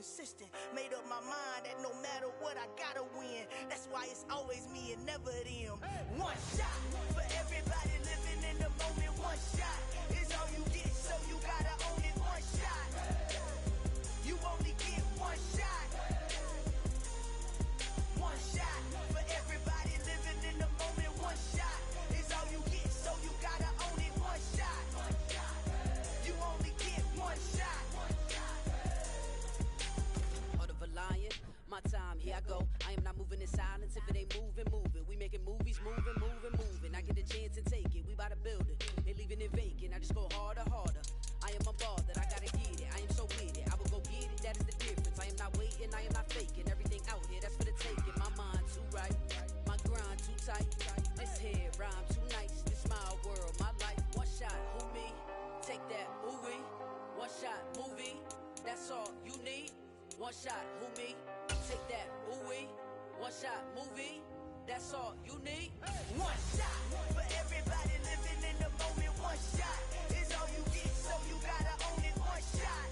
persistent. Made up my mind that no matter what, I gotta win. That's why it's always me and never them. One shot for everybody living in the moment. One shot is all you get, so you gotta own it. One shot. You only get one shot. One shot for everybody living in the moment. One shot is all you get, so you gotta own it. One shot. You only get one shot. Heart of a lion, my time, here I go. I am not moving in silence. If it ain't moving, moving. We making movies, moving, moving, moving. I get a chance to take it. We bout to build it. Ain't leaving it vacant. I just go harder, harder. I am a ball that I gotta get it. I am so with it. I will go get it. That is the difference. I am not waiting. I am not faking. Everything out here, that's for the taking. My mind too right. My grind too tight. This head rhyme too nice. This my world, my life. One shot, who me? Take that, ooh-wee. One shot, movie. That's all you need. One shot, who me? Take that, ooh-wee. One shot, movie. That's all you need. One shot for everybody living in the moment. One shot is all you get, so you gotta own it. One shot.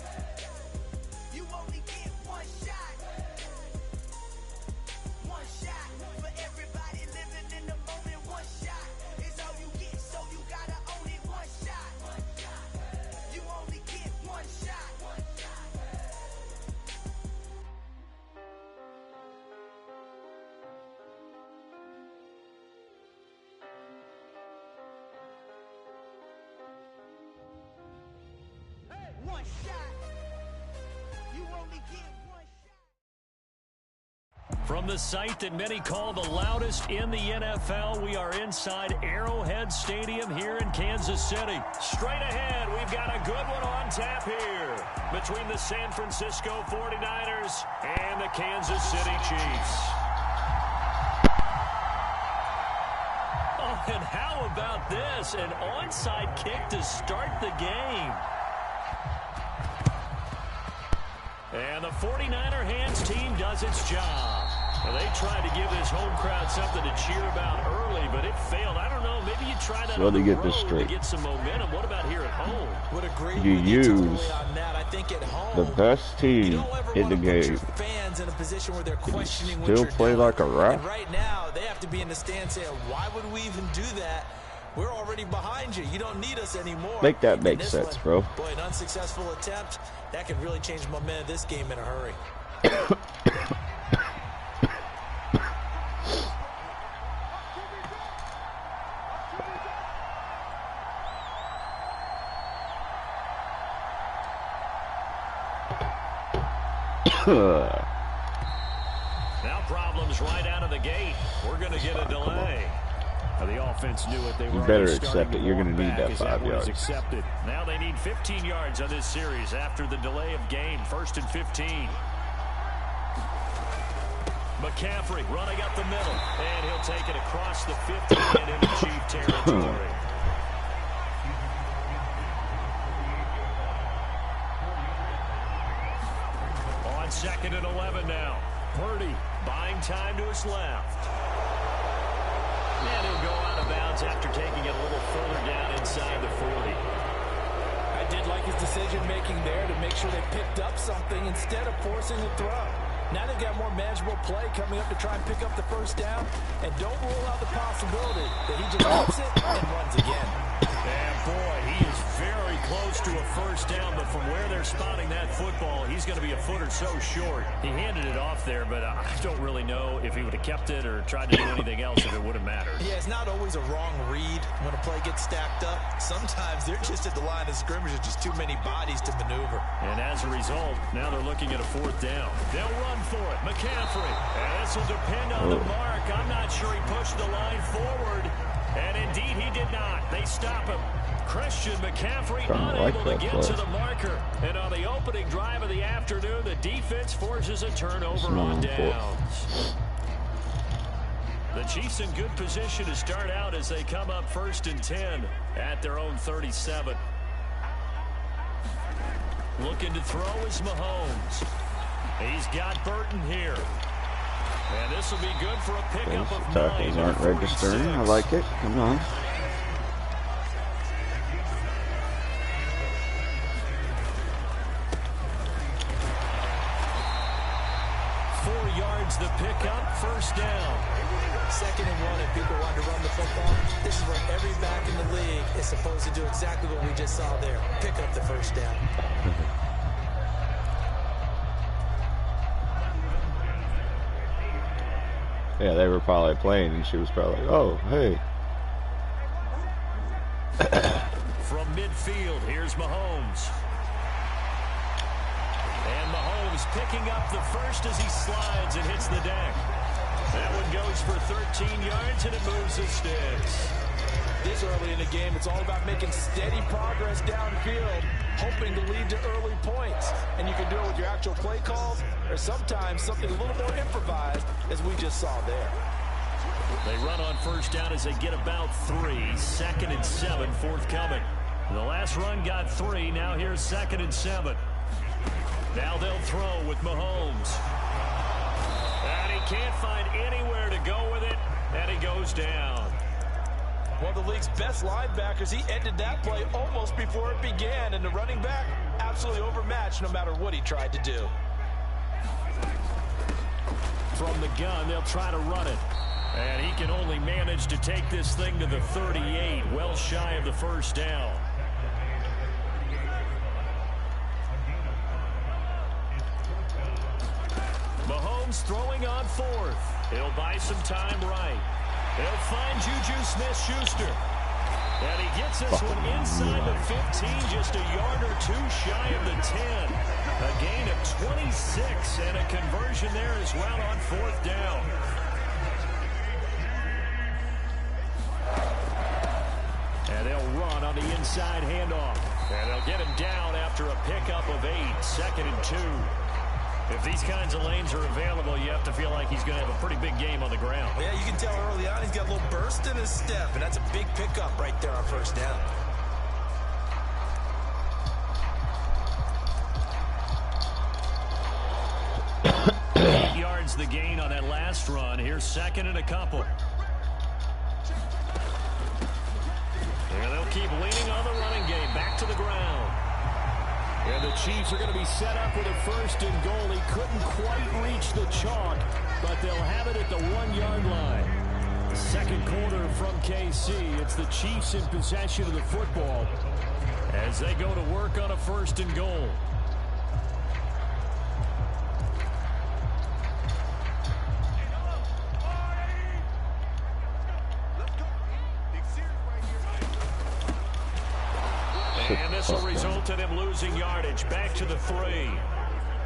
You only get one shot. One shot for everybody living in the moment. One shot is all you get, so you gotta own it. One shot. You only get one shot. One shot. You only get one shot. From the site that many call the loudest in the NFL, we are inside Arrowhead Stadium here in Kansas City. Straight ahead, we've got a good one on tap here between the San Francisco 49ers and the Kansas City Chiefs. Oh, and how about this? An onside kick to start the game. And the 49er hands team does its job. Well, they tried to give this home crowd something to cheer about early, but it failed. I don't know. Maybe you try that on the road to get some momentum. What about here at home? Would agree. You use on that. I think at home, the best team in the game. Fans in a position where they're questioning what still you're play doing. like a rat. And right now, they have to be in the stand saying, "Why would we even do that? We're already behind you. You don't need us anymore." Make that make sense, bro. Boy, an unsuccessful attempt that could really change the momentum of this game in a hurry. Now problems right out of the gate. We're going to get a delay. The offense knew it. They were you better accept it. You're going to need that 5 yards. Accepted. Now they need 15 yards on this series after the delay of game. 1st and 15. McCaffrey running up the middle. And he'll take it across the 50 and into Chief territory. On 2nd and 11 now. Purdy buying time to his left. And he'll go out of bounds after taking it a little further down inside the 40. I did like his decision-making there to make sure they picked up something instead of forcing the throw. Now they've got more manageable play coming up to try and pick up the first down. And don't rule out the possibility that he just hits it and runs again. And boy, he is very close to a first down, but from where they're spotting that football, he's going to be a foot or so short. He handed it off there, but I don't really know if he would have kept it or tried to do anything else if it would have mattered. Yeah, it's not always a wrong read when a play gets stacked up. Sometimes they're just at the line of scrimmage with just too many bodies to maneuver. And as a result, now they're looking at a 4th down. They'll run for it. McCaffrey. And this will depend on the mark. I'm not sure he pushed the line forward. And indeed he did not. They stop him. Christian McCaffrey unable to get to the marker. And on the opening drive of the afternoon, the defense forces a turnover on downs. The Chiefs in good position to start out as they come up 1st and 10 at their own 37. Looking to throw is Mahomes. He's got Burton here. And this will be good for a pickup of 9. Tackles aren't registering. I like it. Come on. back in the league is supposed to do exactly what we just saw there. Pick up the first down. Yeah, they were probably playing, and she was probably like, oh, hey. From midfield, here's Mahomes. And Mahomes picking up the first as he slides and hits the deck. That one goes for 13 yards, and it moves the sticks. This early in the game, it's all about making steady progress downfield, hoping to lead to early points. And you can do it with your actual play calls, or sometimes something a little more improvised, as we just saw there. They run on first down as they get about 3. 2nd and 7 forthcoming. The last run got 3. Now here's 2nd and 7. Now they'll throw with Mahomes. And he can't find anywhere to go with it, and he goes down. One of the league's best linebackers, he ended that play almost before it began, and the running back absolutely overmatched no matter what he tried to do. From the gun, they'll try to run it. And he can only manage to take this thing to the 38, well shy of the first down. Mahomes throwing on 4th. He'll buy some time right. He'll find Juju Smith-Schuster. And he gets this one inside the 15, just a yard or 2 shy of the 10. A gain of 26 and a conversion there as well on 4th down. And they'll run on the inside handoff. And they'll get him down after a pickup of 8, 2nd and 2. If these kinds of lanes are available, you have to feel like he's going to have a pretty big game on the ground. Yeah, you can tell early on he's got a little burst in his step, and that's a big pickup right there on first down. Yards the gain on that last run. Here's 2nd and a couple. And they'll keep leaning on the running game. Back to the ground. And the Chiefs are going to be set up with a 1st and goal. He couldn't quite reach the chalk, but they'll have it at the 1-yard line. The second quarter from KC. It's the Chiefs in possession of the football as they go to work on a 1st and goal. And this will result in him losing yardage. Back to the 3.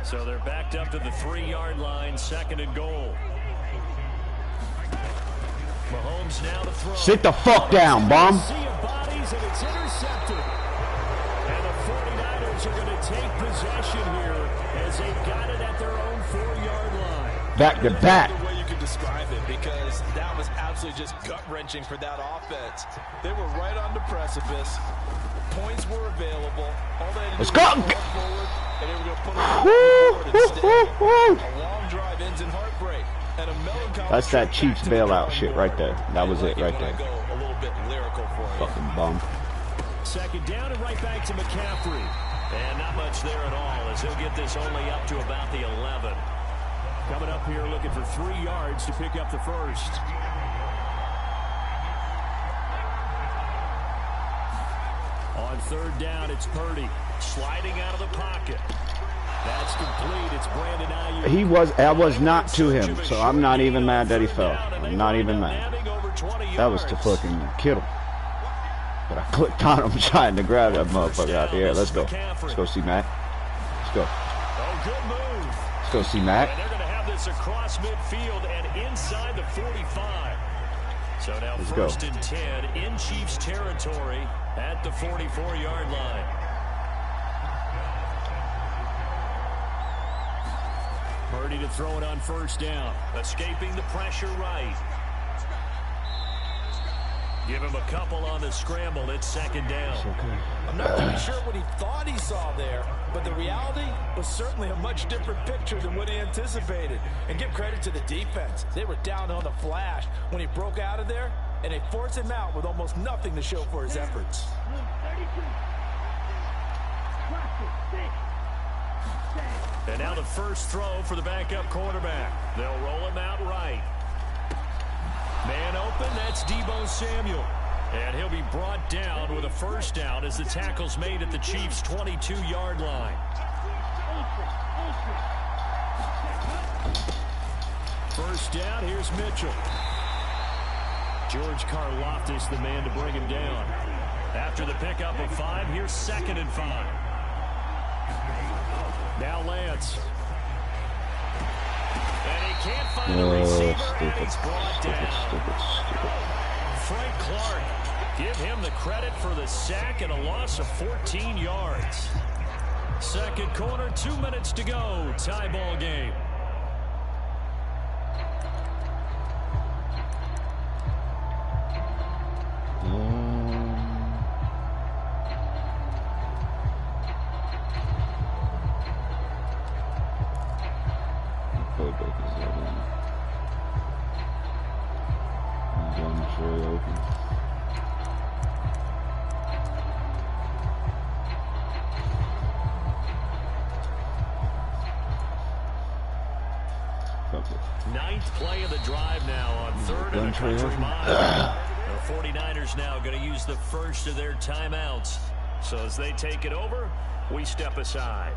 So they're backed up to the 3-yard line. 2nd and goal. Mahomes now to throw. Sit the fuck down, bum. Sea of bodies, and it's intercepted. And the 49ers are going to take possession here as they've got it at their own 4-yard line. Back to back. The way you can describe it, because that was absolutely just gut-wrenching for that offense. They were right on the precipice. Points were available. All they had to Let's do go. was run forward, and they were going to put it forward instead. A long drive ends in heartbreak. And a melancholy. That's that Chiefs bailout shit right there. That was it right there. Go a little bit lyrical for you. Fucking bum. 2nd down and right back to McCaffrey. And not much there at all as he'll get this only up to about the 11. Coming up here looking for 3 yards to pick up the 1st. On 3rd down, it's Purdy sliding out of the pocket. That's complete. It's Brandon Ayuk. I was not to him, so I'm not even mad that he fell. I'm not even mad. That was to fucking Kittle. But I clicked on him trying to grab that motherfucker out there. Let's go. Let's go see Matt. Let's go. Oh, good move. Let's go see Matt. And they're going to have this across midfield and inside the 45. So now 1st and 10 in Chiefs territory at the 44-yard line. Purdy to throw it on 1st down. Escaping the pressure right. Give him a couple on the scramble. It's 2nd down. Okay. I'm not really sure what he thought he saw there, but the reality was certainly a much different picture than what he anticipated. And give credit to the defense. They were down on the flash when he broke out of there, and they forced him out with almost nothing to show for his efforts. And now the first throw for the backup quarterback. They'll roll him out right. Man open, that's Deebo Samuel. And he'll be brought down with a first down as the tackle's made at the Chiefs' 22-yard line. First down, here's Mitchell. George Karlaftis, the man to bring him down. After the pickup of 5, here's 2nd and 5. Now Lance. And he can't find a receiver, and he's brought down. Frank Clark, give him the credit for the sack and a loss of 14 yards. Second quarter, 2 minutes to go. Tie ball game. Ninth play of the drive now on 3rd and a country mile. The 49ers now going to use the first of their timeouts. So as they take it over, we step aside.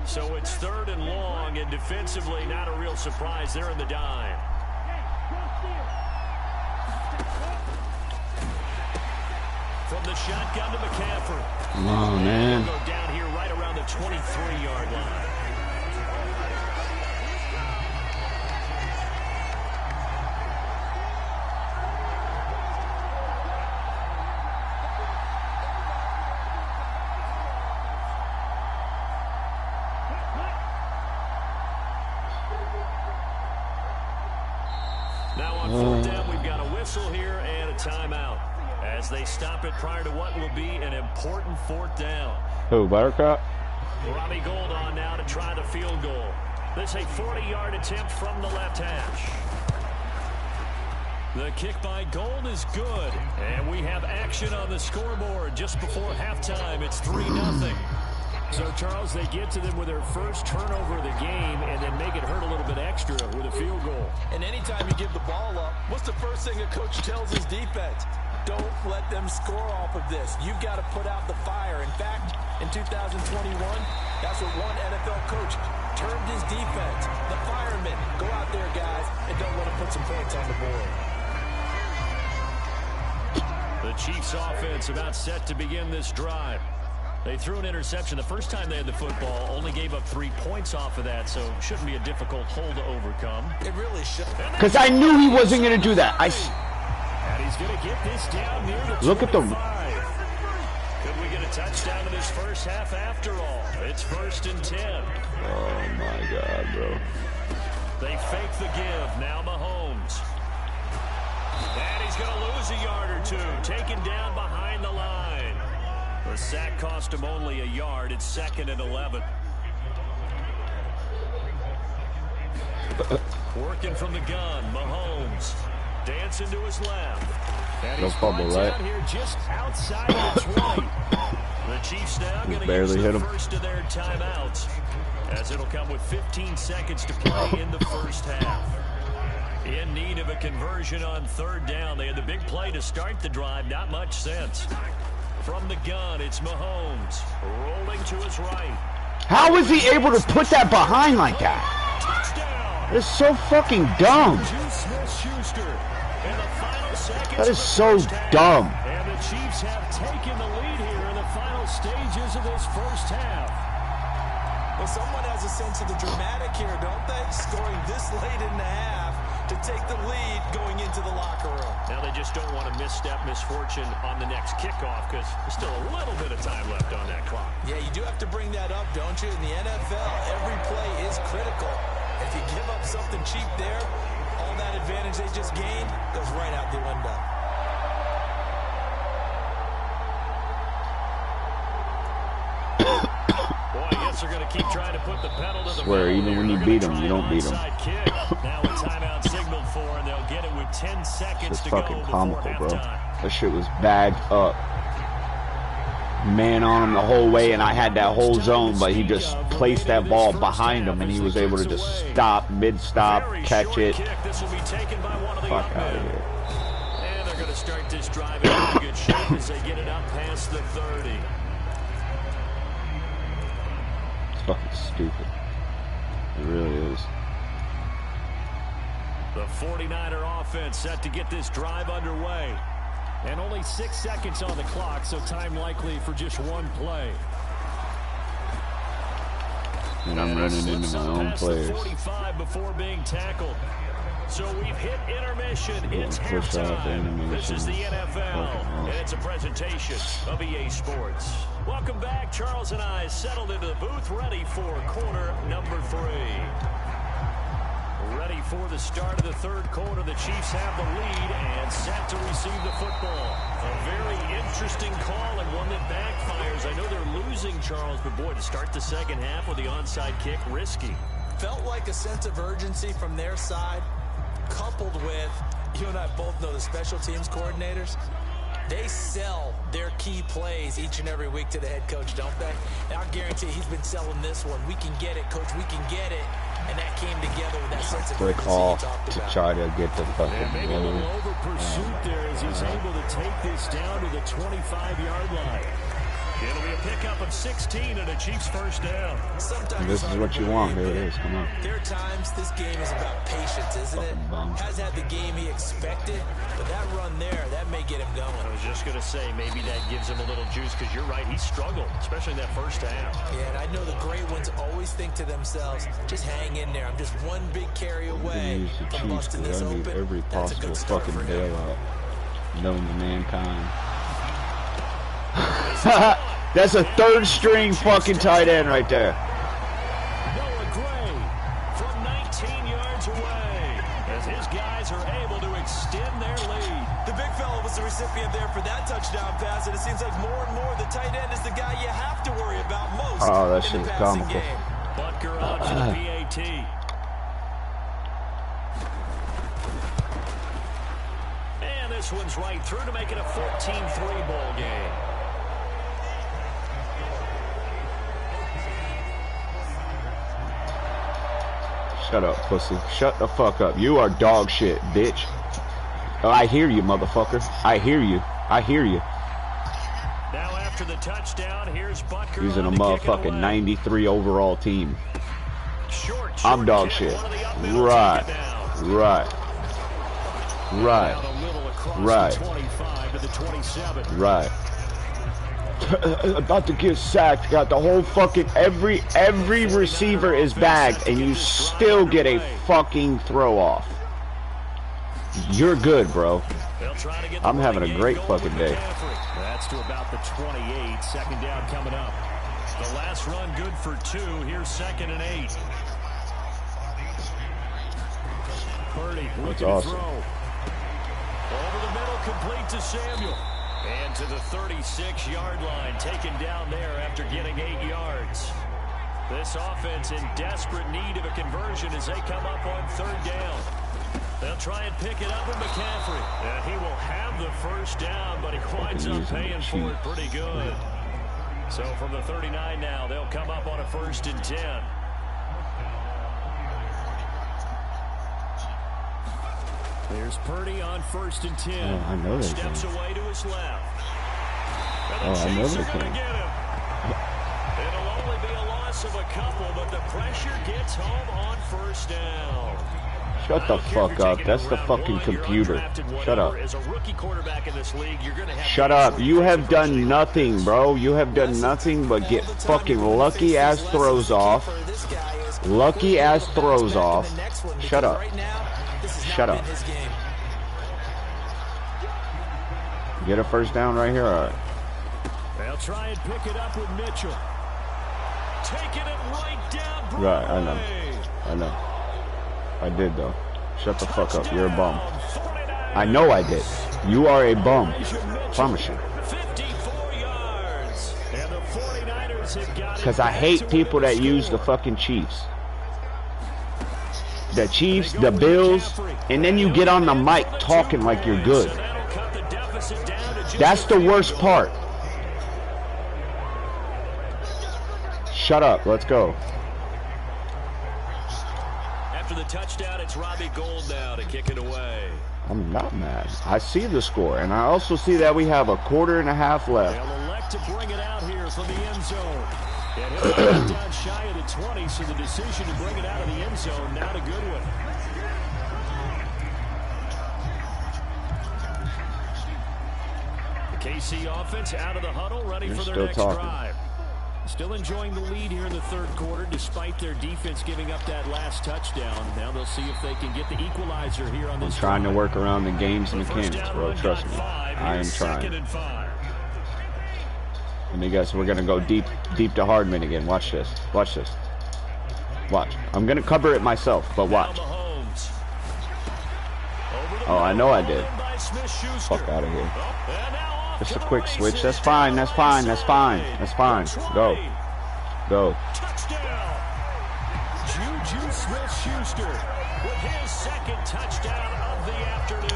So it's 3rd and long, and defensively not a real surprise. They're in the dime. From the shotgun to McCaffrey. Come on, man. Go down here right around the 23-yard line. Now on 4th down, we've got a whistle here and a timeout as they stop it prior to what will be an important 4th down. Who, Buttercup? Robbie Gould on now to try the field goal. This a 40-yard attempt from the left hash. The kick by Gould is good, and we have action on the scoreboard just before halftime. It's 3-0. So, Charles, they get to them with their first turnover of the game and then make it hurt a little bit extra with a field goal. And anytime you give the ball up, what's the first thing a coach tells his defense? Don't let them score off of this. You've got to put out the fire. In fact, in 2021, that's what one NFL coach termed his defense. The firemen. Go out there, guys, and don't let them put some points on the board. The Chiefs offense about set to begin this drive. They threw an interception the first time they had the football, only gave up 3 points off of that, so shouldn't be a difficult hole to overcome. It really should. Because I knew he wasn't going to do that. And he's going to get this down near the 25. Look at the... Could we get a touchdown in this first half after all? It's 1st and 10. Oh, my God, bro. They fake the give. Now Mahomes. And he's going to lose a yard or 2. Taken down behind the line. The sack cost him only a yard. It's 2nd and 11. Working from the gun, Mahomes. Dancing to his left. And no fumble, right? Here just outside of the 20. The Chiefs now going to use the first of their timeouts, as it'll come with 15 seconds to play in the first half. In need of a conversion on 3rd down. They had the big play to start the drive. Not much sense. From the gun, it's Mahomes. Rolling to his right. How was he able to put that behind like that? Touchdown. It's so fucking dumb. That is so dumb. And the Chiefs have taken the lead here in the final stages of this first half. Well, someone has a sense of the dramatic here, don't they? Scoring this late in the half to take the lead going into the locker room. Now they just don't want to misstep misfortune on the next kickoff because there's still a little bit of time left on that clock. Yeah, you do have to bring that up, don't you? In the NFL, every play is critical. If you give up something cheap there, all that advantage they just gained goes right out the window. Boy, I guess they're going to keep trying to put the pedal to the swear, even when you beat them, you don't beat them. Now a timeout signaled for, and they'll get it with 10 seconds It's to go fucking before comical, bro. halftime. That shit was bagged up. man on him the whole way, and I had that whole zone, but he just placed that ball behind him, and he was able to just stop, mid-stop, catch it. Fuck out of here. And they're going to start this drive in good shape as they get it up past the 30. It's fucking stupid. It really is. The 49er offense set to get this drive underway. And only 6 seconds on the clock, so time likely for just one play. And I'm running into my own players. 45 before being tackled. So we've hit intermission. It's halftime. This is the NFL, and it's a presentation of EA Sports. Welcome back. Charles and I settled into the booth, ready for quarter number 3. Ready for the start of the third quarter. The Chiefs have the lead and set to receive the football. A very interesting call and one that backfires. I know they're losing, Charles, but boy, to start the second half with the onside kick, risky. Felt like a sense of urgency from their side, coupled with, you and I both know the special teams coordinators, they sell their key plays each and every week to the head coach, don't they? And I guarantee he's been selling this one. We can get it, coach, we can get it. And that came together with that sense of quick call to try to get the fucking maybe a little over pursuit there as he's able to take this down to the 25-yard line. It'll be a pickup of 16 and a Chiefs first down. Sometimes this is what you want. Here it is. Come on. There are times this game is about patience, isn't it? Has had the game he expected, but that run there, that may get him going. I was just going to say, maybe that gives him a little juice, because you're right, he struggled, especially in that first half. Yeah, and I know the great ones always think to themselves, just hang in there. I'm just one big carry away from busting this open. Every possible fucking bailout known to mankind. That's a third string fucking tight end right there. Noah Gray from 19 yards away as his guys are able to extend their lead. The big fella was the recipient there for that touchdown pass, and it seems like more and more the tight end is the guy you have to worry about most. Oh, that shit is comical. Butker on for the PAT. And this one's right through to make it a 14-3 ball game. Shut up, pussy. Shut the fuck up. You are dog shit, bitch. Oh, I hear you, motherfucker. I hear you. I hear you. Now after the touchdown, here's Butker. Using a motherfucking 93 overall team. I'm dog shit. Right. Right. Right. Right. Right. About to get sacked. Got the whole fucking every receiver is bagged, and you still get a fucking throw off. You're good, bro. I'm having a great fucking day. That's to about the 28. Second down coming up. The last run good for 2. Here's 2nd and 8. Purdy looking to throw. Over the middle, complete to Samuel. And to the 36-yard line, taken down there after getting 8 yards. This offense in desperate need of a conversion as they come up on 3rd down. They'll try and pick it up with McCaffrey. And he will have the first down, but he winds up paying for it pretty good. So from the 39 now, they'll come up on a 1st and 10. There's Purdy on 1st and 10. Oh, I know they can. Steps away to his left. Oh, I know they can. It'll only be a loss of a couple, but the pressure gets home on 1st down. Shut the fuck up. That's the fucking computer. Shut up. Shut up. You have done nothing, bro. You have done nothing but get fucking lucky ass throws off. Lucky ass throws off. Shut up. Shut up. Get a 1st down right here. All right. They'll try and pick it up with Mitchell. Taking it right down. Right, I know. I know. I did, though. Shut the fuck up. You're a bum. I know I did. You are a bum. Promise you. 54 yards. And the 49ers have got it. Because I hate people that use the fucking Chiefs. The Chiefs, the Bills, and then you get on the mic talking like you're good. That's the worst part. Shut up. Let's go. After the touchdown, it's Robbie Gould now to kick it away. I'm not mad. I see the score, and I also see that we have a quarter and a half left. They'll elect to bring it out here from the end zone. And he'll get down shy of the 20, so the decision to bring it out of the end zone, not a good one. The KC offense out of the huddle, ready for their next drive. Still enjoying the lead here in the third quarter, despite their defense giving up that last touchdown. Now they'll see if they can get the equalizer here on this. I'm trying to work around the game's mechanics, bro. Trust me. I am trying. And you guys, we're going to go deep to Hardman again. Watch this. Watch this. Watch. I'm going to cover it myself, but watch. Oh, I know I did. Fuck out of here. Just a quick switch. That's fine. That's fine. That's fine. That's fine. Go. Go. Touchdown. Juju Smith-Schuster with his second touchdown of the afternoon.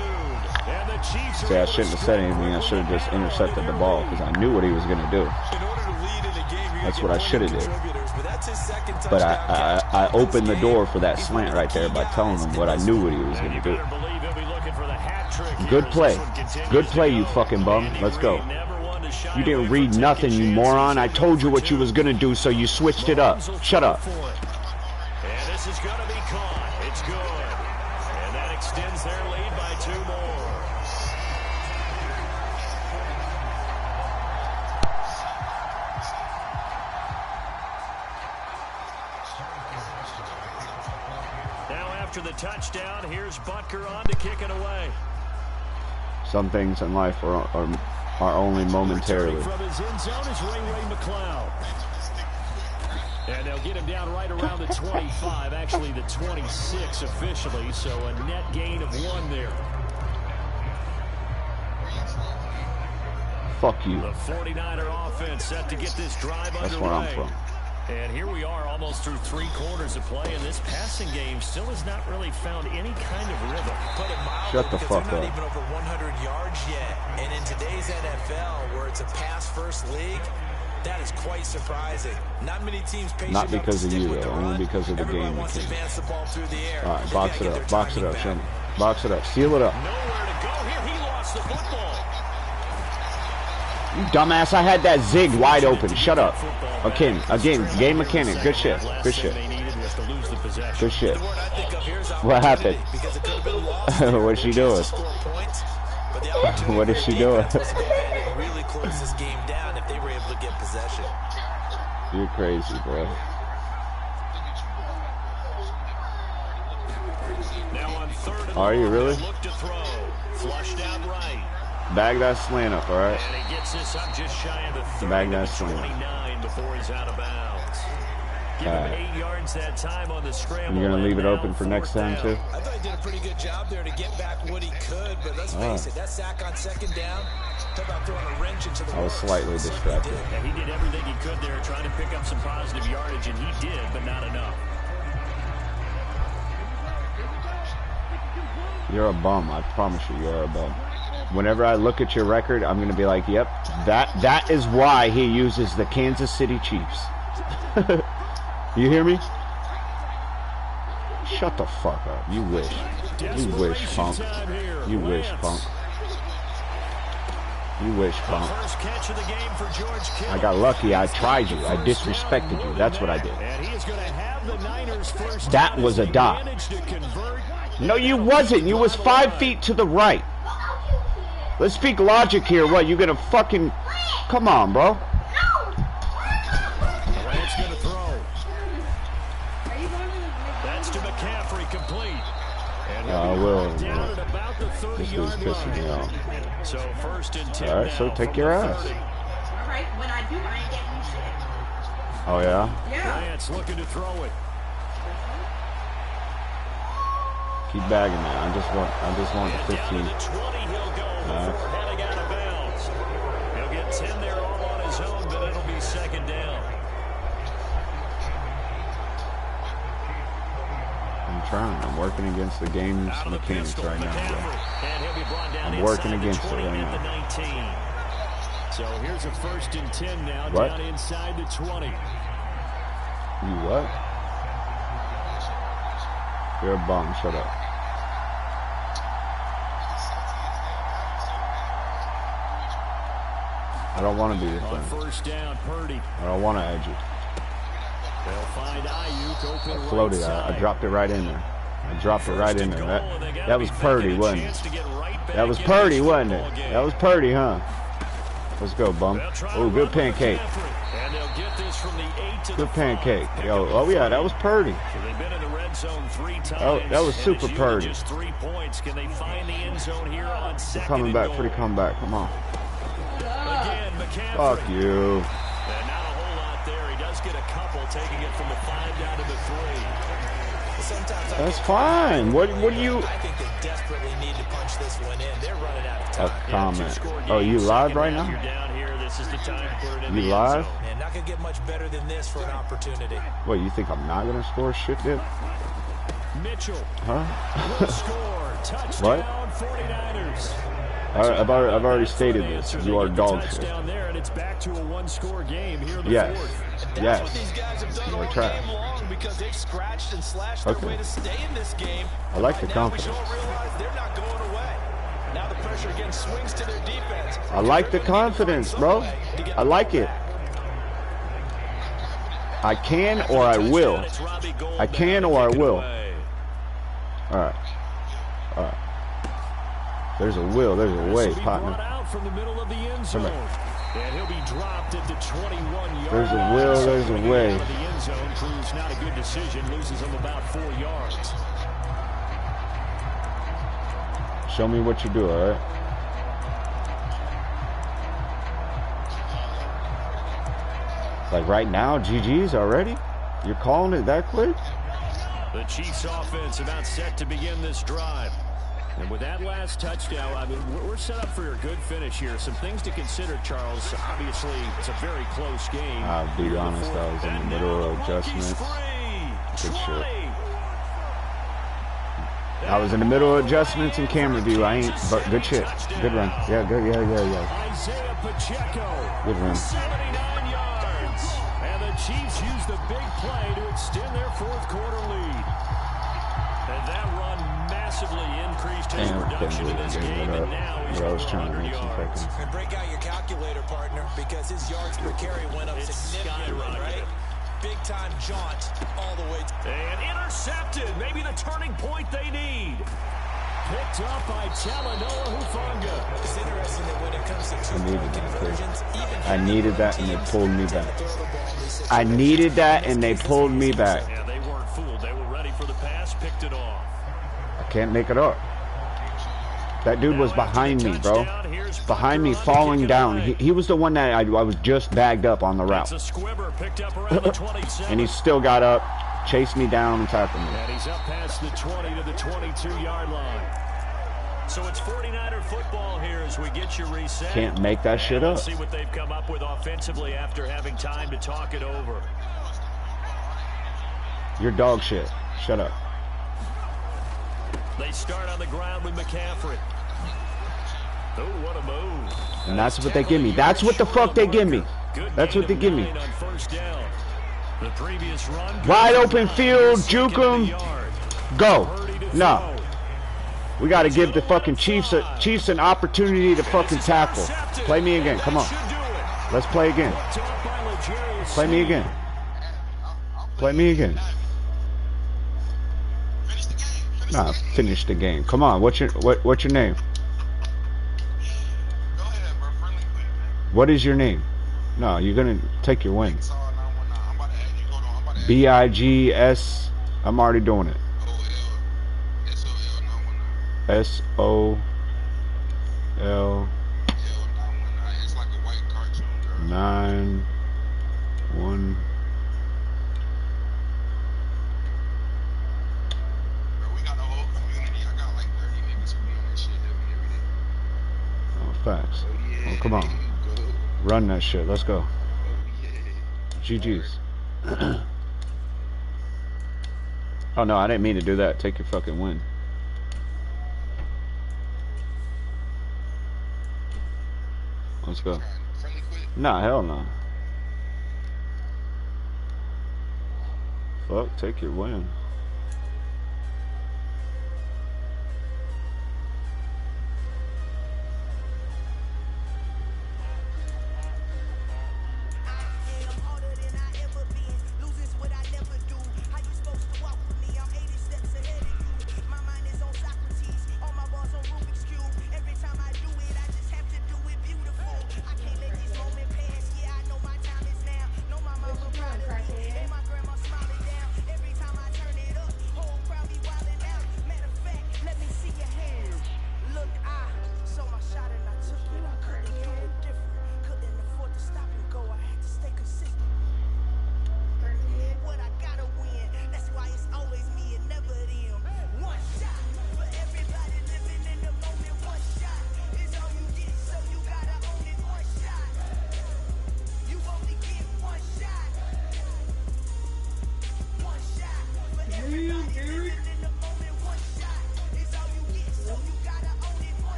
And the Chiefs See, I shouldn't have said anything. I should have just intercepted the ball because I knew what he was going to do. That's what I should have did. But I opened the door for that slant right there by telling him what I knew what he was going to do. Good play. Good play, you fucking bum. Let's go. You didn't read nothing, you moron. I told you what you was going to do, so you switched it up. Shut up. And this is going to be caught. It's good. And that extends their lead by 2 more. Now after the touchdown, here's Butker on to kick it away. Some things in life are only momentarily. From his end zone is Ray McLeod. And they'll get him down right around the 25, actually the 26 officially, so a net gain of 1 there. Fuck you. The 49er offense set to get this drive underway. That's where I'm from. And here we are almost through 3 quarters of play, and this passing game still has not really found any kind of rhythm. Put it mildly, shut the fuck they're up. Not even over 100 yards yet. And in today's NFL, where it's a pass-first league, that is quite surprising. Not many teams patient Not because of you, though. Only because of the game. Wants to advance the ball through the air. All right, box it up. Box it up, Shannon. Box it up. Seal it up. Nowhere to go here. He lost the football. You dumbass, I had that zig wide open. Shut up. Again, game mechanic. Good shit. Good shit. Good shit. What happened? What's she doing? What is she doing? Really close this game down if they were able to get possession. You're crazy, bro. Are you really? Flushed out right. Bag that slant up, all right? And he gets this up just shy of the 30, Bag that slant. 29 before he's out of bounds. Give him 8 yards that time on the scramble. You're going to leave it open for next time, too? I thought he did a pretty good job there to get back what he could, but let's face it, that sack on second down, talk about throwing a wrench into the I was slightly distracted. Yeah, he did everything he could there, trying to pick up some positive yardage, and he did, but not enough. You're a bum. I promise you, you're a bum. Whenever I look at your record, I'm going to be like, yep, that is why he uses the Kansas City Chiefs. You hear me? Shut the fuck up. You wish. You wish, punk. You wish, punk. You wish, punk. I got lucky. I tried you. I disrespected you. That's what I did. That was a dot. No, you wasn't. You was 5 feet to the right. Let's speak logic here. What, you gonna fucking... Come on, bro. Durant's gonna throw. That's to McCaffrey, complete. And I will. Down at about the 30-yard line. Pissing me off. So 1st and 10. All right, so take your ass. All right, when I do, I ain't getting shit. Oh yeah. Bryant's looking to throw it. Keep bagging, man. I just want the 15. Down to the 20, he'll go before heading out of bounds. He'll get 10 there all on his own, but it'll be 2nd down. I'm trying. I'm working against the game's mechanics right now, bro. I'm working against it right now. So here's a 1st and 10 now, What? down inside the 20. You what? You're a bum. Shut up. I don't want to be this On thing. first down, Purdy. I don't want to edge it. They'll find Ayuk open I floated it. I dropped it right in there. I dropped it right in there. That was Purdy, wasn't it? That was Purdy, wasn't it? That was Purdy, huh? Let's go, bum. Oh, good pancake. And they'll get this from the 8 to Good pancake. Yo, oh yeah, that was Purdy. So they've been in the red zone 3 times. Oh, that was super Purdy. Just 3 points. Can they find the end zone here on second? Coming back for the comeback. Come on. Again, McCaffrey. Fuck you. And not a whole lot there. He does get a couple, taking it from the 5 down to the 3. Sometimes That's fine. What do you? I think they desperately need to punch this one in. They're running out of time. A comment. Oh, you live right now? You're down here. This is the time to put it in You the live? end zone. And not going to get much better than this for an opportunity. What, you think I'm not gonna score shit, dude? Mitchell Huh? will score. Touchdown, What? 49ers. I've already stated this. You are dog shit. Touchdown there, and it's back to a one-score game here in the Yes. fourth. Yes. What these guys have done You're all trash. game long because they've scratched and slashed their Okay. way to stay in this game. I like the Right now, we confidence. don't realize they're not going away. Now the pressure again swings to their defense. I like the confidence, bro. I like it. I can or I will. I can or I will. Alright. Alright. There's a will, there's a way, partner. Out from the middle of the end zone. And he'll be dropped at the 21-yard. There's a will, there's a way. The end zone proves not a good decision, loses him about 4 yards. Show me what you do, alright? Like right now, GG's already? You're calling it that quick? The Chiefs offense about set to begin this drive. And with that last touchdown, I mean, we're set up for a good finish here. Some things to consider, Charles. Obviously, it's a very close game. I'll be honest, I was in the middle of adjustments. Good shit. I was in the middle of adjustments and camera view. I ain't, but good shit. Good run. Yeah, good, yeah. Isaiah Pacheco. Good run. 79 yards. And the Chiefs use the big play to extend their fourth quarter lead. And that run massively increased his Damn, production in this game, and now he's I was trying to 100 make some yards. fucking. And break out your calculator, partner, because his yards per carry went up It's significantly, skyrocketed. right? Big time jaunt all the way. And intercepted. Maybe the turning point they need. Picked up by Talanoa Hufanga. It's interesting that when it comes to I needed two-point that, conversions, even I needed that and they pulled me back. I needed that and they pulled me back. Yeah, they weren't fooled. They were ready for the pass, picked it off. I can't make it up. That dude was behind me, bro. Behind me, falling down. He was the one that I was just bagged up on the route. It's a squibber picked up around the 27. And he still got up, chased me down, and tackled me. And he's up past the 20 to the 22-yard line. So it's 49er football here as we get you reset. Can't make that shit up. Let's see what they've come up with offensively after having time to talk it over. You're dog shit. Shut up. They start on the ground with McCaffrey. Oh, what a move. And that's what they give me. That's what the fuck they give me. That's what they give me. On first down. The previous run. Wide open field, juke him. Go. No. We got to give the fucking Chiefs an opportunity to fucking tackle. Play me again. Come on. Let's play again. Play me again. Play me again. Nah, finish the game. Come on. What's your name? What is your name? No, you're gonna take your win. BIGS. I'm already doing it. SOL 91. Oh, facts. Oh, come on. Run that shit. Let's go. GG's. Oh, no, I didn't mean to do that. Take your fucking win. Let's go. Nah, hell no. fuck? Take your win.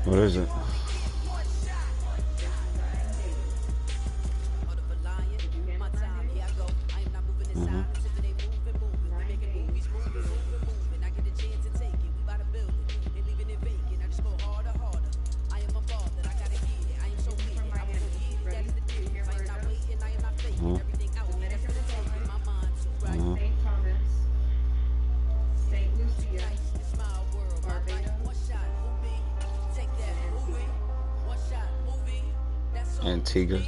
What is it? Antigua.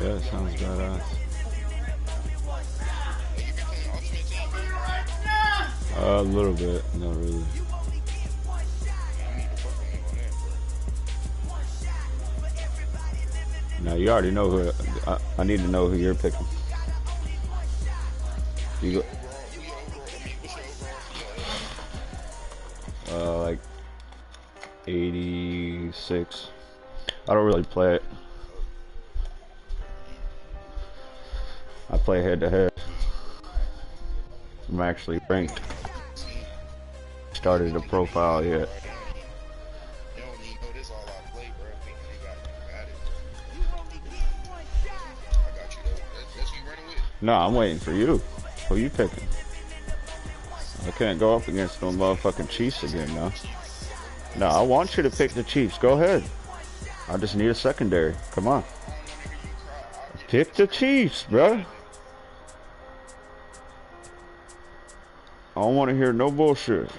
Yeah, it sounds badass. A little bit, not really. Now you already know who. I need to know who you're picking. You go. Like 86. I don't really play it. I play head to head. I'm actually ranked. Started a profile yet. No, I'm waiting for you. Who you picking? I can't go up against no motherfucking Chiefs again, no. No, I want you to pick the Chiefs. Go ahead. I just need a secondary. Come on. Pick the Chiefs, bro. I don't want to hear no bullshit.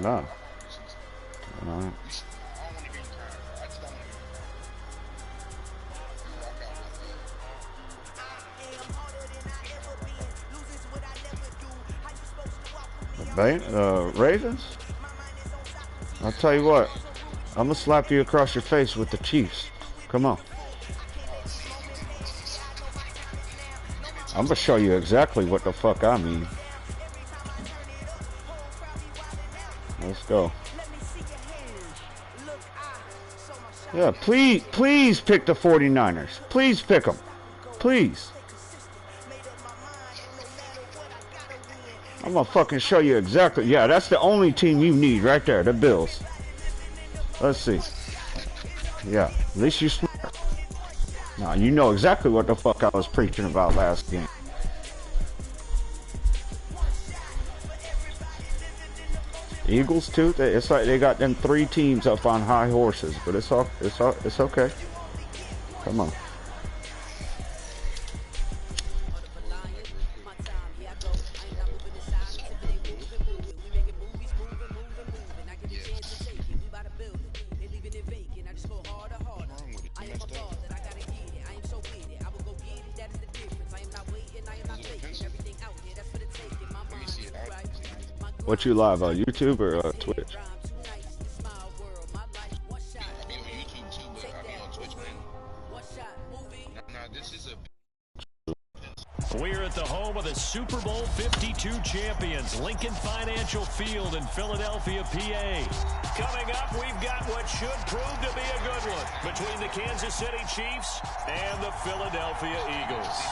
No. No. Ravens? I'll tell you what. I'm gonna slap you across your face with the Chiefs. Come on. I'm gonna show you exactly what the fuck I mean. Let's go. Yeah, please pick the 49ers. Please pick them. Please. I'm gonna fucking show you exactly. Yeah, that's the only team you need right there, the Bills. Let's see. Yeah, at least you smart. Now, you know exactly what the fuck I was preaching about last game. Eagles too. It's like they got them 3 teams up on high horses, but it's okay. Come on. What you live on YouTube or Twitch? We're at the home of the Super Bowl 52 champions, Lincoln Financial Field in Philadelphia, PA. Coming up, we've got what should prove to be a good one between the Kansas City Chiefs and the Philadelphia Eagles.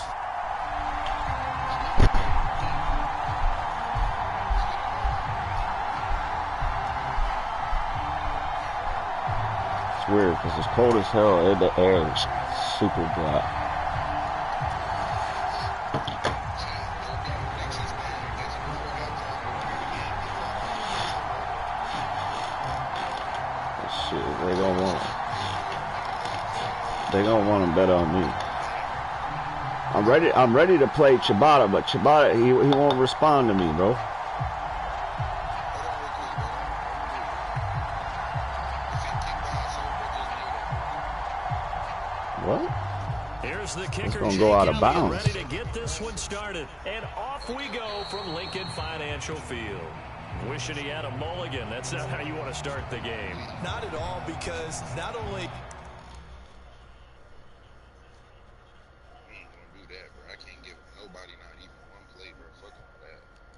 It's weird because it's cold as hell and the air is super dry. Shit, they gonna want to bet on me. I'm ready to play Ciabatta, but Ciabatta he won't respond to me, bro. What? Here's the kicker. It's gonna go out of bounds. Ready to get this one started, and off we go from Lincoln Financial Field. Wishing he had a mulligan. That's not how you want to start the game. Not at all, because not only.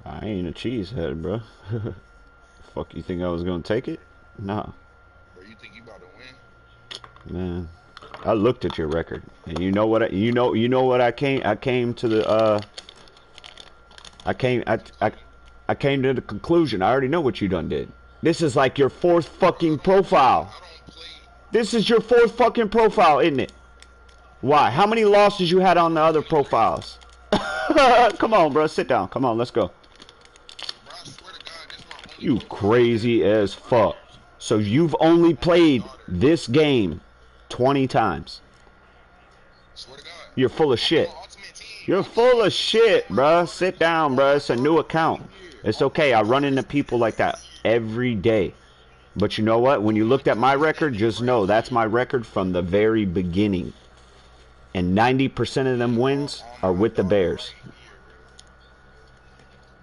I ain't a cheesehead, bro. Fuck, you think I was gonna take it? Nah. Bro, you think you about to win? Man, I looked at your record, and you know what? You know what? I came to the. I came to the conclusion. I already know what you done did. This is like your fourth fucking profile. This is your fourth fucking profile, isn't it? Why? How many losses you had on the other profiles? Come on, bro. Sit down. Come on, let's go. You crazy as fuck. So you've only played this game 20 times. You're full of shit. You're full of shit, bruh. Sit down, bruh. It's a new account. It's okay. I run into people like that every day. But you know what? When you looked at my record, just know that's my record from the very beginning. And 90% of them wins are with the Bears.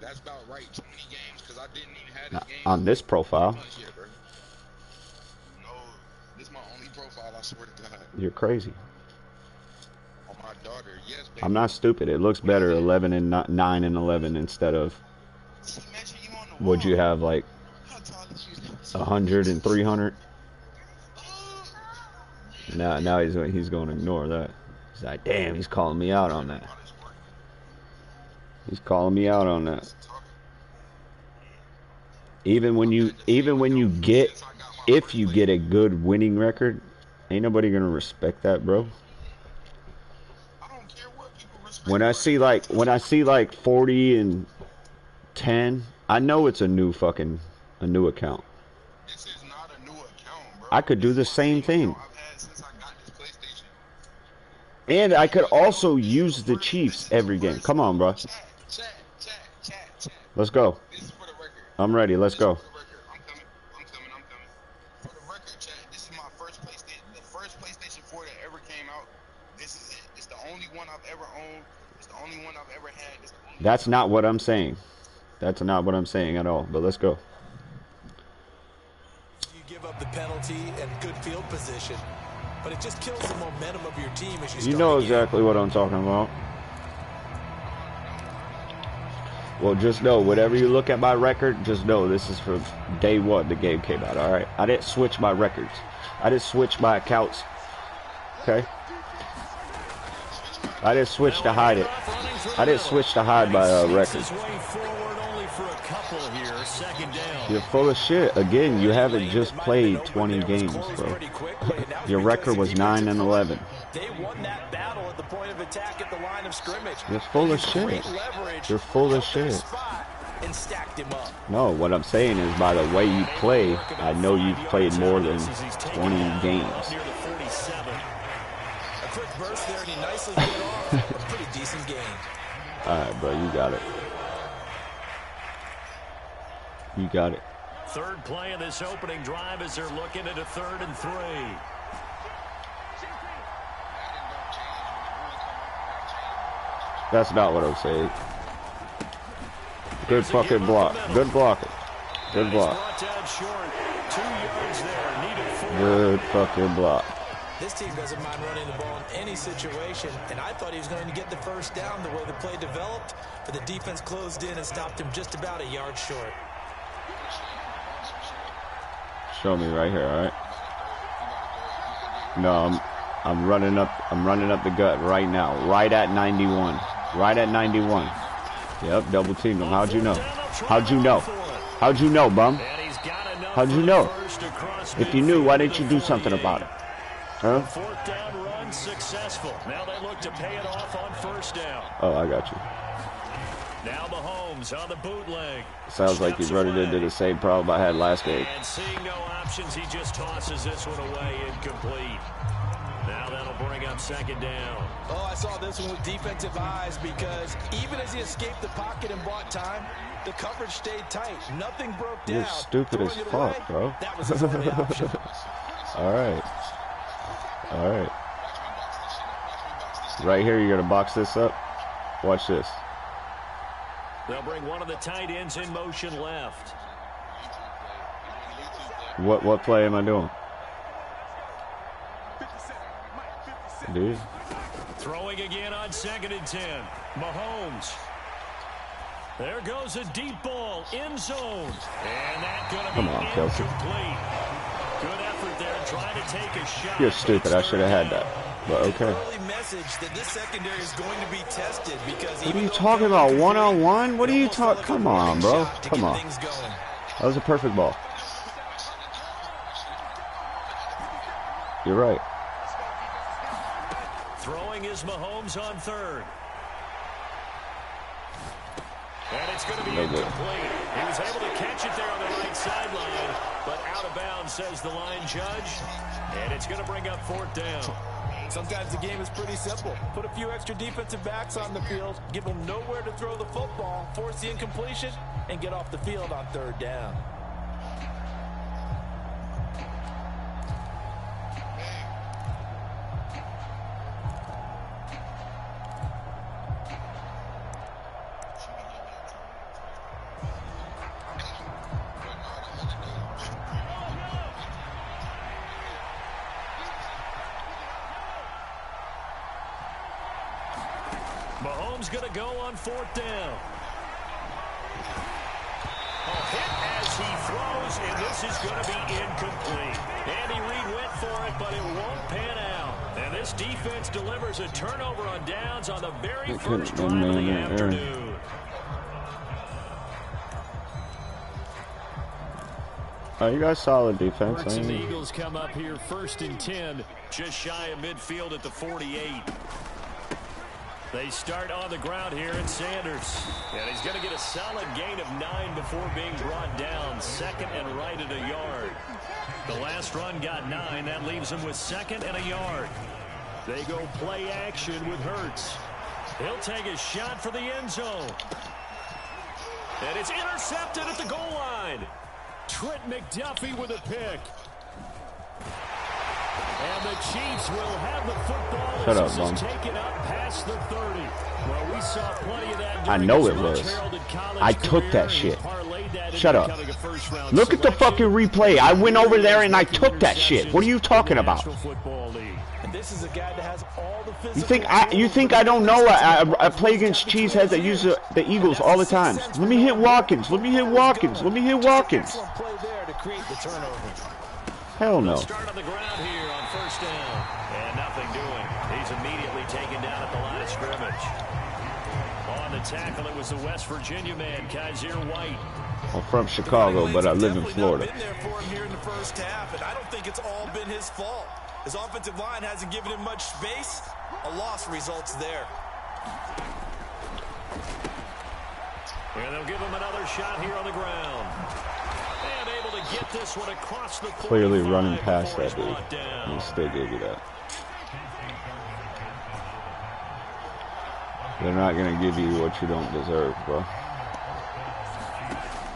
That's about right. 20 games, because I didn't even have this game. On this profile. No, this is my only profile, I swear to God. You're crazy. On my daughter, yes, baby. I'm not stupid. It looks better 11 and 9 and 11 instead of would you have like 100 and 300? Now he's going to ignore that. He's like, damn, he's calling me out on that. He's calling me out on that. Even when you get, if you get a good winning record, ain't nobody gonna respect that, bro. When I see like 40 and 10, I know it's a new account. This is not a new account, bro. I could do the same thing. And I could also use the Chiefs every game. Come on, bro. Let's go. I'm ready. Let's go. I'm coming. For the record, chat, this is my first PlayStation. The first PlayStation 4 that ever came out. This is it. It's the only one I've ever owned. It's the only one I've ever had. That's not what I'm saying. That's not what I'm saying at all. But let's go. You give up the penalty and good field position, but it just kills the momentum of your team as you start. You know exactly what I'm talking about. Well, just know, whatever you look at my record, just know this is from day one the game came out, all right? I didn't switch my records. I didn't switch my accounts, okay? I didn't switch to hide it. I didn't switch to hide my record. You're full of shit. Again, you haven't just played 20 games, bro. Your record was 9 and 11. They won that battle at the point of attack at the line of scrimmage. You're full of shit. You're full of shit. And stacked him up. No, what I'm saying is by the way you play, I know you've played more than 20 games. A quick burst there and he nicely hit off a pretty decent game. Alright, bro, you got it. You got it. Third play of this opening drive as they're looking at a 3rd and 3. That's not what I'm saying. Good fucking block. Good blocking. Good block. Good fucking block. This team doesn't mind running the ball in any situation, and I thought he was going to get the first down the way the play developed, but the defense closed in and stopped him just about a yard short. Show me right here, all right? No, I'm running up the gut right now, right at 91. Right at 91. Yep, double team him. How'd you know? How'd you know? How'd you know, bum? How'd you know? If you knew, why didn't you do something about it? Huh? Fourth down run successful. Now they look to pay it off on first down. Oh, I got you. Now Mahomes on the bootleg. Sounds like he's running into the same problem I had last game. And seeing no options, he just tosses this one away, incomplete. Now that'll bring up second down. Oh, I saw this one with defensive eyes because even as he escaped the pocket and bought time, the coverage stayed tight. Nothing broke down. You're stupid as fuck, bro. That was his only option. All right. All right. Right here, you're going to box this up. Watch this. They'll bring one of the tight ends in motion left. What play am I doing? Dude. Throwing again on 2nd and 10. Mahomes. There goes a deep ball, end zone. And that's going to be incomplete. Good effort there, trying to take a shot. You're stupid. I should have had that. But okay. Early message that this secondary is going to be tested because what are you talking about? One-on-one? What are you talking? Come on, bro. Come on. That was a perfect ball. You're right. Throwing is Mahomes on 3rd. And it's going to be incomplete. He was able to catch it there on the right sideline, but out of bounds, says the line judge. And it's going to bring up 4th down. Sometimes the game is pretty simple. Put a few extra defensive backs on the field, give them nowhere to throw the football, force the incompletion, and get off the field on 3rd down. Mahomes going to go on 4th down. A hit as he throws, and this is going to be incomplete. Andy Reid went for it, but it won't pan out. And this defense delivers a turnover on downs on the very first drive of the afternoon. Oh, you guys solid defense. Birds and the Eagles come up here 1st and 10, just shy of midfield at the 48. They start on the ground here in Sanders. And he's going to get a solid gain of 9 before being brought down. 2nd and right at a yard. The last run got 9. That leaves him with 2nd and a yard. They go play action with Hurts. He'll take a shot for the end zone. And it's intercepted at the goal line. Trent McDuffie with a pick. And the Chiefs will have the football. Shut up, this Mom. is taken up past the 30. Well, we saw plenty of that. I know it was. I took that shit. Shut up. Look at the fucking replay. I went over there and I took that shit. What are you talking about? And this is a guy that has all the You think I don't know? I play against cheeseheads that use the Eagles all the time. Let me hit Watkins. Let me hit Watkins. Let me hit Watkins. Hell no. Start on the ground here on 1st down. And nothing doing. He's immediately taken down at the line of scrimmage. On the tackle, it was the West Virginia man, Kaiser White. I'm from Chicago, but I live in Florida. Been there for him here in the first half, and I don't think it's all been his fault. His offensive line hasn't given him much space. A loss results there. And they'll give him another shot here on the ground. And able to get this one across the clearly running past that dude. And he still gave you that. They're not going to give you what you don't deserve, bro.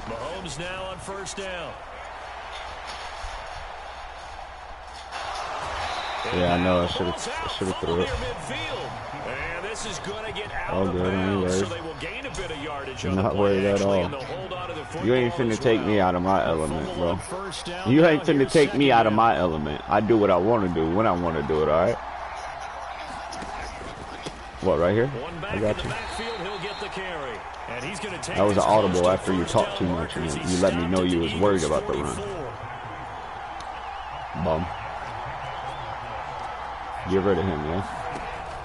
Mahomes now on 1st down. Yeah, I know. I should have threw it. And this is going to get out all of good, bounds, so they will gain a bit of yardage. I'm not worried at all. You ain't finna take me out of my element, bro. You ain't finna take me out of my element. I do what I want to do when I want to do it, all right? What, right here? I got you. That was an audible after you talked too much and you let me know you was worried about the run. Bum. Get rid of him, yeah?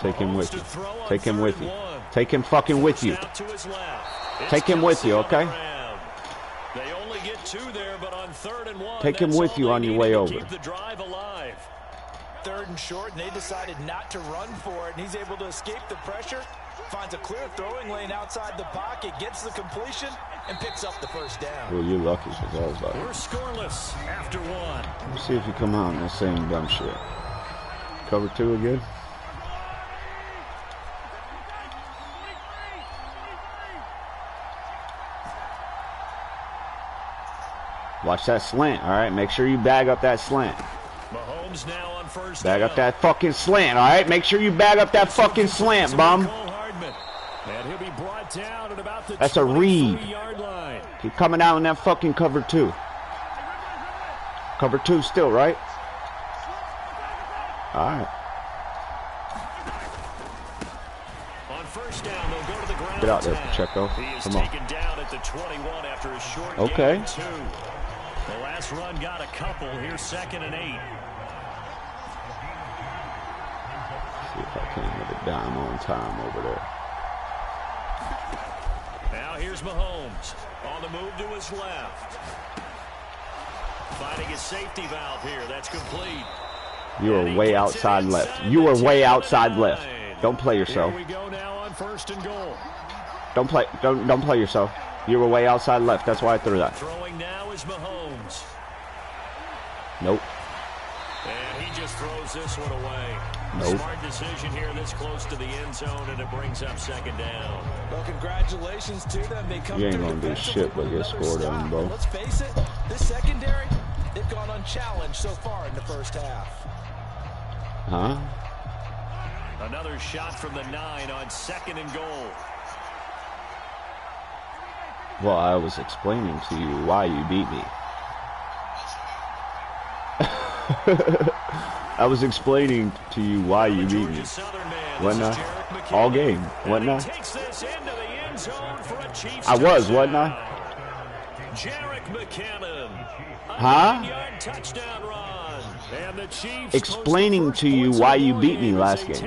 Take him with you. Take him with you. Take him fucking with you. Take him with you, okay? They only get 2 there, but on 3rd and 1, take him with you on your way over. Keep the drive alive. 3rd and short, and they decided not to run for it, and he's able to escape the pressure, finds a clear throwing lane outside the pocket, gets the completion, and picks up the first down. Well, you're lucky because I was like, we're scoreless after 1. Let's see if you come out in that same dumb shit. Cover 2 again. Watch that slant, all right? Make sure you bag up that slant. Mahomes now on first bag down. up that fucking slant, all right? Make sure you bag up that fucking slant, bum. And he'll be brought down at about the That's a read. Line. Keep coming out in that fucking cover 2. Cover 2 still, right? All right. On first down, they'll go to the ground. Get out there, Pacheco. He is Come on. taken down at the 21 after a short okay. gain of 2. The last run got a couple. Here's 2nd and 8. See if I can get a dime on time over there. Now here's Mahomes on the move to his left. Finding his safety valve here. That's complete. You were way outside left. You were way outside left. Don't play yourself. Here we go now on 1st and goal. Don't play yourself. You were way outside left. That's why I threw that. Throwing now is Mahomes. Nope. And he just throws this one away. Nope. Smart decision here this close to the end zone, and it brings up 2nd down. Well, congratulations to them. They come you ain't through gonna do shit but get scored on, bro. Let's face it, this secondary, they've gone unchallenged so far in the first half. Huh? Another shot from the 9 on 2nd and goal. Well, I was explaining to you why you beat me. I was explaining to you why you beat me. Wasn't I? All game, wasn't I? I was, wasn't I? Huh? Explaining to you why you beat me last game.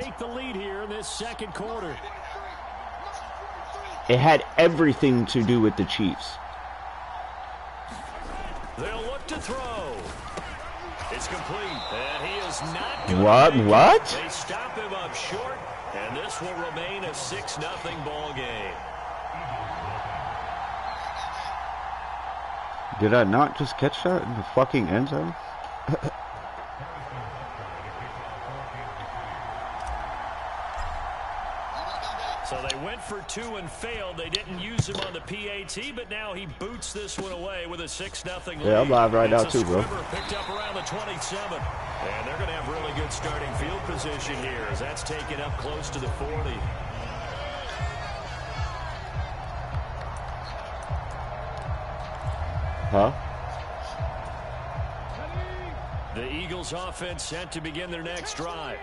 It had everything to do with the Chiefs. They'll look to throw. It's complete, and he is not good. What? They stop him up short, and this will remain a 6-0 ball game. Did I not just catch that in the fucking end zone? So they went for 2 and failed. They didn't use him on the PAT, but now he boots this one away with a 6-0 lead. Yeah, I'm live right now too, bro. Picked up around the 27. And they're going to have really good starting field position here as that's taken up close to the 40. Huh? The Eagles offense set to begin their next drive.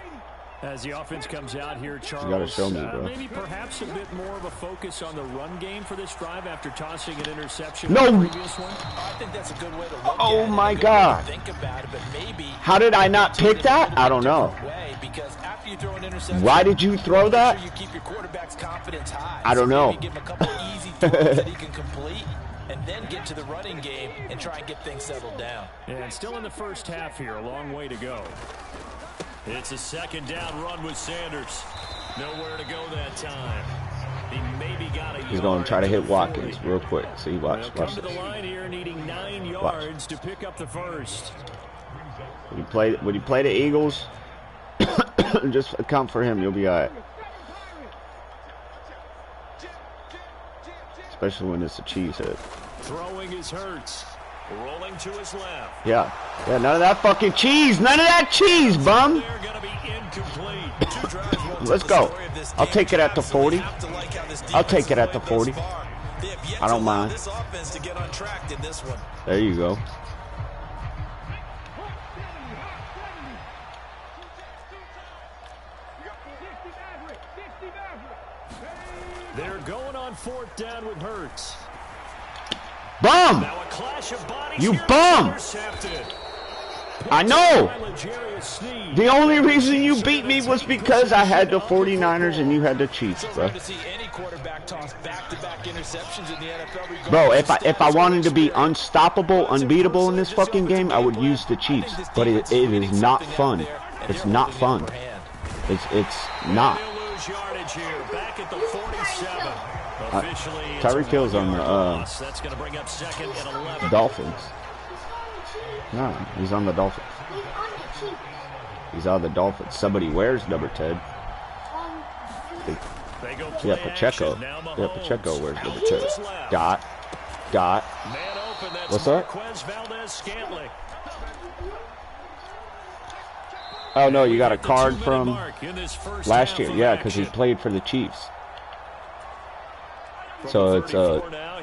As the offense comes out here, Charles, you gotta show me, bro. Maybe perhaps a bit more of a focus on the run game for this drive after tossing an interception. No. In the previous one. I think that's a good way to look at it. Oh my God. Think about it, but maybe how did I not pick that? I don't know. Because after you throw an interception, why did you throw that? you keep your quarterback's confidence high. I don't know. Give him a couple easy throws that he can complete, and then get to the running game and try and get things settled down. Yeah, and still in the first half here, a long way to go. It's a 2nd down run with Sanders. Nowhere to go that time. He maybe got a He's going to try to hit Watkins real quick. See, watch come to this. the line here, needing 9 yards to pick up the first. When you play the Eagles, just account for him. You'll be all right. Especially when it's a Chiefs head. Throwing his Hurts. Rolling to his left. Yeah, none of that fucking cheese. None of that cheese, bum. They're going to be incomplete. Let's go. I'll take it at the 40. I'll take it at the 40. I don't mind. There you go. They're going on 4th down with Hurts. Bum! You bum! I know. The only reason you beat me was because I had the 49ers and you had the Chiefs, bro. Bro, if I wanted to be unstoppable, unbeatable in this fucking game, I would use the Chiefs. But it is not fun. It's not fun. It's not. Tyreek Hill's on the Dolphins. No, he's on the Dolphins. He's on the Dolphins. Somebody wears number 10. Yeah, Pacheco. Yeah, Pacheco wears number 10. Got. What's up? Oh, no, you got a card from last year. Yeah, because he played for the Chiefs. So it's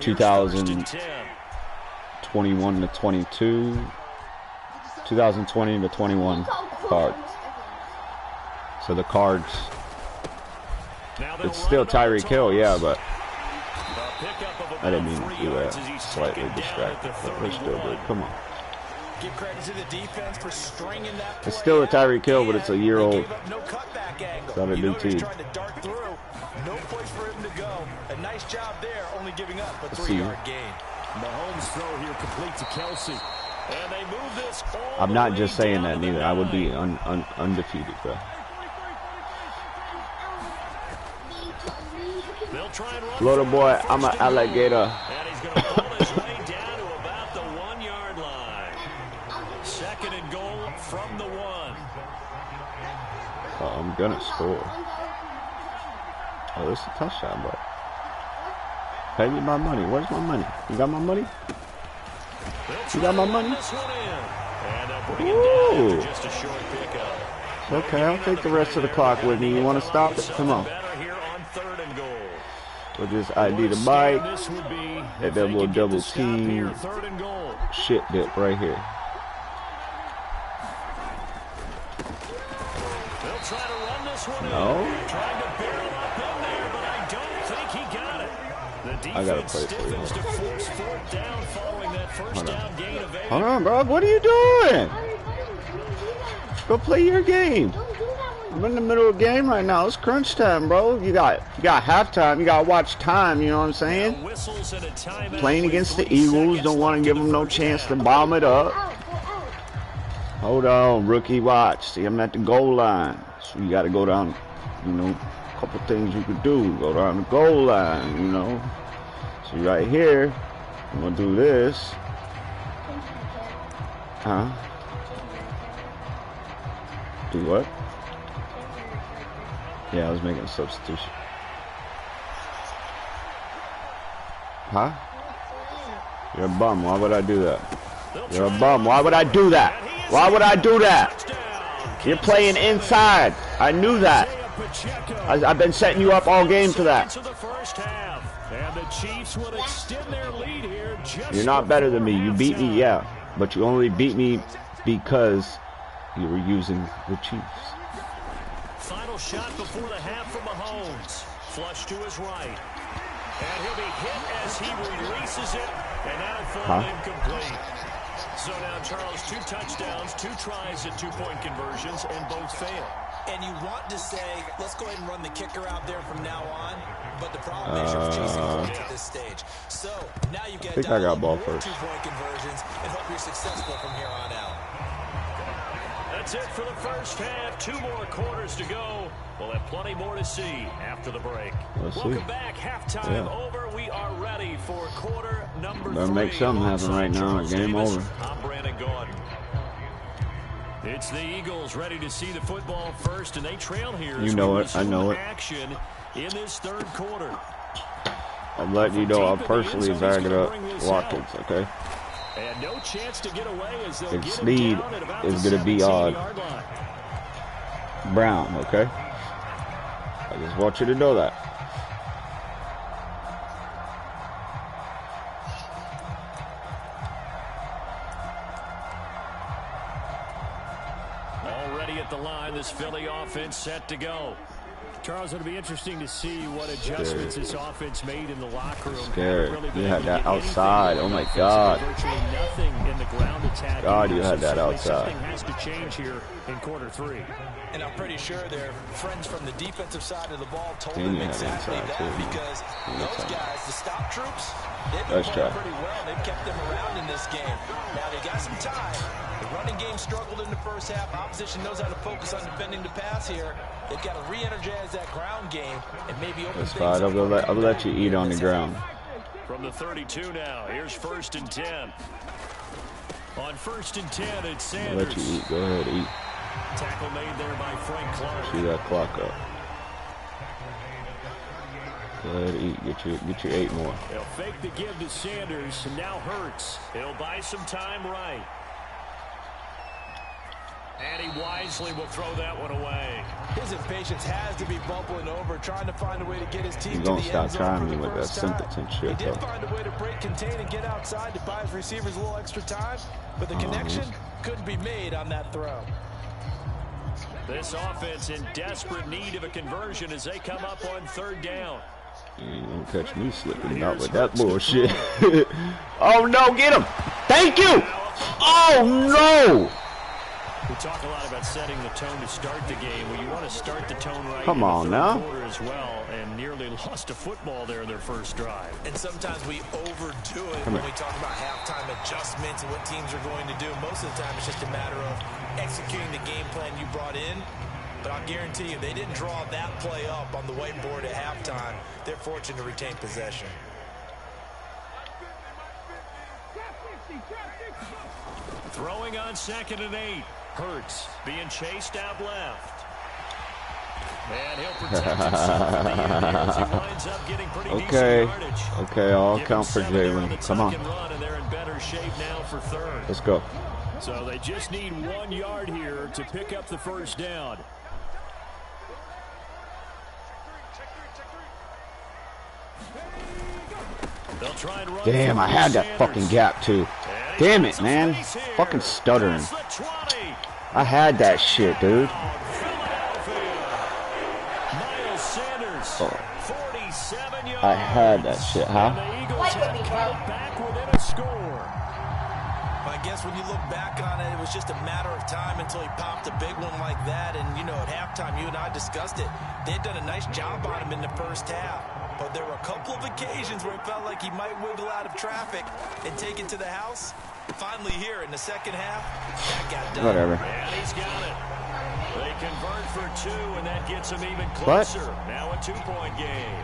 2021 to 22. 2020 to 21 card. So the cards, it's still Tyreek Hill, yeah, but I didn't mean to do that. Slightly distracted, but we're still good. Come on. Give credit to the defense for stringing that. It's still a Tyreek Hill, but it's a year old. It's not a new team. No place for him to go. A nice job there, only giving up a 3-yard gain. Mahomes throw here complete to Kelsey. And they move this. I'm not just saying that neither. I would be undefeated, bro. Little boy, I'm an alligator. And he's going to pull his way down to about the 1-yard line. 2nd and goal from the 1. Oh, I'm gonna score. Oh, this is a touchdown, bro. Pay me my money. Where's my money? You got my money? You got my money? Ooh. Okay, I'll take the rest of the clock with me. You want to stop it? Come on. We'll just ID the bike. And then we'll double team. Shit dip right here. No. I gotta play for you. Hold on, bro. What are you doing? Go play your game. I'm in the middle of a game right now. It's crunch time, bro. You got halftime. You gotta watch time. You know what I'm saying? Playing against the Eagles, don't want to give them no chance to bomb it up. Hold on, rookie. Watch. See, I'm at the goal line, so you gotta go down. You know, a couple things you could do. Go down the goal line. You know. So right here, I'm gonna do this. Huh? Do what? Yeah, I was making a substitution. Huh? You're a bum. Why would I do that? You're a bum. Why would I do that? Why would I do that? You're playing inside. I knew that. I've been setting you up all game for that. You're not better than me. You beat me, yeah. But you only beat me because you were using the Chiefs. Final shot before the half from Mahomes. Flush to his right. And he'll be hit as he releases it. And that'll fall incomplete. So now, Charles, 2 touchdowns, 2 tries at 2-point conversions, and both fail. And you want to say, let's go ahead and run the kicker out there from now on. But the problem is you're chasing points at this stage. So now you get I got ball first. 2-point conversions and hope you're successful from here on out. That's it for the first half. 2 more quarters to go. We'll have plenty more to see after the break. Welcome back. Halftime over. We are ready for quarter number 3. Better make something happen right now. Game over. I'm Brandon Gordon. It's the Eagles ready to see the football first, and they trail here. You know it. I know it. Action in this 3rd quarter. I'm letting you know I'm personally bagging up Watkins, okay? And no chance to get away as they'll His speed is going to be on Brown, okay? I just want you to know that. Already at the line, this Philly offense set to go. Charles, it'll be interesting to see what adjustments this offense made in the locker room. Scared. Really you had that outside. Oh my God. Virtually nothing in the ground attack. God, you had that outside. Something has to change here in quarter 3. And I'm pretty sure their friends from the defensive side of the ball told them exactly that because those guys, the stop troops, they've been playing pretty well. They've kept them around in this game. Now they got some time. The running game struggled in the first half. Opposition knows how to focus on defending the pass here. They've got to re-energize that ground game and maybe open things up. I'll let you eat on the ground. From the 32 now, here's 1st and 10. On 1st and 10, it's Sanders. I'll let you eat. Go ahead, eat. Tackle made there by Frank Clark. See that clock up. Go ahead, eat. Get your 8 more. They'll fake the give to Sanders, and now Hurts. He'll buy some time right. And he wisely will throw that one away. His impatience has to be bubbling over, trying to find a way to get his team He's to gonna the stop end zone trying for me the with that first time. simpleton shit, He did though. find a way to break, contain, and get outside to buy his receivers a little extra time, but the connection couldn't be made on that throw. This offense in desperate need of a conversion as they come up on 3rd down. You ain't gonna catch me slipping out with that bullshit. Oh no, get him! Thank you! Oh no! We talk a lot about setting the tone to start the game. Well, you want to start the tone right. Come on now. Quarter as well, and nearly lost a football there in their first drive. And sometimes we overdo it when we talk about halftime adjustments and what teams are going to do. Most of the time, it's just a matter of executing the game plan you brought in. But I'll guarantee you, they didn't draw that play up on the whiteboard at halftime. They're fortunate to retain possession. Throwing on 2nd and 8. Hurts being chased out left. And he'll protect himself for the end as he winds up getting pretty decent yardage. Okay, I'll count for Jalen. Come on. And they're in better shape now for 3rd. Let's go. So they just need 1 yard here to pick up the 1st down. Damn, I had that fucking gap too. Damn it, man. Fucking stuttering. I had that shit, dude. Oh. I had that shit, huh? I guess when you look back on it, it was just a matter of time until he popped a big one like that. And, you know, at halftime, you and I discussed it. They'd done a nice job on him in the first half. But there were a couple of occasions where it felt like he might wiggle out of traffic and take it to the house. Finally here in the second half, that got done. Whatever. And he's got it. They convert for 2, and that gets him even closer. What? Now a 2-point game.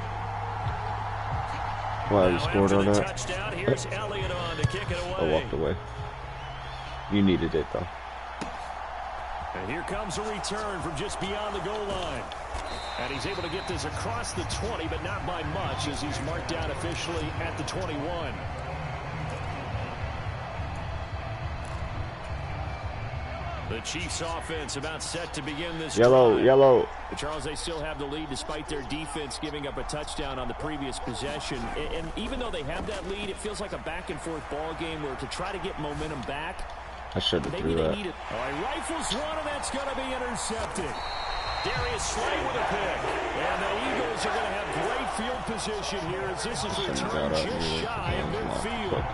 Well, you scored on that. Touchdown, here's Elliott on to kick it away. I walked away. You needed it, though. And here comes a return from just beyond the goal line. And he's able to get this across the 20, but not by much as he's marked down officially at the 21. The Chiefs offense about set to begin this drive. Yellow. But Charles, they still have the lead despite their defense giving up a touchdown on the previous possession. And even though they have that lead, it feels like a back-and-forth ball game where to try to get momentum back, I should have threw that. All right, rifles one, and that's going to be intercepted. Darius Slay with a pick. And the Eagles are going to have great field position here as this is returned just shy of midfield.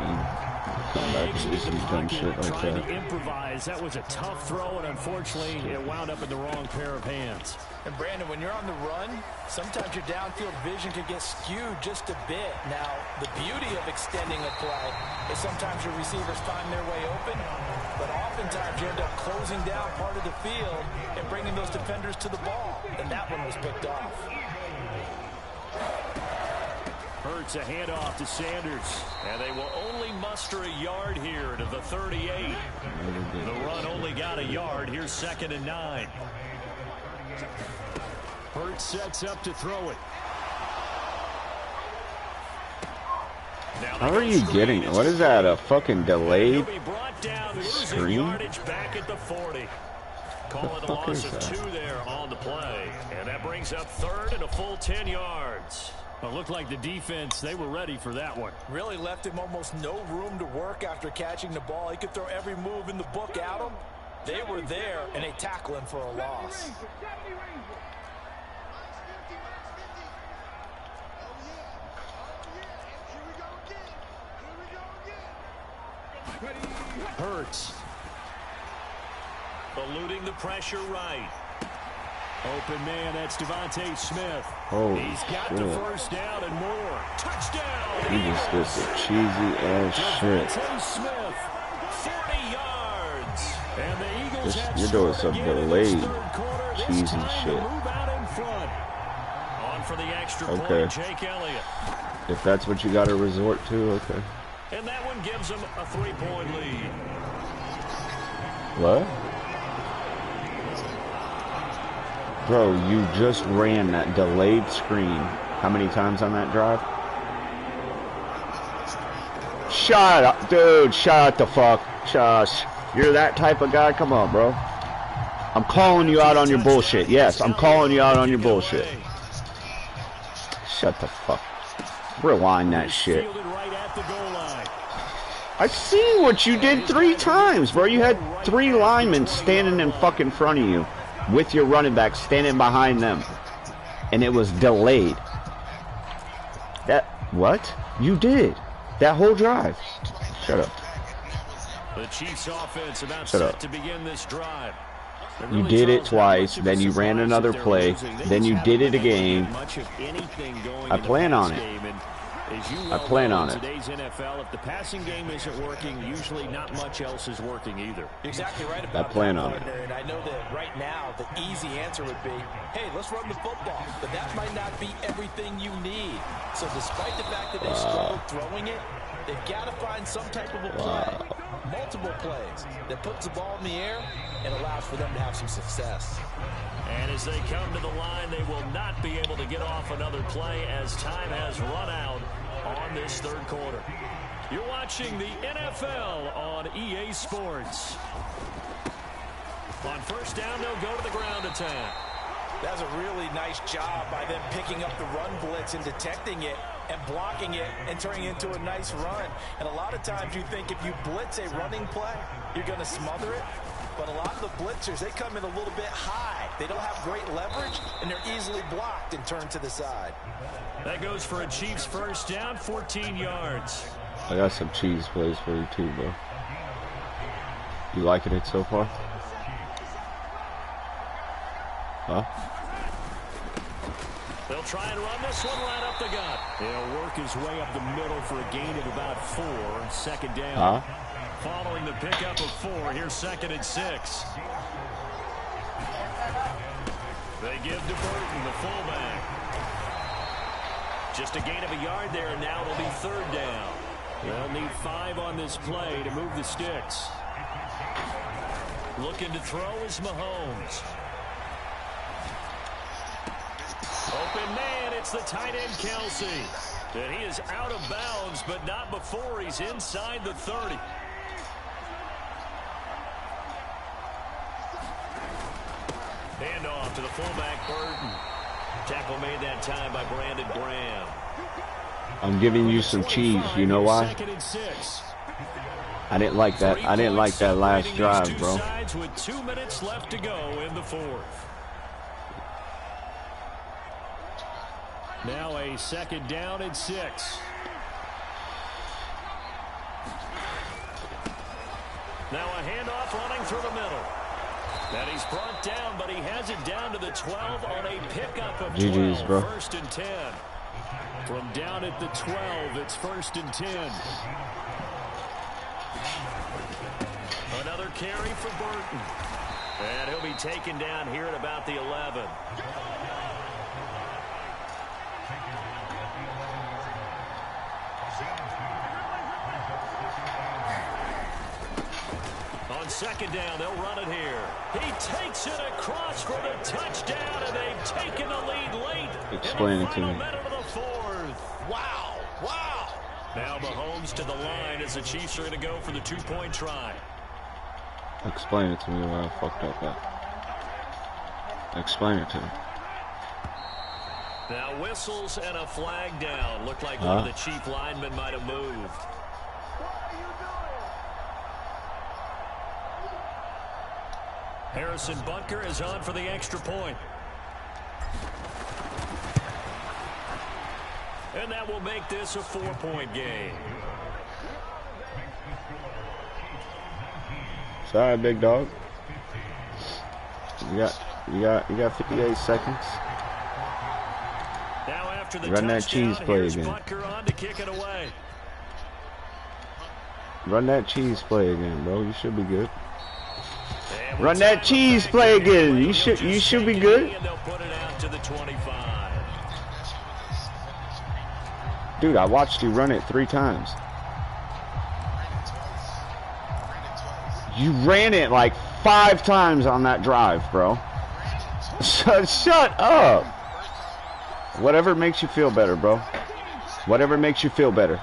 Come back and do some dumb shit like Trying that. to improvise. That was a tough throw, and unfortunately, it wound up in the wrong pair of hands. And Brandon, when you're on the run, sometimes your downfield vision could get skewed just a bit. Now, the beauty of extending a play is sometimes your receivers find their way open, but oftentimes you end up closing down part of the field and bringing those defenders to the ball. And that one was picked off. Hurts a handoff to Sanders, and they will only muster a yard here to the 38. The run only got a yard. Here's 2nd and 9. Hurts sets up to throw it. How are you getting? What is that? A fucking delayed screen? Back at the 40. Call it a loss of 2 there on the play, and that brings up 3rd and a full 10 yards. It looked like the defense, they were ready for that one. Really left him almost no room to work after catching the ball. He could throw every move in the book at him. They were there, and they tackle him for a loss. Hurts. Eluding the pressure right. Open man, that's Devontae Smith. Oh, he's got the first down and more. Touchdown! He just did some cheesy ass shit. Devontae Smith, 40 yards. And the Eagles have you're doing some delayed cheesy shit. Move out in front. On for the extra okay. point, Jake Elliott. If that's what you got to resort to, okay. And that one gives them a 3-point lead. What? Bro, you just ran that delayed screen. How many times on that drive? Shut up, dude. Shut the fuck. Shush. You're that type of guy? Come on, bro. I'm calling you out on your bullshit. Yes, I'm calling you out on your bullshit. Shut the fuck. Rewind that shit. I seen what you did 3 times, bro. You had 3 linemen standing in fucking front of you with your running back standing behind them. And it was delayed. What? You did. That whole drive. Shut up. The Chiefs offense about set to begin this drive. You did it twice, then you ran another play, then you did it again. I plan on it. I plan on it. Today's NFL, if the passing game isn't working, usually not much else is working either. Exactly right about I plan on it. And I know that right now the easy answer would be, hey, let's run the football. But that might not be everything you need. So despite the fact that they struggled throwing it, they've got to find some type of a play, multiple plays, that puts the ball in the air and allows for them to have some success. And as they come to the line, they will not be able to get off another play as time has run out on this third quarter. You're watching the NFL on EA Sports. On first down, they'll go to the ground attack. That's a really nice job by them picking up the run blitz and detecting it and blocking it and turning it into a nice run. And a lot of times you think if you blitz a running play, you're going to smother it. But a lot of the blitzers, they come in a little bit high. They don't have great leverage, and they're easily blocked and turned to the side. That goes for a Chiefs first down, 14 yards. I got some cheese plays for you too, bro. You liking it so far? Huh? They'll try and run this one right up the gut. He'll work his way up the middle for a gain of about 4. Second down. Following the pickup of 4, here's 2nd and 6. They give to Burton, the fullback. Just a gain of a yard there, and now it'll be 3rd down. They'll need 5 on this play to move the sticks. Looking to throw is Mahomes. Open man, it's the tight end Kelsey. And he is out of bounds, but not before he's inside the 30. Handoff to the fullback, Burton. Tackle made that time by Brandon Graham. I'm giving you some cheese. You know why? I didn't like that. I didn't like that last drive, bro. With 2 minutes left to go in the 4th. Now a 2nd down and 6. Now a handoff running through the middle. And he's brought down, but he has it down to the 12 on a pickup of 12. GG's, bro. 1st and 10. From down at the 12, it's 1st and 10. Another carry for Burton. And he'll be taken down here at about the 11. On 2nd down, they'll run it here. He takes it across for the touchdown, and they've taken the lead late. Explain it to me. Wow, wow. Now Mahomes to the line as the Chiefs are going to go for the 2-point try. Explain it to me where I fucked up at. Explain it to me. Now whistles and a flag down. Looked like one of the Chief linemen might have moved. Harrison Butker is on for the extra point. And that will make this a 4-point game. All right, big dog. You got 58 seconds. Now after the Run that cheese play again. On to kick it away. Run that cheese play again, bro. You should be good. Run that cheese play again. You should be good. Dude, I watched you run it 3 times. You ran it like 5 times on that drive, bro. Shut up. Whatever makes you feel better, bro. Whatever makes you feel better.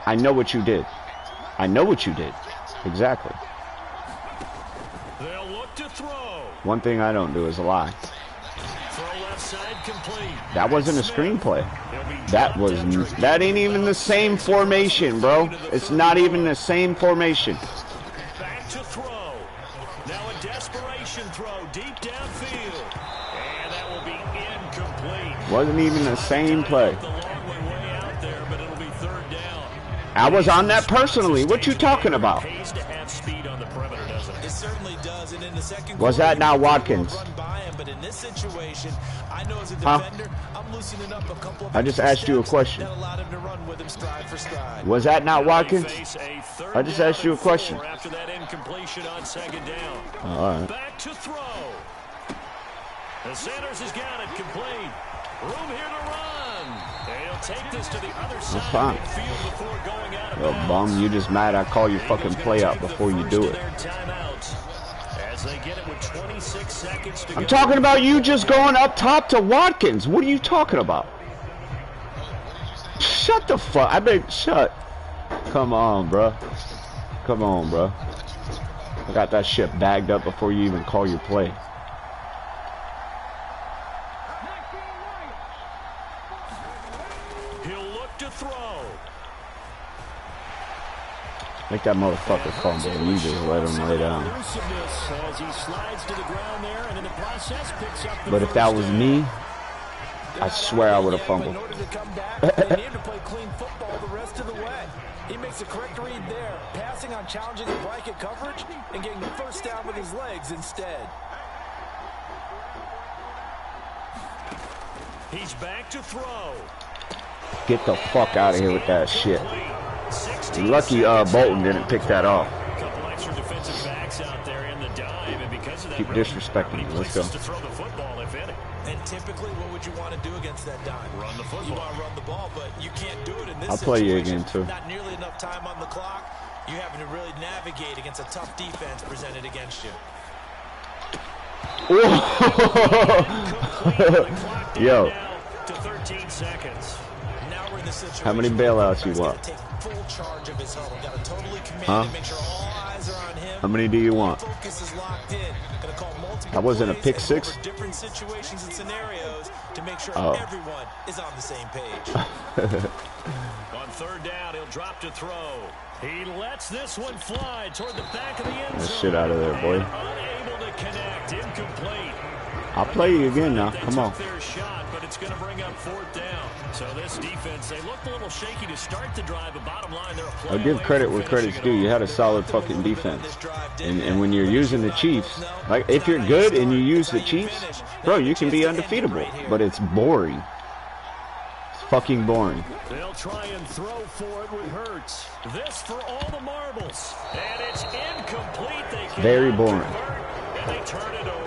I know what you did. I know what you did. Exactly. They'll look to throw. One thing I don't do is lie. Throw left side complete. That wasn't a screenplay. That ain't even the same formation, bro. It's not even the same formation. Back to throw. Now a desperation throw deep downfield. And that will be incomplete. Wasn't even the same play. I was on that personally. What you talking about? Was that not Watkins? Huh? I just asked you a question. Was that not Watkins? I just asked you a question. After that incompletion on second down. All right. Back to throw. The Sanders has got it complete. Room here to run. They'll take this to the other side of the field before going out of bounds. Yo, bum, you just mad I call your fucking play out before you do it. As they get it with 26 seconds to go. I'm talking about you just going up top to Watkins. What are you talking about? Shut the fuck. Shut. Come on, bro. Come on, bro. I got that shit bagged up before you even call your play. Make that motherfucker fumble and you just let him lay down. But if that was me, I swear I would have fumbled. He makes a correct read there, passing on challenging the blanket coverage and getting the first down with his legs instead. He's back to throw. Get the fuck out of here with that shit. Lucky Bolton didn't pick that off. A couple extra defensive backs out there in the dive, and because of that, keep disrespecting me. Let's go. To throw the football, if any. And typically, what would you want to do against that dive? Run the football. You want to run the ball, but you can't do it in this I'll play you situation. again too. Not nearly enough time on the clock. You having to really navigate against a tough defense presented against you. Yo. To 13 seconds. Now we're in the situation. How many bailouts you want? Take full charge of his huddle. Got to totally command huh? Make sure all eyes are on him. How many do you want? Focus is locked in. Gonna call multiple that wasn't a plays pick six? Different situations and scenarios to make sure everyone is on the same page. On third down, he'll drop to throw. He lets this one fly toward the back of the end zone. That shit out of there, boy. Unable to connect, incomplete. I'll play you again now. Come on. Their shot, but it's going to bring up fourth down. So this defense, they looked a little shaky to start the drive, but bottom line, they're a play. I'll give credit where credit's due. You had a solid fucking defense. And when you're using the Chiefs, like if you're good and you use the Chiefs, bro, you can be undefeatable. But it's boring. It's fucking boring. They'll try and throw for it with Hurts. This for all the marbles. And it's incomplete. They very boring. And they turn it over.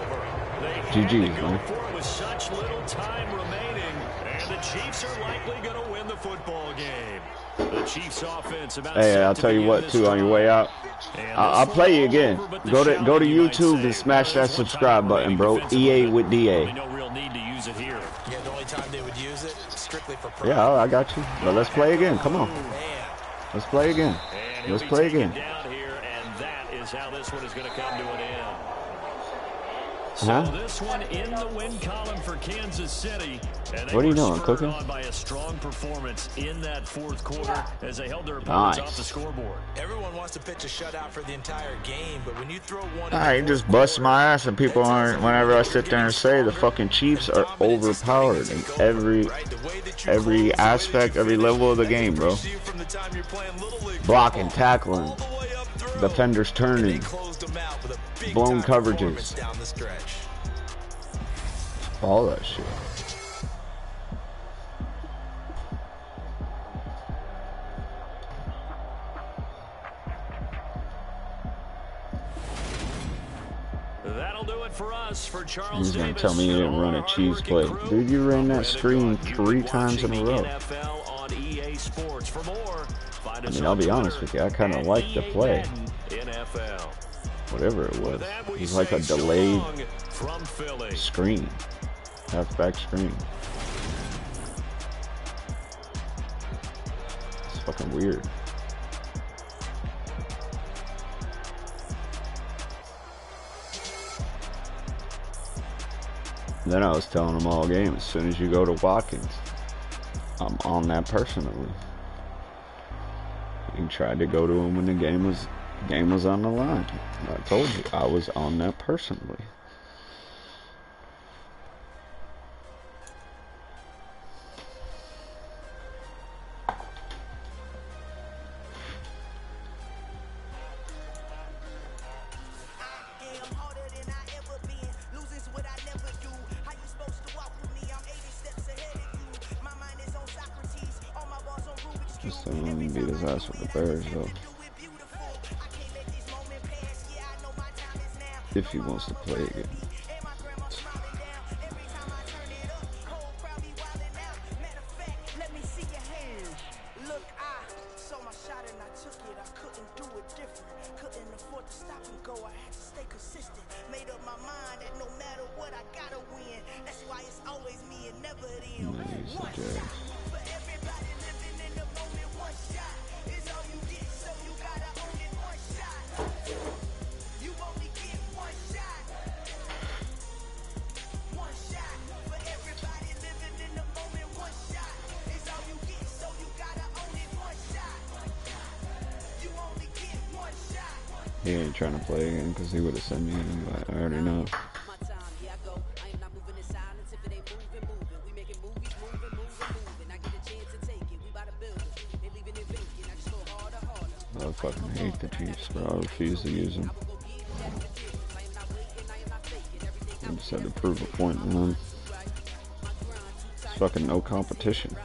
GG's, man. With such little time remaining, and the Chiefs are likely going to win the football game. The Chiefs offense about. Hey, I'll tell you what, too, on your way out, I'll play you again. Go to YouTube and smash that subscribe button, bro. EA with DA. No real need to use it here. Yeah, the only time they would use it strictly for practice. Yeah, I got you. But let's play again. Come on. Let's play again. Let's play again. Down here, and that is how this one is going to come to an end. So this one in the win column for Kansas City. And what are you doing, cooking? On by a strong performance in that fourth quarter as they held their opponents off the scoreboard. Everyone wants to pitch a shutout for the entire game, but when you throw one, I just bust my ass, and people aren't. Whenever I sit there and say the fucking Chiefs are overpowered in every aspect, every level of the game, bro. Blocking, tackling, defenders turning, blown coverages, down the stretch. all that shit. That'll do it for us. For Charles He's gonna Davis, tell me you didn't run a cheese play. Dude, you ran that screen 3 times in a row. On EA Sports. For more, find us I mean, I'll be honest with you, I kind of like the play. NFL. Whatever it was. It was like a delayed screen. Halfback screen. It's fucking weird. Then I was telling them all game, as soon as you go to Watkins, I'm on that personally. He tried to go to him when the game was on the line. I told you, I was on that personally. So let me beat his ass with the Bears, though. If he wants to play again. He ain't trying to play again because he would have sent me an invite. I already know. I fucking hate the Chiefs, bro. I refuse to use them. I just had to prove a point, man. It's fucking no competition.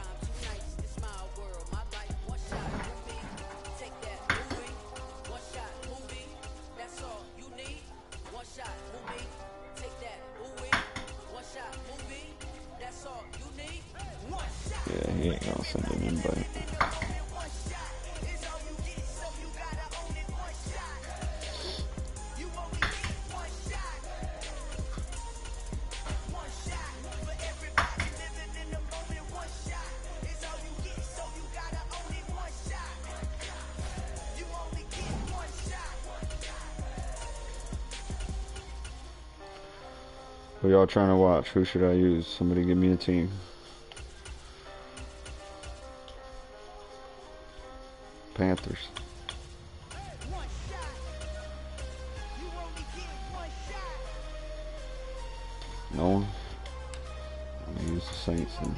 Yeah, he ain't gonna send an invite. Who y'all trying to watch? Who should I use? Somebody give me a team. Panthers. No one? I'm gonna use the Saints then.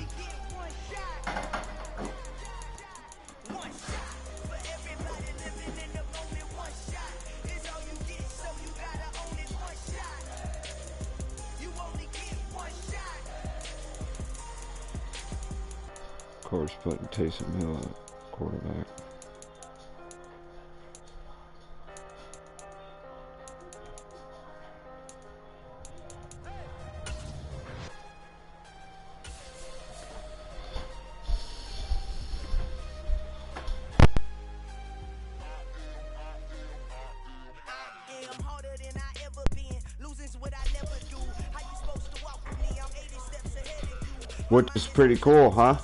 Of course, putting Taysom Hill at quarterback. Which is pretty cool, huh?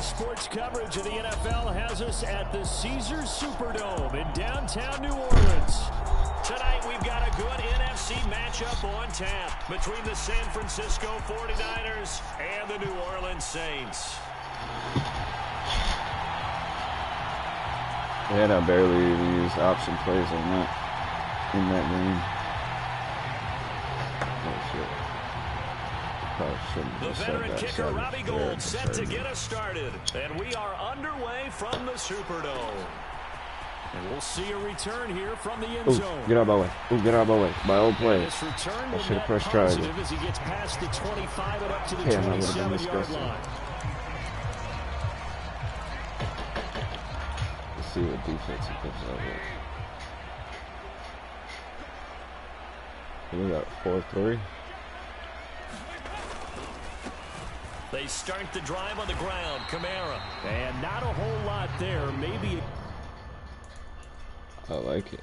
sports coverage of the NFL has us at the Caesars Superdome in downtown New Orleans. Tonight we've got a good NFC matchup on tap between the San Francisco 49ers and the New Orleans Saints. And I barely even used option plays on that in that game. The veteran kicker Robbie Gould set to get us started, and we are underway from the Superdome. And we'll see a return here from the end zone. Get out of my way. Get out of my way. My old play. I should have pressed triangle. As he gets past the 25 and up to the 27-yard line. Let's see what defense he puts out here. We got 4-3. They start the drive on the ground. Kamara. And not a whole lot there. Maybe. I like it.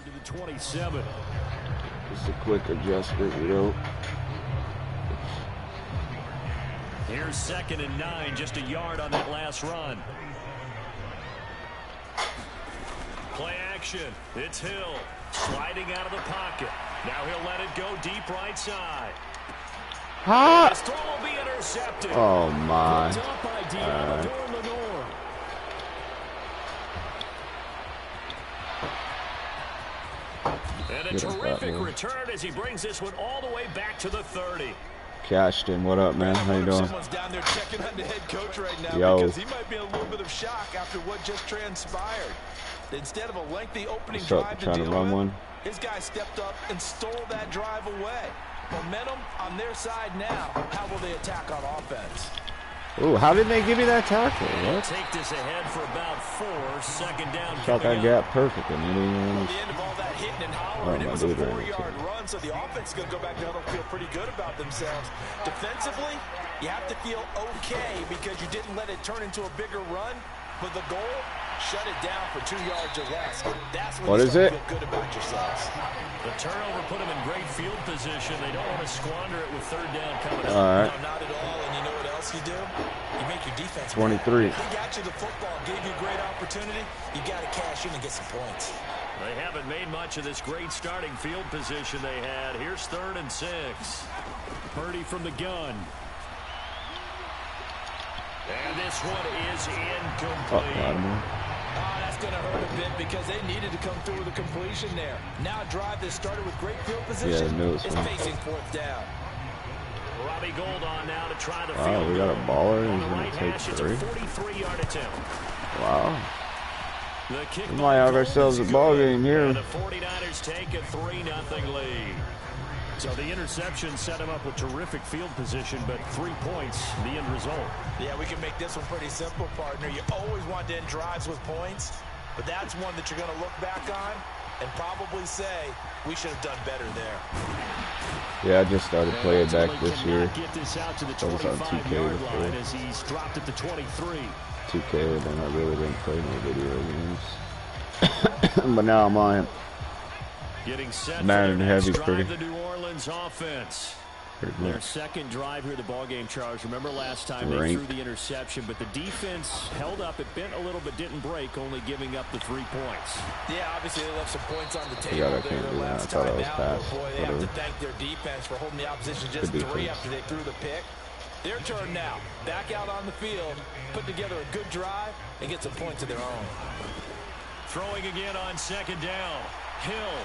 To the 27. Just a quick adjustment, you know. Here's 2nd and 9. Just a yard on that last run. Play action. It's Hill sliding out of the pocket. Now he'll let it go deep right side. His throw will be intercepted. Oh my. Up by Lenore. And a terrific return as he brings this one all the way back to the 30. Cashton, what up, man? How you doing? Someone's down there checking on the head coach right now because he might be in a little bit of shock after what just transpired. Instead of a lengthy opening drive to deal with, his guy stepped up and stole that drive away. Momentum on their side now. How will they attack on offense? Ooh, how did they give you that tackle? What? Take this ahead for about 4. 2nd down. I thought that gap perfect. Well, the end of all that hitting and hollering, it was a 4-yard run, so the offense is going to go back down and feel pretty good about themselves. Defensively, you have to feel okay because you didn't let it turn into a bigger run, but the goal, shut it down for 2 yards or less. That's when you start to feel good about yourselves. The turnover put them in great field position. They don't want to squander it with 3rd down coming up. All right. No, not at all. And you know what else you do? You make your defense 23. He got you the football, gave you a great opportunity. You got to cash in and get some points. They haven't made much of this great starting field position they had. Here's 3rd and 6. Purdy from the gun. And this one is incomplete. That's going to hurt a bit because they needed to come through with a completion there. Now a drive that started with great field position is facing 4th down. Robbie Gould on now to try the field. We got a baller. He's going to take 3. 43-yard attempt. Wow. We might have ourselves a ball game here. And the 49ers take a 3-0 lead. So the interception set him up with terrific field position, but 3 points, the end result. Yeah, we can make this one pretty simple, partner. You always want to end drives with points, but that's one that you're going to look back on and probably say, we should have done better there. Yeah, I just started playing back this year. Get this out to the 25-yard line as he's dropped it to 23. 2K, and then I really didn't play no video games. But now I'm on it. Getting set Madden for heavy, pretty. The New Orleans offense. Their 2nd drive here of the ball game, Charles. Remember last time they threw the interception, but the defense held up. It bent a little but didn't break, only giving up the 3 points. Yeah, obviously they left some points on the table there last time out. Boy, they have to thank their defense for holding the opposition just 3 after they threw the pick. Their turn now. Back out on the field, put together a good drive, and get some points of their own. Throwing again on 2nd down. Hill.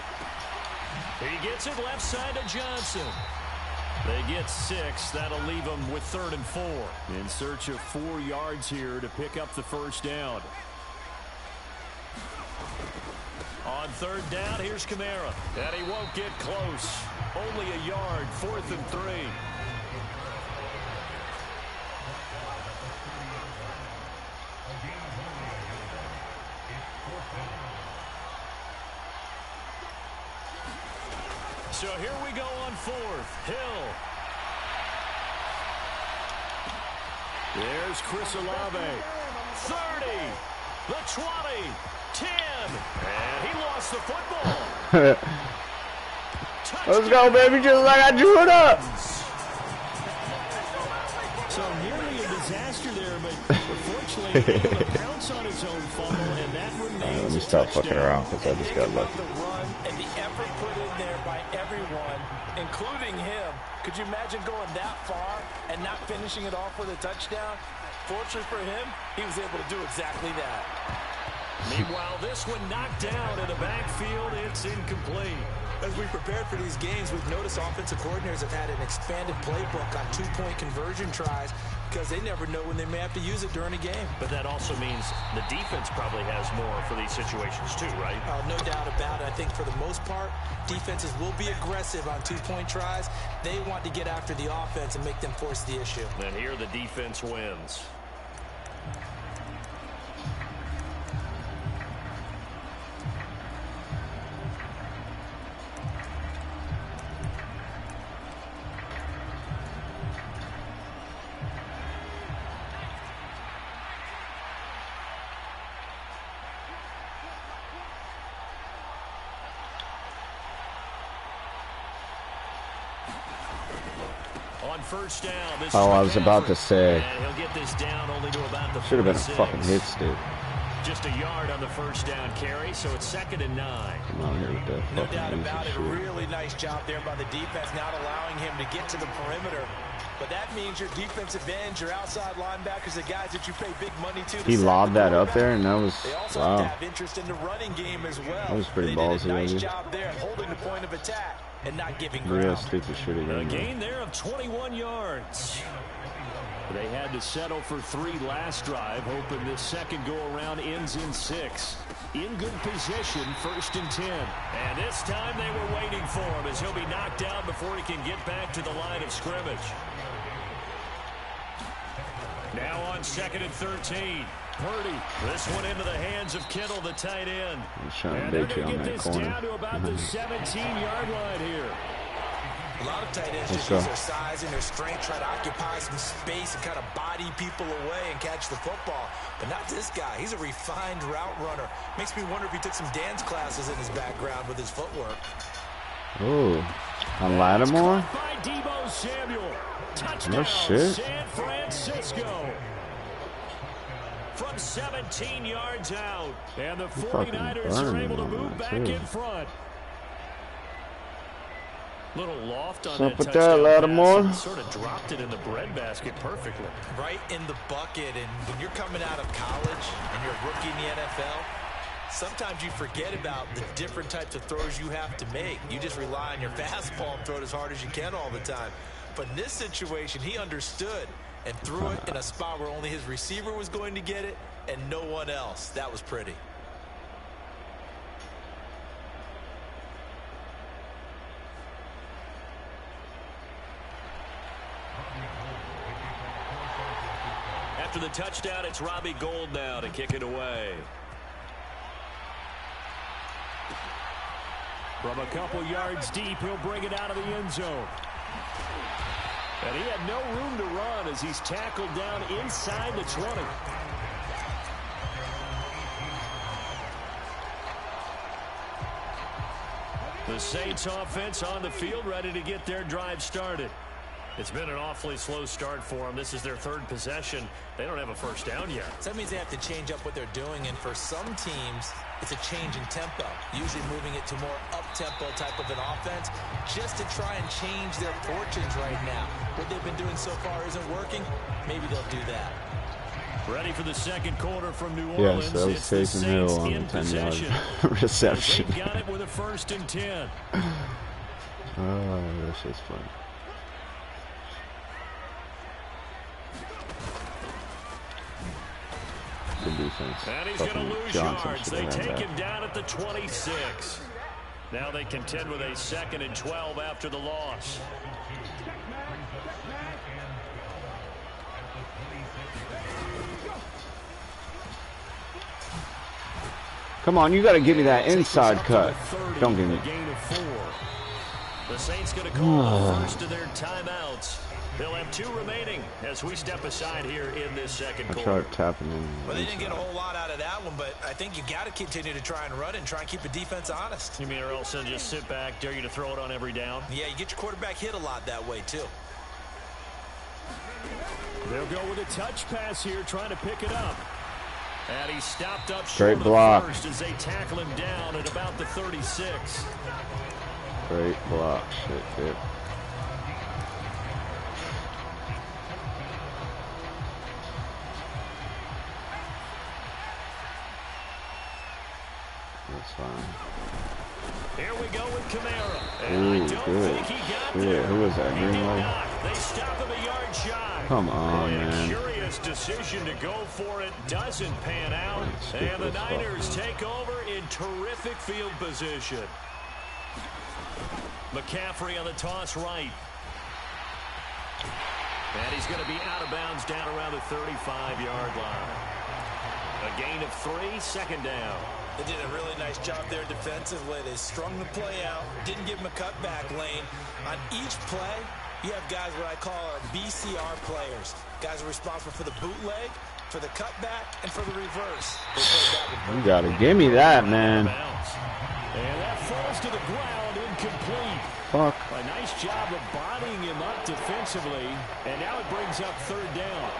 He gets it left side to Johnson. They get 6. That'll leave them with 3rd and 4. In search of 4 yards here to pick up the 1st down. On 3rd down, here's Kamara. And he won't get close. Only a yard, 4th and 3. So here we go on 4th. Hill. There's Chris Olave. 30. The 20. 10. And he lost the football. Let's go, baby, just like I drew it up. So nearly a disaster there, but unfortunately able to pounce on his own fumble, and that remains let me stop fucking around because I just got lucky. The run and the effort put in there by everyone, including him. Could you imagine going that far and not finishing it off with a touchdown? Fortunately for him, he was able to do exactly that. Meanwhile, this one knocked down in the backfield. It's incomplete. As we prepared for these games, we've noticed offensive coordinators have had an expanded playbook on two-point conversion tries because they never know when they may have to use it during a game. But that also means the defense probably has more for these situations too, right? No doubt about it. I think for the most part, defenses will be aggressive on two-point tries. They want to get after the offense and make them force the issue. And here the defense wins. On first down, this I was about to say, he'll get this down only to about the should have been a fucking hit, dude. Just a yard on the first down carry, so it's 2nd and 9. Come on here with that No fucking doubt about it. shit. Really nice job there by the defense, not allowing him to get to the perimeter. But that means your defensive ends, your outside linebackers, the guys that you pay big money to. He lobbed that up there, and that was, They also wow. have interest in the running game as well. That was pretty They did ballsy, a nice baby. job there, holding the point of attack and not giving Real ground. stupid shit A again. gain there of 21 yards. They had to settle for 3 last drive, hoping this second go-around ends in 6. In good position, 1st and 10. And this time they were waiting for him as he'll be knocked down before he can get back to the line of scrimmage. Now on 2nd and 13. Purdy, this one into the hands of Kittle, the tight end. He's trying And to they're bait you going to on get that this corner. down to about the 17-yard line here. A lot of tight ends Let's just go. use their size and their strength, try to occupy some space and kind of body people away and catch the football. But not this guy. He's a refined route runner. Makes me wonder if he took some dance classes in his background with his footwork. Ooh, on Lattimore? Caught by Deebo Samuel. Touchdown, No shit. San Francisco. From 17 yards out. And the fucking 49ers are burning able to on move that, back too. in front. Little loft on What's that up with touchdown that, Lattimore? pass. Sort of dropped it in the breadbasket perfectly. Right in the bucket. And when you're coming out of college and you're a rookie in the NFL, sometimes you forget about the different types of throws you have to make. You just rely on your fastball and throw it as hard as you can all the time. But in this situation, he understood and threw it in a spot where only his receiver was going to get it and no one else. That was pretty. After the touchdown, it's Robbie Gould now to kick it away. From a couple yards deep, he'll bring it out of the end zone. And he had no room to run as he's tackled down inside the 20. The Saints offense on the field, ready to get their drive started. It's been an awfully slow start for them. This is their 3rd possession. They don't have a first down yet. So that means they have to change up what they're doing, and for some teams, it's a change in tempo, usually moving it to more up-tempo type of an offense, just to try and change their fortunes right now. What they've been doing so far isn't working. Maybe they'll do that. Ready for the second quarter from New Orleans. Yes, that was It's the Taysom Hill Saints on in the 10-yard possession. reception. They've got it with a 1st and 10. Oh, that shit's funny. Good defense. And he's going to Fucking lose Johnson yards. should They have had take that. him down at the 26. Now they contend with a 2nd and 12 after the loss. Come on, you got to give me that inside cut. Don't give me. Gain of 4. The Saints going to call the first of their timeouts. They'll have 2 remaining as we step aside here in this second quarter. I tried tapping in. Well, they didn't get a whole lot out of that one, but I think you got to continue to try and run and try and keep the defense honest. You mean or else they'll just sit back, dare you to throw it on every down? Yeah, you get your quarterback hit a lot that way, too. They'll go with a touch pass here, trying to pick it up. And he stopped up Great short block. of first as they tackle him down at about the 36. Great block. Shit, dude. That's fine. Here we go with Kamara. And Ooh, I don't good. think he got Shit, there. who was that? He did Greenway? not. They stop him a yard shy. Come on, and man. A curious decision to go for it doesn't pan out. Stupid And the as fuck, Niners man. take over in terrific field position. McCaffrey on the toss right. And he's going to be out of bounds down around the 35-yard line. A gain of 3, second down. They did a really nice job there defensively. They strung the play out, didn't give him a cutback lane. On each play, you have guys what I call BCR players. Guys are responsible for the bootleg, for the cutback, and for the reverse. You gotta give me that, man. And that falls to the ground, incomplete. Fuck. A nice job of bodying him up defensively, and now it brings up 3rd down.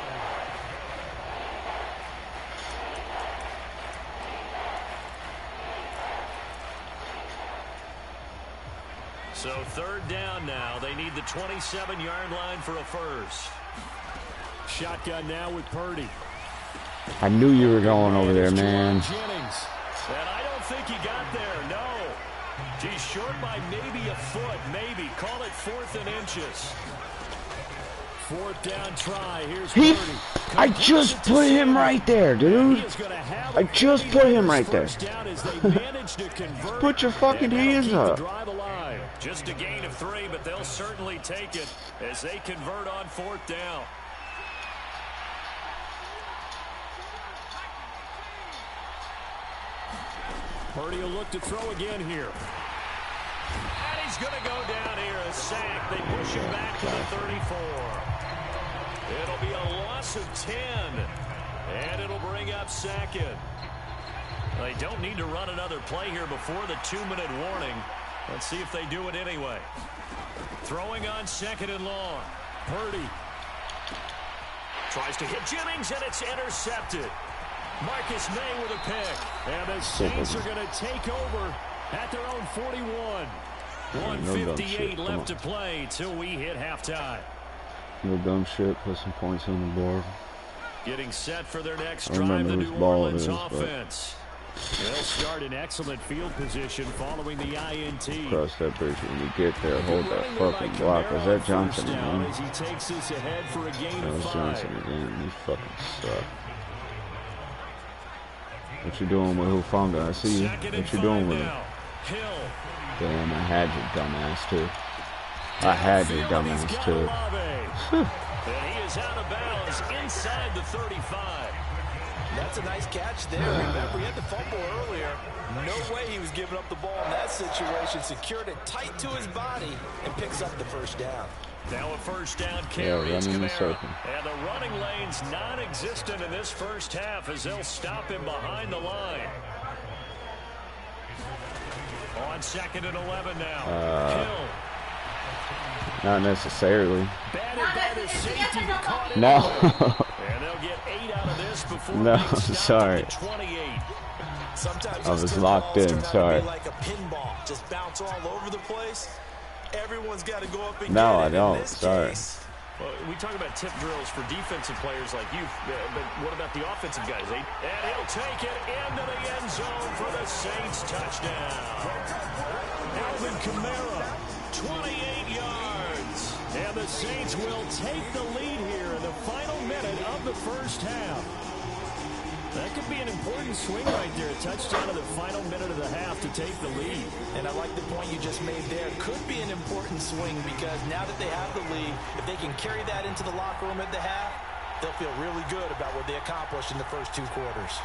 So 3rd down now. They need the 27-yard line for a first. Shotgun now with Purdy. I knew you were going over there, man. Jennings. And I don't think he got there, no. He's short by maybe a foot, maybe. Call it 4th and inches. 4th down try. Here's Purdy. I just put him right there, dude. I just put him right there. Put your fucking hands up. Just a gain of 3, but they'll certainly take it as they convert on 4th down. Purdy will look to throw again here. And he's going to go down here. A sack. They push him back to the 34. It'll be a loss of 10. And it'll bring up 2nd. They don't need to run another play here before the 2-minute warning. Let's see if they do it anyway. Throwing on 2nd and long. Purdy tries to hit Jennings, and it's intercepted. Marcus May with a pick. And the Saints are going to take over at their own 41. 1:58 left to play till we hit halftime. No dumb shit. Put some points on the board. Getting set for their next drive, the New Orleans offense. They'll start in excellent field position following the INT. Cross that bridge when you get there. Hold that fucking block. Was that Johnson again? As he takes this ahead for a gain that of was 5. Johnson again. You fucking suck. What you doing with Hufanga? I see you. What you doing with him? Damn, I had your dumbass too. I had your dumbass too. And he is out of bounds inside the 35. That's a nice catch there. Remember, he had the fumble earlier. No way he was giving up the ball in that situation. Secured it tight to his body and picks up the 1st down. Now a 1st down carry. Yeah, running the circle. And the running lane's non-existent in this 1st half as they'll stop him behind the line. On 2nd and 11 now. Hill. Not necessarily. Safety no. And they'll get 8 out of this before no, sorry. Sometimes I was locked in, sorry. Like a pinball, just bounce all over the place. Everyone's got to go up and no, get it. I don't. Sorry. Well, we talk about tip drills for defensive players like you, but what about the offensive guys? And he'll take it into the end zone for the Saints touchdown. Alvin Kamara, 28 yards. And the Saints will take the lead here in the final minute of the 1st half. That could be an important swing right there. A touchdown in the final minute of the half to take the lead. And I like the point you just made there. Could be an important swing because now that they have the lead, if they can carry that into the locker room at the half, they'll feel really good about what they accomplished in the first 2 quarters.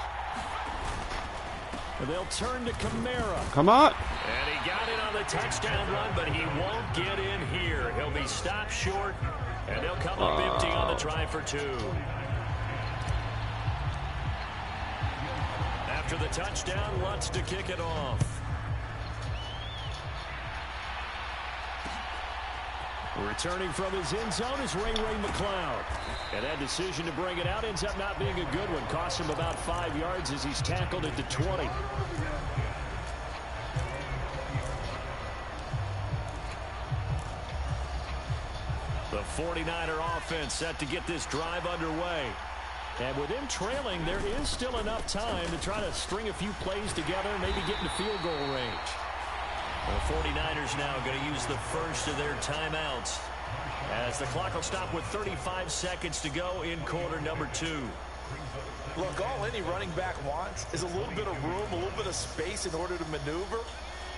They'll turn to Kamara. Come on. And he got in on the touchdown run, but he won't get in here. He'll be stopped short, and they'll come up empty on the try for 2. After the touchdown, Lutz to kick it off. Returning from his end zone is Ray McLeod. And that decision to bring it out ends up not being a good one. Cost him about 5 yards as he's tackled at the 20. The 49er offense set to get this drive underway. And with them trailing, there is still enough time to try to string a few plays together, maybe get into field goal range. The 49ers now going to use the first of their timeouts as the clock will stop with 35 seconds to go in quarter number 2. Look, all any running back wants is a little bit of room, a little bit of space in order to maneuver.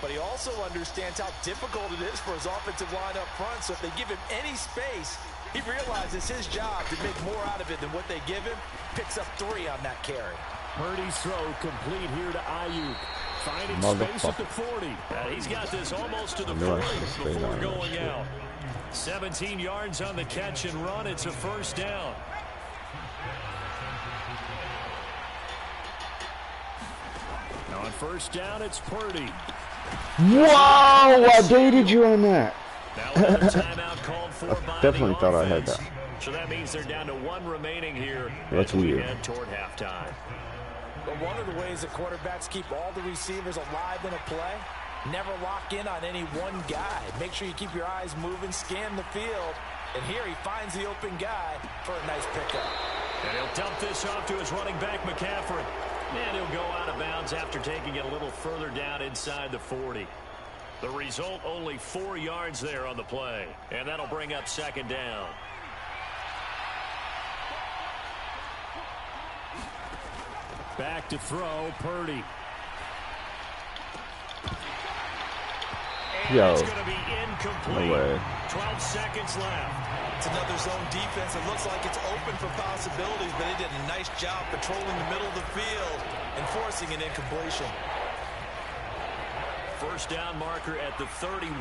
But he also understands how difficult it is for his offensive line up front. So if they give him any space, he realizes his job to make more out of it than what they give him. Picks up 3 on that carry. Purdy's throw complete here to Ayuk. Finding space at the 40. He's got this almost to the 40 before going out. 17 yards on the catch and run. It's a first down. On first down, it's Purdy. Wow, I dated you on that. Timeout called for by Definitely thought I had that. So that means they're down to 1 remaining here. That's weird. Head toward halftime. But one of the ways that quarterbacks keep all the receivers alive in a play, never lock in on any one guy. Make sure you keep your eyes moving, scan the field. And here he finds the open guy for a nice pickup. And he'll dump this off to his running back, McCaffrey. And he'll go out of bounds after taking it a little further down inside the 40. The result, only 4 yards there on the play. And that'll bring up second down. Back to throw, Purdy. And it's going to be incomplete. No way. 12 seconds left. It's another zone defense. It looks like it's open for possibilities, but they did a nice job patrolling the middle of the field and forcing an incompletion. First down marker at the 31.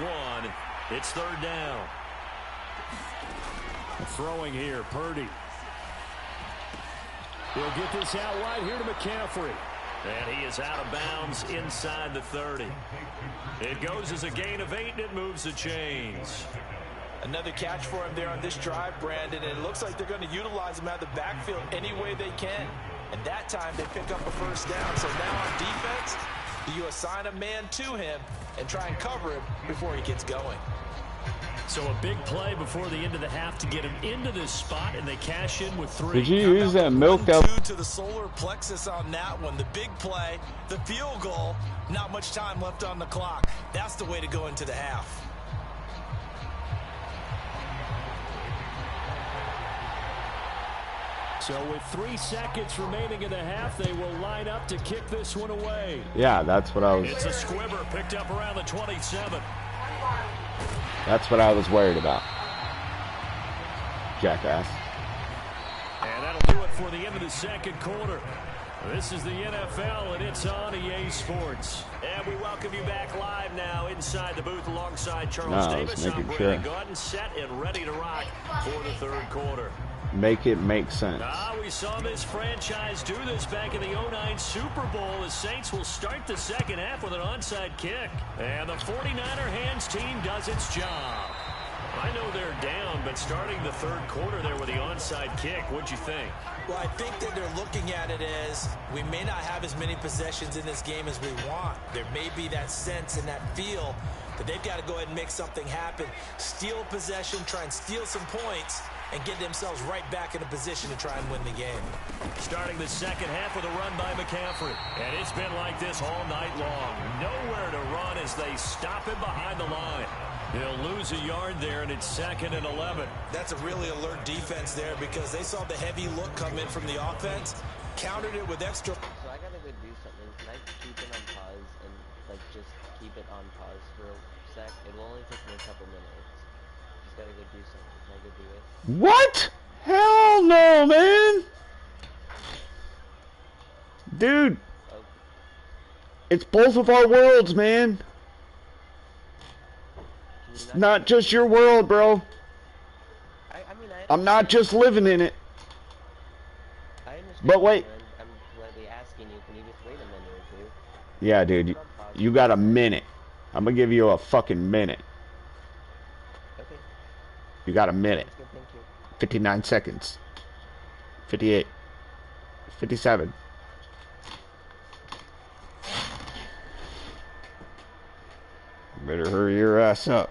It's third down. Throwing here, Purdy. He'll get this out wide here to McCaffrey. And he is out of bounds inside the 30. It goes as a gain of 8, and it moves the chains. Another catch for him there on this drive, Brandon, and it looks like they're going to utilize him out of the backfield any way they can. And that time they pick up a first down. So now on defense, you assign a man to him and try and cover him before he gets going. So a big play before the end of the half to get him into this spot, and they cash in with 3. Did you use that milk out? 2 to the solar plexus on that one. The big play, the field goal, not much time left on the clock. That's the way to go into the half. So with 3 seconds remaining in the half, they will line up to kick this one away. Yeah, that's what I was. It's a squibber picked up around the 27. That's what I was worried about. Jackass. And that'll do it for the end of the second quarter. This is the NFL, and it's on EA Sports. And we welcome you back live now inside the booth alongside Charles Davis. I'm Brandon Gordon, set and ready to rock for the third quarter. Make it make sense. We saw this franchise do this back in the 09 Super Bowl. The Saints will start the second half with an onside kick. And the 49er hands team does its job. I know they're down, but starting the third quarter there with the onside kick, what'd you think? Well, I think that they're looking at it as we may not have as many possessions in this game as we want. There may be that sense and that feel that they've got to go ahead and make something happen. Steal possession, try and steal some points, and get themselves right back in a position to try and win the game. Starting the second half with a run by McCaffrey. And it's been like this all night long. Nowhere to run as they stop him behind the line. He'll lose a yard there, and it's 2nd and 11. That's a really alert defense there because they saw the heavy look come in from the offense, countered it with extra. So I gotta go do something. Can I keep it on pause and just keep it on pause for a sec? It will only take me a couple minutes. Just gotta go do something. Can I go do it? What? Hell no, man. Dude. It's both of our worlds, man. It's not just your world, bro. I'm not just living in it. I understand. But wait. I'm politely asking you, can you just wait a minute or two? Yeah, dude. You got a minute. I'm gonna give you a fucking minute. Okay. You got a minute. Good, thank you. 59 seconds. 58. 57. Better hurry your ass up.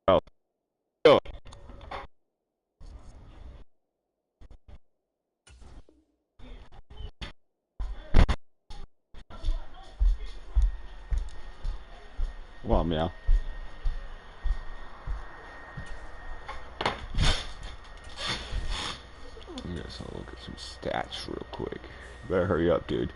Oh. Go. Well, meow. I guess I'll look at some stats real quick. Better hurry up, dude.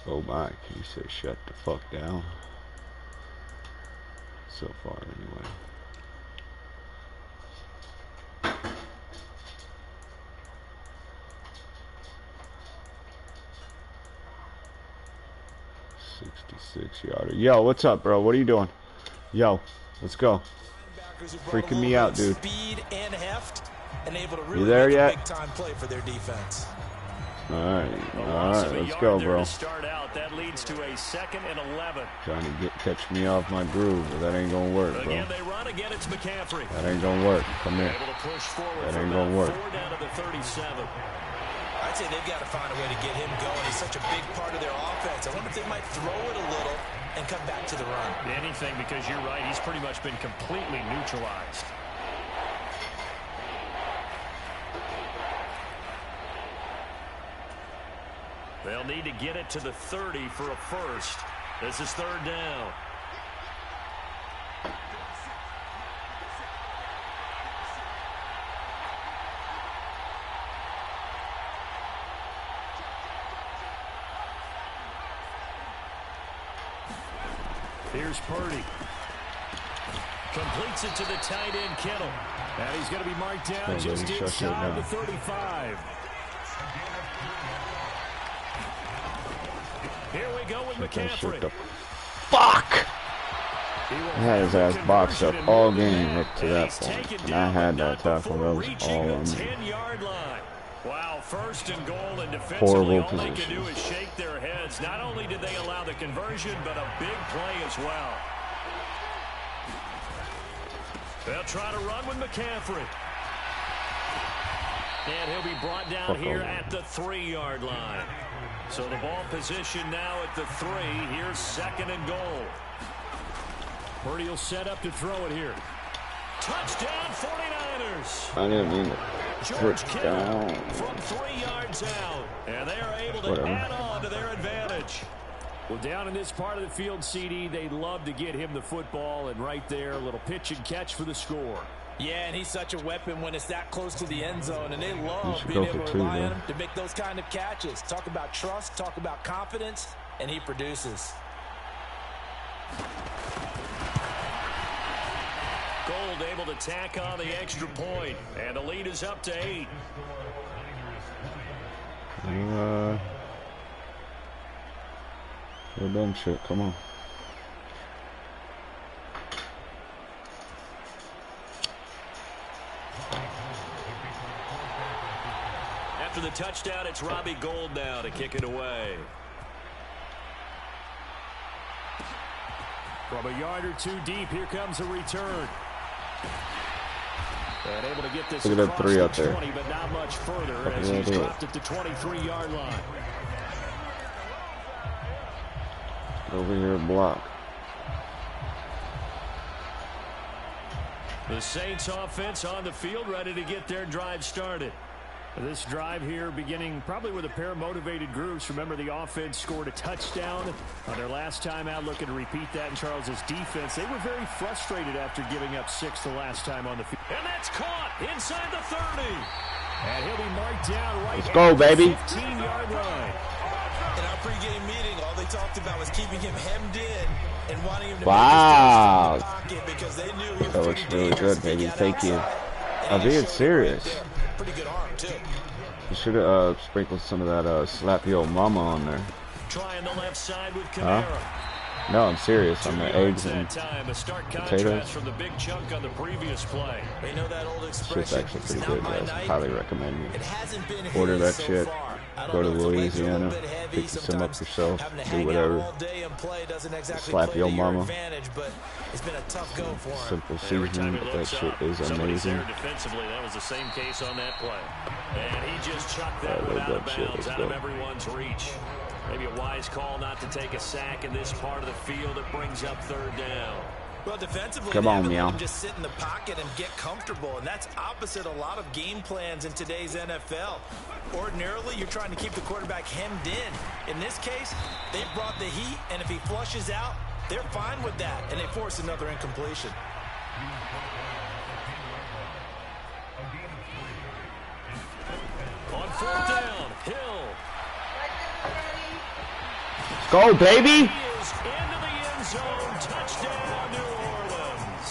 Oh my, can you say shut the fuck down? So far, anyway. Yarder. Yo, what's up, bro? What are you doing? Yo, let's go. Freaking me out, dude. Speed and heft, and able to really you there yet? Big time play for their defense. All right, let's go, bro. Start out. That leads to a 2nd and 11. Trying to catch me off my groove, but that ain't gonna work, bro. Again, they run. Again, it's McCaffrey. That ain't gonna work. Come here. Able to push forward. That ain't gonna work. 4 down to the 37. I'd say they've got to find a way to get him going. He's such a big part of their offense. I wonder if they might throw it a little and come back to the run. Anything, because you're right. He's pretty much been completely neutralized. They'll need to get it to the 30 for a first. This is 3rd down. Here's Purdy. Completes it to the tight end, Kittle. And he's going to be marked down just inside the 35. Here we go with McCaffrey. Fuck! I had his ass boxed up all game up to that point. And I had that tackle. That was all on me. 10-yard line. Wow, 1st and goal, and defensively all they can do is shake their heads. Not only did they allow the conversion, but a big play as well. They'll try to run with McCaffrey. And he'll be brought down here at the 3-yard line. So the ball position now at the 3. Here's 2nd and goal. Purdy will set up to throw it here. Touchdown 49ers. I didn't mean it. George Kittle from 3 yards out. And they are able to add on to their advantage. Well, down in this part of the field, CD, they love to get him the football. And right there, a little pitch and catch for the score. Yeah, and he's such a weapon when it's that close to the end zone, and they love being able to rely on him to make those kind of catches. Talk about trust, talk about confidence, and he produces. Gold able to tack on the extra point, and the lead is up to 8. Well done, shit. Come on. After the touchdown, it's Robbie Gould now to kick it away. From a yard or two deep, here comes a return. And able to get this look at that 3 out there. 20, but not much further as he's dropped at the 23-yard line. Over here, block. The Saints offense on the field, ready to get their drive started. This drive here beginning probably with a pair of motivated groups. Remember, the offense scored a touchdown on their last time out, looking to repeat that in Charles's defense. They were very frustrated after giving up 6 the last time on the field. And that's caught inside the 30. And he'll be marked down right Let's go, baby. 15-yard line. In our pregame meeting, all they talked about was keeping him hemmed in and wanting him to wow. make his pocket because they knew he was that looks really good, baby. Thank you. I'm being serious. Right, pretty good arm, too. You should have sprinkled some of that slap your mama on there. Trying the left side with Kamara. No, I'm serious. On the eggs and potatoes. From the big chunk on the previous play. They know that old expression. Shit's actually pretty good, guys. Highly recommend you. It hasn't been order that so shit. Far. Go to Louisiana, pick some up yourself, do whatever. Slap your mama. It's been a tough go for him. Simple seasoning, but that shit is amazing. Defensively, that was the same case on that play. And he just chucked that one out of bounds, out of everyone's reach. Maybe a wise call not to take a sack in this part of the field. It brings up 3rd down. Well, defensively, come on, meow. Just sit in the pocket and get comfortable, and that's opposite a lot of game plans in today's NFL. Ordinarily, you're trying to keep the quarterback hemmed in. In this case, they brought the heat, and if he flushes out, they're fine with that, and they force another incompletion. On 4th down, Hill. Let's go, baby. He is into the end zone. Touchdown, New Orleans.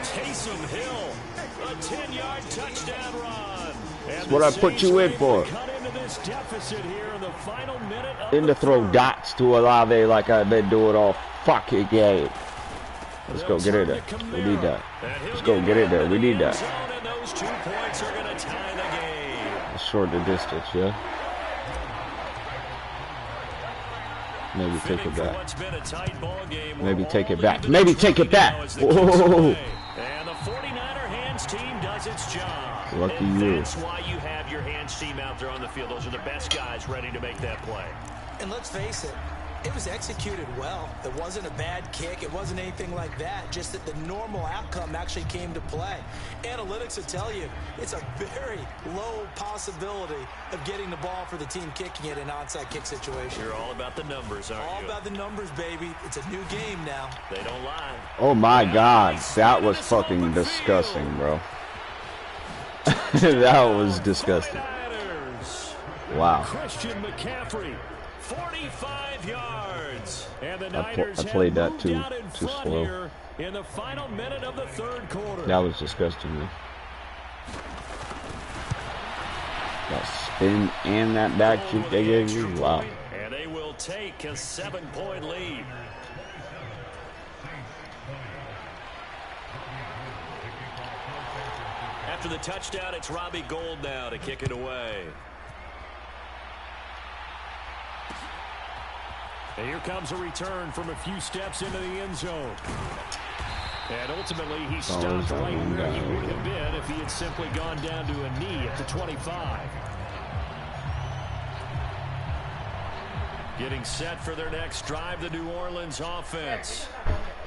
Taysom Hill, a 10-yard touchdown run. That's what I put you in for. In to throw dots to Olave like I've been doing all fucking game. Let's go get it there. We need that. Let's go get it there. We need that. Let's short the distance, yeah. Maybe take it back. Maybe take it back. Maybe take it back. Whoa. And the 49er hands team does its job. Lucky you. That's why you have your hands team out there on the field. Those are the best guys ready to make that play. And let's face it, it was executed well. It wasn't a bad kick. It wasn't anything like that. Just that the normal outcome actually came to play. Analytics will tell you it's a very low possibility of getting the ball for the team kicking it in an onside kick situation. You're all about the numbers, aren't you? All about the numbers, baby. It's a new game now. They don't lie. Oh my God, that was fucking disgusting, bro. That was disgusting. Wow. Christian McCaffrey, 45 yards. And the I played that too slow. In the final minute of the 3rd quarter. That was disgusting, man. That spin and that back kick they gave you. Wow. And they will take a 7-point lead. After the touchdown, it's Robbie Gould now to kick it away. And here comes a return from a few steps into the end zone. And ultimately, he stopped right where he would have been if he had simply gone down to a knee at the 25. Getting set for their next drive, the New Orleans offense.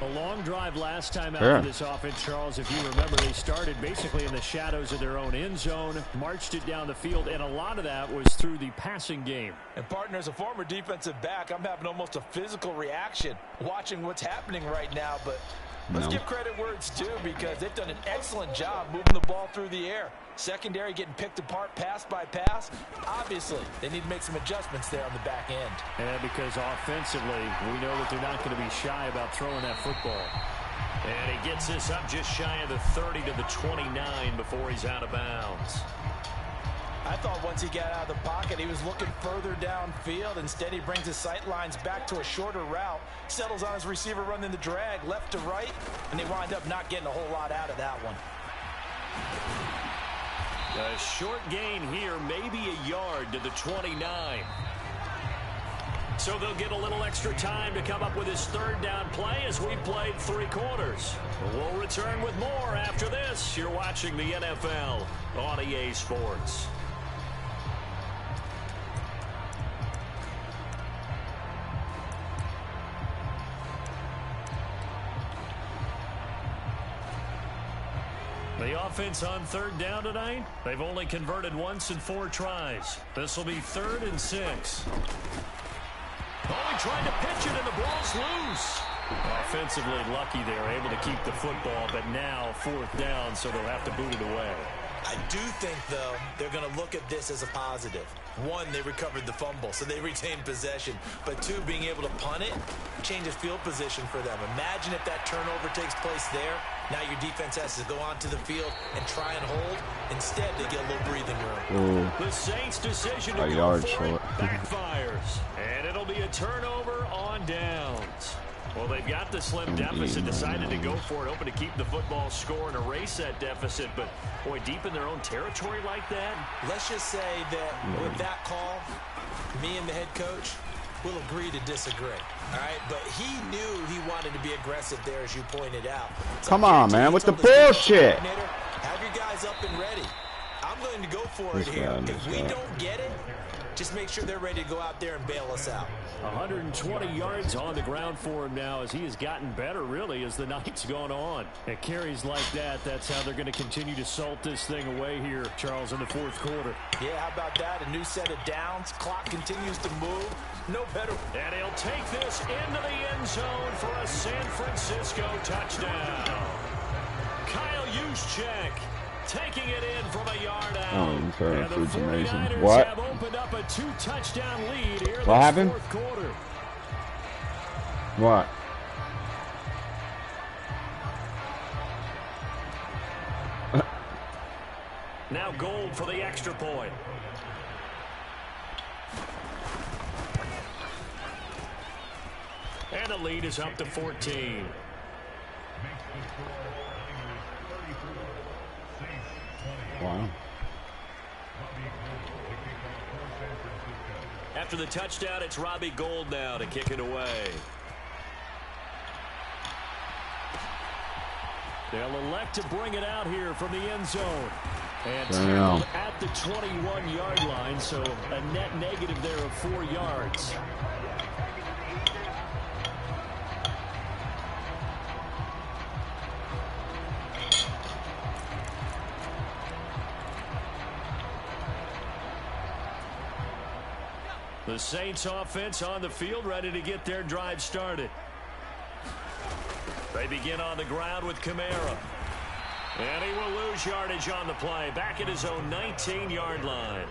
A long drive last time out for this offense, Charles. If you remember, they started basically in the shadows of their own end zone, marched it down the field, and a lot of that was through the passing game. And partner, as a former defensive back, I'm having almost a physical reaction watching what's happening right now. But let's give credit where it's due, because they've done an excellent job moving the ball through the air. Secondary getting picked apart pass by pass. Obviously, they need to make some adjustments there on the back end. And because offensively, we know that they're not going to be shy about throwing that football. And he gets this up just shy of the 30 to the 29 before he's out of bounds. I thought once he got out of the pocket, he was looking further downfield. Instead, he brings his sight lines back to a shorter route, settles on his receiver running the drag left to right, and they wind up not getting a whole lot out of that one. A short gain here, maybe a yard to the 29. So they'll get a little extra time to come up with his third down play as we played 3 quarters. We'll return with more after this. You're watching the NFL on EA Sports. The offense on third down tonight, they've only converted once in 4 tries. This will be 3rd and 6. Oh, he tried to pitch it and the ball's loose. Offensively lucky they're able to keep the football, but now 4th down, so they'll have to boot it away. I do think, though, they're going to look at this as a positive. 1, they recovered the fumble, so they retained possession. But 2, being able to punt it changes field position for them. Imagine if that turnover takes place there. Now your defense has to go onto the field and try and hold. Instead, they get a little breathing room. The Saints' decision to go for it backfires. And it'll be a turnover on downs. Well, they've got the slim deficit, decided to go for it, hoping to keep the football score and erase that deficit. But, boy, deep in their own territory like that. Let's just say that with that call, me and the head coach will agree to disagree. All right, but he knew he wanted to be aggressive there, as you pointed out. So come on, man, with the bullshit. Have your guys up and ready. I'm going to go for it here. If we don't get it, just make sure they're ready to go out there and bail us out. 120 yards on the ground for him now as he has gotten better, really, as the night's gone on. At carries like that, that's how they're going to continue to salt this thing away here, Charles, in the 4th quarter. Yeah, how about that? A new set of downs. Clock continues to move. No better. And he'll take this into the end zone for a San Francisco touchdown. Kyle Juszczyk taking it in from a yard out. Oh, and the 49ers what? have opened up a 2-touchdown lead here in what the happened? 4th quarter. What? Now Gold for the extra point. And the lead is up to 14. Wow. After the touchdown, it's Robbie Gould now to kick it away. They'll elect to bring it out here from the end zone. And tackled at the 21-yard line, so a net negative there of 4 yards. The Saints offense on the field, ready to get their drive started. They begin on the ground with Kamara. And he will lose yardage on the play, back at his own 19-yard line.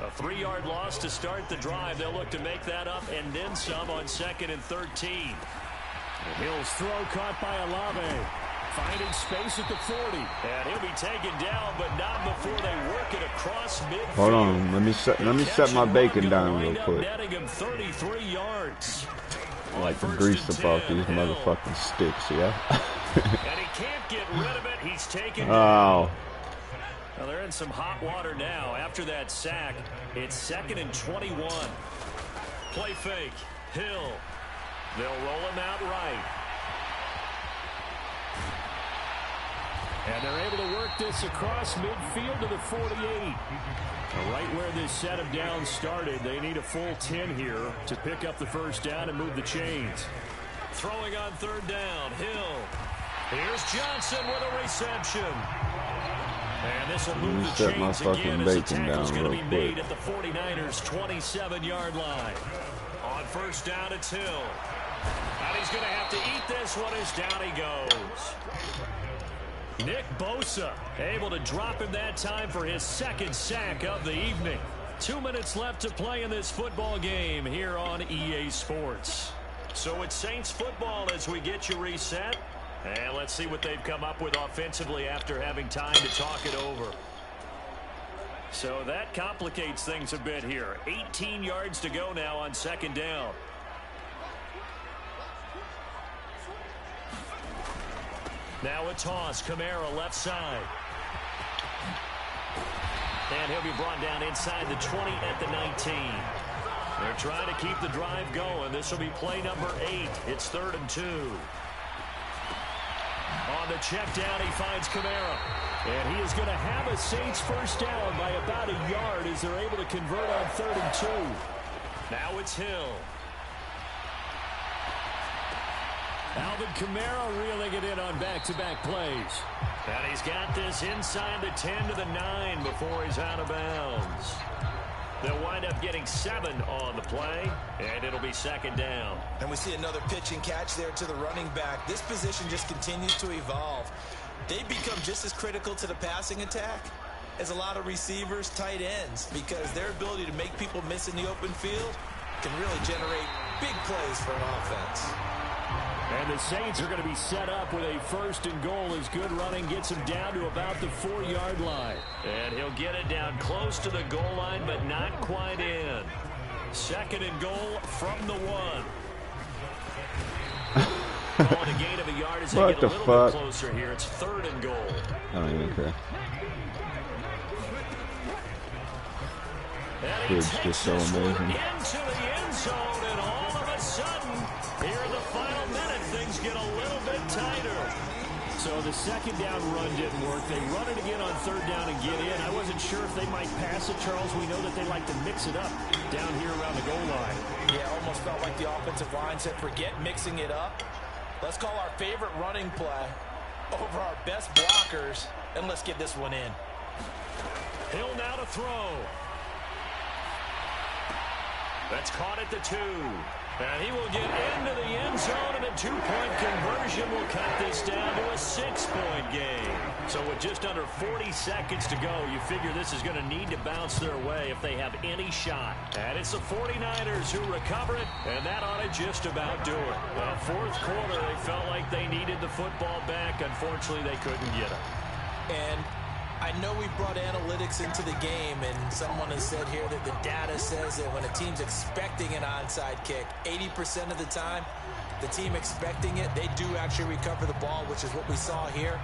A 3-yard loss to start the drive. They'll look to make that up and then some on 2nd and 13. Hill's throw caught by Olave. Finding space at the 40. And he'll be taken down, but not before they work it across midfield. Hold on, let me set my bacon down real quick. Netting him 33 yards. I like to grease about these motherfucking sticks, yeah? And he can't get rid of it. He's taken down. Well, they're in some hot water now. After that sack, it's 2nd and 21. Play fake. Hill. They'll roll him out right. And they're able to work this across midfield to the 48. Right where this set of downs started, they need a full 10 here to pick up the first down and move the chains. Throwing on 3rd down, Hill. Here's Johnson with a reception. And this will move the chains again as the tackle's going to be made at the 49ers' 27-yard line. On 1st down, it's Hill. And he's going to have to eat this one as down he goes. Nick Bosa able to drop him that time for his 2nd sack of the evening. 2 minutes left to play in this football game here on EA Sports. So it's Saints football as we get you reset. And let's see what they've come up with offensively after having time to talk it over. So that complicates things a bit here. 18 yards to go now on 2nd down. Now a toss. Kamara left side. And he'll be brought down inside the 20 at the 19. They're trying to keep the drive going. This will be play number 8. It's 3rd and 2. On the check down, he finds Kamara. And he is going to have a Saints first down by about a yard as they're able to convert on 3rd and 2. Now it's Hill. Alvin Kamara reeling it in on back-to-back plays. And he's got this inside the 10 to the 9 before he's out of bounds. They'll wind up getting 7 on the play, and it'll be 2nd down. And we see another pitch and catch there to the running back. This position just continues to evolve. They become just as critical to the passing attack as a lot of receivers, tight ends, because their ability to make people miss in the open field can really generate big plays for an offense. And the Saints are going to be set up with a 1st and goal as good running gets him down to about the 4-yard line. And he'll get it down close to the goal line, but not quite in. 2nd and goal from the 1. Calling a gain of a yard as they get a little bit closer here. It's 3rd and goal. I don't even care. It's just so amazing. Into the end zone, and all of a sudden, here in the final minute, things get a little bit tighter. So the 2nd down run didn't work. They run it again on 3rd down and get in. I wasn't sure if they might pass it, Charles. We know that they like to mix it up down here around the goal line. Yeah, almost felt like the offensive line said, forget mixing it up. Let's call our favorite running play over our best blockers, and let's get this one in. Hill now to throw. That's caught at the 2. And he will get into the end zone, and a 2-point conversion will cut this down to a 6-point game. So with just under 40 seconds to go, you figure this is going to need to bounce their way if they have any shot. And it's the 49ers who recover it, and that ought to just about do it. Well, 4th quarter, they felt like they needed the football back. Unfortunately, they couldn't get it. And I know we brought analytics into the game, and someone has said here that the data says that when a team's expecting an onside kick, 80% of the time, the team expecting it, they do actually recover the ball, which is what we saw here.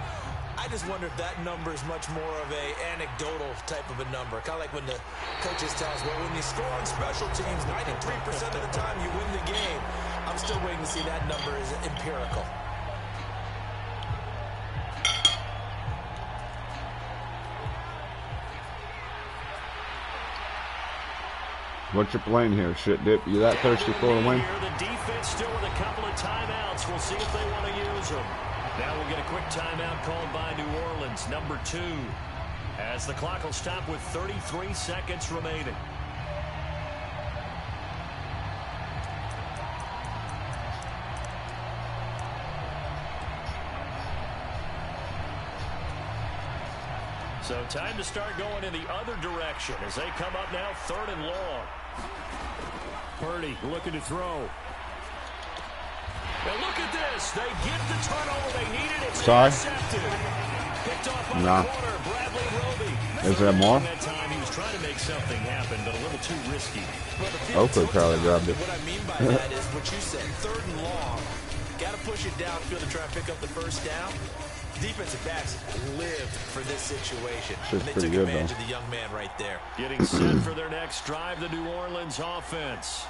I just wonder if that number is much more of a anecdotal type of a number. Kind of like when the coaches tell us, well, when you score on special teams, 93% of the time you win the game. I'm still waiting to see that number is empirical. What's your plan here, shit dip? You that thirsty for a win? The defense still with a couple of timeouts. We'll see if they want to use them. Now we'll get a quick timeout called by New Orleans, number 2, as the clock will stop with 33 seconds remaining. So time to start going in the other direction as they come up now 3rd and long. Purdy looking to throw. And look at this. They get the turnover they needed. It's sorry. intercepted. Picked off by No. the corner, Bradley Roby. Is there more? That time he was trying to make something happen, but a little too risky. Oakley probably grabbed it. What I mean by that is what you said, 3rd and long. Got to push it downfield to try and pick up the first down. Defensive backs lived for this situation. Shit's They pretty took good, advantage though. of the young man right there. Getting set for their next drive, the New Orleans offense.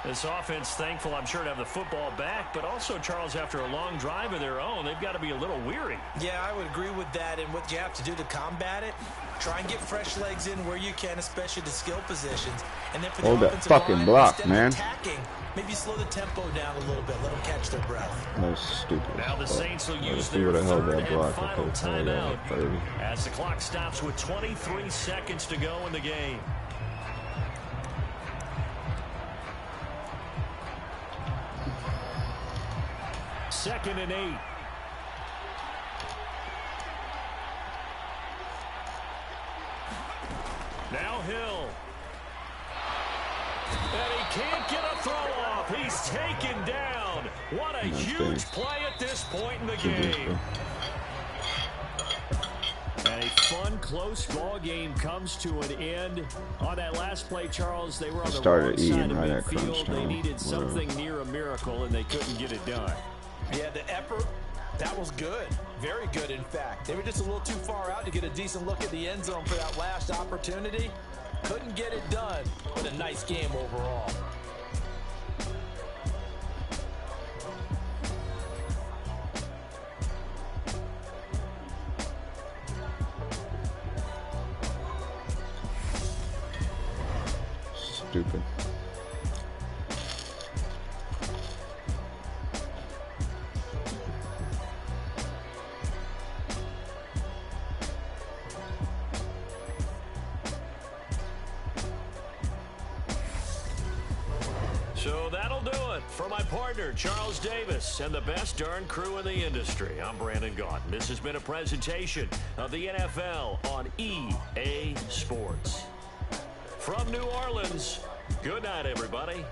This offense, thankful, I'm sure, to have the football back, but also, Charles, after a long drive of their own, they've got to be a little weary. Yeah, I would agree with that, and what you have to do to combat it, try and get fresh legs in where you can, especially the skill positions. And then for the Hold that offensive fucking line, block, instead man. of attacking, maybe slow the tempo down a little bit, let them catch their breath. That's stupid. Now the Saints will use see their what I held 3rd that block. and final Okay, hold on, timeout 30. as the clock stops with 23 seconds to go in the game. Second and 8. Now Hill. And he can't get a throw off. He's taken down. What a huge play at this point in the game. And a fun, close ball game comes to an end. On that last play, Charles, they were on the wrong side of midfield. They needed something near a miracle, and they couldn't get it done. Yeah, the effort, that was good. Very good, in fact. They were just a little too far out to get a decent look at the end zone for that last opportunity. Couldn't get it done, but a nice game overall. Stupid. So that'll do it for my partner, Charles Davis, and the best darn crew in the industry. I'm Brandon Gaudin. This has been a presentation of the NFL on EA Sports. From New Orleans, good night, everybody.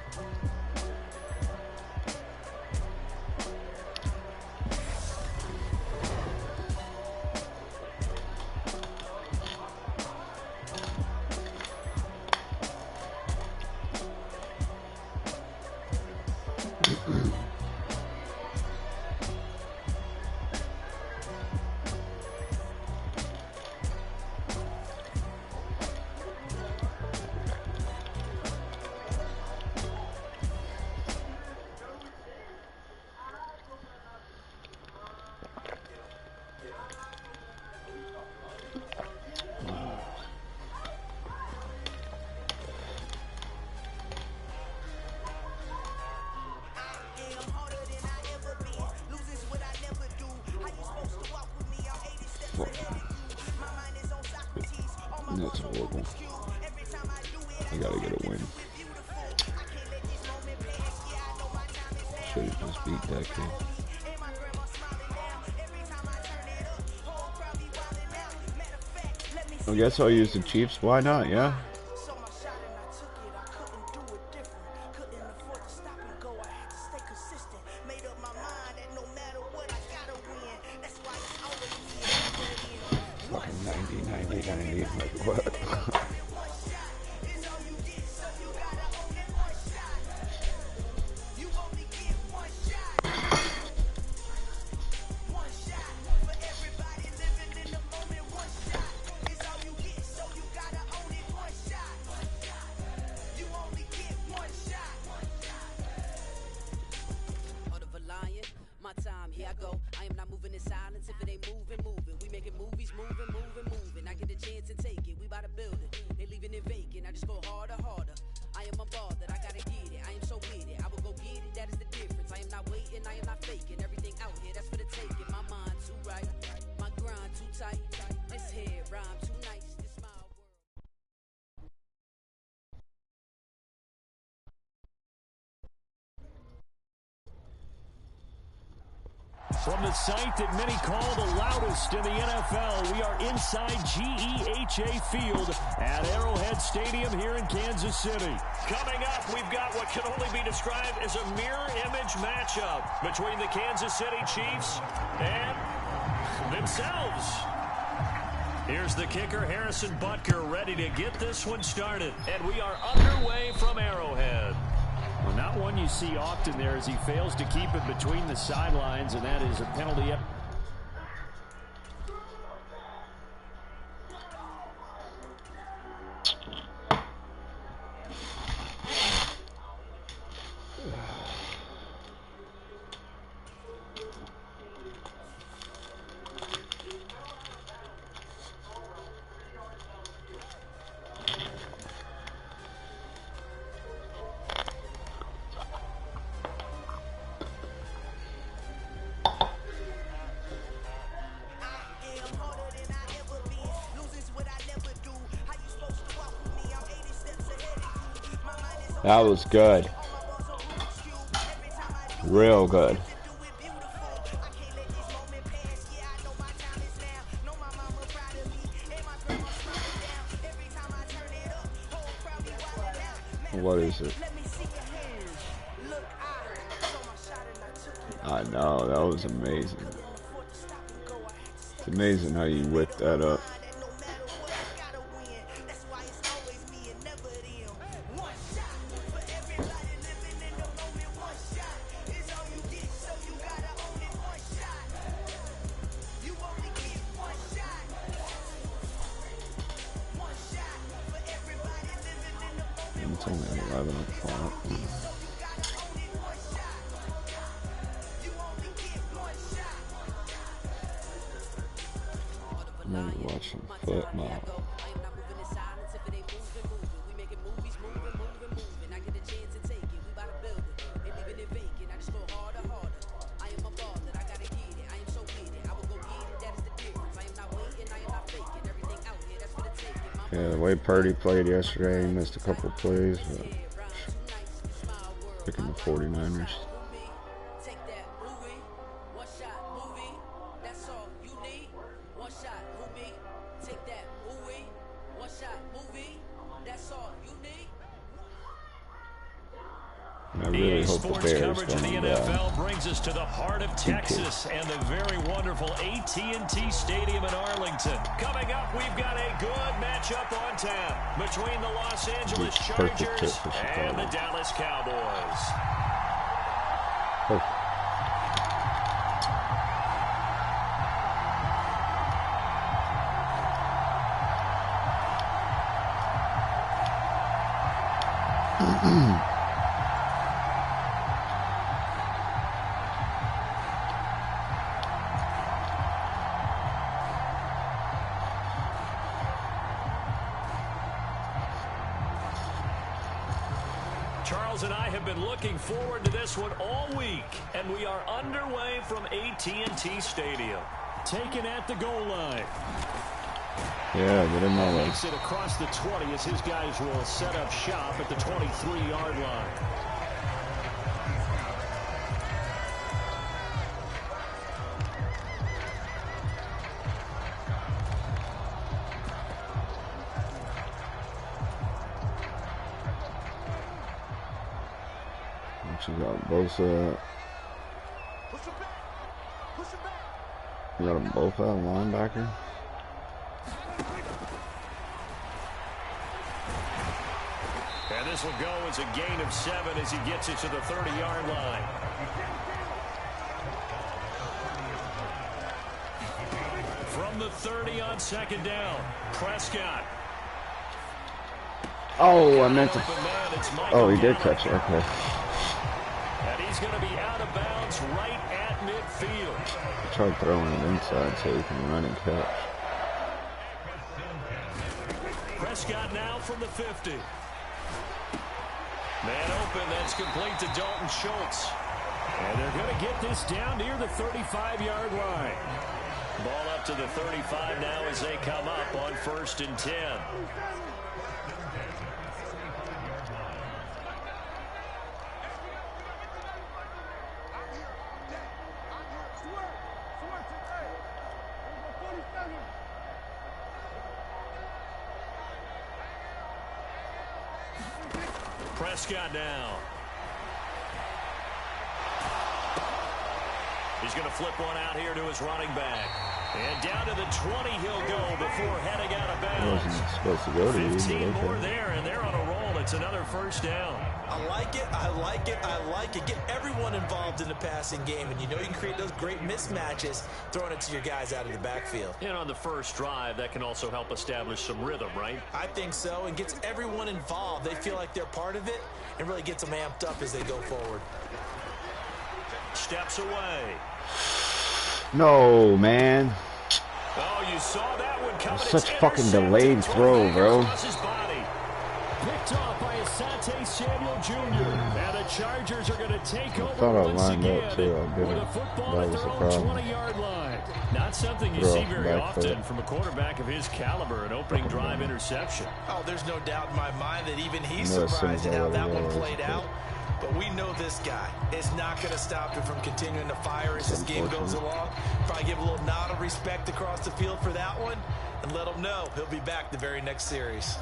That's horrible. I gotta get a win. Should've just beat that kid. I guess I'll use the Chiefs. Why not? Yeah. Fucking 90, like what? From the site that many call the loudest in the NFL, we are inside GEHA Field at Arrowhead Stadium here in Kansas City. Coming up, we've got what can only be described as a mirror image matchup between the Kansas City Chiefs and themselves. Here's the kicker, Harrison Butker, ready to get this one started. And we are underway from Arrowhead. Well, not one you see often there as he fails to keep it between the sidelines, and that is a penalty. That was good. Real good. What is it? I know, that was amazing. It's amazing how you whip that up. It's only 11 o'clock. I'm gonna watch some football. Yeah, the way Purdy played yesterday, he missed a couple of plays. Picking the 49ers. I really hope the Bears don't brings us to the heart of Texas and the very wonderful AT&T Stadium in Arlington. Coming up, we've got a good matchup on tap between the Los Angeles Chargers and the Dallas Cowboys. Perfect. Charles and I have been looking forward to this one all week, and we are underway from AT&T Stadium. Taken at the goal line. Yeah, get him all Makes it across the 20 as his guys will set up shop at the 23-yard line. You got both you got them both out linebacker. And this will go as a gain of 7 as he gets it to the 30-yard line. From the 30 on second down, Prescott. Oh, I meant to. Oh, he did catch it. Okay. And he's going to be out of bounds right at midfield. I tried throwing it inside so he can run and catch. Prescott now from the 50. Man open, that's complete to Dalton Schultz. And they're going to get this down near the 35-yard line. Ball up to the 35 now as they come up on 1st and 10. Prescott now. He's going to flip one out here to his running back. And down to the 20 he'll go before heading out of bounds. Wasn't supposed to go to 15 you, more there, and they're on a roll. It's another first down. I like it. I like it. I like it. Get everyone involved in the passing game, and you know you can create those great mismatches throwing it to your guys out of the backfield. And on the first drive, that can also help establish some rhythm, right? I think so, and gets everyone involved. They feel like they're part of it and really gets them amped up as they go forward. Steps away. No, man. Oh, you saw that one coming. Such fucking delayed throw, bro. Picked off by Asante Samuel Jr. And the Chargers are going to take over thought I once lined again up too. I with a football at their own 20-yard line. Not something you see very often from a quarterback of his caliber, an opening drive interception. Oh, there's no doubt in my mind that even he's surprised at how that one played out. But we know this guy is not going to stop him from continuing to fire as this game goes along. Probably give a little nod of respect across the field for that one and let him know he'll be back the very next series.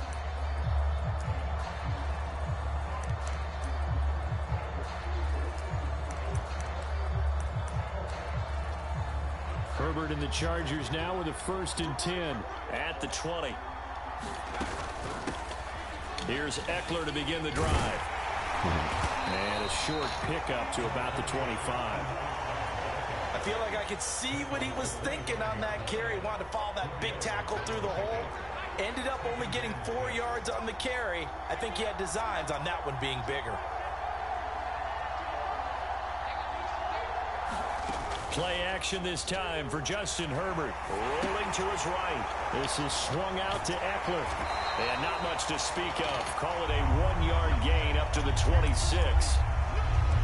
Herbert and the Chargers now with a 1st and 10 at the 20. Here's Eckler to begin the drive. And a short pickup to about the 25. I feel like I could see what he was thinking on that carry. Wanted to follow that big tackle through the hole. Ended up only getting 4 yards on the carry. I think he had designs on that one being bigger. Play action this time for Justin Herbert. Rolling to his right. This is swung out to Eckler. And not much to speak of. Call it a 1-yard gain up to the 26.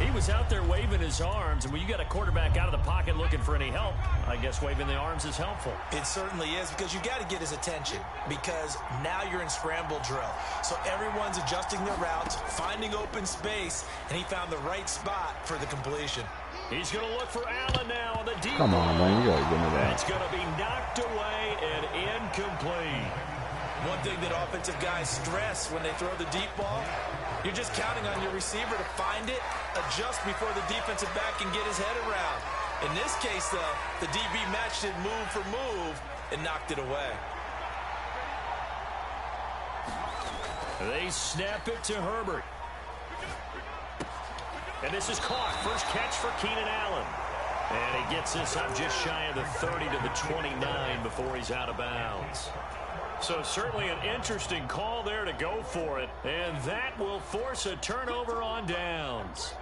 He was out there waving his arms, and when you got a quarterback out of the pocket looking for any help, I guess waving the arms is helpful. It certainly is, because you got to get his attention, because now you're in scramble drill. So everyone's adjusting their routes, finding open space, and he found the right spot for the completion. He's going to look for Allen now on the deep. Come on, man. You got to give me that. It's going to be knocked away and incomplete. One thing that offensive guys stress when they throw the deep ball, you're just counting on your receiver to find it, adjust before the defensive back can get his head around. In this case, though, the DB matched it move for move and knocked it away. They snap it to Herbert. And this is caught. First catch for Keenan Allen. And he gets this up just shy of the 30 to the 29 before he's out of bounds. So certainly an interesting call there to go for it. And that will force a turnover on downs.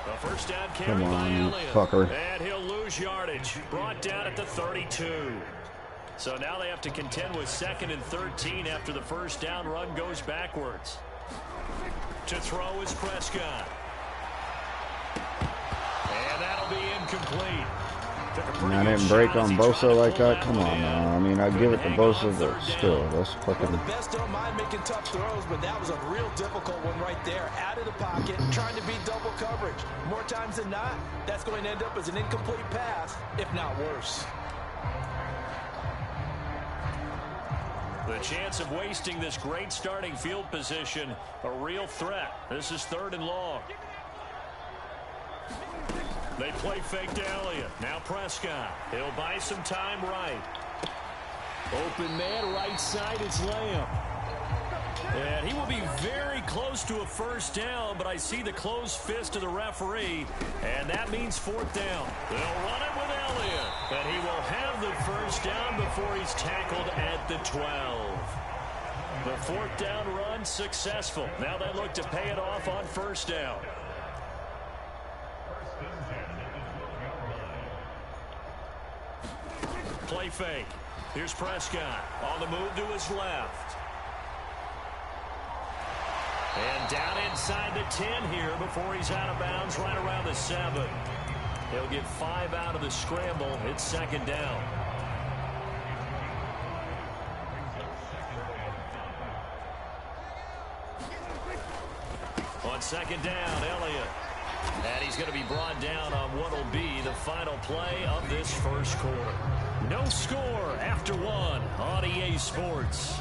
A first down carry by Elliott. Fucker. And he'll lose yardage. Brought down at the 32. So now they have to contend with 2nd and 13 after the first down run goes backwards. To throw is Prescott. And that'll be incomplete. I didn't break on Bosa like that. Come on now. I mean, I give it to Bosa, but still, that's fucking. The best don't mind making tough throws, but that was a real difficult one right there. Out of the pocket, trying to beat double coverage. More times than not, that's going to end up as an incomplete pass, if not worse. The chance of wasting this great starting field position, a real threat. This is 3rd and long. They play fake to Elliott. Now Prescott. He'll buy some time right. Open man, right side, it's Lamb. And he will be very close to a first down, but I see the closed fist of the referee, and that means 4th down. They'll run it with Elliott, and he will have the first down before he's tackled at the 12. The 4th down run successful. Now they look to pay it off on first down. Play fake. Here's Prescott on the move to his left. And down inside the 10 here before he's out of bounds, right around the 7. He'll get 5 out of the scramble. It's 2nd down. On 2nd down, Elliott. And he's going to be brought down on what will be the final play of this first quarter. No score after 1 on EA Sports.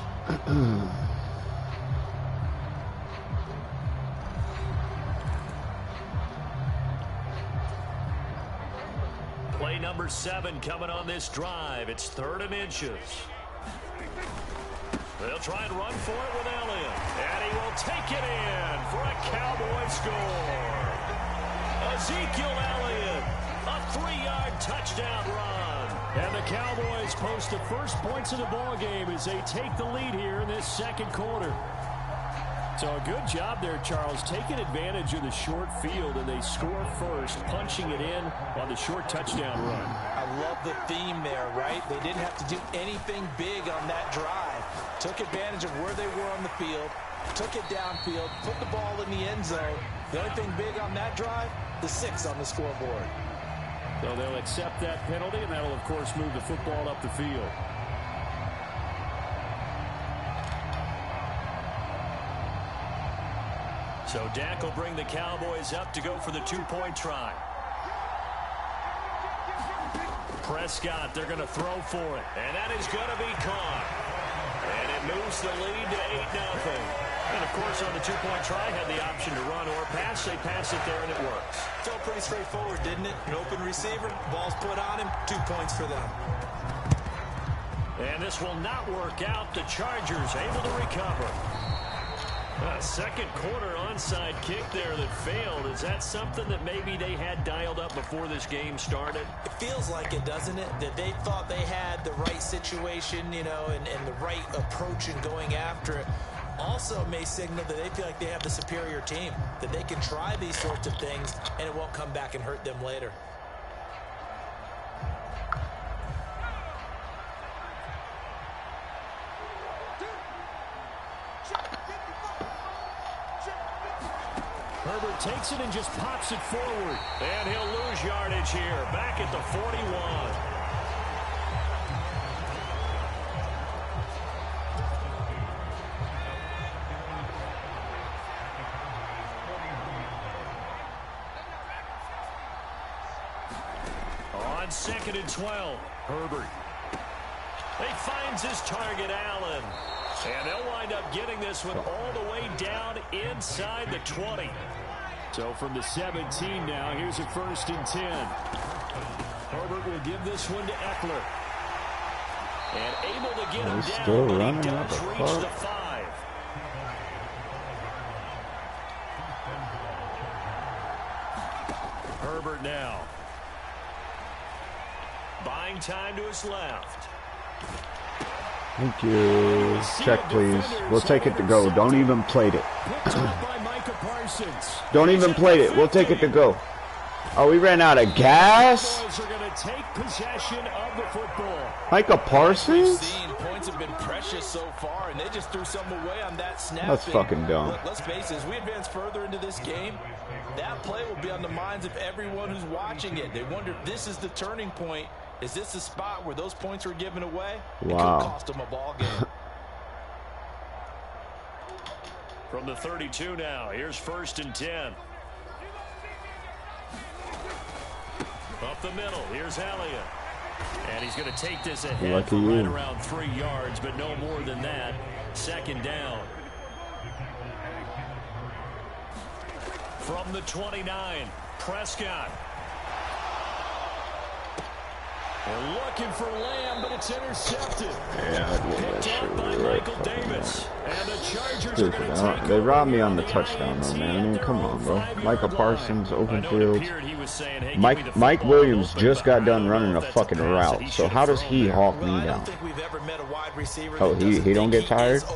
Play number 7 coming on this drive. It's 3rd and inches. They'll try and run for it with Elliott. And he will take it in for a Cowboy score. Ezekiel Elliott, a 3-yard touchdown run. And the Cowboys post the first points of the ball game as they take the lead here in this 2nd quarter. So a good job there, Charles, taking advantage of the short field, and they score first, punching it in on the short touchdown run. I love the theme there, right? They didn't have to do anything big on that drive. Took advantage of where they were on the field, took it downfield, put the ball in the end zone. The only thing big on that drive, the 6 on the scoreboard. So they'll accept that penalty, and that'll, of course, move the football up the field. So Dak will bring the Cowboys up to go for the 2-point try. Prescott, they're going to throw for it. And that is going to be caught. And it moves the lead to 8-0. And, of course, on the 2-point try, had the option to run or pass. They pass it there, and it works. Felt pretty straightforward, didn't it? An open receiver, ball's put on him, 2 points for them. And this will not work out. The Chargers able to recover. Second quarter onside kick there that failed. Is that something that maybe they had dialed up before this game started? It feels like it, doesn't it? That they thought they had the right situation, you know, and the right approach in going after it. Also may signal that they feel like they have the superior team, that they can try these sorts of things and it won't come back and hurt them later. Herbert takes it and just pops it forward. And he'll lose yardage here, back at the 41. On 2nd and 12, Herbert. He finds his target, Allen. And they'll wind up getting this one all the way down inside the 20. So from the 17 now, here's a 1st and 10. Herbert will give this one to Eckler. And able to get him down, but he does reach the 5. Herbert now. Buying time to his left. Thank you. Check, please. We'll take it to go. Don't even plate it. Don't even plate it. We'll take it to go. Oh, we ran out of gas? Micah Parsons? Points have been precious so far, and they just threw some away on that snap. That's fucking dumb. Let's face it, as we advance further into this game, that play will be on the minds of everyone who's watching it. They wonder if this is the turning point. Is this a spot where those points were given away? It could cost them a ball game. From the 32 now, here's 1st and 10. Up the middle, here's Elliott. And he's going to take this ahead for right around 3 yards, but no more than that. 2nd down. From the 29, Prescott. They're looking for Lamb, but it's intercepted. Picked up by Michael Davis. And the Chargers are going to take They robbed me on the touchdown, though, man. I mean, come on, bro. Micah Parsons, open field. Mike Williams just got done running a fucking route. So how does he hawk me down? Oh, he don't get tired? So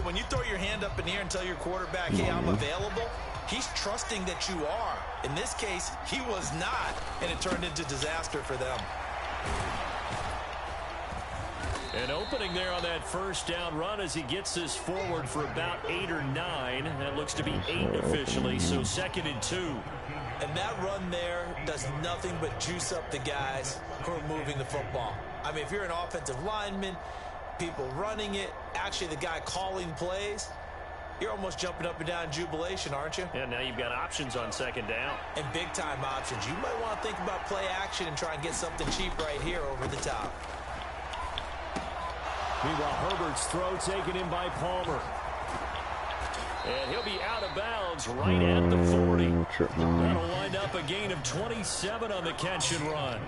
when you throw your hand up in the air and tell your quarterback, hey, I'm available, he's trusting that you are. In this case, he was not, and it turned into disaster for them. An opening there on that 1st down run as he gets this forward for about 8 or 9. That looks to be 8 officially, so 2nd and 2. And that run there does nothing but juice up the guys who are moving the football. I mean, if you're an offensive lineman, people running it, actually the guy calling plays, you're almost jumping up and down in jubilation, aren't you? Yeah, now you've got options on 2nd down. And big-time options. You might want to think about play action and try and get something cheap right here over the top. Meanwhile, Herbert's throw taken in by Palmer. And he'll be out of bounds right at the 40. That'll wind up a gain of 27 on the catch and run.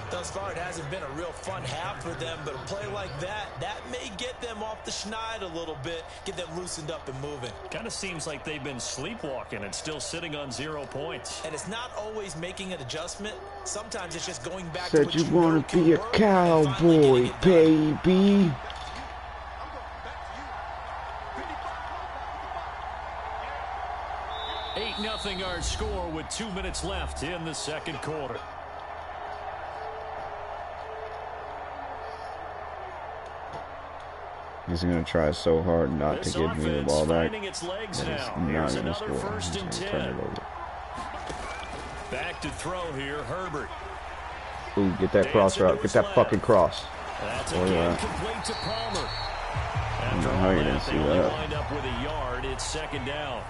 Thus far, it hasn't been a real fun half for them, but a play like that may get them off the schneid a little bit, get them loosened up and moving. Kind of seems like they've been sleepwalking and still sitting on 0 points. And it's not always making an adjustment. Sometimes it's just going back to what you want to be a cowboy, baby. Nothing our score with 2 minutes left in the 2nd quarter. He's going to try so hard not to give me the ball back. Its legs now. Here's another 1st and 10. Back to throw here, Herbert. Ooh, get that cross route. Get that fucking cross. That's again complete to Palmer. I don't know how you're going to see that. Wind up with a yard. It's 2nd down.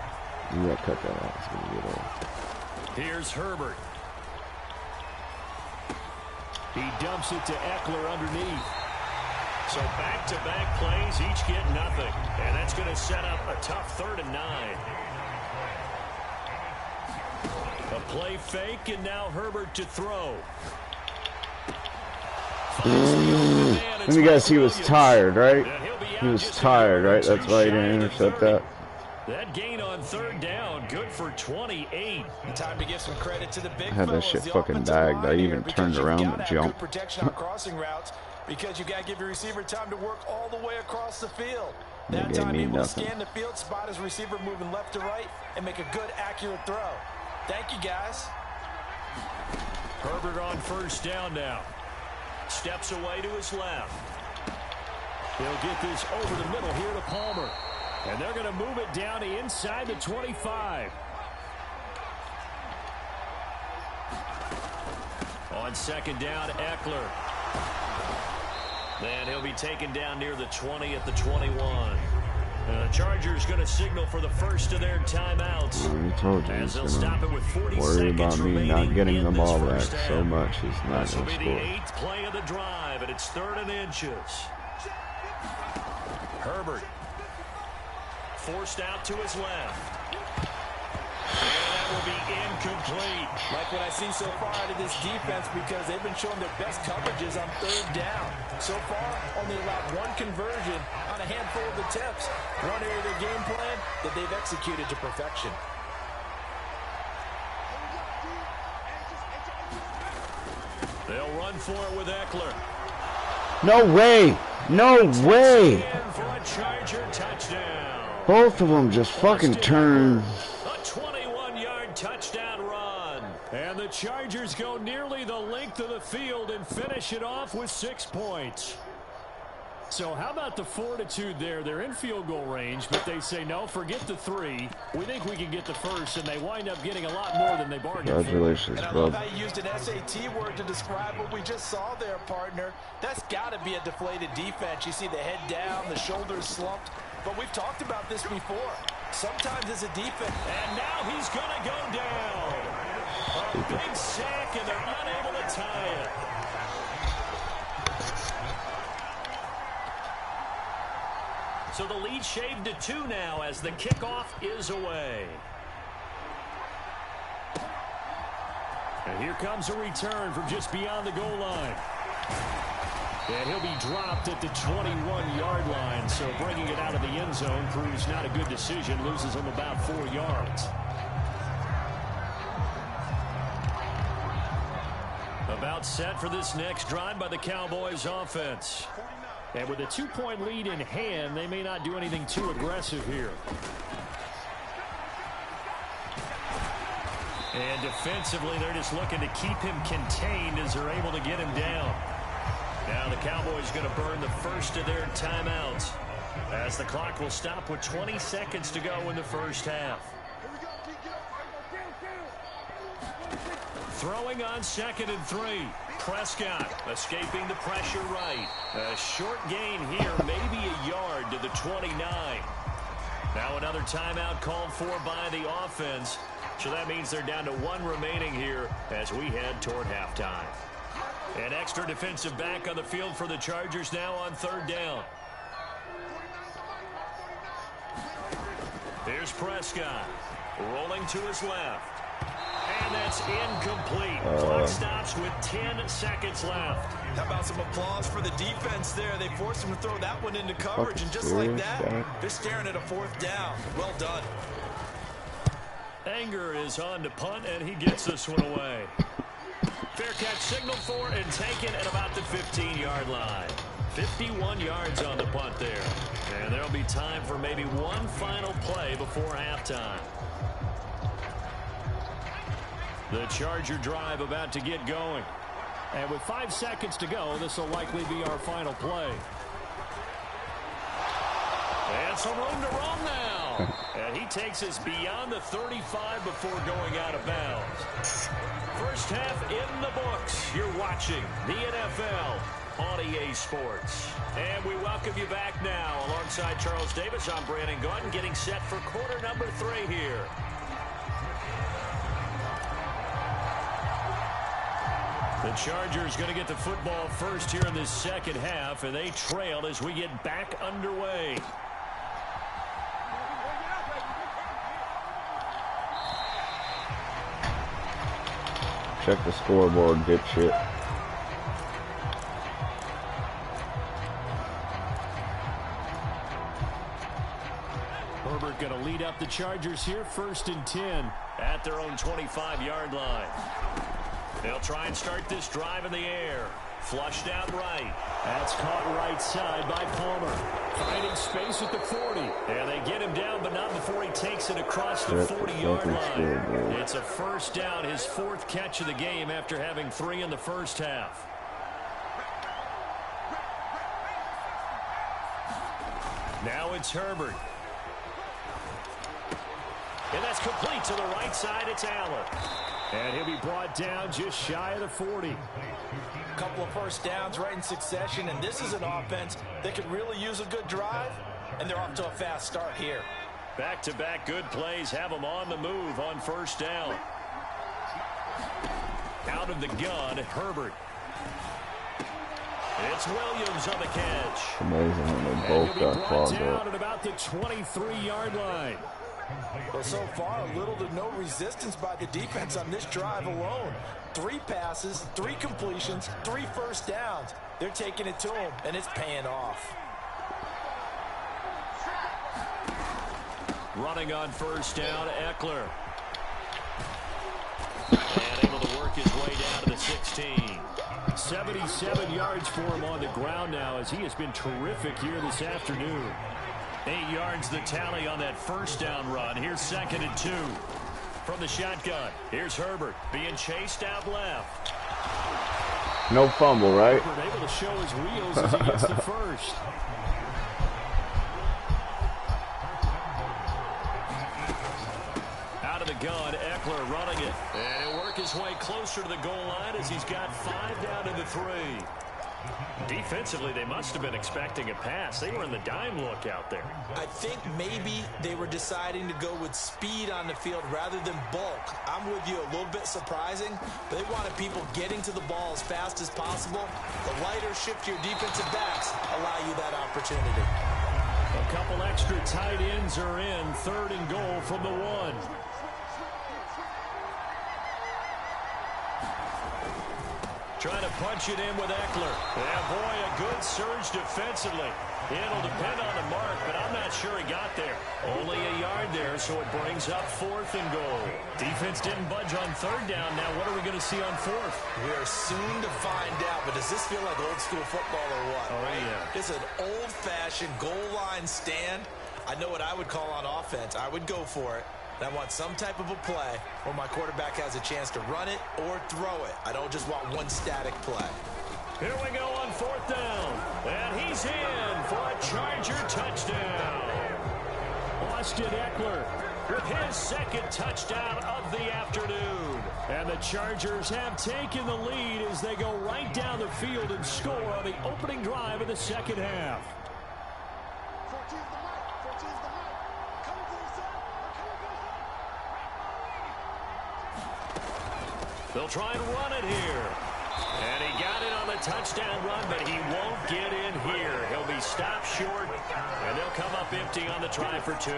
You got to cut that out. It's going to get off. Here's Herbert. He dumps it to Eckler underneath. So back-to-back plays, each get nothing. And that's going to set up a tough 3rd and 9. A play fake, and now Herbert to throw. Let me guess, he was tired, right? And he'll be down. He was tired, right? That's why he didn't intercept that. That gain on 3rd down, good for 28. Time to give some credit to the big I had that shit fucking bagged. I even turned around to jump. Protection on crossing routes because you got to give your receiver time to work all the way across the field. That time able to scan the field, spot his receiver moving left to right, and make a good, accurate throw. Thank you, guys. Herbert on 1st down now. Steps away to his left. He'll get this over the middle here to Palmer. And they're going to move it down to inside the 25. On 2nd down, Eckler. Then he'll be taken down near the 20 at the 21. The Chargers going to signal for the first of their timeouts. I told you as he's they'll stop it with 40 worry about me not getting the ball back half. so much. He's not This going will to be score. the 8th play of the drive, and it's 3rd and inches. Herbert forced out to his left. And that will be incomplete. Like what I see so far out of this defense, because they've been showing their best coverages on 3rd down. So far, only allowed 1 conversion on a handful of attempts. One area of their game plan that they've executed to perfection. They'll run for it with Eckler. No way! No way! For a Charger touchdown. Both of them just fucking turn. A 21-yard touchdown run. And the Chargers go nearly the length of the field and finish it off with 6 points. So how about the fortitude there? They're in field goal range, but they say, no, forget the 3. We think we can get the first, and they wind up getting a lot more than they bargained for. Congratulations, and I bub. love how you used an SAT word to describe what we just saw there, partner. That's got to be a deflated defense. You see the head down, the shoulders slumped. But we've talked about this before. Sometimes it's a defense. And now he's going to go down. A big sack, and they're unable to tie it. So the lead shaved to 2 now as the kickoff is away. And here comes a return from just beyond the goal line. And he'll be dropped at the 21-yard line, so bringing it out of the end zone proves not a good decision, loses him about 4 yards. About set for this next drive by the Cowboys offense. And with a 2-point lead in hand, they may not do anything too aggressive here. And defensively, they're just looking to keep him contained as they're able to get him down. Now the Cowboys going to burn the first of their timeouts as the clock will stop with 20 seconds to go in the first half. Throwing on 2nd and 3. Prescott escaping the pressure right. A short gain here, maybe a yard to the 29. Now another timeout called for by the offense. So that means they're down to 1 remaining here as we head toward halftime. An extra defensive back on the field for the Chargers now on 3rd down. Here's Prescott rolling to his left. And that's incomplete. Clock stops with 10 seconds left. How about some applause for the defense there? They forced him to throw that one into coverage, and just like that, they're staring at a 4th down. Well done. Anger is on to punt, and he gets this one away. Fair catch signaled for and taken at about the 15-yard line. 51 yards on the punt there. And there'll be time for maybe one final play before halftime. The Charger drive about to get going. And with 5 seconds to go, this will likely be our final play. And some room to roam now. And he takes us beyond the 35 before going out of bounds. First half in the books. You're watching the NFL on EA Sports. And we welcome you back now. Alongside Charles Davis, I'm Brandon Gordon, getting set for quarter number 3 here. The Chargers going to get the football first here in this second half, and they trail as we get back underway. Check the scoreboard, dipshit. the Chargers here, 1st and 10. At their own 25-yard line. They'll try and start this drive in the air. Flushed out right. That's caught right side by Palmer. Finding space at the 40. And they get him down, but not before he takes it across the 40-yard line. It's a first down, his 4th catch of the game after having 3 in the first half. Now it's Herbert. And that's complete to the right side. It's Allen. And he'll be brought down just shy of the 40. A couple of first downs right in succession, and this is an offense that could really use a good drive, and they're off to a fast start here. Back-to-back good plays have them on the move on first down. Out of the gun, Herbert. It's Williams on the catch. Amazing when they both got clogged up. At about the 23-yard line. Well, so far, little to no resistance by the defense on this drive alone. 3 passes, 3 completions, 3 first downs. They're taking it to him, and it's paying off. Running on first down, Eckler. And able to work his way down to the 16. 77 yards for him on the ground now, as he has been terrific here this afternoon. 8 yards the tally on that first down run. Here's 2nd and 2. From the shotgun, here's Herbert being chased out left. No fumble, right? Herbert able to show his wheels as he gets the first. Out of the gun, Eckler running it. And he'll work his way closer to the goal line as he's got 5 down to the 3. Defensively, they must have been expecting a pass. They were in the dime look out there. I think maybe they were deciding to go with speed on the field rather than bulk. I'm with you, a little bit surprising. But they wanted people getting to the ball as fast as possible. The lighter, shiftier defensive backs allow you that opportunity. A couple extra tight ends are in. 3rd and goal from the 1. Trying to punch it in with Eckler. Yeah, boy, a good surge defensively. It'll depend on the mark, but I'm not sure he got there. Only a yard there, so it brings up 4th and goal. Defense didn't budge on 3rd down. Now what are we going to see on 4th? We're soon to find out, but does this feel like old school football or what? Oh, right? Yeah. It's an old-fashioned goal line stand. I know what I would call on offense. I would go for it. I want some type of a play where my quarterback has a chance to run it or throw it. I don't just want one static play. Here we go on 4th down. And he's in for a Charger touchdown. Austin Eckler with his 2nd touchdown of the afternoon. And the Chargers have taken the lead as they go right down the field and score on the opening drive of the 2nd half. They'll try and run it here. And he got it on the touchdown run, but he won't get in here. He'll be stopped short, and they'll come up empty on the try for 2.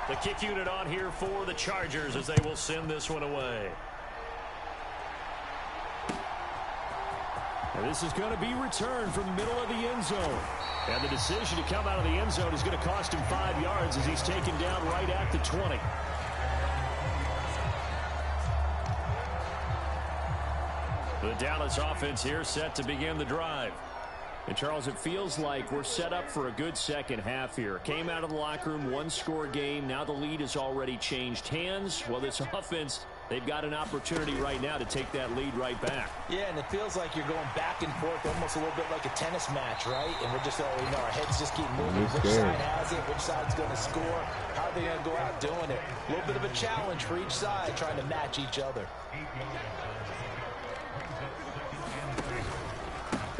The kick unit on here for the Chargers as they will send this one away. And this is going to be returned from the middle of the end zone. And the decision to come out of the end zone is going to cost him 5 yards as he's taken down right at the 20. The Dallas offense here set to begin the drive. And, Charles, it feels like we're set up for a good second half here. Came out of the locker room, 1-score game. Now the lead has already changed hands. Well, this offense, they've got an opportunity right now to take that lead right back. Yeah, and it feels like you're going back and forth almost a little bit like a tennis match, right? And we're just, our heads just keep moving. Which side has it? Which side's going to score? How are they going to go out doing it? A little bit of a challenge for each side, trying to match each other.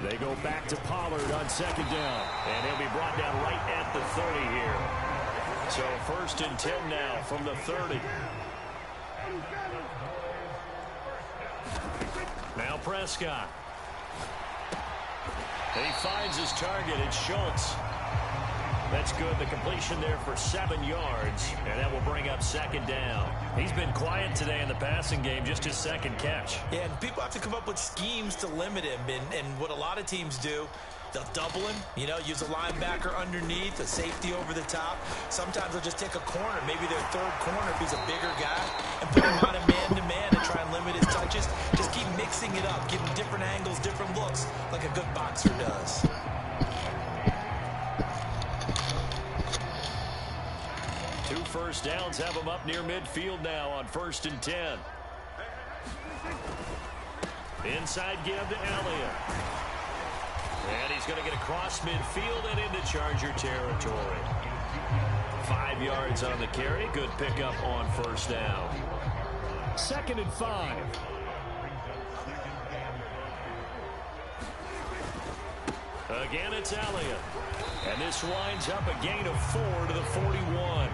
They go back to Pollard on 2nd down. And he'll be brought down right at the 30 here. So 1st and 10 now from the 30. Now Prescott. He finds his target. It's Schultz. That's good. The completion there for 7 yards, and that will bring up 2nd down. He's been quiet today in the passing game, just his 2nd catch. Yeah, and people have to come up with schemes to limit him, and what a lot of teams do, they'll double him, you know, use a linebacker underneath, a safety over the top. Sometimes they'll just take a corner, maybe their 3rd corner if he's a bigger guy, and put him on a man-to-man and try and limit his touches. Just keep mixing it up, give him different angles, different looks, like a good boxer does. Two first downs have him up near midfield now on 1st and 10. Inside give to Elliott. And he's going to get across midfield and into Charger territory. 5 yards on the carry. Good pickup on 1st down. 2nd and 5. Again, it's Elliott. And this winds up a gain of 4 to the 41.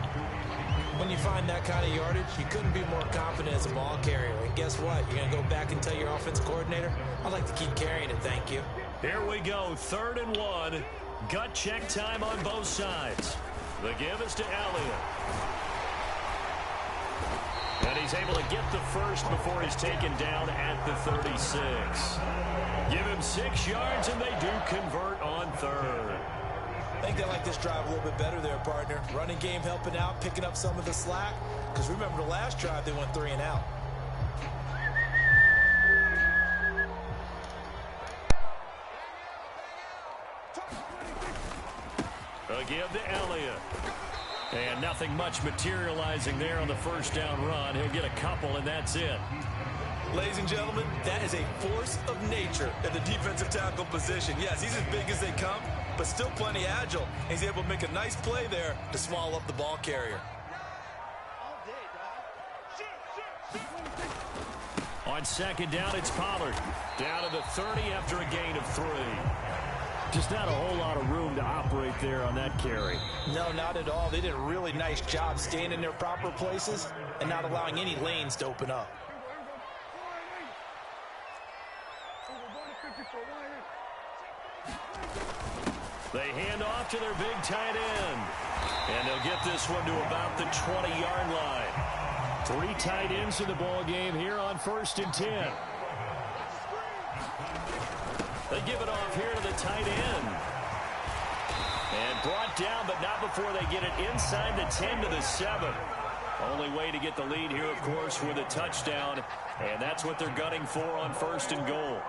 When you find that kind of yardage, you couldn't be more confident as a ball carrier. And guess what? You're going to go back and tell your offensive coordinator, I'd like to keep carrying it, thank you. Here we go, 3rd and 1. Gut check time on both sides. The give is to Elliott. And he's able to get the first before he's taken down at the 36. Give him 6 yards, and they do convert on 3rd. I think they like this drive a little bit better there, partner. Running game helping out, picking up some of the slack. Because remember the last drive, they went 3 and out. A give to Elliott. And nothing much materializing there on the 1st down run. He'll get a couple, and that's it. Ladies and gentlemen, that is a force of nature at the defensive tackle position. Yes, he's as big as they come, but still plenty agile. He's able to make a nice play there to swallow up the ball carrier. On 2nd down, it's Pollard. Down to the 30 after a gain of 3. Just not a whole lot of room to operate there on that carry. No, not at all. They did a really nice job staying in their proper places and not allowing any lanes to open up. They hand off to their big tight end. And they'll get this one to about the 20-yard line. 3 tight ends in the ball game here on 1st and 10. They give it off here to the tight end. And brought down, but not before they get it inside the 10 to the 7. Only way to get the lead here, of course, with a touchdown. And that's what they're gunning for on 1st and goal.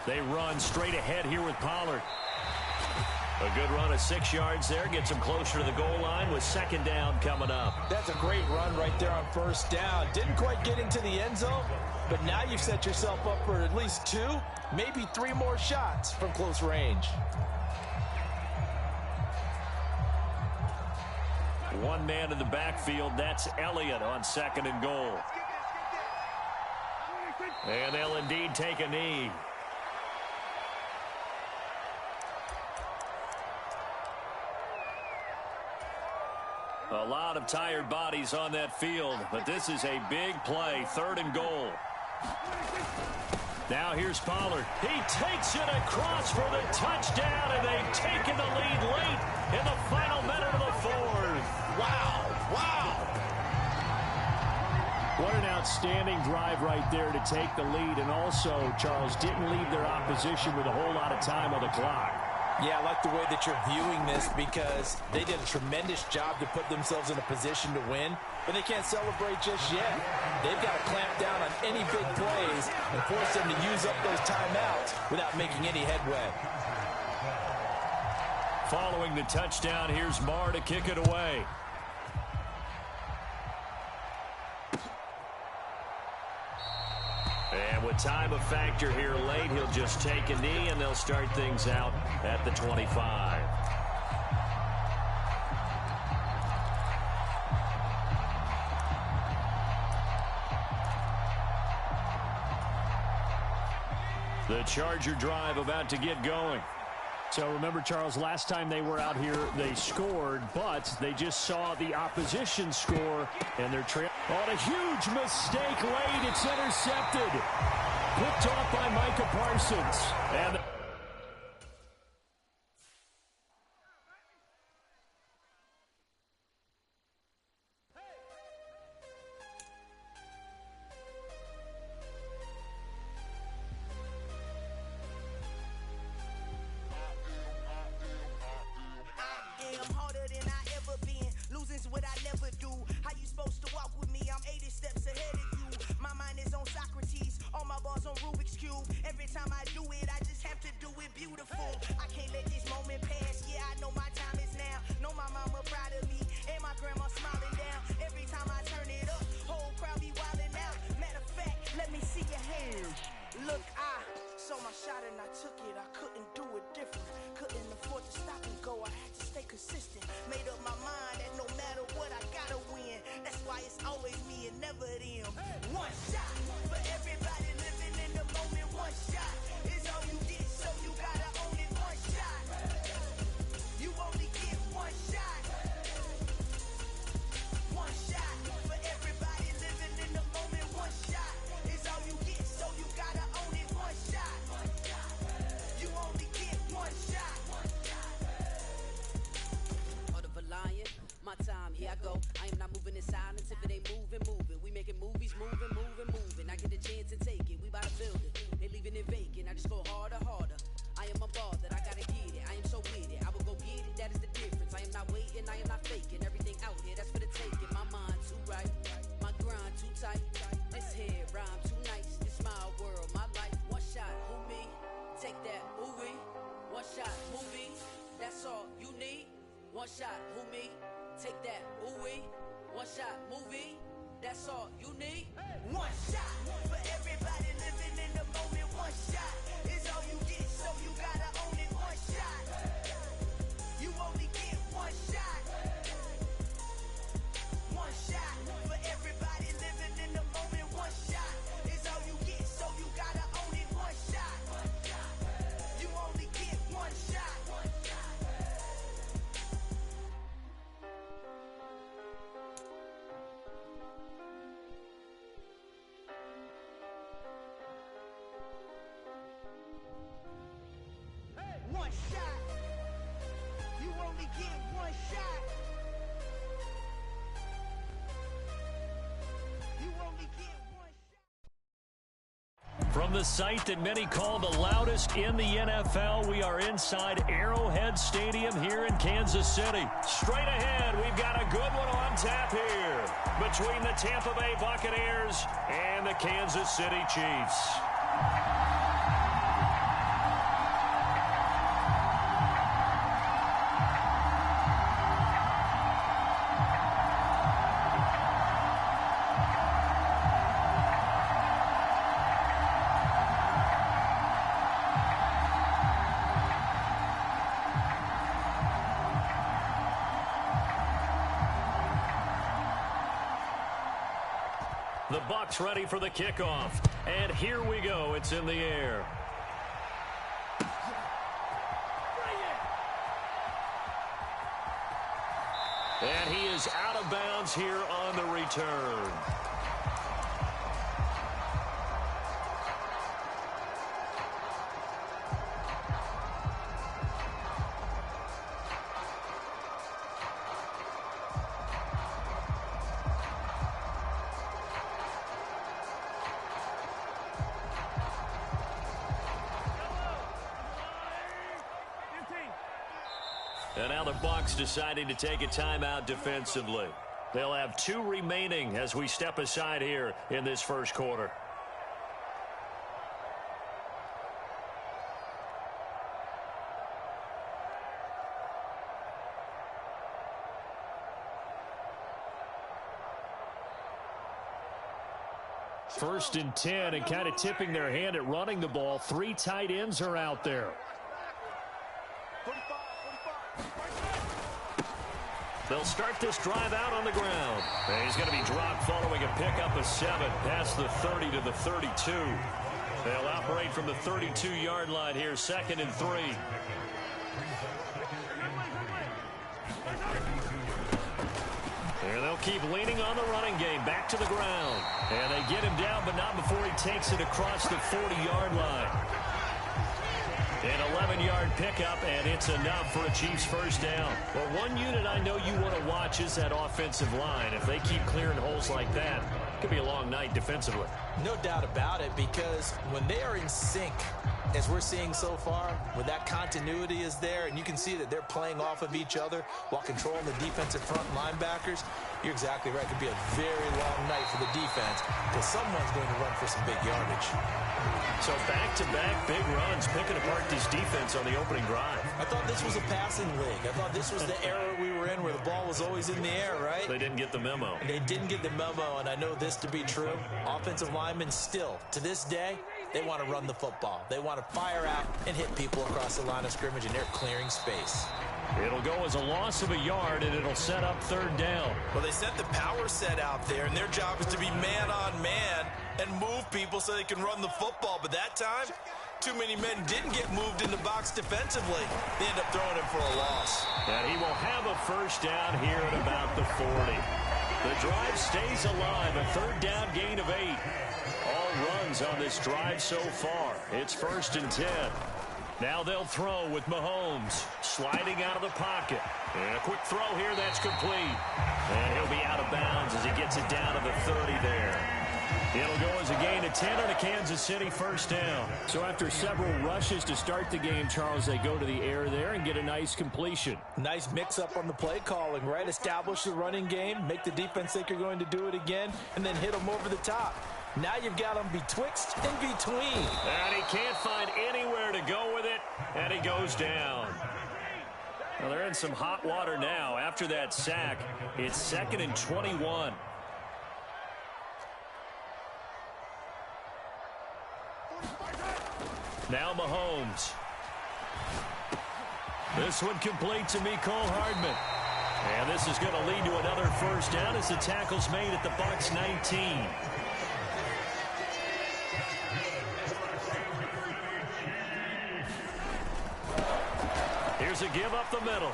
They run straight ahead here with Pollard. A good run of 6 yards there. Gets him closer to the goal line with 2nd down coming up. That's a great run right there on 1st down. Didn't quite get into the end zone, but now you've set yourself up for at least 2, maybe 3 more shots from close range. One man in the backfield. That's Elliott on 2nd and goal. And they'll indeed take a knee. A lot of tired bodies on that field, but this is a big play. 3rd and goal. Now here's Pollard. He takes it across for the touchdown, and they've taken the lead late in the final minute of the 4th. Wow, wow. What an outstanding drive right there to take the lead, and also, Charles, didn't leave their opposition with a whole lot of time on the clock. Yeah, I like the way that you're viewing this because they did a tremendous job to put themselves in a position to win, but they can't celebrate just yet. They've got to clamp down on any big plays and force them to use up those timeouts without making any headway. Following the touchdown, here's Marr to kick it away. And with time a factor here late, he'll just take a knee, and they'll start things out at the 25. The Charger drive about to get going. So remember, Charles, last time they were out here, they scored, but they just saw the opposition score, and they're trailing. On a huge mistake late, it's intercepted. Picked off by Micah Parsons. And one shot, who me? Take that, ooh-wee. One shot, movie. That's all you need. One shot for everybody living in the moment. One shot is all you get, so you gotta own it. One shot. You only get one shot. One shot for everybody living in the moment. One shot is all you get, so you gotta own it. One shot. You only get one shot. One shot. You only get one shot. You only get one shot. From the site that many call the loudest in the NFL, we are inside Arrowhead Stadium here in Kansas City. Straight ahead, we've got a good one on tap here between the Tampa Bay Buccaneers and the Kansas City Chiefs. The Bucs ready for the kickoff. And here we go. It's in the air. And he is out of bounds here on the return. And now the Bucs deciding to take a timeout defensively. They'll have 2 remaining as we step aside here in this first quarter. First and 10, and kind of tipping their hand at running the ball. 3 tight ends are out there. They'll start this drive out on the ground. And he's going to be dropped following a pickup of 7 past the 30 to the 32. They'll operate from the 32-yard line here, 2nd and 3. And they'll keep leaning on the running game. Back to the ground. And they get him down, but not before he takes it across the 40-yard line. An 11-yard pickup, and it's enough for a Chiefs first down. Well, one unit I know you want to watch is that offensive line. If they keep clearing holes like that, it could be a long night defensively. No doubt about it, because when they are in sync, as we're seeing so far, when that continuity is there, and you can see that they're playing off of each other while controlling the defensive front linebackers, you're exactly right. It could be a very long night for the defense because someone's going to run for some big yardage. So back-to-back big runs, picking apart this defense on the opening drive. I thought this was a passing league. I thought this was the era we were in where the ball was always in the air, right? They didn't get the memo. They didn't get the memo, and I know this to be true. Offensive linemen still, to this day, they want to run the football. They want to fire out and hit people across the line of scrimmage, and they're clearing space. It'll go as a loss of a yard, and it'll set up third down. Well, they sent the power set out there, and their job is to be man-on-man and move people so they can run the football. But that time, too many men didn't get moved in the box defensively. They end up throwing him for a loss. And he will have a first down here at about the 40. The drive stays alive, a third down gain of 8. All runs on this drive so far. It's 1st and 10. Now they'll throw with Mahomes sliding out of the pocket. And a quick throw here that's complete. And he'll be out of bounds as he gets it down to the 30 there. It'll go as a gain of 10 on a Kansas City first down. So after several rushes to start the game, Charles, they go to the air there and get a nice completion. Nice mix-up on the play calling, right? Establish the running game, make the defense think you're going to do it again, and then hit them over the top. Now you've got him betwixt and between. And he can't find anywhere to go with it, and he goes down. Well, they're in some hot water now. After that sack, it's 2nd and 21. Now Mahomes. This one complete to Mecole Hardman. And this is going to lead to another first down as the tackle's made at the Bucs 19. Here's a give up the middle.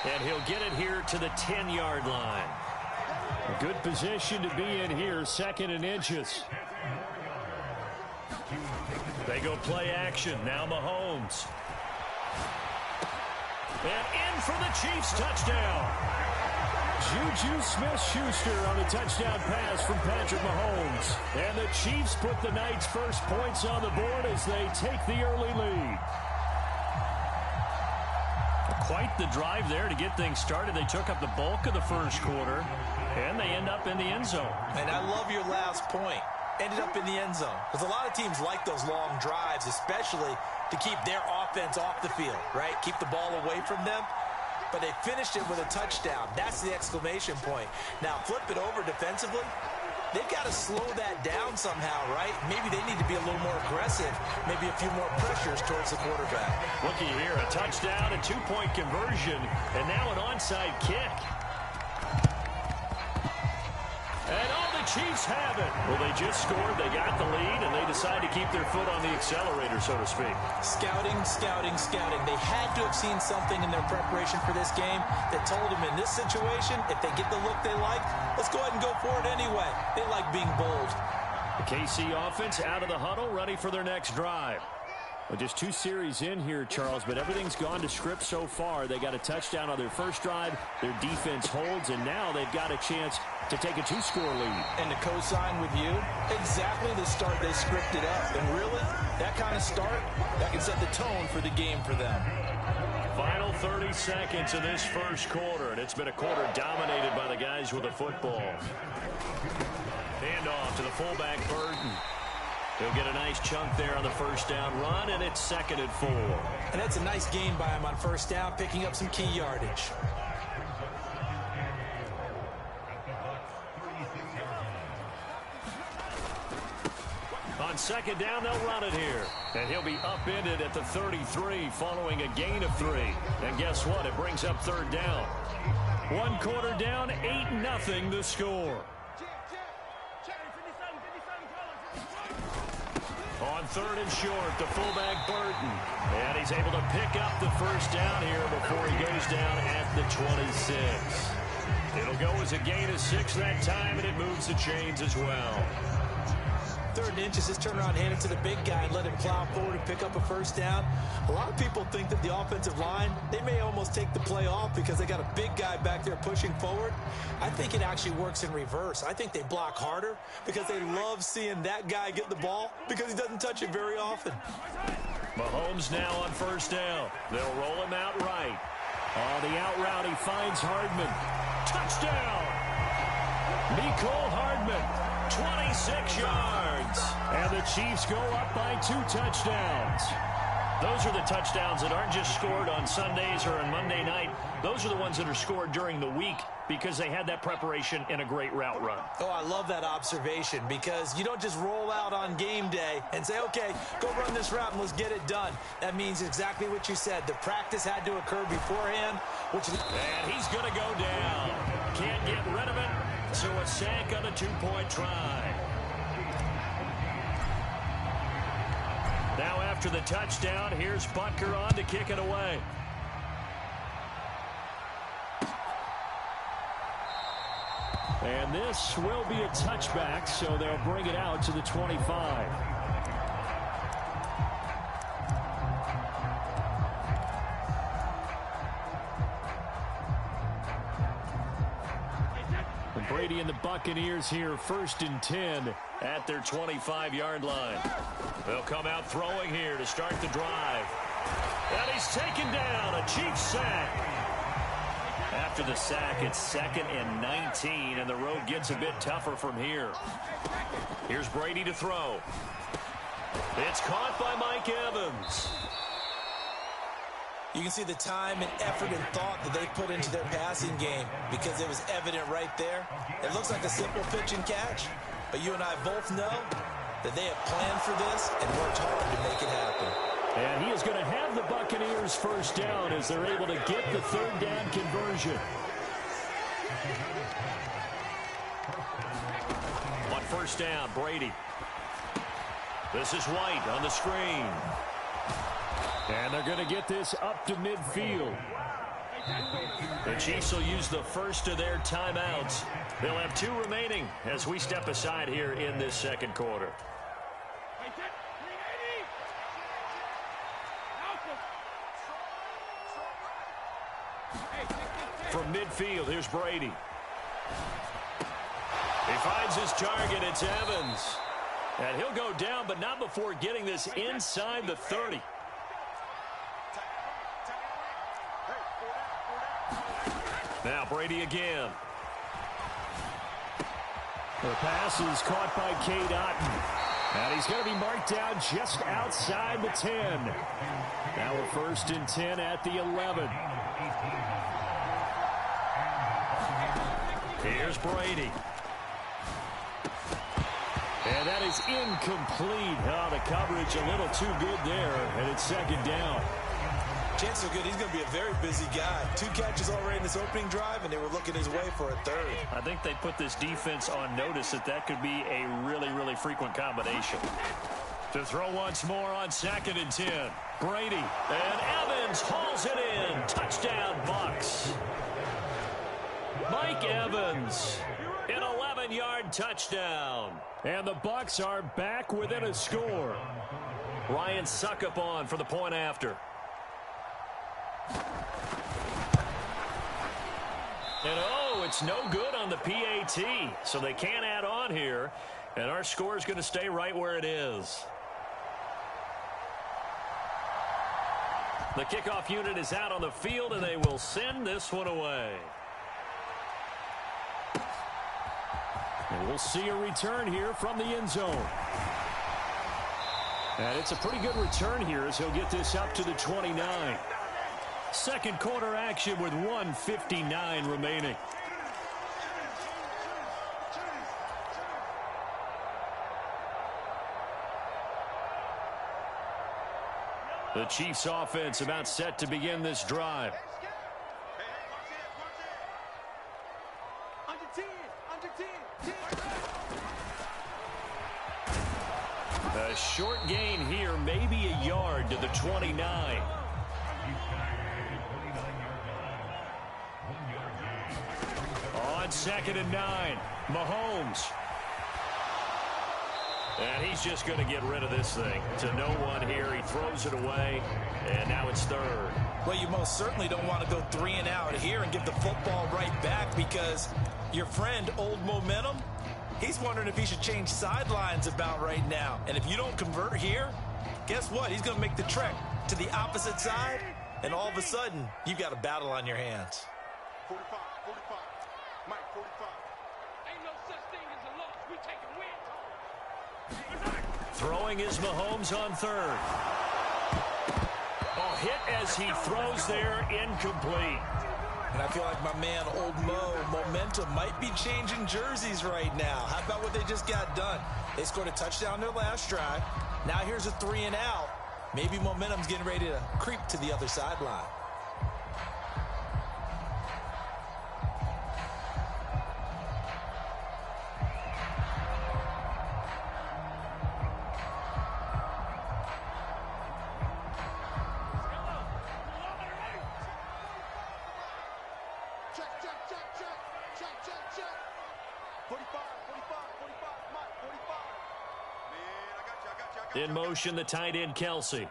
And he'll get it here to the 10-yard line. A good position to be in here, 2nd and inches. They go play action. Now Mahomes. And in for the Chiefs touchdown. Juju Smith-Schuster on the touchdown pass from Patrick Mahomes. And the Chiefs put the night's first points on the board as they take the early lead. Quite the drive there to get things started. They took up the bulk of the first quarter, and they end up in the end zone. And I love your last point. Ended up in the end zone. Because a lot of teams like those long drives, especially to keep their offense off the field, right? Keep the ball away from them. But they finished it with a touchdown. That's the exclamation point. Now, flip it over defensively. They've got to slow that down somehow, right? Maybe they need to be a little more aggressive. Maybe a few more pressures towards the quarterback. Looky here, a touchdown, a 2-point conversion, and now an onside kick. And all the Chiefs have it. Well, they just scored, they got the lead, and they decide to keep their foot on the accelerator, so to speak. Scouting, scouting, scouting. They had to have seen something in their preparation for this game that told them in this situation, if they get the look they like, let's go ahead and go for it anyway. They like being bold. The KC offense out of the huddle, ready for their next drive. Well, just 2 series in here, Charles, but everything's gone to script so far. They got a touchdown on their first drive. Their defense holds, and now they've got a chance to take a 2-score lead. And to co-sign with you, exactly the start they scripted up. And really, that kind of start, that can set the tone for the game for them. Final 30 seconds of this first quarter, and it's been a quarter dominated by the guys with the football. Handoff to the fullback, Burton. He'll get a nice chunk there on the first down run, and it's 2nd and 4. And that's a nice gain by him on first down, picking up some key yardage. On 2nd down, they'll run it here. And he'll be upended at the 33 following a gain of 3. And guess what? It brings up 3rd down. 1 quarter down, 8-0 the score. On 3rd and short, the fullback Burton. And he's able to pick up the first down here before he goes down at the 26. It'll go as a gain of 6 that time, and it moves the chains as well. 3rd and inches, just turn around, hand it to the big guy, and let him plow forward and pick up a first down. A lot of people think that the offensive line, they may almost take the play off because they got a big guy back there pushing forward. I think it actually works in reverse. I think they block harder because they love seeing that guy get the ball because he doesn't touch it very often. Mahomes now on 1st down. They'll roll him out right. On the out route, he finds Hardman. Touchdown! Mecole Hardman. 26 yards. And the Chiefs go up by 2 touchdowns. Those are the touchdowns that aren't just scored on Sundays or on Monday night. Those are the ones that are scored during the week because they had that preparation in a great route run. Oh, I love that observation because you don't just roll out on game day and say, okay, go run this route and let's get it done. That means exactly what you said. The practice had to occur beforehand. And he's going to go down. Can't get rid of it. So a sack on a 2-point try. Now after the touchdown, here's Butker on to kick it away. And this will be a touchback, so they'll bring it out to the 25. Brady and the Buccaneers here, 1st and 10 at their 25-yard line. They'll come out throwing here to start the drive. And he's taken down, a Chiefs sack. After the sack, it's 2nd and 19, and the road gets a bit tougher from here. Here's Brady to throw. It's caught by Mike Evans. You can see the time and effort and thought that they put into their passing game because it was evident right there. It looks like a simple pitch and catch, but you and I both know that they have planned for this and worked hard to make it happen. And he is going to have the Buccaneers 1st down as they're able to get the 3rd down conversion. On 1st down, Brady. This is White on the screen. And they're going to get this up to midfield. The Chiefs will use the first of their timeouts. They'll have 2 remaining as we step aside here in this 2nd quarter. From midfield, here's Brady. He finds his target. It's Evans. And he'll go down, but not before getting this inside the 30. Now Brady again. The pass is caught by Cade Otton. And he's going to be marked down just outside the 10. Now we're 1st and 10 at the 11. Here's Brady. And that is incomplete. Oh, the coverage a little too good there, and it's 2nd down. Chances are good. He's going to be a very busy guy. 2 catches already in this opening drive, and they were looking his way for a 3rd. I think they put this defense on notice that could be a really, really frequent combination. To throw once more on 2nd and 10. Brady. And Evans hauls it in. Touchdown, Bucs. Mike Evans. An 11-yard touchdown. And the Bucs are back within a score. Ryan Suckup on for the point after. And oh, it's no good on the PAT, so they can't add on here, and our score is going to stay right where it is. The kickoff unit is out on the field, and they will send this one away. And we'll see a return here from the end zone. And it's a pretty good return here as he'll get this up to the 29. 2nd quarter action with 1:59 remaining. The Chiefs offense about set to begin this drive. A short gain here, maybe a yard to the 29. On 2nd and 9, Mahomes. And he's just going to get rid of this thing to no one here. He throws it away, and now it's 3rd. Well, you most certainly don't want to go 3 and out here and give the football right back, because your friend, Old Momentum, he's wondering if he should change sidelines about right now. And if you don't convert here, guess what? He's going to make the trek to the opposite side, and all of a sudden, you've got a battle on your hands. 45, 45. Mike, 45. Ain't no such thing as a loss. We take a win. Throwing is Mahomes on 3rd. Oh, hit as he throws there, incomplete. And I feel like my man, Old Momentum, might be changing jerseys right now. How about what they just got done? They scored a touchdown their last drive. Now here's a 3 and out. Maybe Momentum's getting ready to creep to the other sideline. In motion, the tight end, Kelsey.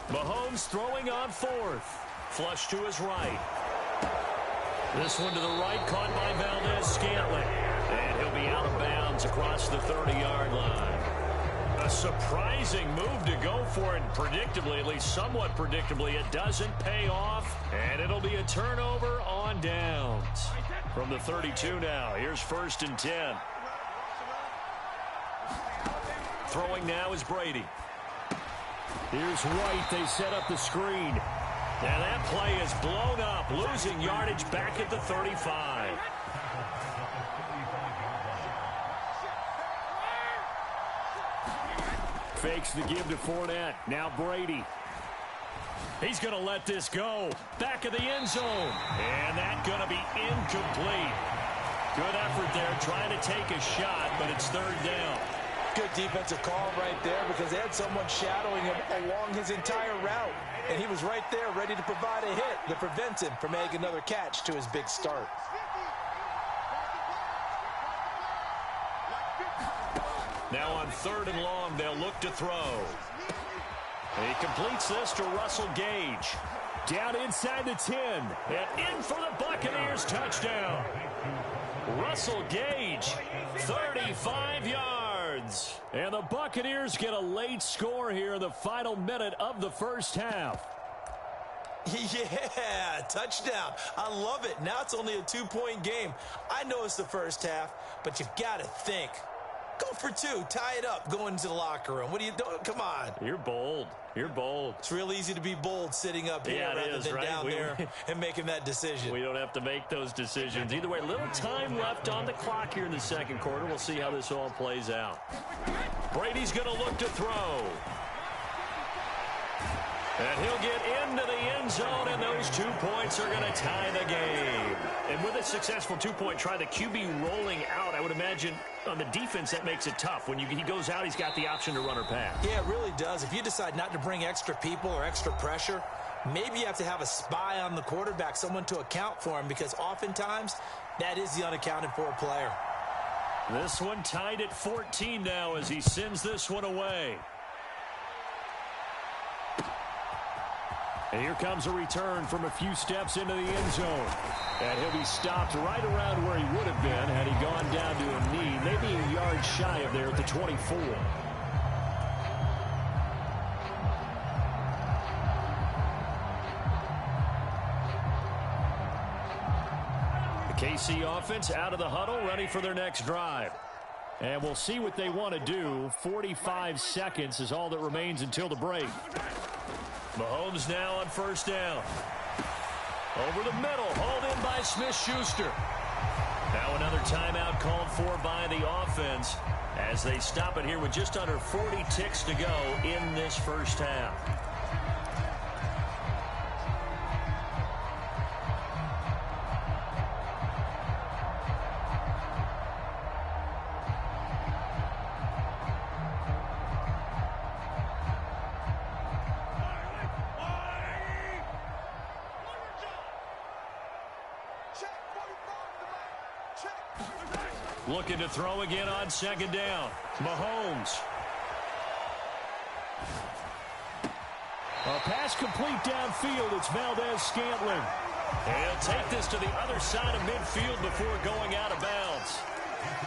Mahomes throwing on 4th. Flush to his right. This one to the right, caught by Valdez-Scantling. And he'll be out of bounds across the 30-yard line. A surprising move to go for it, predictably, at least somewhat predictably. It doesn't pay off, and it'll be a turnover on downs. From the 32 now, here's 1st and 10. Throwing now is Brady. Here's White. They set up the screen. And that play is blown up, losing yardage back at the 35. Fakes the give to Fournette. Now Brady. He's going to let this go. Back of the end zone. And that's going to be incomplete. Good effort there, trying to take a shot, but it's 3rd down. Good defensive call right there, because they had someone shadowing him along his entire route. And he was right there ready to provide a hit that prevents him from making another catch to his big start. Now on 3rd and long, they'll look to throw. He completes this to Russell Gage. Down inside the 10. And in for the Buccaneers touchdown. Russell Gage, 35 yards. And the Buccaneers get a late score here in the final minute of the first half. Yeah, touchdown. I love it. Now it's only a 2-point game. I know it's the first half, but you've got to think. Go for 2. Tie it up. Go into the locker room. What are you doing? Come on. You're bold. You're bold. It's real easy to be bold sitting up here rather than down there and making that decision. We don't have to make those decisions. Either way, little time left on the clock here in the second quarter. We'll see how this all plays out. Brady's going to look to throw. And he'll get into the end zone, and those 2 points are going to tie the game. And with a successful 2-point try, the QB rolling out, I would imagine on the defense that makes it tough. When he goes out, he's got the option to run or pass. Yeah, it really does. If you decide not to bring extra people or extra pressure, maybe you have to have a spy on the quarterback, someone to account for him, because oftentimes that is the unaccounted for player. This one tied at 14 now as he sends this one away. And here comes a return from a few steps into the end zone. And he'll be stopped right around where he would have been had he gone down to a knee, maybe a yard shy of there at the 24. The KC offense out of the huddle, ready for their next drive. And we'll see what they want to do. 45 seconds is all that remains until the break. Mahomes now on 1st down. Over the middle, hauled in by Smith-Schuster. Now another timeout called for by the offense as they stop it here with just under 40 ticks to go in this first half. Looking to throw again on second down. Mahomes. A pass complete downfield. It's Valdez-Scantling. He'll take this to the other side of midfield before going out of bounds.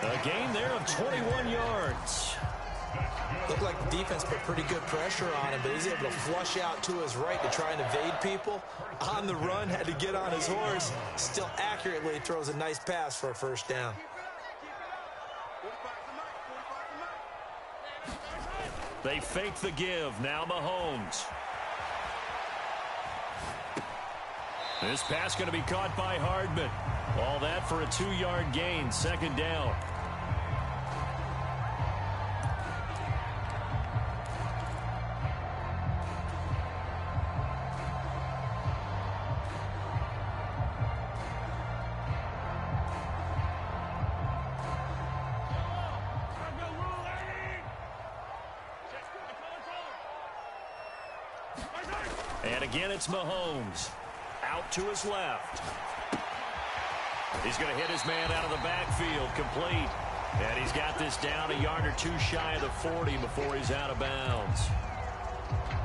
A gain there of 21 yards. Looked like the defense put pretty good pressure on him, but he's able to flush out to his right to try and evade people. On the run, had to get on his horse. Still accurately throws a nice pass for a first down. They fake the give. Now Mahomes. This pass going to be caught by Hardman. All that for a 2-yard gain. Second down. And again, it's Mahomes. Out to his left. He's going to hit his man out of the backfield. Complete. And he's got this down a yard or two shy of the 40 before he's out of bounds.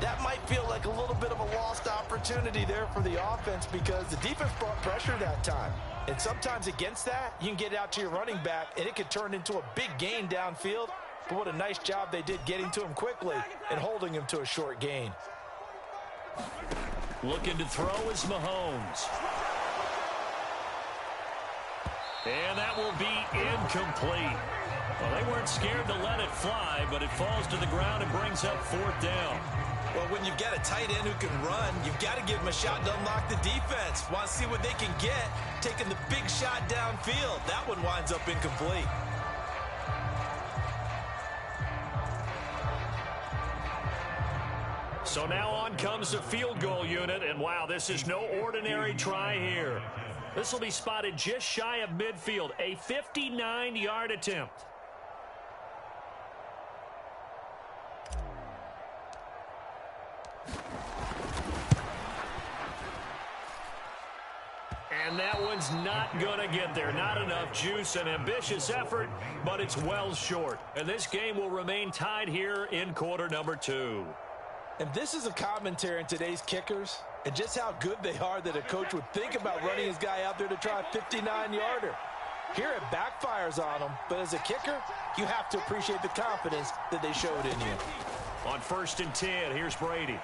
That might feel like a little bit of a lost opportunity there for the offense because the defense brought pressure that time. And sometimes against that, you can get out to your running back, and it could turn into a big gain downfield. But what a nice job they did getting to him quickly and holding him to a short gain. Looking to throw is Mahomes. And that will be incomplete. Well, they weren't scared to let it fly, but it falls to the ground and brings up fourth down. Well, when you've got a tight end who can run, you've got to give him a shot to unlock the defense. Want to see what they can get, taking the big shot downfield. That one winds up incomplete. So now on comes the field goal unit, and wow, this is no ordinary try here. This will be spotted just shy of midfield, a 59-yard attempt. And that one's not going to get there. Not enough juice. An ambitious effort, but it's well short. And this game will remain tied here in quarter number 2. And this is a commentary on today's kickers and just how good they are that a coach would think about running his guy out there to try a 59-yarder. Here it backfires on him, but as a kicker, you have to appreciate the confidence that they showed in you. On 1st and 10, here's Brady.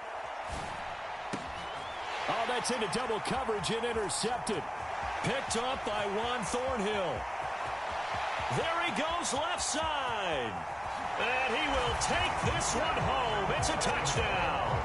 Oh, that's into double coverage and intercepted. Picked up by Juan Thornhill. There he goes left side. And he will take this one home. It's a touchdown.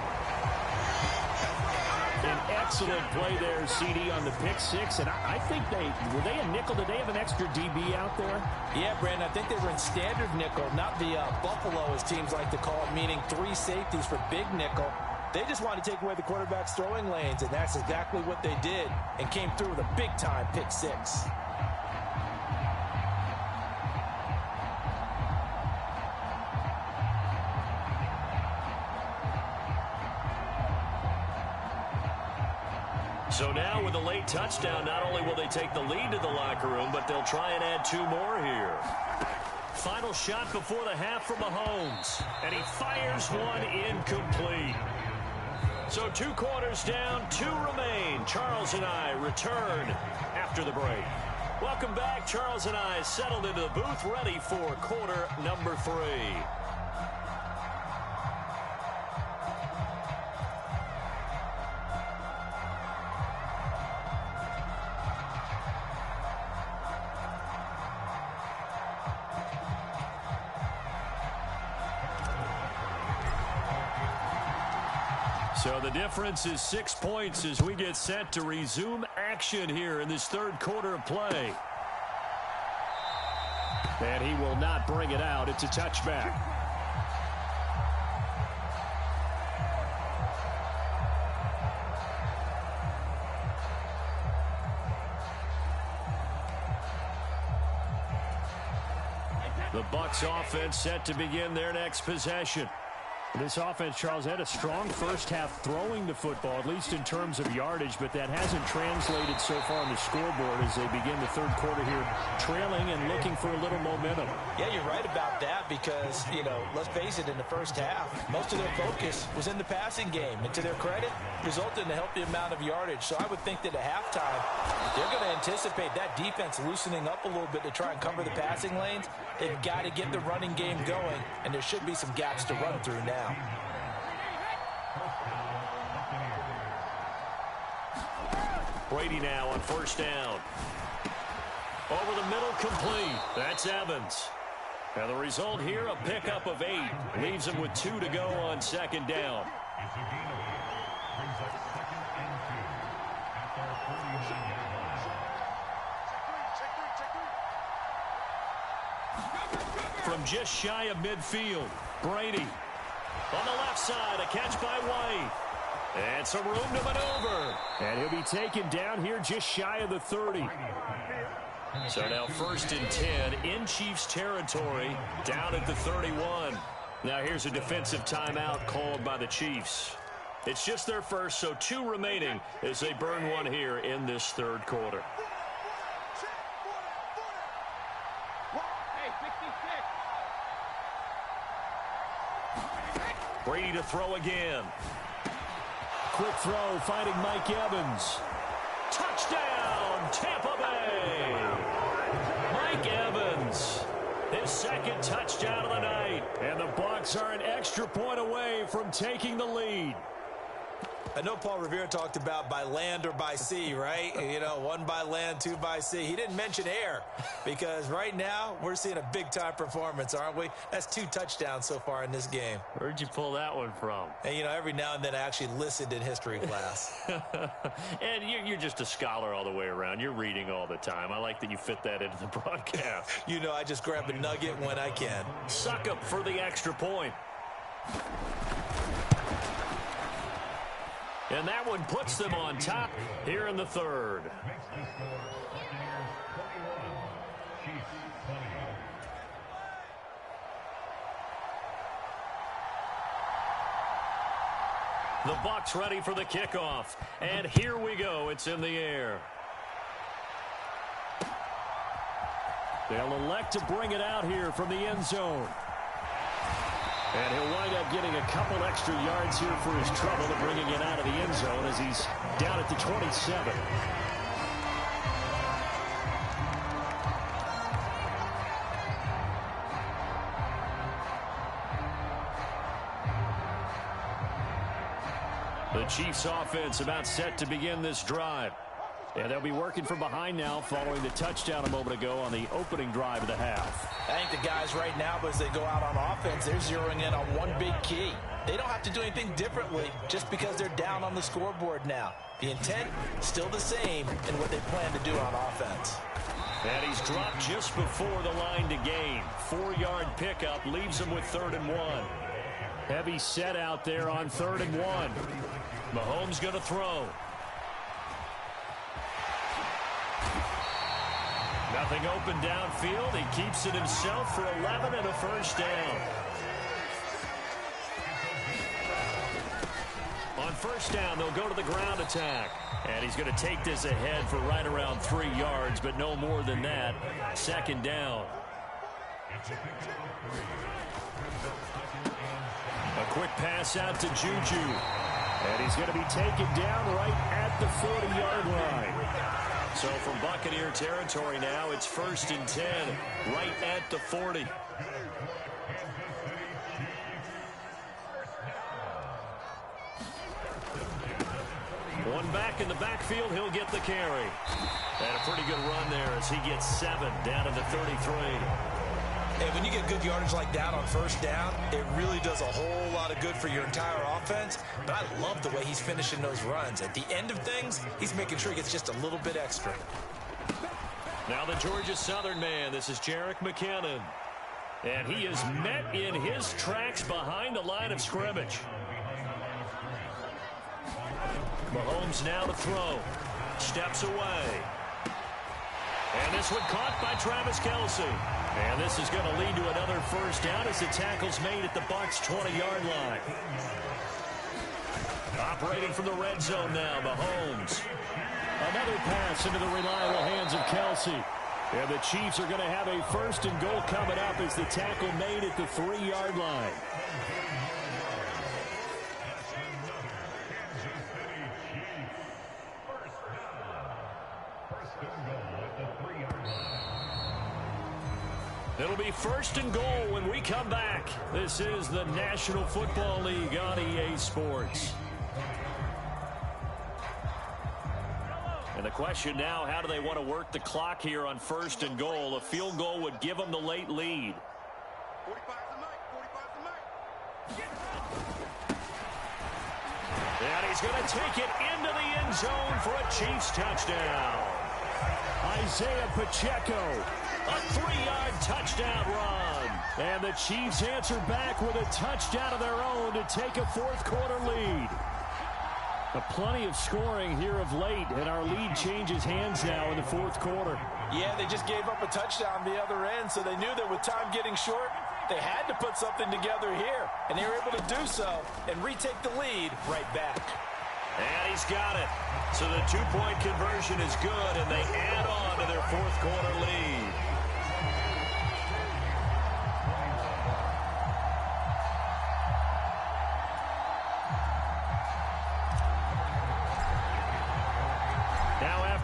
An excellent play there, CD, on the pick six. And I think were they a nickel? Did they have an extra DB out there? Yeah, Brandon, I think they were in standard nickel, not the Buffalo, as teams like to call it, meaning 3 safeties for big nickel. They just wanted to take away the quarterback's throwing lanes, and that's exactly what they did and came through with a big-time pick six. So now with a late touchdown, not only will they take the lead to the locker room, but they'll try and add 2 more here. Final shot before the half for Mahomes, and he fires one incomplete. So 2 quarters down, 2 remain. Charles and I return after the break. Welcome back. Charles and I settled into the booth, ready for quarter number 3. So the difference is 6 points as we get set to resume action here in this 3rd quarter of play. And he will not bring it out. It's a touchback. The Bucs offense set to begin their next possession. This offense, Charles, had a strong first half throwing the football, at least in terms of yardage, but that hasn't translated so far on the scoreboard as they begin the third quarter here, trailing and looking for a little momentum. Yeah, you're right about that because, let's face it, in the first half, most of their focus was in the passing game. And to their credit, resulted in a healthy amount of yardage. So I would think that at halftime, they're going to anticipate that defense loosening up a little bit to try and cover the passing lanes. They've got to get the running game going, and there should be some gaps to run through now. Brady now on first down. Over the middle, complete. That's Evans. Now the result here, a pickup of 8. Leaves him with 2 to go on second down. From just shy of midfield, Brady. On the left side, a catch by White. And some room to maneuver. And he'll be taken down here just shy of the 30. So now 1st and 10 in Chiefs territory, down at the 31. Now here's a defensive timeout called by the Chiefs. It's just their first, so 2 remaining as they burn one here in this third quarter. Brady to throw again. Quick throw, finding Mike Evans. Touchdown, Tampa Bay! Mike Evans, his 2nd touchdown of the night. And the Bucs are an extra point away from taking the lead. I know Paul Revere talked about by land or by sea, right? 1 by land, 2 by sea. He didn't mention air because right now we're seeing a big-time performance, aren't we? That's 2 touchdowns so far in this game. Where'd you pull that one from? And, every now and then I actually listened in history class. And you're just a scholar all the way around. You're reading all the time. I like that you fit that into the broadcast. I just grab a nugget when I can. Suck up for the extra point. And that one puts them on top here in the third. The Bucs ready for the kickoff. And here we go. It's in the air. They'll elect to bring it out here from the end zone. And he'll wind up getting a couple extra yards here for his trouble of bringing it out of the end zone as he's down at the 27. The Chiefs offense about set to begin this drive. And they'll be working from behind now following the touchdown a moment ago on the opening drive of the half. I think the guys right now, as they go out on offense, they're zeroing in on one big key. They don't have to do anything differently just because they're down on the scoreboard now. The intent, still the same in what they plan to do on offense. And he's dropped just before the line to gain. 4-yard pickup leaves him with 3rd and 1. Heavy set out there on 3rd and 1. Mahomes going to throw. Nothing open downfield. He keeps it himself for 11 and a first down. On first down, they'll go to the ground attack. And he's going to take this ahead for right around 3 yards, but no more than that. 2nd down. A quick pass out to Juju. And he's going to be taken down right at the 40-yard line. So from Buccaneer territory now, it's 1st and 10, right at the 40. One back in the backfield, he'll get the carry. And a pretty good run there as he gets 7 down to the 33. And when you get good yardage like that on first down, it really does a whole lot of good for your entire offense. But I love the way he's finishing those runs. At the end of things, he's making sure he gets just a little bit extra. Now the Georgia Southern man, this is Jerick McKinnon. And he is met in his tracks behind the line of scrimmage. Mahomes now to throw. Steps away. And this one caught by Travis Kelce. And this is going to lead to another first down as the tackle's made at the Bucs' 20-yard line. Operating from the red zone now, Mahomes. Another pass into the reliable hands of Kelce. And the Chiefs are going to have a first and goal coming up as the tackle made at the 3-yard line. It'll be first and goal when we come back. This is the National Football League on EA Sports. And the question now, how do they want to work the clock here on first and goal? A field goal would give them the late lead. And he's going to take it into the end zone for a Chiefs touchdown. Isaiah Pacheco, a 3-yard touchdown run. And the Chiefs answer back with a touchdown of their own to take a fourth-quarter lead. Plenty of scoring here of late, and our lead changes hands now in the fourth quarter. Yeah, they just gave up a touchdown the other end, so they knew that with time getting short, they had to put something together here, and they were able to do so and retake the lead right back. And he's got it. So the two-point conversion is good, and they add on to their fourth-quarter lead.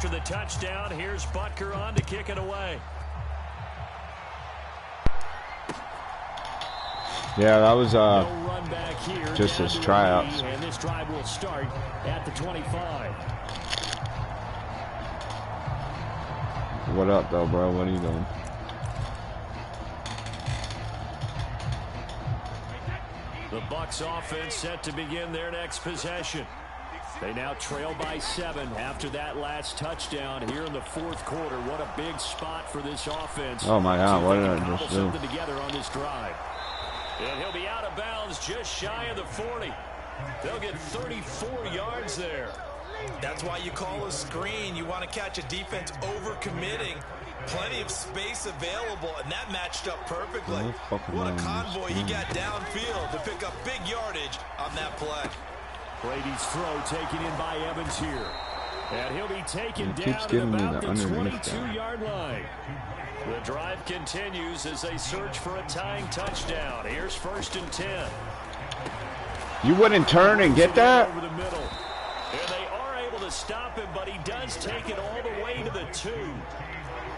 After the touchdown, here's Butker on to kick it away. Yeah, that was No run back here, just his tryouts. And this drive will start at the 25. What up, though, bro? What are you doing? The Bucs offense set to begin their next possession. They now trail by 7 after that last touchdown here in the fourth quarter. What a big spot for this offense. Oh, my God. What did I just do? Something together on this drive. And he'll be out of bounds just shy of the 40. They'll get 34 yards there. That's why you call a screen. You want to catch a defense over-committing. Plenty of space available, and that matched up perfectly. What a convoy he got downfield to pick up big yardage on that play. Brady's throw taken in by Evans here. And he'll be taken down at about the 22-yard line. The drive continues as they search for a tying touchdown. Here's first and 10. You wouldn't turn and get that? Over the middle. And they are able to stop him, but he does take it all the way to the 2.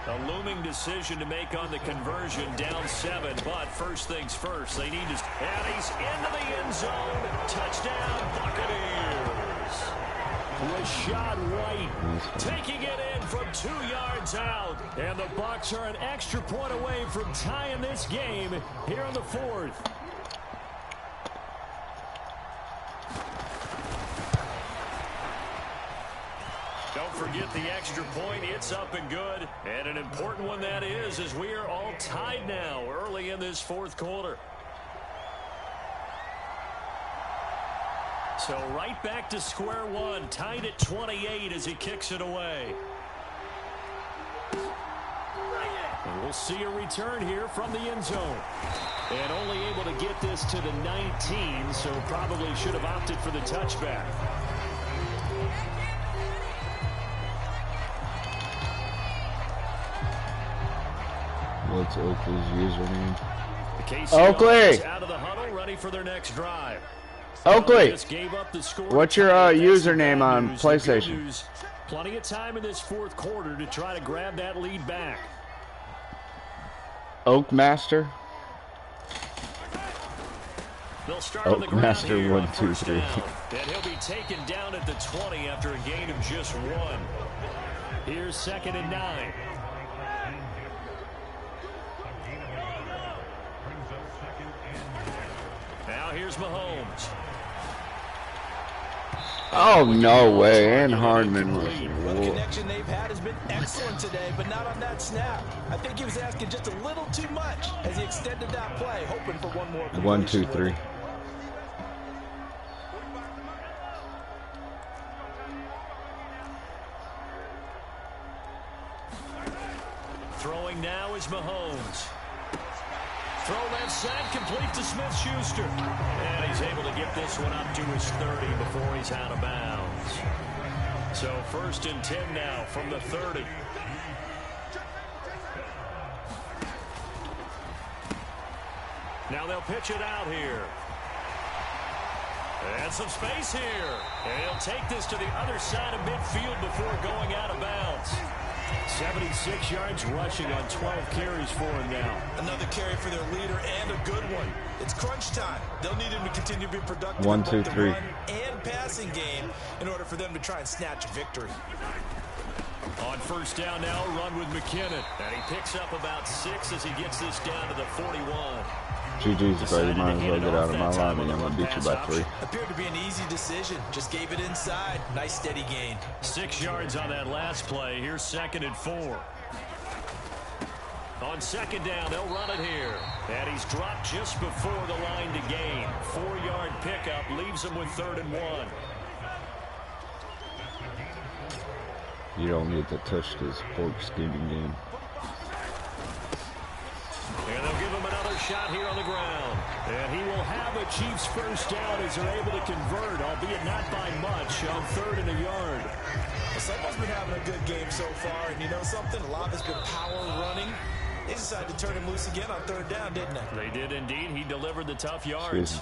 A looming decision to make on the conversion, down 7, but first things first, they need to... And he's into the end zone. Touchdown, Buccaneers. Rashad White taking it in from 2 yards out. And the Bucs are an extra point away from tying this game here in the fourth. Don't forget the extra point. It's up and good. And an important one that is, as we are all tied now early in this fourth quarter. So right back to square one, tied at 28 as he kicks it away. And we'll see a return here from the end zone. And only able to get this to the 19, so probably should have opted for the touchback. What's Oakley's username? Oakley! Out of the huddle, ready for their next drive. Oakley! What's your username on PlayStation? Plenty of time in this fourth quarter to try to grab that lead back. Oakmaster? They'll start on the ground Master here 1, 2, 3. And he'll be taken down at the 20 after a gain of just 1. Here's 2nd and 9. Now here's Mahomes. Oh, no way. And Hardman was... Well, the connection they've had has been excellent today, but not on that snap. I think he was asking just a little too much as he extended that play, hoping for one more. 1, 2, 3. Throwing now is Mahomes. Throw left side, complete to Smith-Schuster. And he's able to get this one up to his 30 before he's out of bounds. So 1st and 10 now from the 30. Now they'll pitch it out here. And some space here. And he'll take this to the other side of midfield before going out of bounds. 76 yards rushing on 12 carries for him now. Another carry for their leader and a good one. It's crunch time. They'll need him to continue to be productive. 1, 2, 3. Run and passing game in order for them to try and snatch a victory. On 1st down now, run with McKinnon. And he picks up about 6 as he gets this down to the 41. GG's, bro. You might as well get out of my line and I'm going to beat you by 3. Appeared to be an easy decision. Just gave it inside. Nice steady gain. 6 yards on that last play. Here's 2nd and 4. On 2nd down, they'll run it here. And he's dropped just before the line to gain. 4-yard pickup leaves him with 3rd and 1. You don't get to touch this pork skimming game. And they'll give him another shot here on the ground. And he will have a Chiefs 1st down as they're able to convert, albeit not by much, on 3rd and a yard. Well, someone's been having a good game so far, and you know something? A lot has been power running. They decided to turn him loose again on 3rd down, didn't they? They did indeed. He delivered the tough yards.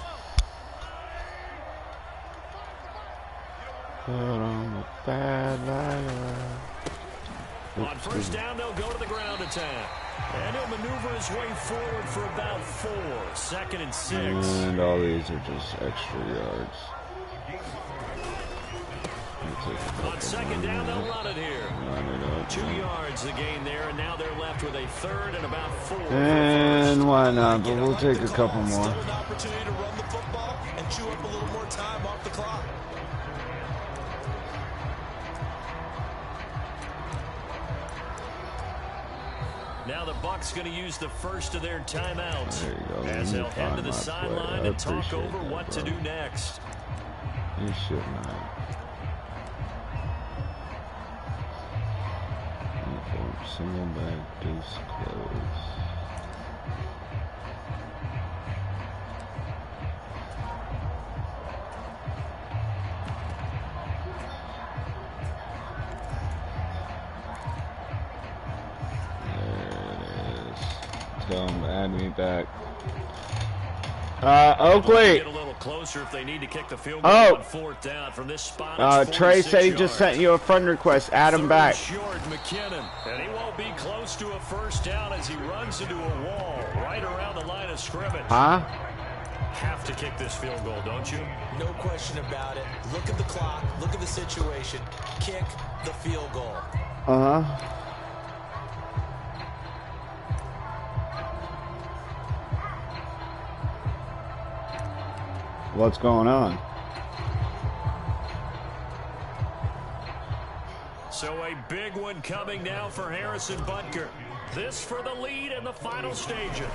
But I'm a bad liar. On 1st down, they'll go to the ground attack. And he'll maneuver his way forward for about 4. 2nd and 6. And all these are just extra yards. On 2nd down, they'll run it here. 2 yards the gain there, and now they're left with a 3rd and about 4. And why not? But we'll take a couple more. Still an opportunity to run the football and chew up a little more time off the clock. Now the Bucs going to use the first of their timeouts There you go. as they'll head to the sideline and talk over what to do next. You should not. Single back, deuce close. Add me back. Oakley. Get a little closer if they need to kick the field goal on 4th down from this spot. Trey said he just sent you a friend request. Add him back. Short McKinnon, and he won't be close to a 1st down as he runs into a wall right around the line of scrimmage. Huh? Have to kick this field goal, don't you? No question about it. Look at the clock. Look at the situation. Kick the field goal. Uh-huh. What's going on? So a big one coming now for Harrison Butker. This for the lead in the final stages.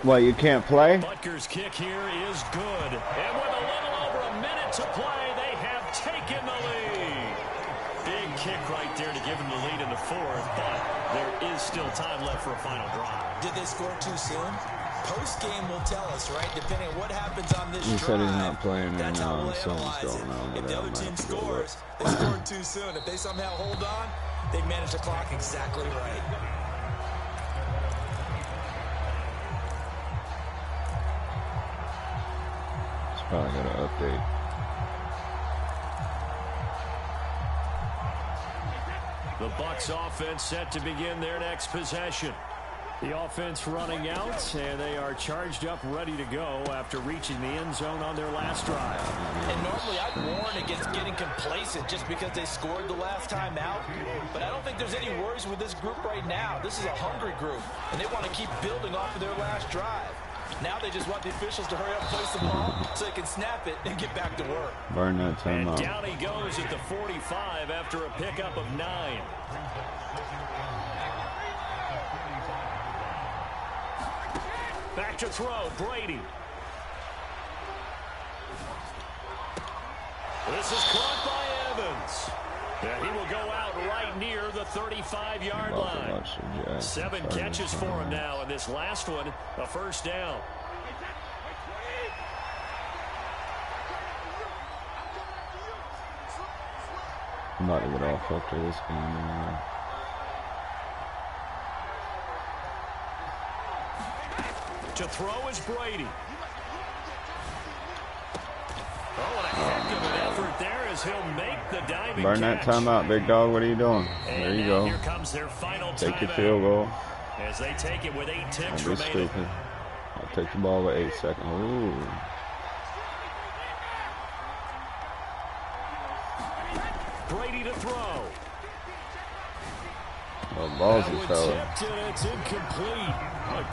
What, you can't play? Butker's kick here is good. And with a little over a minute to play, they have taken the lead. Big kick right there to give them the lead in the 4th, but there is still time left for a final drive. Did they score too soon? Post-game will tell us, right? Depending on what happens on this drive. He said he's not playing right that's now. How Something's going on. If the other team scores, they scored too soon. If they somehow hold on, they manage the clock exactly right. It's probably got to update. The Bucs offense set to begin their next possession. The offense running out, and they are charged up, ready to go after reaching the end zone on their last drive. And normally I'd warn against getting complacent just because they scored the last time out. But I don't think there's any worries with this group right now. This is a hungry group, and they want to keep building off of their last drive. Now they just want the officials to hurry up and place the ball so they can snap it and get back to work. Burn that time out. And down he goes at the 45 after a pickup of 9. Back to throw, Brady. This is caught by Evans. Yeah, he will go out right near the 35-yard line. 7 catches for him now, and this last one, a first down. I'm about to get off after this game. To throw is Brady. Oh, what a heck of an effort there as he'll make the diving Burn that timeout, big dog. What are you doing? There you go. Here comes their final take your field goal. As they take it with 8 ticks Don't be remaining. stupid. I'll take the ball with 8 seconds. Ooh. Brady to throw. Well, ballsy fella. It's incomplete.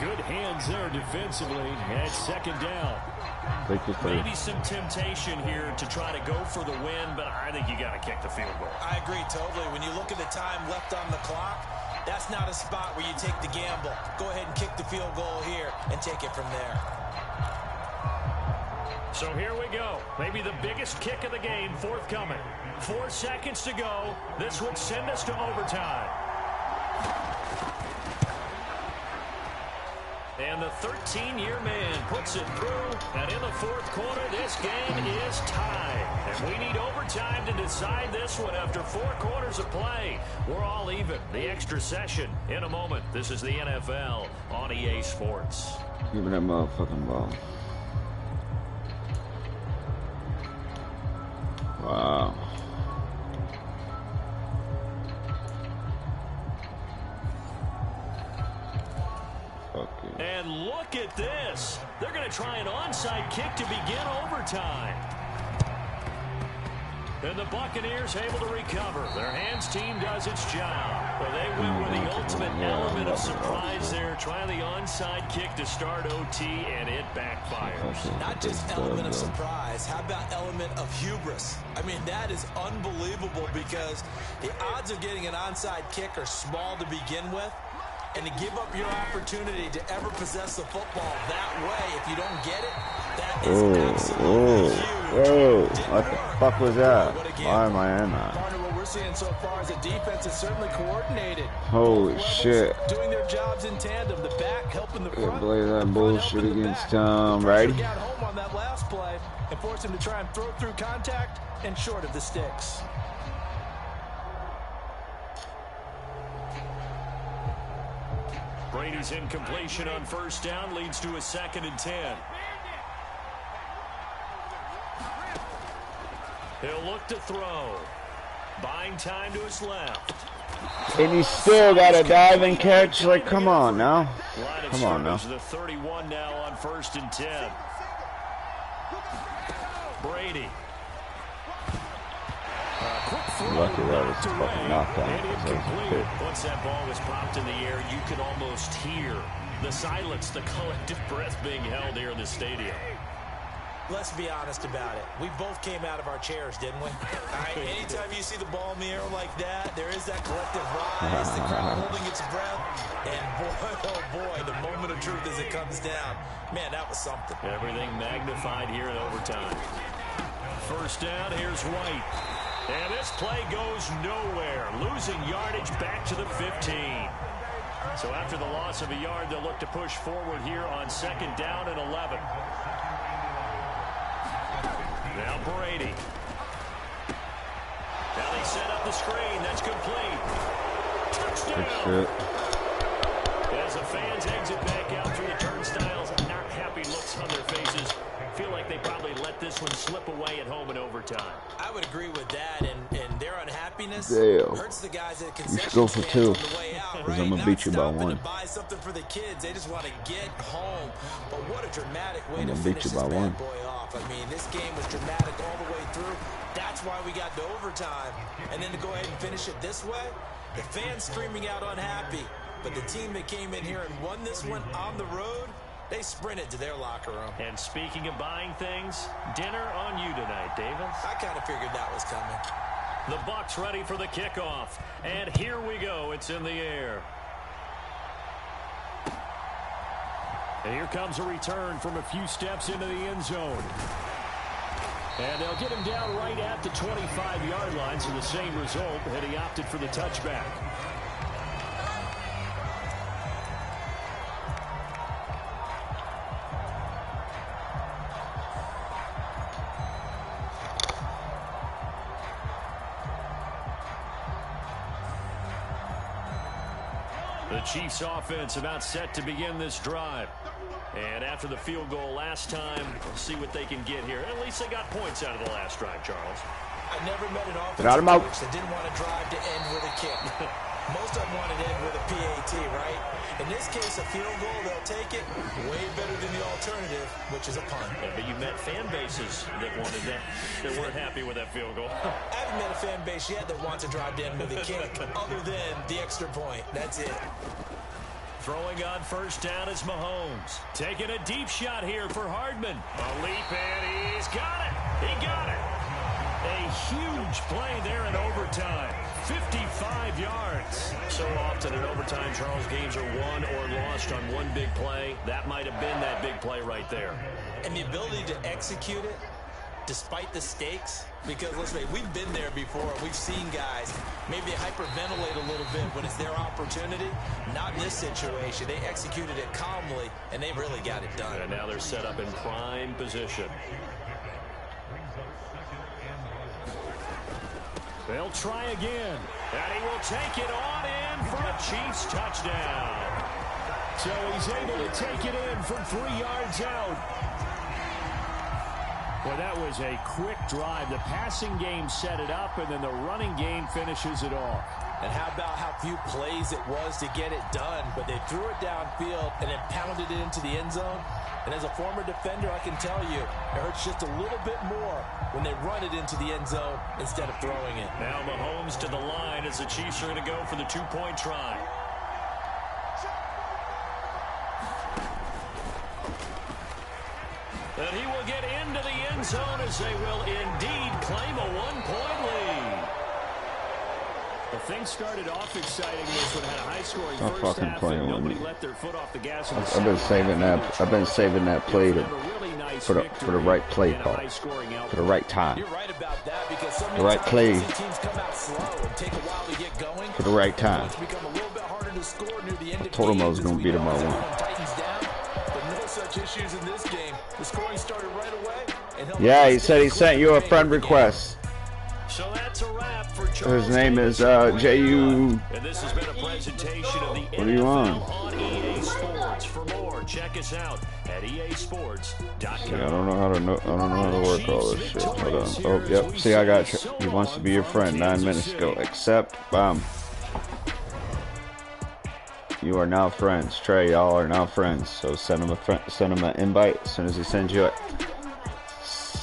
Good hands there defensively at second down. Maybe some temptation here to try to go for the win, but I think you got to kick the field goal. I agree totally. When you look at the time left on the clock, that's not a spot where you take the gamble. Go ahead and kick the field goal here and take it from there. So here we go. Maybe the biggest kick of the game forthcoming. 4 seconds to go. This would send us to overtime. And the 13-year man puts it through. And in the fourth quarter, this game is tied. And we need overtime to decide this one after 4 quarters of play. We're all even. The extra session in a moment. This is the NFL on EA Sports. Give me that motherfucking ball. Wow. And look at this. They're going to try an onside kick to begin overtime. And the Buccaneers able to recover. Their hands team does its job. But they went with the ultimate element of surprise there, trying the onside kick to start OT, and it backfires. Not just element of surprise. How about element of hubris? I mean, that is unbelievable because the odds of getting an onside kick are small to begin with. And to give up your opportunity to ever possess the football that way, if you don't get it, that is absolutely huge. What the fuck was that? Why am I in that? Partner, what we're seeing so far is the defense is certainly coordinated. Holy shit. Doing their jobs in tandem. The back helping the front. Can't believe that bullshit against Tom Brady. Got home on that last play and forced him to try and throw through contact and short of the sticks. Brady's incompletion on first down leads to a 2nd and 10. He'll look to throw. Buying time to his left. And he still got a diving catch. Like, come on now. Come on now. The 31 now on 1st and 10. Brady. Lucky that was fucking knocked out. Once that ball was popped in the air, you could almost hear the silence, the collective breath being held here in the stadium. Let's be honest about it. We both came out of our chairs, didn't we? All right, anytime you see the ball in the air like that, there is that collective rise, the crowd holding its breath, and boy, oh boy, the moment of truth as it comes down. Man, that was something. Everything magnified here in overtime. First down, here's White. And this play goes nowhere. Losing yardage back to the 15. So after the loss of a yard, they'll look to push forward here on 2nd down and 11. Now Brady. Now they set up the screen. That's complete. Touchdown. As the fans exit back out through the turnstiles, not happy looks on their faces. Feel like they probably let this one slip away at home in overtime. I would agree with that, and their unhappiness hurts the guys at concession You should go for 2, because I'm going to beat you by 1. To buy something for the kids. They just want to get home. But what a dramatic way I'm to gonna finish beat you this by bad 1. boy off. I mean, this game was dramatic all the way through. That's why we got to overtime. And then to go ahead and finish it this way, the fans screaming out unhappy. But the team that came in here and won this one on the road, they sprinted to their locker room. And speaking of buying things, dinner on you tonight, Davis. I kind of figured that was coming. The Bucs ready for the kickoff. And here we go. It's in the air. And here comes a return from a few steps into the end zone. And they'll get him down right at the 25-yard line, so the same result, and he opted for the touchback. The Chiefs offense about set to begin this drive. And after the field goal last time, we'll see what they can get here. At least they got points out of the last drive, Charles. I never met an offensive coach that didn't want to drive to end with a kick. Most of them wanted to end with a PAT, right? In this case, a field goal, they'll take it. Way better than the alternative, which is a punt. Yeah, but you met fan bases that wanted that, that weren't happy with that field goal. I haven't met a fan base yet that wants to drive to end with a kick, other than the extra point. That's it. Throwing on first down is Mahomes. Taking a deep shot here for Hardman. A leap, and he's got it. He got it. A huge play there in overtime. 55 yards. So often in overtime, Charles, games are won or lost on one big play. That might have been that big play right there. And the ability to execute it despite the stakes, because let's say we've been there before. We've seen guys maybe hyperventilate a little bit when it's their opportunity. Not in this situation. They executed it calmly, and they really got it done. And now they're set up in prime position. They'll try again. And he will take it on in for a Chiefs touchdown. So he's able to take it in from 3 yards out. Well, that was a quick drive. The passing game set it up, and then the running game finishes it off. And how about how few plays it was to get it done, but they threw it downfield and then pounded it into the end zone. And as a former defender, I can tell you, it hurts just a little bit more when they run it into the end zone instead of throwing it. Now Mahomes to the line as the Chiefs are going to go for the two-point try. And he will get into the end zone as they will indeed claim a one-point lead. The thing started off exciting this one, had a high-scoring first half, and nobody let their foot off the gas. I've been saving that. I've been saving that play for the right play call, for the right time. You're right about that, because so many the right play teams come out slow and take a while to get going. For the right time. It's become a little bit harder to score near the end I of told him I was games, going to beat him by one. But no such issues in this game. The scoring started right away. Yeah, he said he sent you a friend request. So that's a wrap for Charles. His name is J.U. And this has been a presentation of the What are you on? EA Sports. For more, check us out at easports.com. See, I don't know how to work all this shit. Hold on. Oh, yep. See, I got you. He wants to be your friend 9 minutes ago. Accept. Bam. You are now friends. Trey, y'all are now friends. So send him an invite. As soon as he sends you it,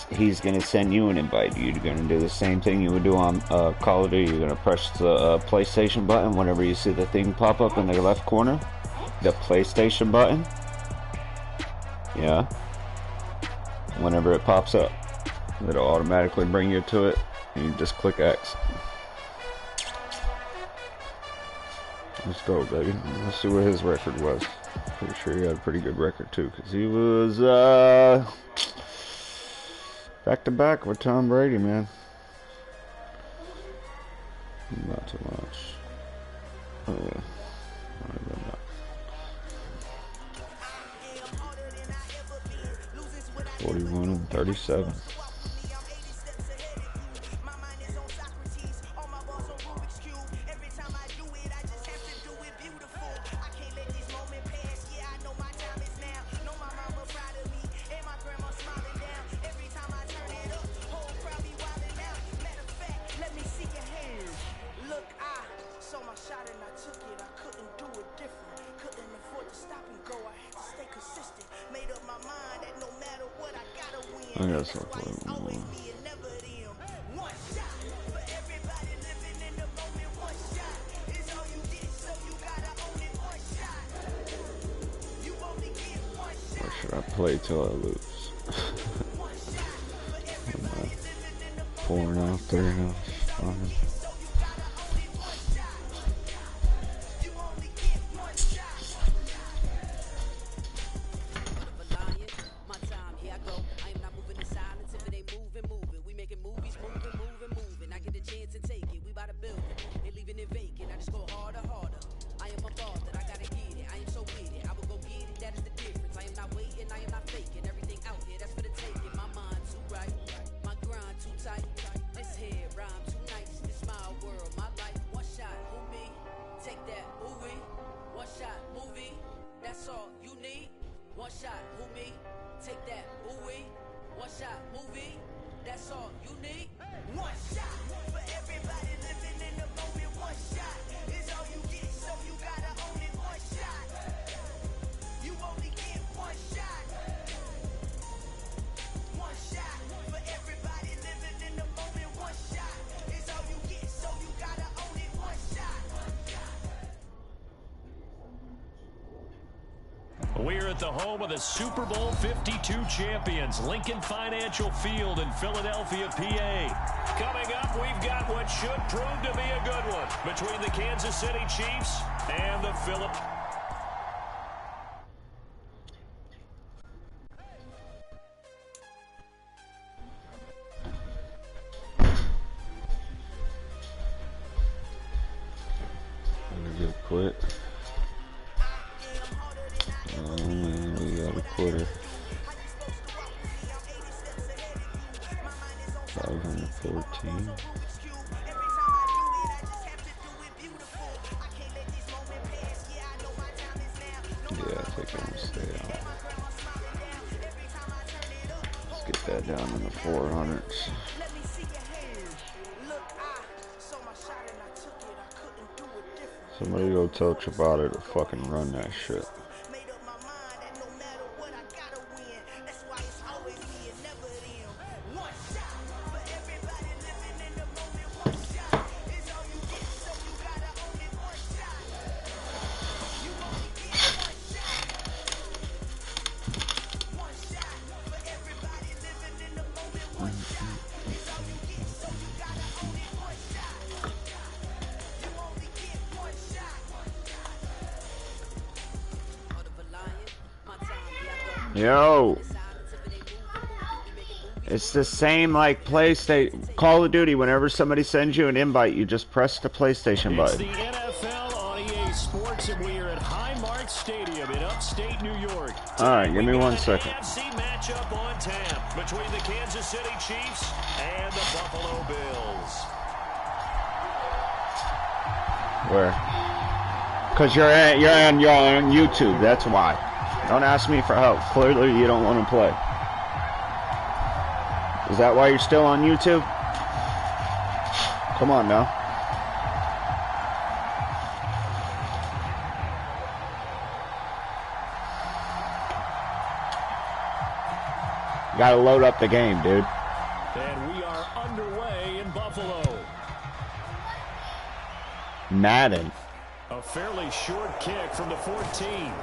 he's gonna send you an invite. You're gonna do the same thing you would do on Call of Duty. You're gonna press the PlayStation button whenever you see the thing pop up in the left corner. The PlayStation button. Yeah. Whenever it pops up, it'll automatically bring you to it. And you just click X. Let's go, baby. Let's see what his record was. Pretty sure he had a pretty good record too, because he was back to back with Tom Brady, man. Not too much. Oh yeah. 41 and 37. I got some fun. Or should I play till I lose? Am I 4-0, 3-0, 5-0? We're at the home of the Super Bowl 52 champions, Lincoln Financial Field in Philadelphia, PA. Coming up, we've got what should prove to be a good one between the Kansas City Chiefs and the Philadelphia. Quit. Oh man, we got a quarter. 514. Yeah, I think I'm gonna stay on. Let's get that down in the 400s. Somebody go tell Ciabatta to fucking run that shit. Yo, it's the same like PlayStation, Call of Duty. Whenever somebody sends you an invite, you just press the PlayStation button. It's the NFL on EA Sports, and we are at Highmark Stadium in upstate New York. All right, give me 1 second. AFC matchup on tap between the Kansas City Chiefs and the Buffalo Bills. Where? Because you're on YouTube. That's why. Don't ask me for help. Clearly, you don't want to play. Is that why you're still on YouTube? Come on now. You gotta load up the game, dude. And we are underway in Buffalo. Madden. A fairly short kick from the 14.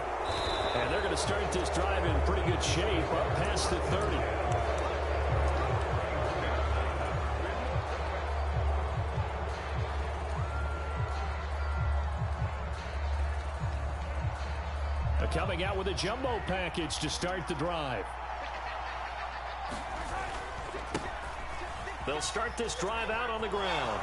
And they're going to start this drive in pretty good shape, up past the 30. Coming out with a jumbo package to start the drive. They'll start this drive out on the ground.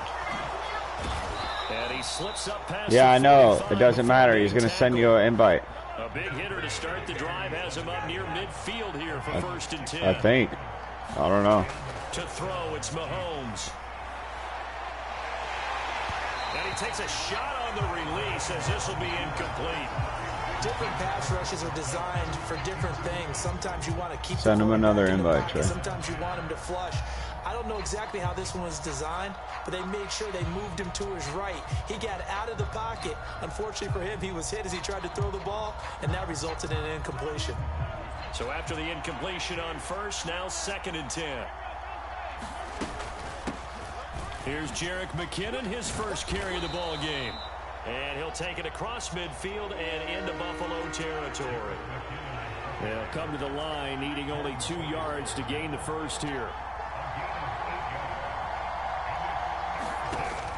And he slips up past. Yeah, I know. It doesn't matter. He's going to send you an invite. A big hitter to start the drive has him up near midfield here for 1st and 10. I think. I don't know. To throw, it's Mahomes. And he takes a shot on the release as this will be incomplete. Different pass rushes are designed for different things. Sometimes you want to keep send him another invite, Trey. Sometimes you want him to flush. I don't know exactly how this one was designed, but they made sure they moved him to his right. He got out of the pocket. Unfortunately for him, he was hit as he tried to throw the ball, and that resulted in an incompletion. So after the incompletion on 1st, now 2nd and 10. Here's Jerick McKinnon, his first carry of the ball game. And he'll take it across midfield and into Buffalo territory. They'll come to the line, needing only 2 yards to gain the first here.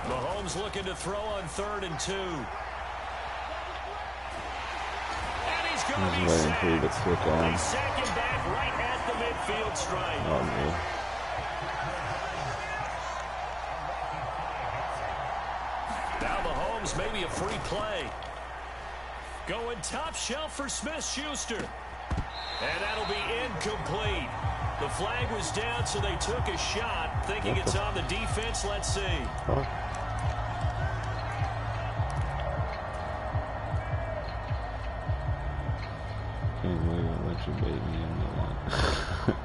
Mahomes looking to throw on 3rd and 2. And he's going to be sacked. He's sacking back right at the midfield stripe. Oh, man. Now Mahomes maybe a free play. Going top shelf for Smith-Schuster. And that'll be incomplete. The flag was down, so they took a shot, thinking it's on the defense. Let's see. Huh? Can't believe I let you bait me into that.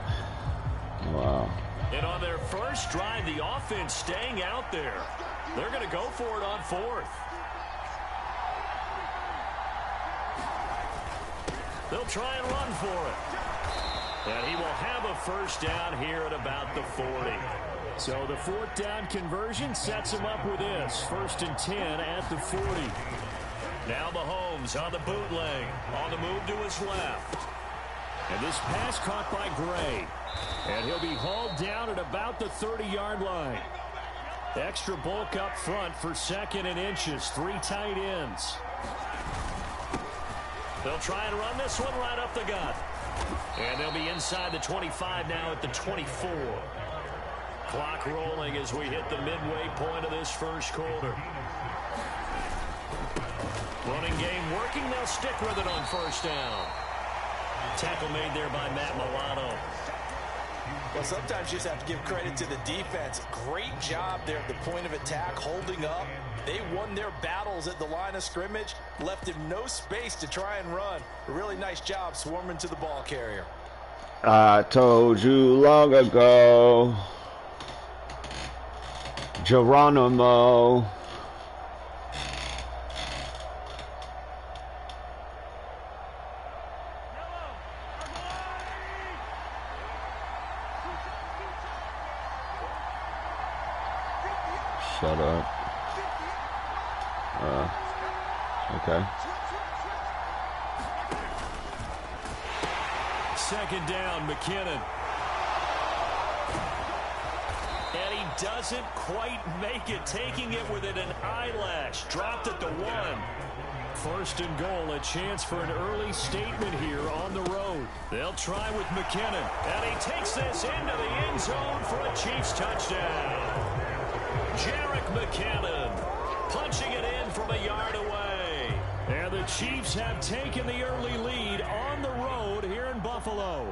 Wow. And on their first drive, the offense staying out there. They're going to go for it on 4th. They'll try and run for it. And he will have a first down here at about the 40. So the 4th down conversion sets him up with this. 1st and 10 at the 40. Now Mahomes on the bootleg. On the move to his left. And this pass caught by Gray. And he'll be hauled down at about the 30-yard line. Extra bulk up front for 2nd and inches. 3 tight ends. They'll try and run this one right up the gut. And they'll be inside the 25 now at the 24. Clock rolling as we hit the midway point of this first quarter. Running game working. They'll stick with it on first down. Tackle made there by Matt Milano. Well, sometimes you just have to give credit to the defense. Great job there at the point of attack, holding up. They won their battles at the line of scrimmage, left him no space to try and run. A really nice job swarming to the ball carrier. I told you long ago, Geronimo. Shut up. Okay. 2nd down, McKinnon. And he doesn't quite make it, taking it within an eyelash. Dropped at the 1. 1st and goal, a chance for an early statement here on the road. They'll try with McKinnon. And he takes this into the end zone for a Chiefs touchdown. Jerick McKinnon punching it in from a yard away. And the Chiefs have taken the early lead on the road here in Buffalo.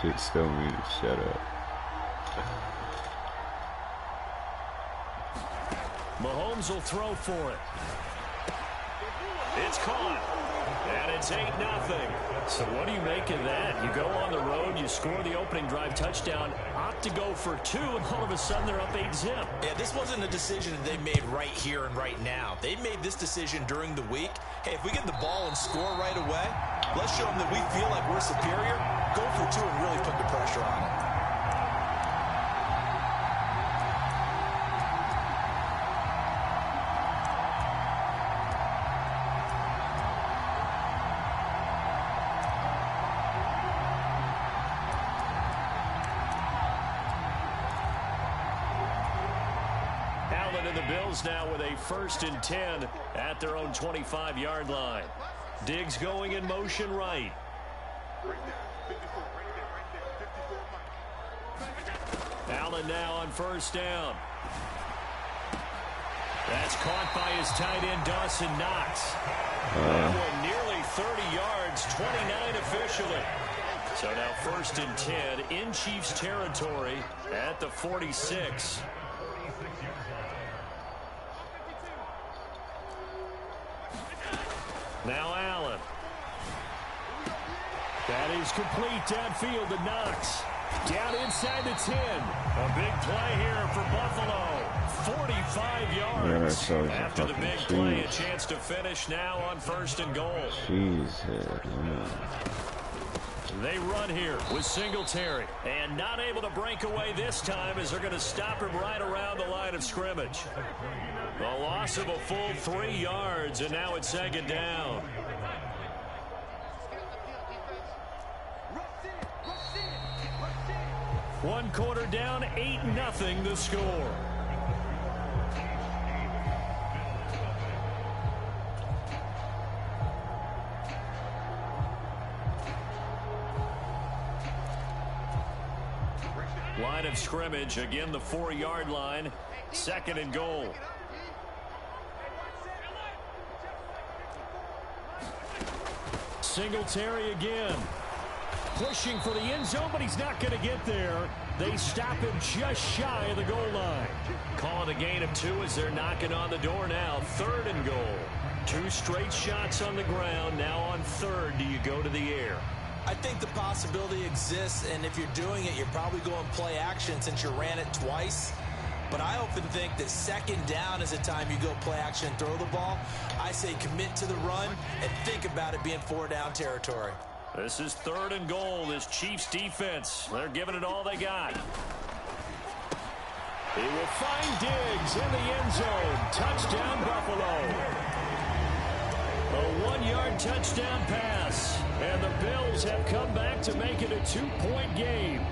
Just tell me to shut up. Mahomes will throw for it. It's caught. And it's 8-0. So what do you make of that? You go on the road, you score the opening drive touchdown, opt to go for 2, and all of a sudden they're up 8-0. Yeah, this wasn't a decision that they made right here and right now. They made this decision during the week. Hey, if we get the ball and score right away, let's show them that we feel like we're superior. Go for 2 and really put the pressure on it. The Bills now with a 1st and 10 at their own 25-yard line. Diggs going in motion right. Allen now on 1st down. That's caught by his tight end, Dawson Knox. That one nearly 30 yards, 29 officially. So now 1st and 10 in Chiefs territory at the 46. Now Allen. That is complete downfield to Knox. Down inside the 10. A big play here for Buffalo. 45 yards. After the big play, a chance to finish now on 1st and goal. They run here with Singletary. And not able to break away this time as they're going to stop him right around the line of scrimmage. A loss of a full 3 yards, and now it's 2nd down. One quarter down, 8-0 the score. Line of scrimmage, again the 4-yard line, 2nd and goal. Singletary again. Pushing for the end zone, but he's not going to get there. They stop him just shy of the goal line. Calling a gain of 2 as they're knocking on the door now. 3rd and goal. 2 straight shots on the ground. Now on 3rd, do you go to the air? I think the possibility exists, and if you're doing it, you're probably going play action since you ran it twice. But I often think that 2nd down is the time you go play action and throw the ball. I say commit to the run and think about it being 4-down territory. This is 3rd and goal. This Chiefs defense, they're giving it all they got. He will find Diggs in the end zone. Touchdown, Buffalo. A 1-yard touchdown pass. And the Bills have come back to make it a 2-point game.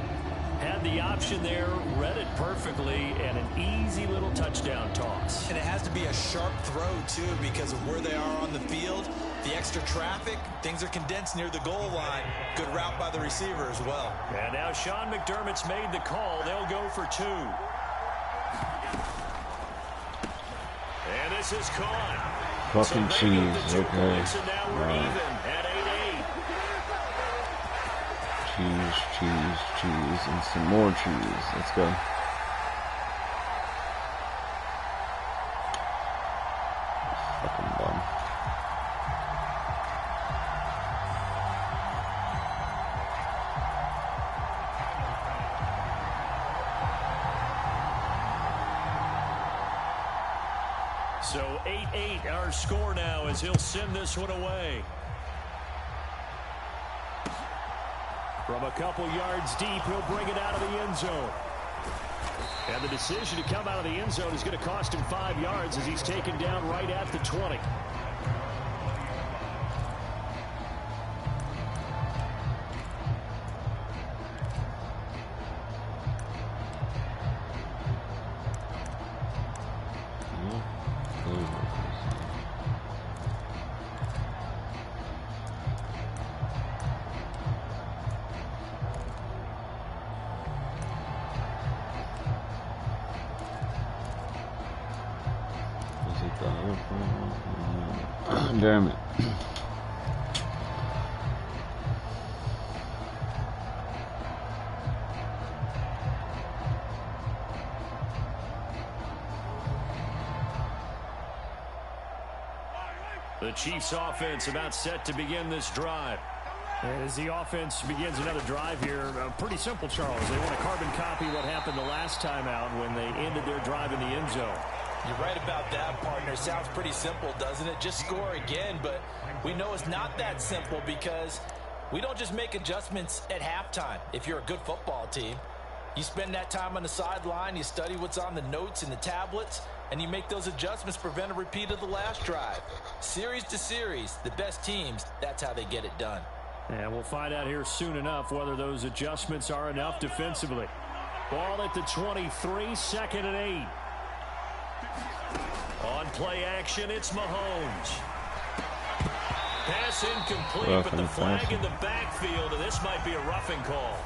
Had the option there, read it perfectly, and an easy little touchdown toss. And it has to be a sharp throw, too, because of where they are on the field. The extra traffic, things are condensed near the goal line. Good route by the receiver as well. And now Sean McDermott's made the call. They'll go for 2. And this is caught. Fucking cheese, okay. And now we're even at 8-8. Cheese, and some more cheese. Let's go. Fucking bum. So 8-8 our score now as he'll send this one away. From a couple yards deep, he'll bring it out of the end zone. And the decision to come out of the end zone is going to cost him 5 yards as he's taken down right at the 20. Damn it. The Chiefs offense about set to begin this drive. As the offense begins another drive here, pretty simple, Charles. They want to carbon copy what happened the last time out when they ended their drive in the end zone. You're right about that, partner. Sounds pretty simple, doesn't it? Just score again, but we know it's not that simple because we don't just make adjustments at halftime. If you're a good football team, you spend that time on the sideline, you study what's on the notes and the tablets, and you make those adjustments, prevent a repeat of the last drive. Series to series, the best teams, that's how they get it done. And we'll find out here soon enough whether those adjustments are enough defensively. Ball at the 23, 2nd and 8. On play action, it's Mahomes. Pass incomplete, but the flag in the backfield, and this might be a roughing call.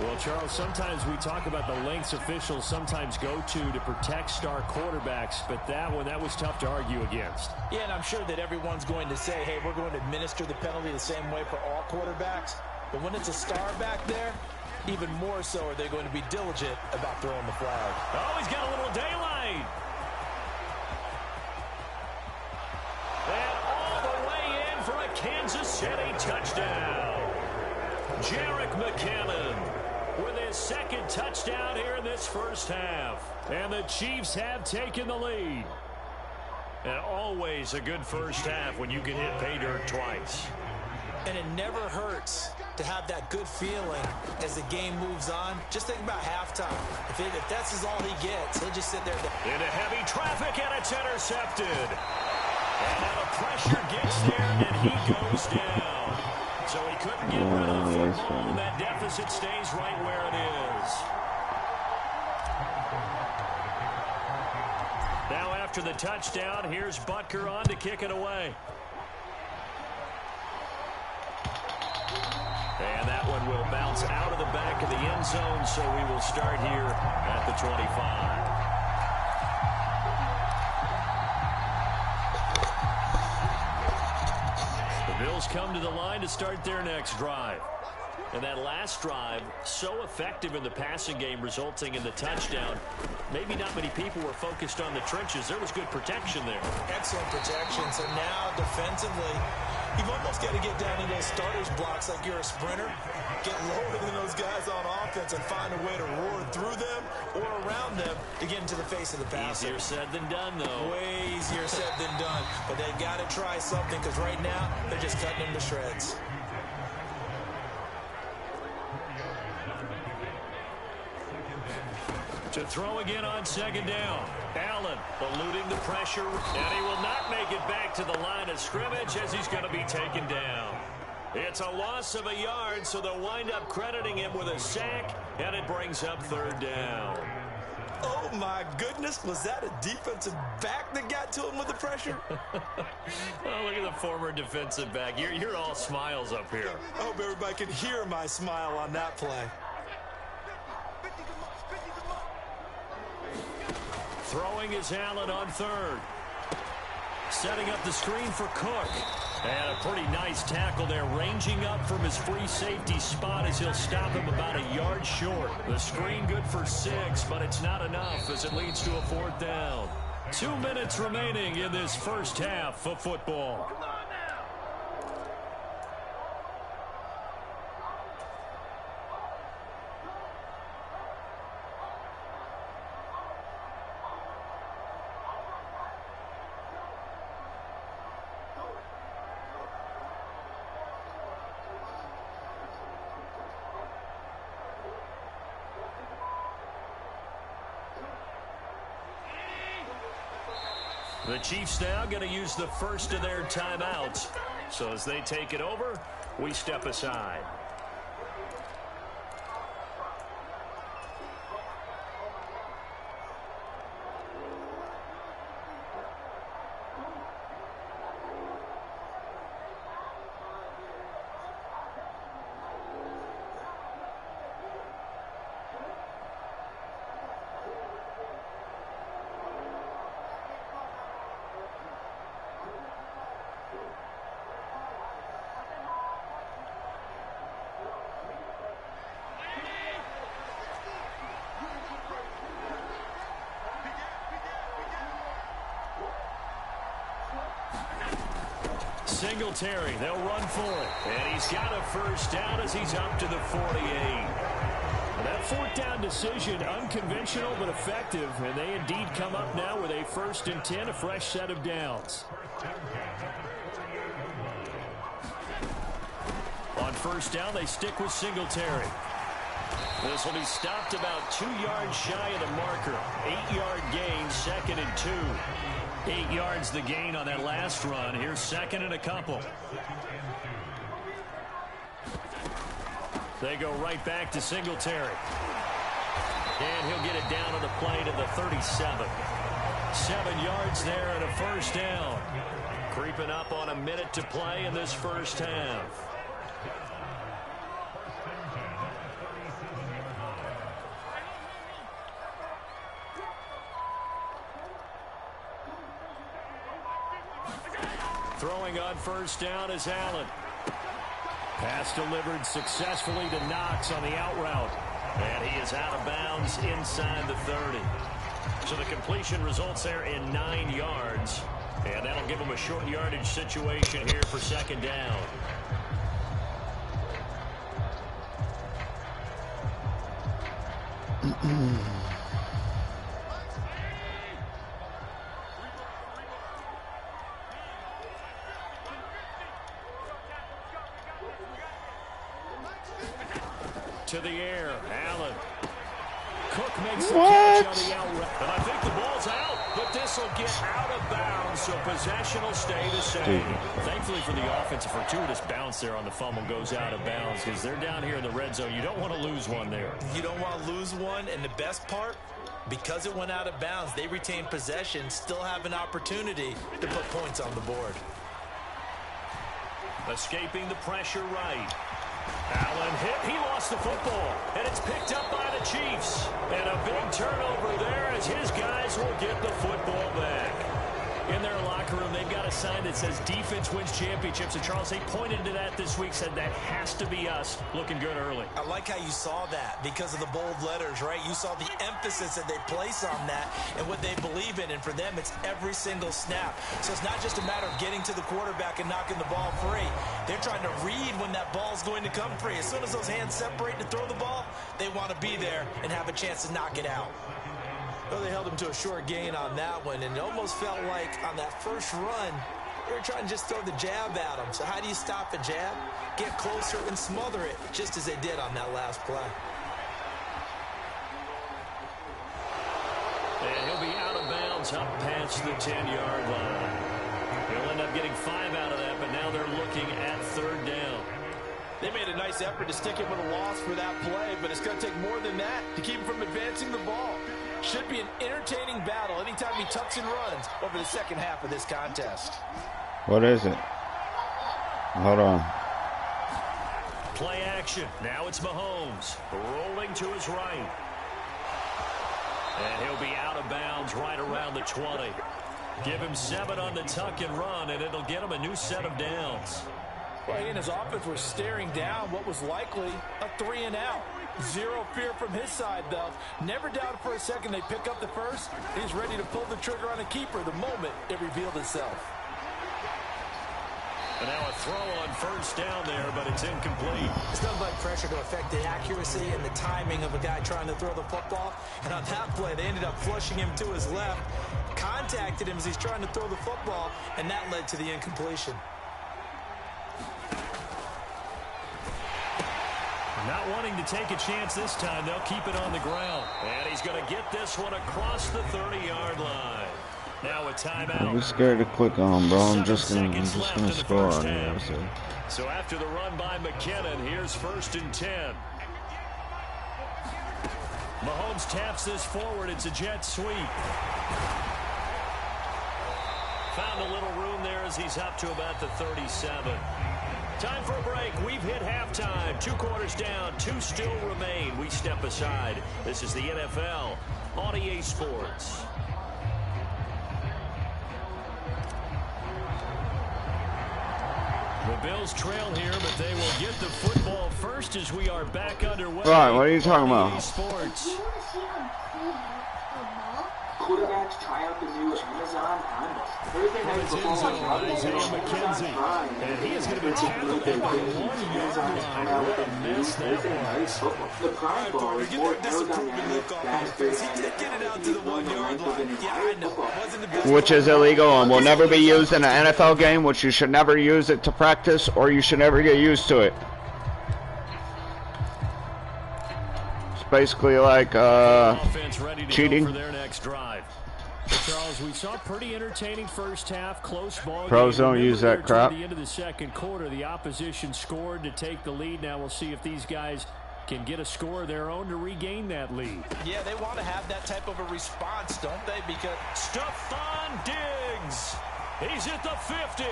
Well, Charles, sometimes we talk about the lengths officials sometimes go to protect star quarterbacks, but that one, that was tough to argue against. Yeah, and I'm sure that everyone's going to say, hey, we're going to administer the penalty the same way for all quarterbacks. But when it's a star back there, even more so are they going to be diligent about throwing the flag. Oh, he's got a little daylight. And all the way in for a Kansas City touchdown. Jerick McKinnon with his second touchdown here in this first half. And the Chiefs have taken the lead. And always a good first half when you can hit pay dirt twice. And it never hurts to have that good feeling as the game moves on. Just think about halftime. If that's all he gets, he'll just sit there. Into heavy traffic, and it's intercepted. And now the pressure gets there, and he goes down. So he couldn't get rid of the football, and that deficit stays right where it is. Now after the touchdown, here's Butker on to kick it away. And that one will bounce out of the back of the end zone, so we will start here at the 25. The Bills come to the line to start their next drive. And that last drive, so effective in the passing game, resulting in the touchdown. Maybe not many people were focused on the trenches. There was good protection there. Excellent protection. So now defensively, you've almost got to get down in those starters blocks like you're a sprinter. Get lower than those guys on offense and find a way to roar through them or around them to get into the face of the passer. Easier said than done, though. Way easier said than done. But they've got to try something because right now they're just cutting them to shreds. To throw again on second down. Allen eluding the pressure, and he will not make it back to the line of scrimmage as he's going to be taken down. It's a loss of a yard, so they'll wind up crediting him with a sack, and it brings up third down. Oh, my goodness. Was that a defensive back that got to him with the pressure? Oh, look at the former defensive back. You're all smiles up here. I hope everybody can hear my smile on that play. Throwing is Allen on third. Setting up the screen for Cook. And a pretty nice tackle there, ranging up from his free safety spot as he'll stop him about a yard short. The screen good for 6, but it's not enough as it leads to a fourth down. 2 minutes remaining in this first half of football. The Chiefs now going to use the first of their timeouts. So as they take it over, we step aside. Singletary, they'll run for it. And he's got a first down as he's up to the 48. Well, that fourth down decision, unconventional but effective. And they indeed come up now with a 1st and 10, a fresh set of downs. On first down, they stick with Singletary. This will be stopped about 2 yards shy of the marker. 8-yard gain, 2nd and 2. 8 yards the gain on that last run. Here's 2nd and a couple. They go right back to Singletary. And he'll get it down on the play to the 37. 7 yards there and a first down. Creeping up on a minute to play in this first half. Throwing on first down is Allen. Pass delivered successfully to Knox on the out route. And he is out of bounds inside the 30. So the completion results there in 9 yards. And that'll give him a short yardage situation here for 2nd down. To the air, Allen. Cook makes the catch on the out route. And I think the ball's out, but this will get out of bounds, so possession will stay the same. Thankfully for the offense, a fortuitous bounce there on the fumble goes out of bounds because they're down here in the red zone. You don't want to lose one there. You don't want to lose one, and the best part, because it went out of bounds, they retain possession, still have an opportunity to put points on the board. Escaping the pressure right. Allen hit. He lost the football. And it's picked up by the Chiefs. And a big turnover there as his guys will get the football back. In their locker room, they've got a sign that says defense wins championships. And Charles, they pointed to that this week, said that has to be us. Looking good early. I like how you saw that because of the bold letters, right? You saw the emphasis that they place on that and what they believe in. And for them, it's every single snap. So it's not just a matter of getting to the quarterback and knocking the ball free. They're trying to read when that ball's going to come free. As soon as those hands separate to throw the ball, they want to be there and have a chance to knock it out. Well, they held him to a short gain on that one, and it almost felt like on that first run, they were trying to just throw the jab at him. So how do you stop a jab? Get closer and smother it, just as they did on that last play. And he'll be out of bounds up past the 10-yard line. He'll end up getting 5 out of that, but now they're looking at 3rd down. They made a nice effort to stick him with a loss for that play, but it's going to take more than that to keep him from advancing the ball. Should be an entertaining battle anytime he tucks and runs over the second half of this contest. What is it? Hold on. Play action. Now it's Mahomes rolling to his right. And he'll be out of bounds right around the 20. Give him 7 on the tuck and run, and it'll get him a new set of downs. Well, he and his offense were staring down what was likely a 3-and-out. Zero fear from his side, though. Never doubted for a second they pick up the first. He's ready to pull the trigger on a keeper the moment it revealed itself. And now a throw on 1st down there, but it's incomplete. It's nothing but pressure to affect the accuracy and the timing of a guy trying to throw the football. And on that play, they ended up flushing him to his left, contacted him as he's trying to throw the football, and that led to the incompletion. Not wanting to take a chance this time, they'll keep it on the ground. And he's going to get this one across the 30-yard line. Now a timeout. I'm scared to click on, bro. I'm just gonna score on here. So after the run by McKinnon, here's 1st and 10. Mahomes taps this forward. It's a jet sweep. Found a little room there as he's up to about the 37. Time for a break. We've hit halftime. 2 quarters down. 2 still remain. We step aside. This is the NFL on EA Sports. The Bills trail here, but they will get the football first as we are back underway. All right, what are you talking about? Sports. Quarterbacks try out the new Amazon Honda. Thursday night football is McKenzie, and he is going to be tackled at the 1-yard line. What a mess that was. The Prime Ball is more aerodynamic, faster, He did get it out to the 1-yard line. Yeah, I know. Wasn't the best which is illegal and will never be used in an NFL game, which you should never use it to practice, or you should never get used to it. It's basically like cheating. For their next drive. Charles, we saw pretty entertaining first half, close ball. Pros don't use that crap. At the end of the second quarter, the opposition scored to take the lead. Now we'll see if these guys can get a score of their own to regain that lead. Yeah, they want to have that type of a response, don't they? Because Stephon Diggs, he's at the 50.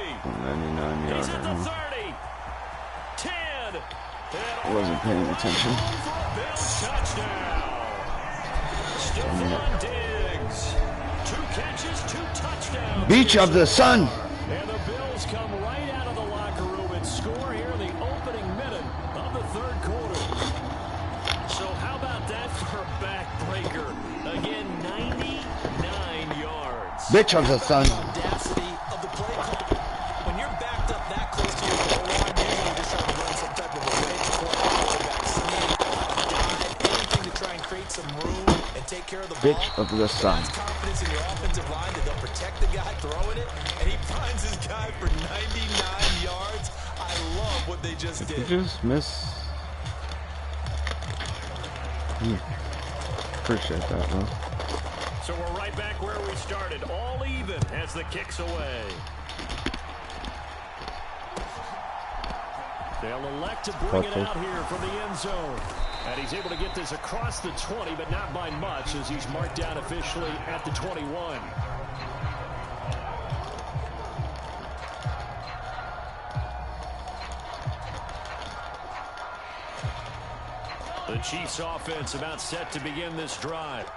99 He's at the yards. 30. 10. I wasn't paying attention. Touchdown. Stephon Diggs. 2 catches, 2 touchdowns. Beach of the Sun. And the Bills come right out of the locker room and score here in the opening minute of the 3rd quarter. So how about that for a backbreaker? Again, 99 yards. Bitch of the Sun. audacity of the play call. When you're backed up that close to your goal line, usually just trying to run some type of a wedge play, quarterback sneak, dive, anything to try and create some room and take care of the ball. Bitch of the Sun. That's confidence in your offensive line that they'll protect the guy throwing it, and he finds his guy for 99 yards. I love what they just did. Did you just miss? Appreciate that, man. So we're right back where we started, all even as the kick's away. They'll elect to bring it out here from the end zone. And he's able to get this across the 20, but not by much as he's marked down officially at the 21. The Chiefs offense about set to begin this drive.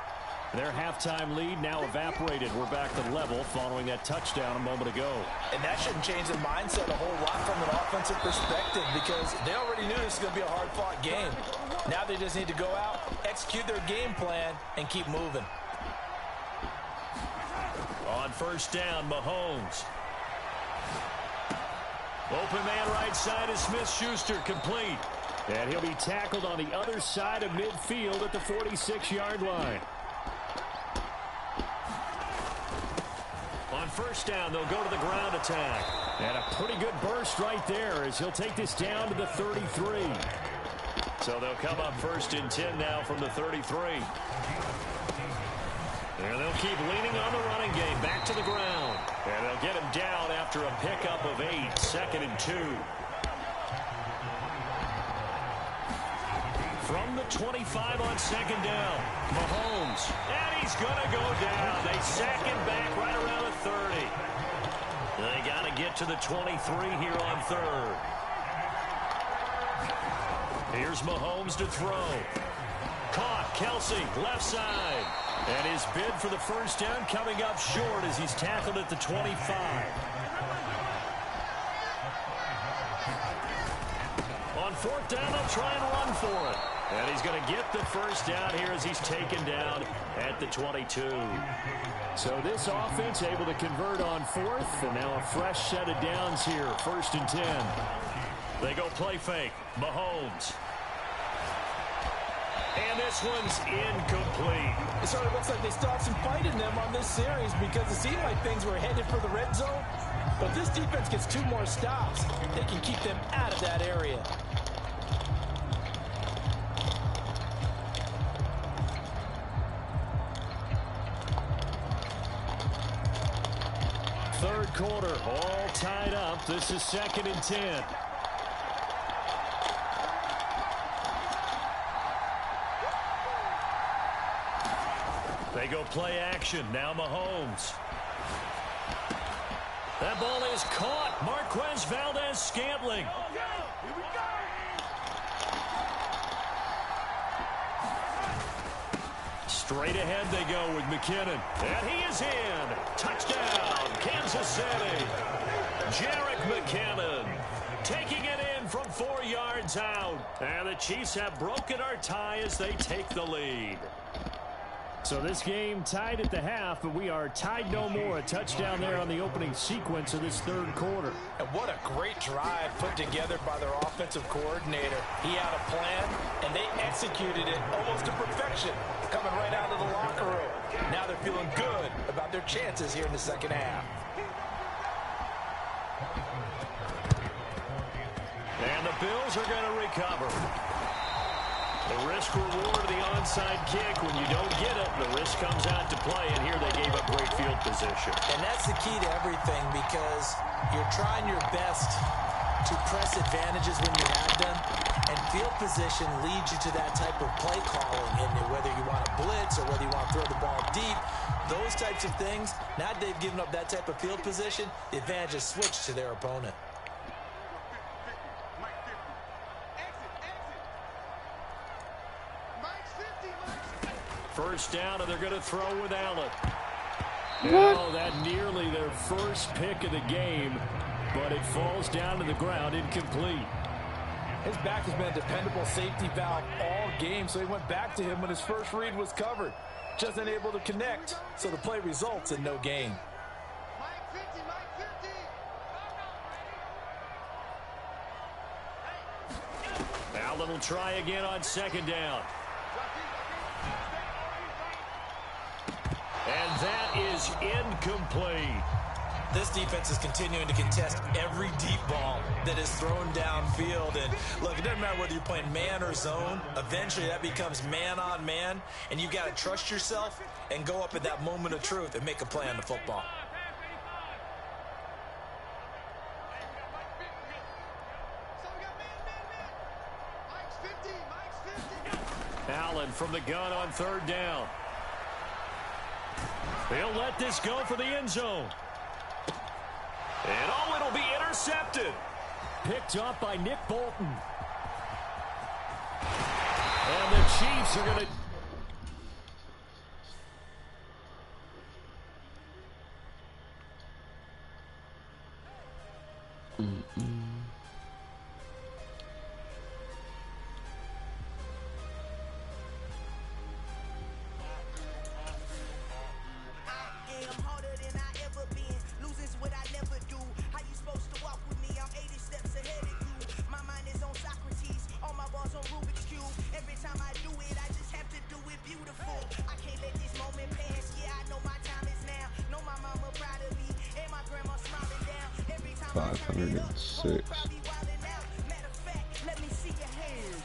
Their halftime lead now evaporated. We're back to level following that touchdown a moment ago. And that shouldn't change their mindset a whole lot from an offensive perspective because they already knew this was going to be a hard-fought game. Now they just need to go out, execute their game plan, and keep moving. On 1st down, Mahomes. Open man right side is Smith-Schuster, complete. And he'll be tackled on the other side of midfield at the 46-yard line. On 1st down, they'll go to the ground attack. And a pretty good burst right there as he'll take this down to the 33. So they'll come up 1st and 10 now from the 33. And they'll keep leaning on the running game. Back to the ground. And they'll get him down after a pickup of 8. 2nd and 2. From the 25 on 2nd down. Mahomes. And he's going to go down. They sack him back right around the 30. They got to get to the 23 here on 3rd. Here's Mahomes to throw. Caught. Kelsey, left side. And his bid for the first down coming up short as he's tackled at the 25. On 4th down, they'll try and run for it. And he's going to get the first down here as he's taken down at the 22. So this offense able to convert on 4th, and now a fresh set of downs here. 1st and 10. They go play fake. Mahomes. And this one's incomplete. It sort of looks like they stopped some fight in them on this series because it seemed like things were headed for the red zone. But if this defense gets 2 more stops, they can keep them out of that area. Third quarter, all tied up. This is 2nd and 10. They go play action. Now Mahomes. That ball is caught. Marquez Valdez-Scantling. Straight ahead they go with McKinnon. And he is in. Touchdown, Kansas City. Jerick McKinnon taking it in from 4 yards out. And the Chiefs have broken our tie as they take the lead. So this game tied at the half, but we are tied no more. A touchdown there on the opening sequence of this 3rd quarter. And what a great drive put together by their offensive coordinator. He had a plan, and they executed it almost to perfection, coming right out of the locker room. Now they're feeling good about their chances here in the 2nd half. And the Bills are going to recover. The risk-reward of the onside kick, when you don't get it, the risk comes out to play, and here they gave up great field position. And that's the key to everything because you're trying your best to press advantages when you have them, and field position leads you to that type of play calling, and whether you want to blitz or whether you want to throw the ball deep, those types of things, now they've given up that type of field position, the advantage is switched to their opponent. First down, and they're going to throw with Allen. Oh, that nearly their first pick of the game, but it falls down to the ground, incomplete. His back has been a dependable safety valve all game, so he went back to him when his first read was covered. Just unable to connect, so the play results in no gain. Allen will try again on 2nd down. And that is incomplete. This defense is continuing to contest every deep ball that is thrown downfield. And look, it doesn't matter whether you're playing man or zone. Eventually that becomes man on man. And you've got to trust yourself and go up at that moment of truth and make a play on the football. Allen from the gun on 3rd down. They'll let this go for the end zone. And oh, it'll be intercepted. Picked up by Nick Bolton. And the Chiefs are going to... I can't let this moment pass. Yeah, I know my time is now. Know my mama proud of me, and my grandma smiling down. Every time I turn it up, 506. probably wildin' out. Matter of fact, let me see your hands.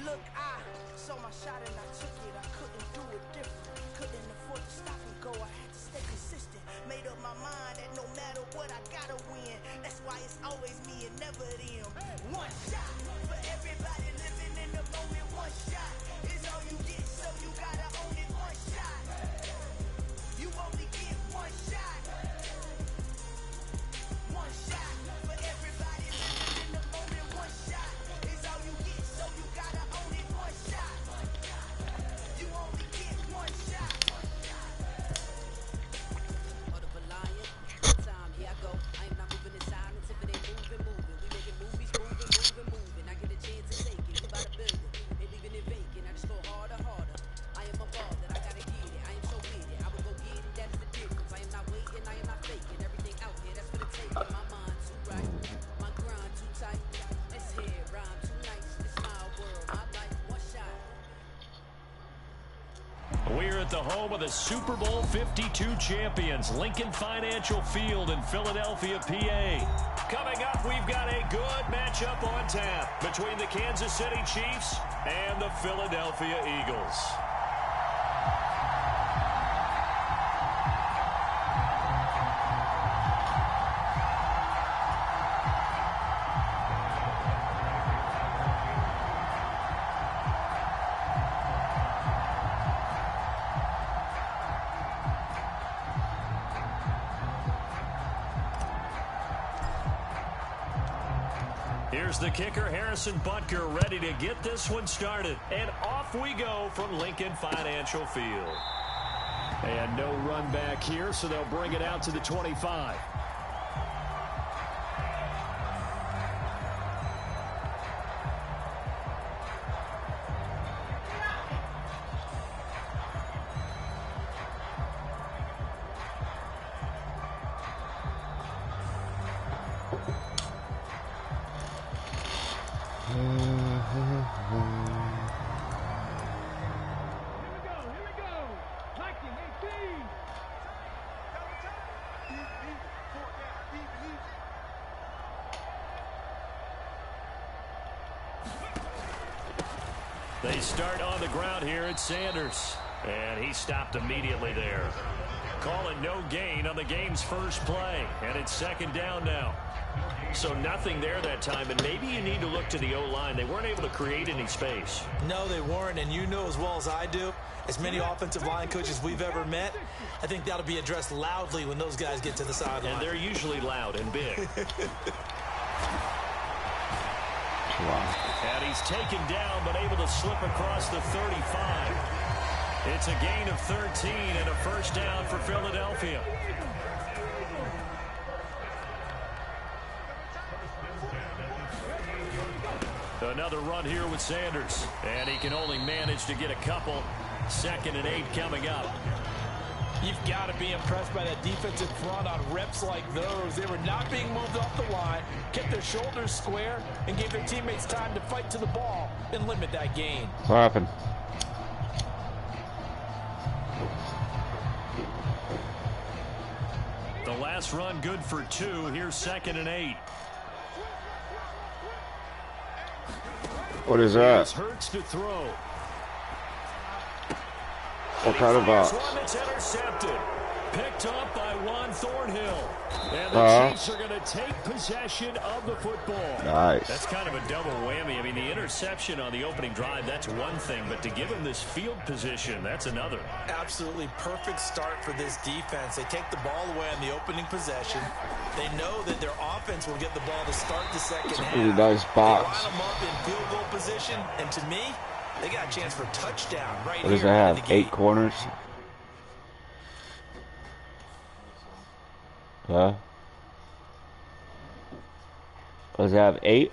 Look, I so my shot and I took it. I couldn't do it different. Couldn't afford to stop and go. I had to stay consistent. Made up my mind that no matter what, I gotta win. That's why it's always me and never them. One shot for everybody living in the moment. One shot is all you get, so you gotta own it. One shot. You only get one shot. One shot for everybody living in the moment. One shot is all you get, so you gotta own it. One shot. You only get one shot. Hold up a lion. One time, here I go. I am not moving in silence. If it ain't moving, moving. We making movies, moving. I get a chance to take it. We bout to build it. Ain't leaving it vacant. I just go harder. I am a ball that I gotta get it. I am so with it. I will go get it. That is the difference. I am not waiting. I am not faking. Everything out here, that's for the taking. My mind too right. My grind too tight. Let's hear it. Rhyme too nice. It's my world. My life. One shot. We're at the home of the Super Bowl 52 champions, Lincoln Financial Field in Philadelphia, PA. Coming up, we've got a good matchup on tap between the Kansas City Chiefs and the Philadelphia Eagles. Here's the kicker, Harrison Butker, ready to get this one started. And off we go from Lincoln Financial Field. And no run back here, so they'll bring it out to the 25. They start on the ground here at Sanders. And he stopped immediately there. Calling no gain on the game's first play. And it's second down now. So nothing there that time. And maybe you need to look to the O-line. They weren't able to create any space. No, they weren't. And you know as well as I do, as many offensive line coaches we've ever met, I think that'll be addressed loudly when those guys get to the sideline. And they're usually loud and big. And he's taken down, but able to slip across the 35. It's a gain of 13 and a first down for Philadelphia. Another run here with Sanders. And he can only manage to get a couple. 2nd and 8 coming up. You've got to be impressed by that defensive front on reps like those. They were not being moved off the line, kept their shoulders square, and gave their teammates time to fight to the ball and limit that gain. What happened? The last run good for 2. Here's 2nd and 8. What is that? Hurts to throw. What kind of box? One that's intercepted. Picked up by Juan Thornhill. And the Chiefs are going to take possession of the football. Nice. That's kind of a double whammy. I mean, the interception on the opening drive, that's one thing. But to give him this field position, that's another. Absolutely perfect start for this defense. They take the ball away on the opening possession. They know that their offense will get the ball to start the second half. Really nice box. They line them up in field goal position. And to me, they got a chance for a touchdown right here. What does it have? 8 corners? Huh? Does it have 8?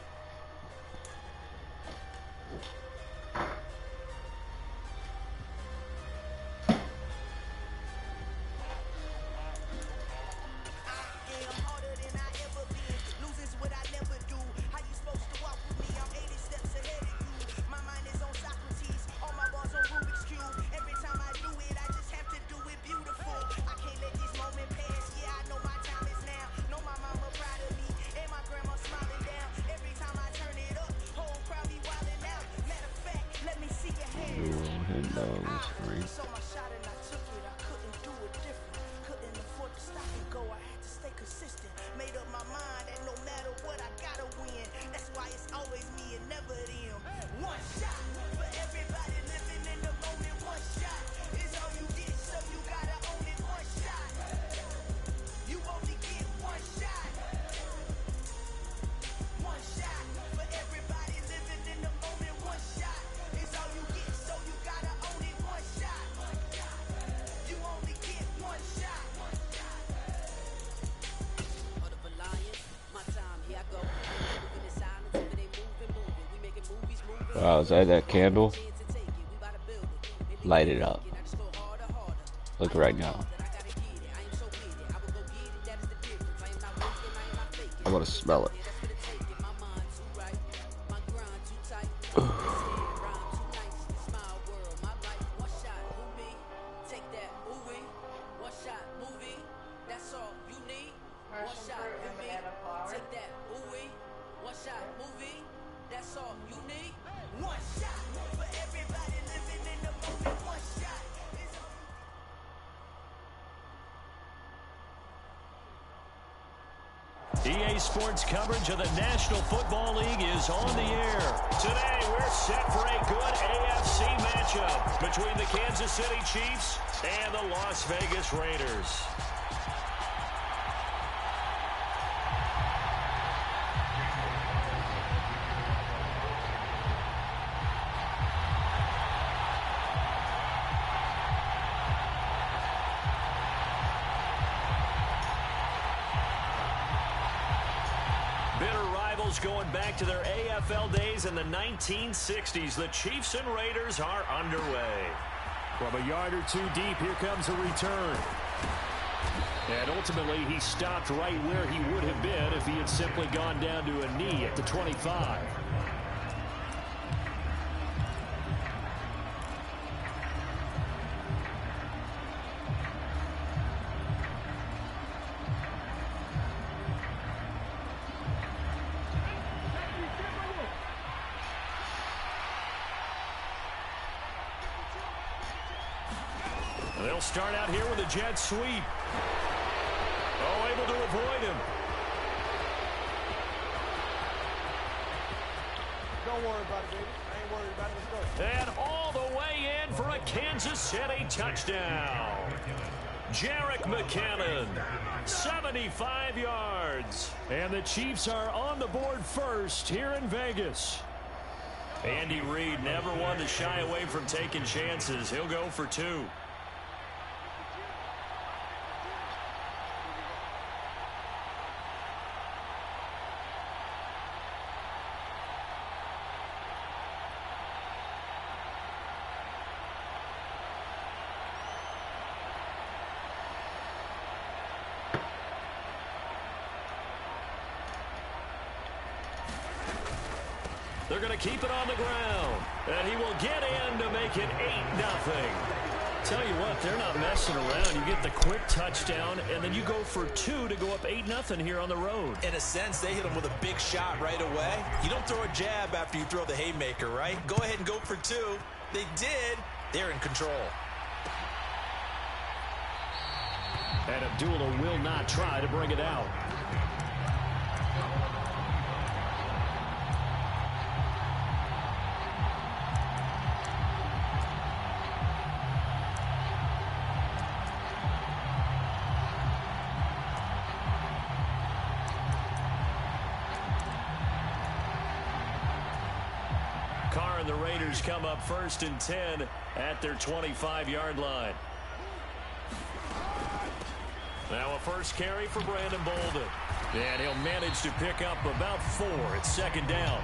Green. Saw my shot and I took it. I couldn't do it different. Couldn't afford to stop and go. I had to stay consistent. Made up my mind that no matter what, I gotta win. That's why it's always me and never them. One shot for everybody living in the moment. One shot is all you get, so you gotta own it. One shot. You only get one shot. One shot for everybody living in the moment. One shot is all you get, so you gotta own it. One shot. You only get one shot. Wow, is that candle? Light it up. Look right now. I want to smell it. EA Sports coverage of the National Football League is on the air. Today, we're set for a good AFC matchup between the Kansas City Chiefs and the Las Vegas Raiders. Going back to their AFL days in the 1960s, the Chiefs and Raiders are underway. From a yard or two deep, here comes a return. And ultimately, he stopped right where he would have been if he had simply gone down to a knee at the 25. They'll start out here with a jet sweep. Oh, able to avoid him. Don't worry about it, baby. I ain't worried about it. Let's go. And all the way in for a Kansas City touchdown. Jerick McKinnon, 75 yards. And the Chiefs are on the board first here in Vegas. Andy Reid never one to shy away from taking chances. He'll go for two. They're going to keep it on the ground. And he will get in to make it 8-0. Tell you what, they're not messing around. You get the quick touchdown, and then you go for two to go up 8-0 here on the road. In a sense, they hit him with a big shot right away. You don't throw a jab after you throw the haymaker, right? Go ahead and go for two. They did. They're in control. And Abdullah will not try to bring it out. The Raiders come up 1st and 10 at their 25-yard line. Now a first carry for Brandon Bolden. And he'll manage to pick up about 4 at 2nd down.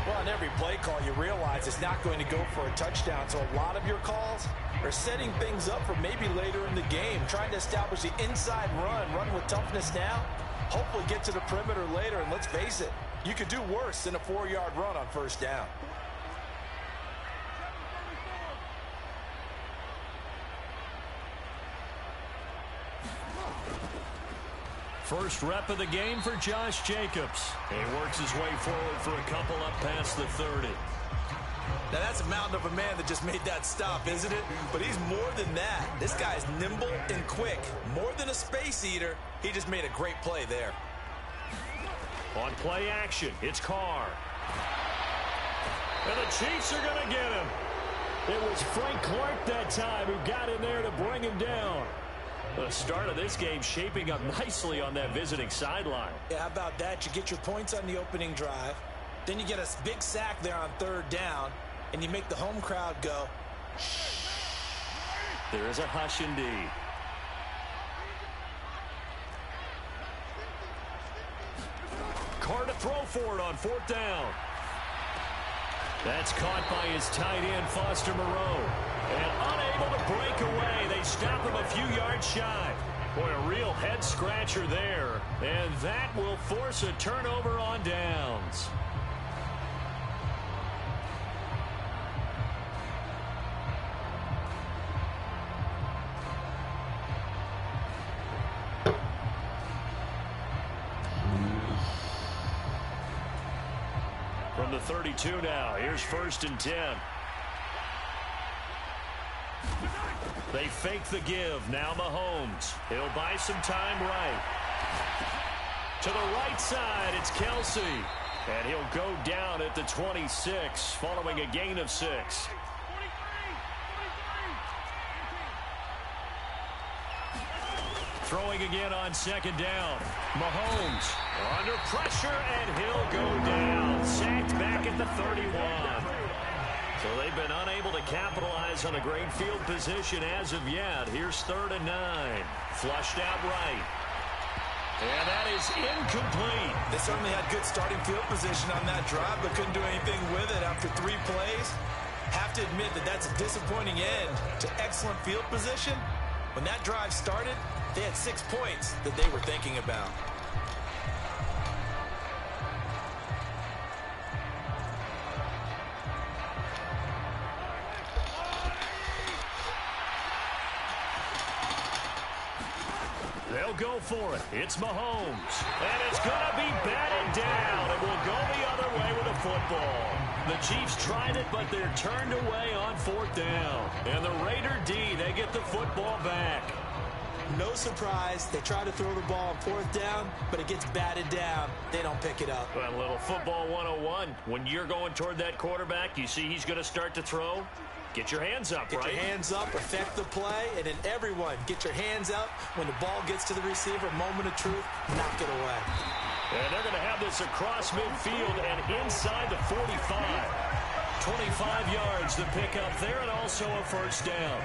Well, on every play call, you realize it's not going to go for a touchdown. So a lot of your calls are setting things up for maybe later in the game, trying to establish the inside run with toughness now, hopefully get to the perimeter later. And let's face it, you could do worse than a 4-yard run on 1st down. First rep of the game for Josh Jacobs. He works his way forward for a couple up past the 30. Now, that's a mountain of a man that just made that stop, isn't it? But he's more than that. This guy's nimble and quick. More than a space eater. He just made a great play there. On play action, it's Carr. And the Chiefs are going to get him. It was Frank Clark that time who got in there to bring him down. The start of this game shaping up nicely on that visiting sideline. Yeah, how about that? You get your points on the opening drive. Then you get a big sack there on 3rd down. And you make the home crowd go, shh. There is a hush indeed. Carr to throw for it on 4th down. That's caught by his tight end, Foster Moreau. And unable to break away. They stop him a few yards shy. Boy, a real head-scratcher there. And that will force a turnover on downs. From the 32 now, here's 1st and 10. They fake the give. Now Mahomes. He'll buy some time right. To the right side, it's Kelsey. And he'll go down at the 26, following a gain of 6. Throwing again on 2nd down. Mahomes under pressure, and he'll go down. Sacked back at the 31. So they've been unable to capitalize on a great field position as of yet. Here's 3rd and 9. Flushed out right. And that is incomplete. They certainly had good starting field position on that drive, but couldn't do anything with it after 3 plays. Have to admit that that's a disappointing end to excellent field position. When that drive started, they had 6 points that they were thinking about. They'll go for it. It's Mahomes. And it's going to be batted down. It will go the other way with a football. The Chiefs tried it, but they're turned away on 4th down. And the Raider D, they get the football back. No surprise. They try to throw the ball on 4th down, but it gets batted down. They don't pick it up. Well, a little football 101. When you're going toward that quarterback, you see he's going to start to throw. Get your hands up, right? Get your hands up, affect the play, and then everyone get your hands up when the ball gets to the receiver. Moment of truth, knock it away. And they're going to have this across midfield and inside the 45. 25 yards to pick up there, and also a 1st down.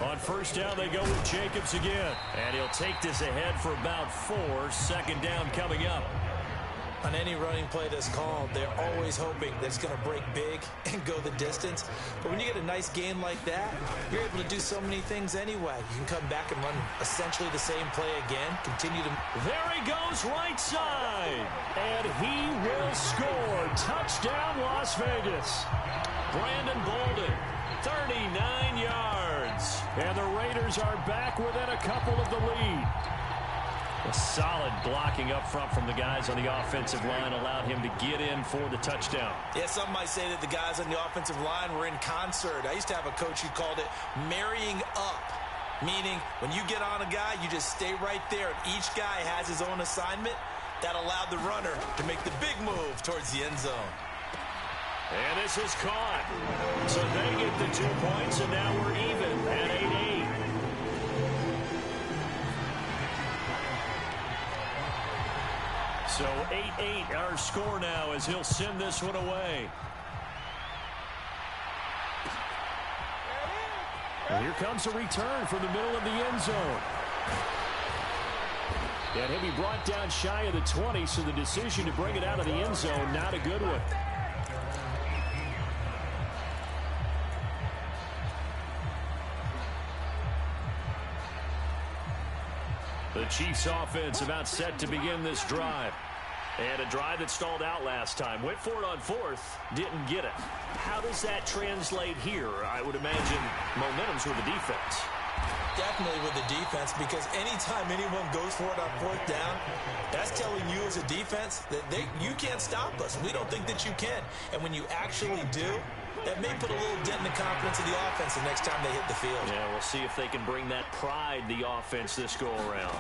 On 1st down, they go with Jacobs again. And he'll take this ahead for about 4. 2nd down coming up. On any running play that's called, they're always hoping that it's going to break big and go the distance. But when you get a nice gain like that, you're able to do so many things anyway. You can come back and run essentially the same play again. Continue to... There he goes, right side. And he will score. Touchdown, Las Vegas. Brandon Bolden, 39 yards. And the Raiders are back within a couple of the lead. A solid blocking up front from the guys on the offensive line allowed him to get in for the touchdown. Yeah, some might say that the guys on the offensive line were in concert. I used to have a coach who called it marrying up, meaning when you get on a guy, you just stay right there, and each guy has his own assignment. That allowed the runner to make the big move towards the end zone. And this is caught. So they get the 2 points, and now we're even at 8-8. So 8-8 our score now as he'll send this one away. And here comes a return from the middle of the end zone. And he'll be brought down shy of the 20, so the decision to bring it out of the end zone, not a good one. The Chiefs offense about set to begin this drive. And a drive that stalled out last time. Went for it on 4th, didn't get it. How does that translate here? I would imagine momentum's with the defense. Definitely with the defense, because anytime anyone goes for it on fourth down, that's telling you as a defense that you can't stop us. We don't think that you can. And when you actually do, that may put a little dent in the confidence of the offense the next time they hit the field. Yeah, we'll see if they can bring that pride, the offense, this go-around.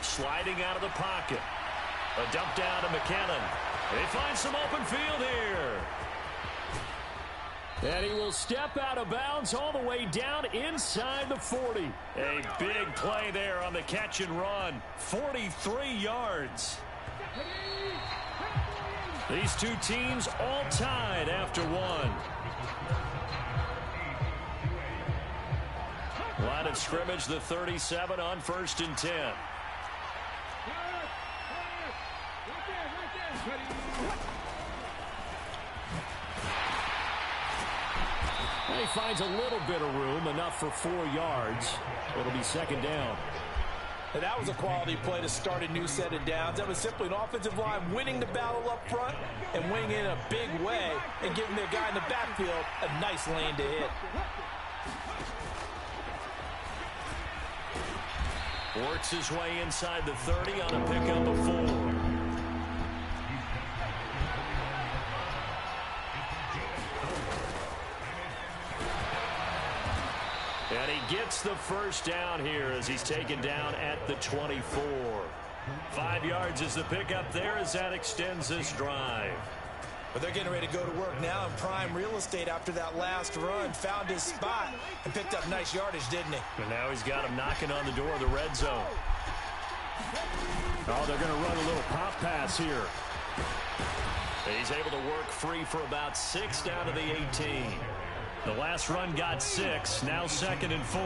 Sliding out of the pocket. A dump down to McKinnon. They find some open field here. And he will step out of bounds all the way down inside the 40. A big play there on the catch and run. 43 yards. These two teams all tied after one. Line of scrimmage, the 37 on 1st and 10. And he finds a little bit of room, enough for 4 yards. It'll be 2nd down. And that was a quality play to start a new set of downs. That was simply an offensive line winning the battle up front and winning in a big way and giving their guy in the backfield a nice lane to hit. Works his way inside the 30 on a pickup of 4. And he gets the first down here as he's taken down at the 24. 5 yards is the pickup there as that extends this drive. But they're getting ready to go to work now in prime real estate after that last run. Found his spot and picked up nice yardage, didn't he? And now he's got him knocking on the door of the red zone. Oh, they're going to run a little pop pass here. He's able to work free for about 6 down to the 18. The last run got 6, now 2nd and 4.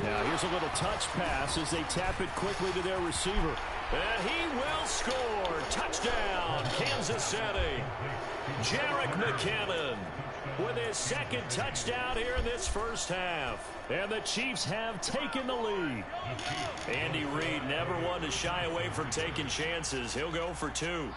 Now here's a little touch pass as they tap it quickly to their receiver. And he will score. Touchdown, Kansas City. Jerick McKinnon with his 2nd touchdown here in this first half. And the Chiefs have taken the lead. Andy Reid never one to shy away from taking chances. He'll go for 2.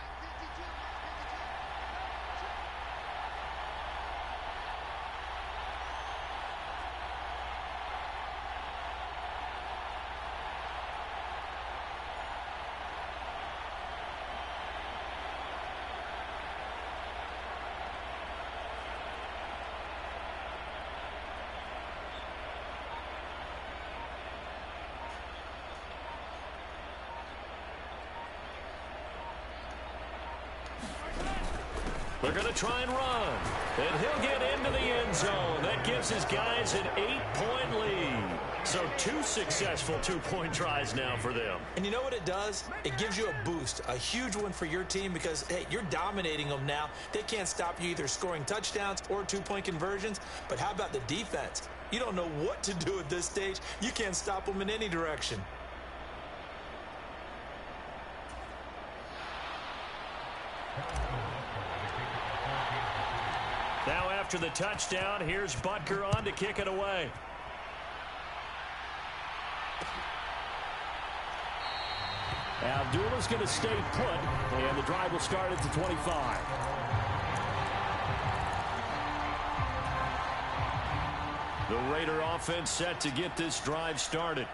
They're going to try and run. And he'll get into the end zone. That gives his guys an 8-point lead. So 2 successful 2-point tries now for them. And you know what it does? It gives you a boost, a huge one for your team because, hey, you're dominating them now. They can't stop you either scoring touchdowns or 2-point conversions. But how about the defense? You don't know what to do at this stage. You can't stop them in any direction. Now after the touchdown, here's Butker on to kick it away. Abdullah's going to stay put, and the drive will start at the 25. The Raider offense set to get this drive started.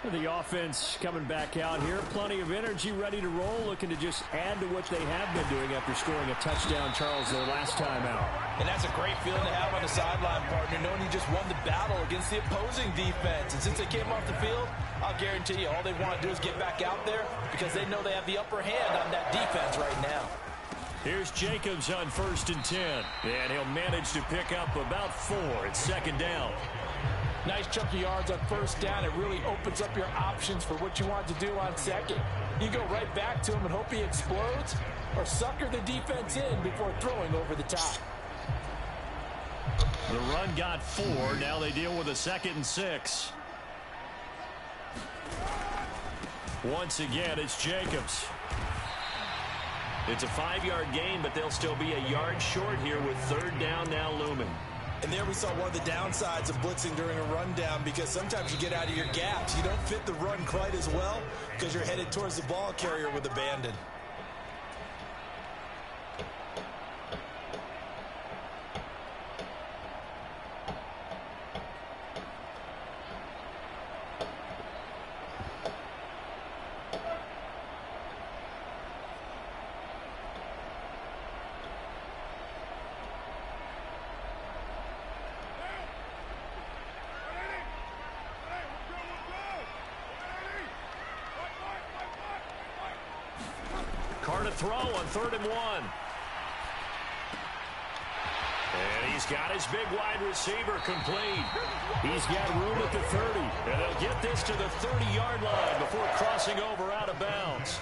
The offense coming back out here. Plenty of energy, ready to roll, looking to just add to what they have been doing after scoring a touchdown, Charles, their last time out. And that's a great feeling to have on the sideline, partner, knowing you just won the battle against the opposing defense. And since they came off the field, I'll guarantee you all they want to do is get back out there because they know they have the upper hand on that defense right now. Here's Jacobs on 1st and 10. And he'll manage to pick up about 4. It's 2nd down. Nice chunk of yards on 1st down. It really opens up your options for what you want to do on 2nd. You go right back to him and hope he explodes or sucker the defense in before throwing over the top. The run got 4. Now they deal with a 2nd and 6. Once again, it's Jacobs. It's a 5-yard gain, but they'll still be a yard short here with 3rd down now looming. And there we saw one of the downsides of blitzing during a rundown because sometimes you get out of your gaps. You don't fit the run quite as well because you're headed towards the ball carrier with abandon. Carr to throw on 3rd and 1. And he's got his big wide receiver complete. He's got room at the 30. And they'll get this to the 30-yard line before crossing over out of bounds.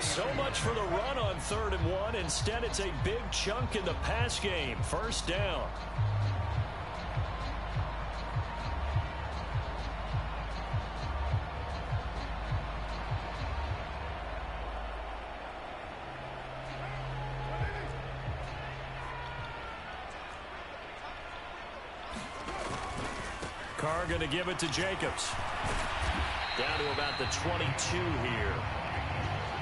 So much for the run on 3rd and 1. Instead, it's a big chunk in the pass game. 1st down. Carr going to give it to Jacobs. Down to about the 22 here.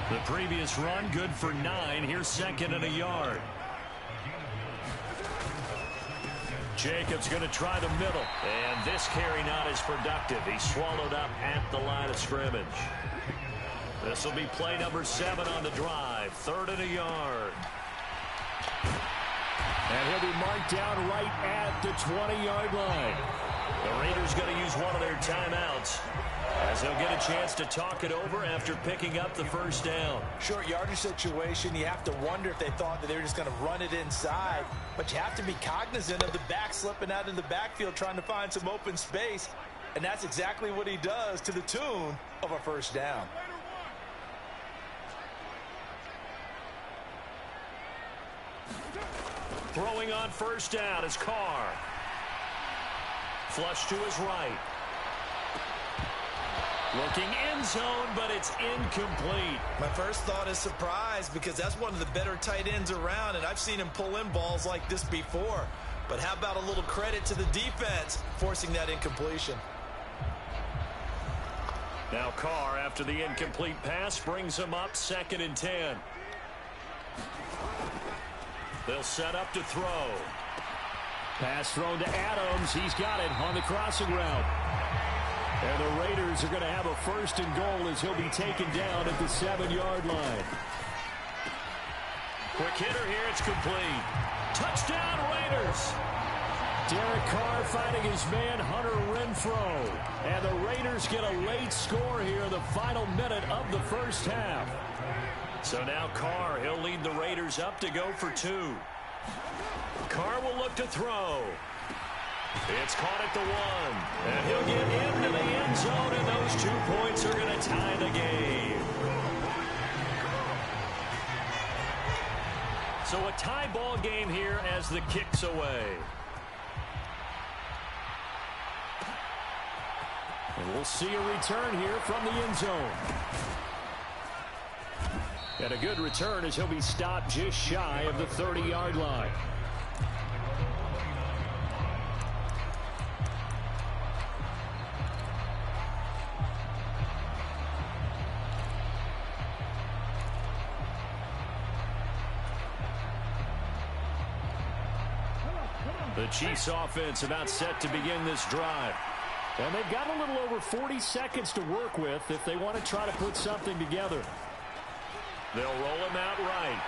The previous run, good for 9. Here's 2nd and a yard. Jacobs going to try the middle. And this carry not as productive. He's swallowed up at the line of scrimmage. This will be play number 7 on the drive. 3rd and a yard. And he'll be marked down right at the 20-yard line. The Raiders going to use one of their timeouts as they'll get a chance to talk it over after picking up the 1st down. Short yardage situation, you have to wonder if they thought that they were just going to run it inside. But you have to be cognizant of the back slipping out in the backfield trying to find some open space. And that's exactly what he does to the tune of a 1st down. Throwing on 1st down is Carr. Flush to his right. Looking end zone, but it's incomplete. My first thought is surprise because that's one of the better tight ends around, and I've seen him pull in balls like this before. But how about a little credit to the defense forcing that incompletion? Now Carr, after the incomplete pass, brings him up 2nd and 10. They'll set up to throw. Pass thrown to Adams. He's got it on the crossing route. And the Raiders are going to have a 1st and goal as he'll be taken down at the 7-yard line. Quick hitter here. It's complete. Touchdown, Raiders. Derek Carr fighting his man, Hunter Renfrow. And the Raiders get a late score here in the final minute of the 1st half. So now Carr, he'll lead the Raiders up to go for 2. Carr will look to throw. It's caught at the 1. And he'll get into the end zone, and those 2 points are going to tie the game. So a tie ball game here as the kick's away. And we'll see a return here from the end zone. And a good return as he'll be stopped just shy of the 30-yard line. The Chiefs offense about set to begin this drive. And they've got a little over 40 seconds to work with if they want to try to put something together. They'll roll him out right.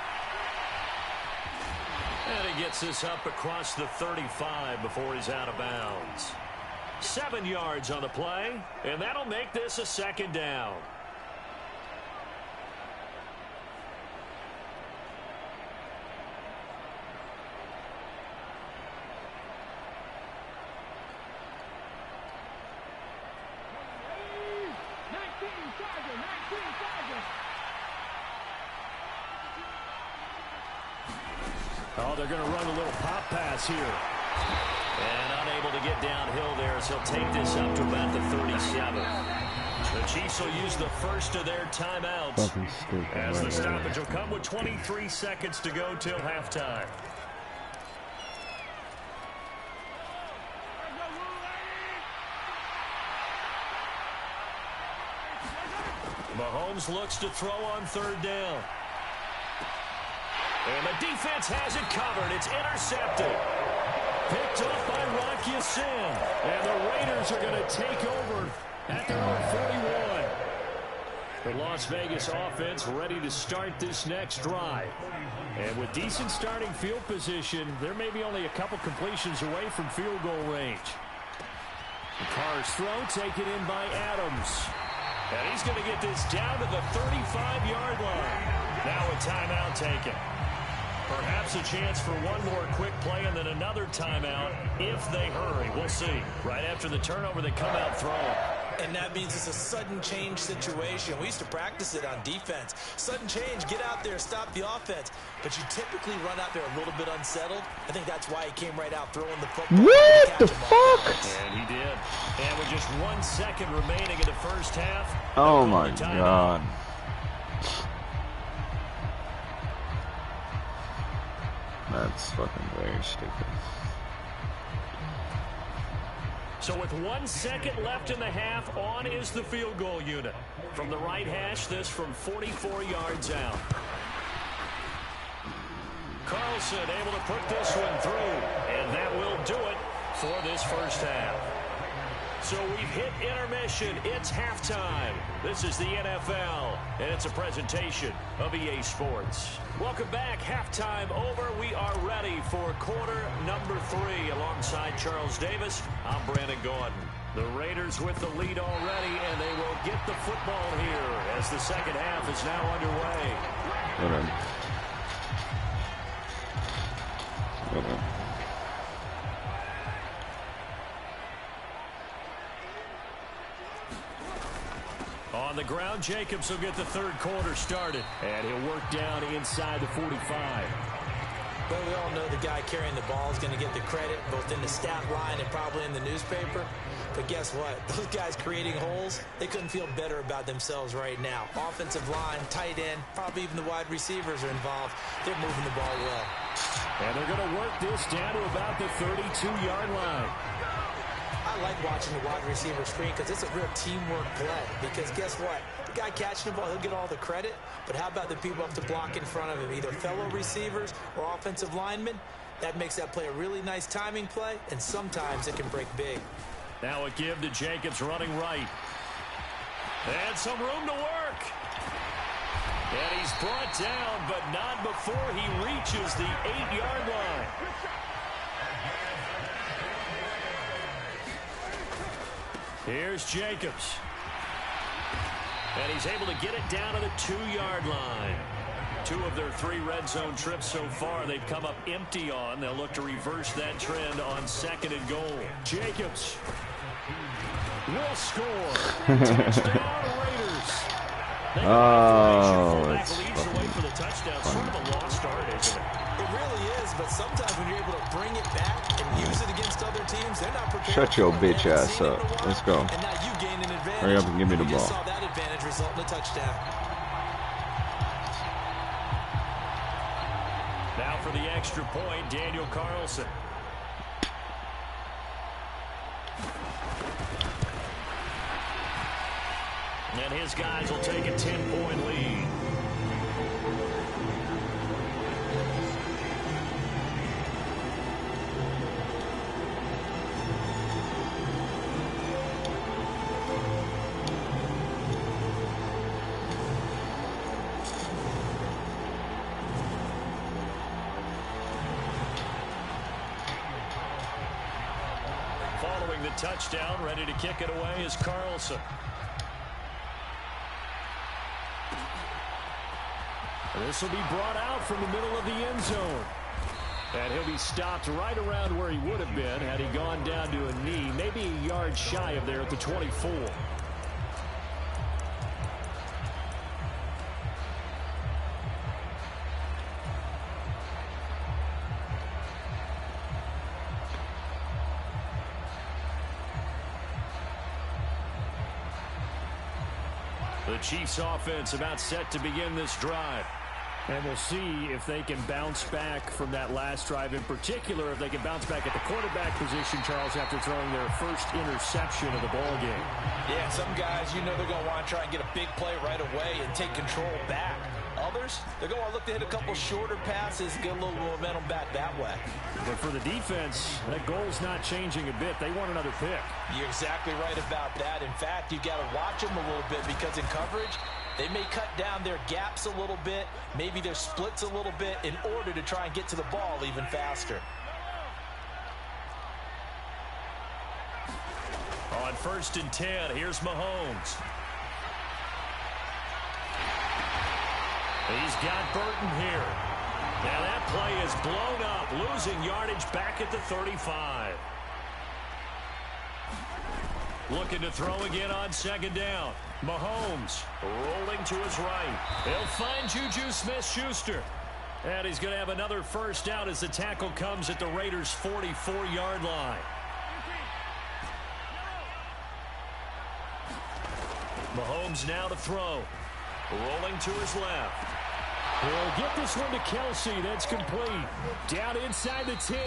And he gets this up across the 35 before he's out of bounds. 7 yards on the play, and that'll make this a 2nd down. Oh, they're going to run a little pop pass here. And unable to get downhill there as he'll take this up to about the 37. The Chiefs will use the 1st of their timeouts as the stoppage will come with 23 seconds to go till halftime. Mahomes looks to throw on 3rd down. And the defense has it covered. It's intercepted. Picked up by Rock Ya-Sin. And the Raiders are going to take over at their own 41. The Las Vegas offense ready to start this next drive. And with decent starting field position, there may be only a couple completions away from field goal range. Carr's throw taken in by Adams. And he's going to get this down to the 35-yard line. Now a timeout taken. Perhaps a chance for one more quick play and then another timeout if they hurry. We'll see. Right after the turnover, they come out throwing. And that means it's a sudden change situation. We used to practice it on defense. Sudden change, get out there, stop the offense. But you typically run out there a little bit unsettled. I think that's why he came right out throwing the football. What the fuck? And he did. And with just 1 second remaining in the first half. Oh my God. That's fucking very stupid. So with 1 second left in the half, on is the field goal unit. From the right hash, this from 44 yards out. Carlson able to put this one through, and that will do it for this first half. So we've hit intermission. It's halftime. This is the NFL, and it's a presentation of EA Sports. Welcome back. Halftime over. We are ready for quarter number 3. Alongside Charles Davis, I'm Brandon Gordon. The Raiders with the lead already, and they will get the football here as the second half is now underway. On the ground, Jacobs will get the third quarter started, and he'll work down inside the 45. Well, we all know the guy carrying the ball is going to get the credit, both in the stat line and probably in the newspaper. But guess what? Those guys creating holes, they couldn't feel better about themselves right now. Offensive line, tight end, probably even the wide receivers are involved. They're moving the ball well. And they're going to work this down to about the 32-yard line. I like watching the wide receiver screen because it's a real teamwork play. Because guess what? The guy catching the ball, he'll get all the credit. But how about the people up to block in front of him? Either fellow receivers or offensive linemen. That makes that play a really nice timing play, and sometimes it can break big. Now a give to Jacobs running right. And some room to work. And he's brought down, but not before he reaches the 8-yard line. Here's Jacobs. And he's able to get it down to the 2-yard line. 2 of their 3 red zone trips so far they've come up empty on. They'll look to reverse that trend on 2nd and goal. Jacobs will score. Touchdown, Raiders. Oh, it's for the touchdown. Sort of a lost art, isn't it? It really is, but sometimes when you're able to bring it back and use it against other teams, they're not prepared. Shut your bitch ass up. Let's go. And now you gain an advantage. Hurry up and give me the ball. You saw that advantage result in a touchdown. Now for the extra point, Daniel Carlson. And his guys will take a 10-point lead. Following the touchdown, ready to kick it away is Carlson. This will be brought out from the middle of the end zone. And he'll be stopped right around where he would have been had he gone down to a knee, maybe a yard shy of there at the 24. The Chiefs offense about set to begin this drive. And we'll see if they can bounce back from that last drive. In particular, if they can bounce back at the quarterback position, Charles, after throwing their first interception of the ball game. Yeah, some guys, you know they're going to want to try and get a big play right away and take control back. Others, they're going to look to hit a couple shorter passes, get a little momentum back that way. But for the defense, that goal's not changing a bit. They want another pick. You're exactly right about that. In fact, you got to watch them a little bit because in coverage, they may cut down their gaps a little bit, maybe their splits a little bit in order to try and get to the ball even faster. On 1st and 10, here's Mahomes. He's got Burton here. Now that play is blown up, losing yardage back at the 35. Looking to throw again on second down. Mahomes rolling to his right. He'll find Juju Smith-Schuster. And he's going to have another first down as the tackle comes at the Raiders' 44-yard line. Mahomes now to throw. Rolling to his left. He'll get this one to Kelsey. That's complete. Down inside the 10.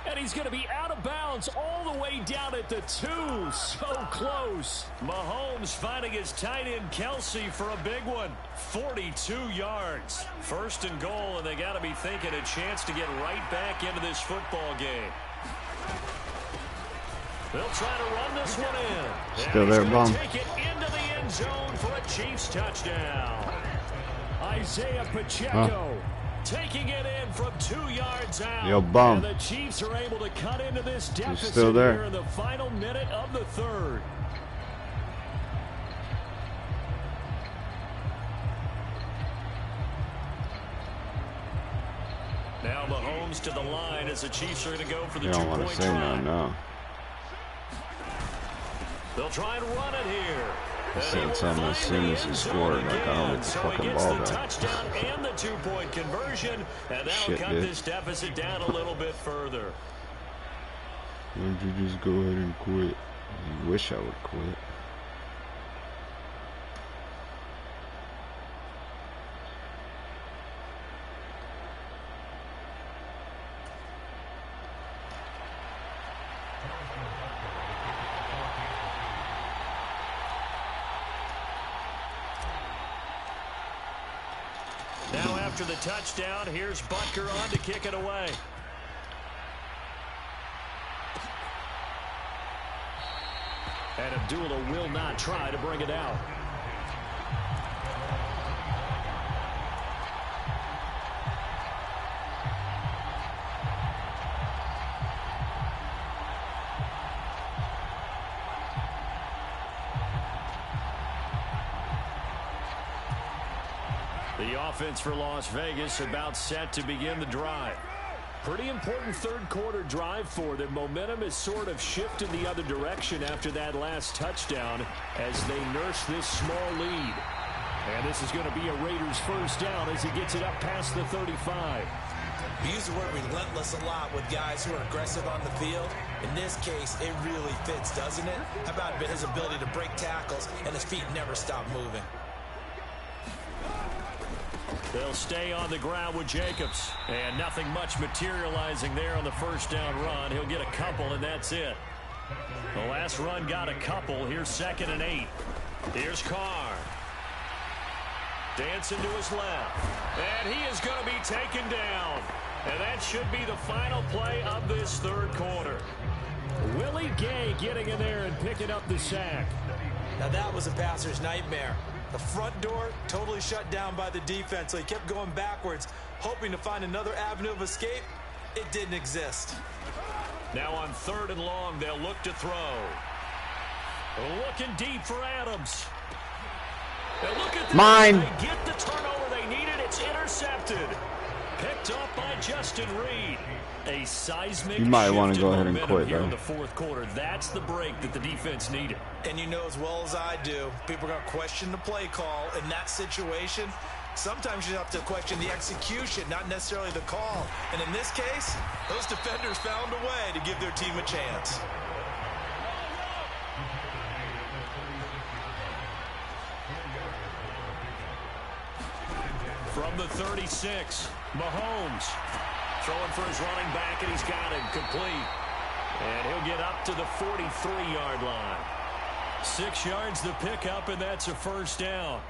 And he's going to be out of bounds all the way down at the 2. So close. Mahomes finding his tight end Kelsey for a big one. 42 yards. First and goal, and they got to be thinking a chance to get right back into this football game. They'll try to run this one in. Still there, Bum. Take it into the end zone for a Chiefs touchdown. Isaiah Pacheco taking it in from 2 yards out. Yo, Bum. And the Chiefs are able to cut into this deficit still there. here in the final minute of the third. Now Mahomes to the line as the Chiefs are going to go for the You don't want to two-point say try. no. They'll try and run it here. I said something as soon as he scored, like, I don't get the fucking ball back. Touchdown and the two-point conversion, and that'll cut this deficit down a little bit further. Why don't you just go ahead and quit? You wish I would quit. Now after the touchdown, here's Butker on to kick it away. And Abdullah will not try to bring it out. The offense for Las Vegas about set to begin the drive. Pretty important third quarter drive for them. Momentum has sort of shifted the other direction after that last touchdown as they nurse this small lead. And this is going to be a Raiders first down as he gets it up past the 35. We use the word relentless a lot with guys who are aggressive on the field. In this case, it really fits, doesn't it? How about his ability to break tackles and his feet never stop moving? They'll stay on the ground with Jacobs. And nothing much materializing there on the first down run. He'll get a couple, and that's it. The last run got a couple. Here's 2nd and 8. Here's Carr. Dancing to his left. And he is going to be taken down. And that should be the final play of this third quarter. Willie Gay getting in there and picking up the sack. Now that was a passer's nightmare. The front door totally shut down by the defense, so he kept going backwards, hoping to find another avenue of escape. It didn't exist. Now on 3rd and long, they'll look to throw. Looking deep for Adams. Now look at this. Mine. They get the turnover they needed. It's intercepted. Picked up by Justin Reed. A seismic You might want to go ahead and quit, here though. in the fourth quarter. That's the break that the defense needed. And you know as well as I do, people are going to question the play call in that situation. Sometimes you have to question the execution, not necessarily the call. And in this case, those defenders found a way to give their team a chance. From the 36, Mahomes throwing for his running back, and he's got him complete. And he'll get up to the 43-yard line. 6 yards the pickup, and that's a first down.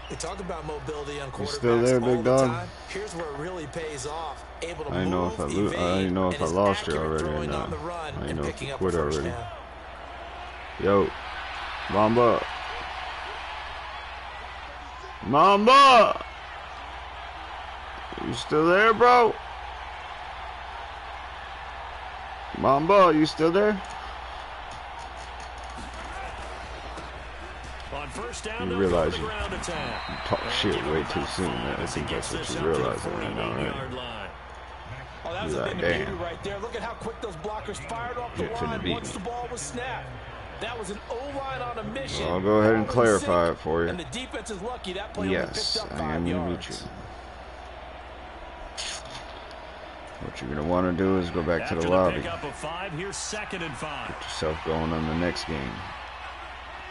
They talk about mobility on quarterbacks still there, all big the dog? time. Here's where it really pays off. Able to I didn't know if I didn't know if I lost you already or not. I didn't know if you quit already. Down. Yo, Mamba. Mamba! You still there, bro? Mamba, you still there? On first down, You realize you talk shit way too soon. I think that's what you realize right now, right? Oh, that's a beauty right there. Look at how quick those blockers fired off the line once the ball was snapped. That was an O-line on a mission. I'll go ahead and clarify it for you. And the defense is lucky that play yes, only picked up 5 I am going to beat you. What you're going to want to do is go back to the lobby. Pick up a 5, here's 2nd and 5. Get yourself going on the next game.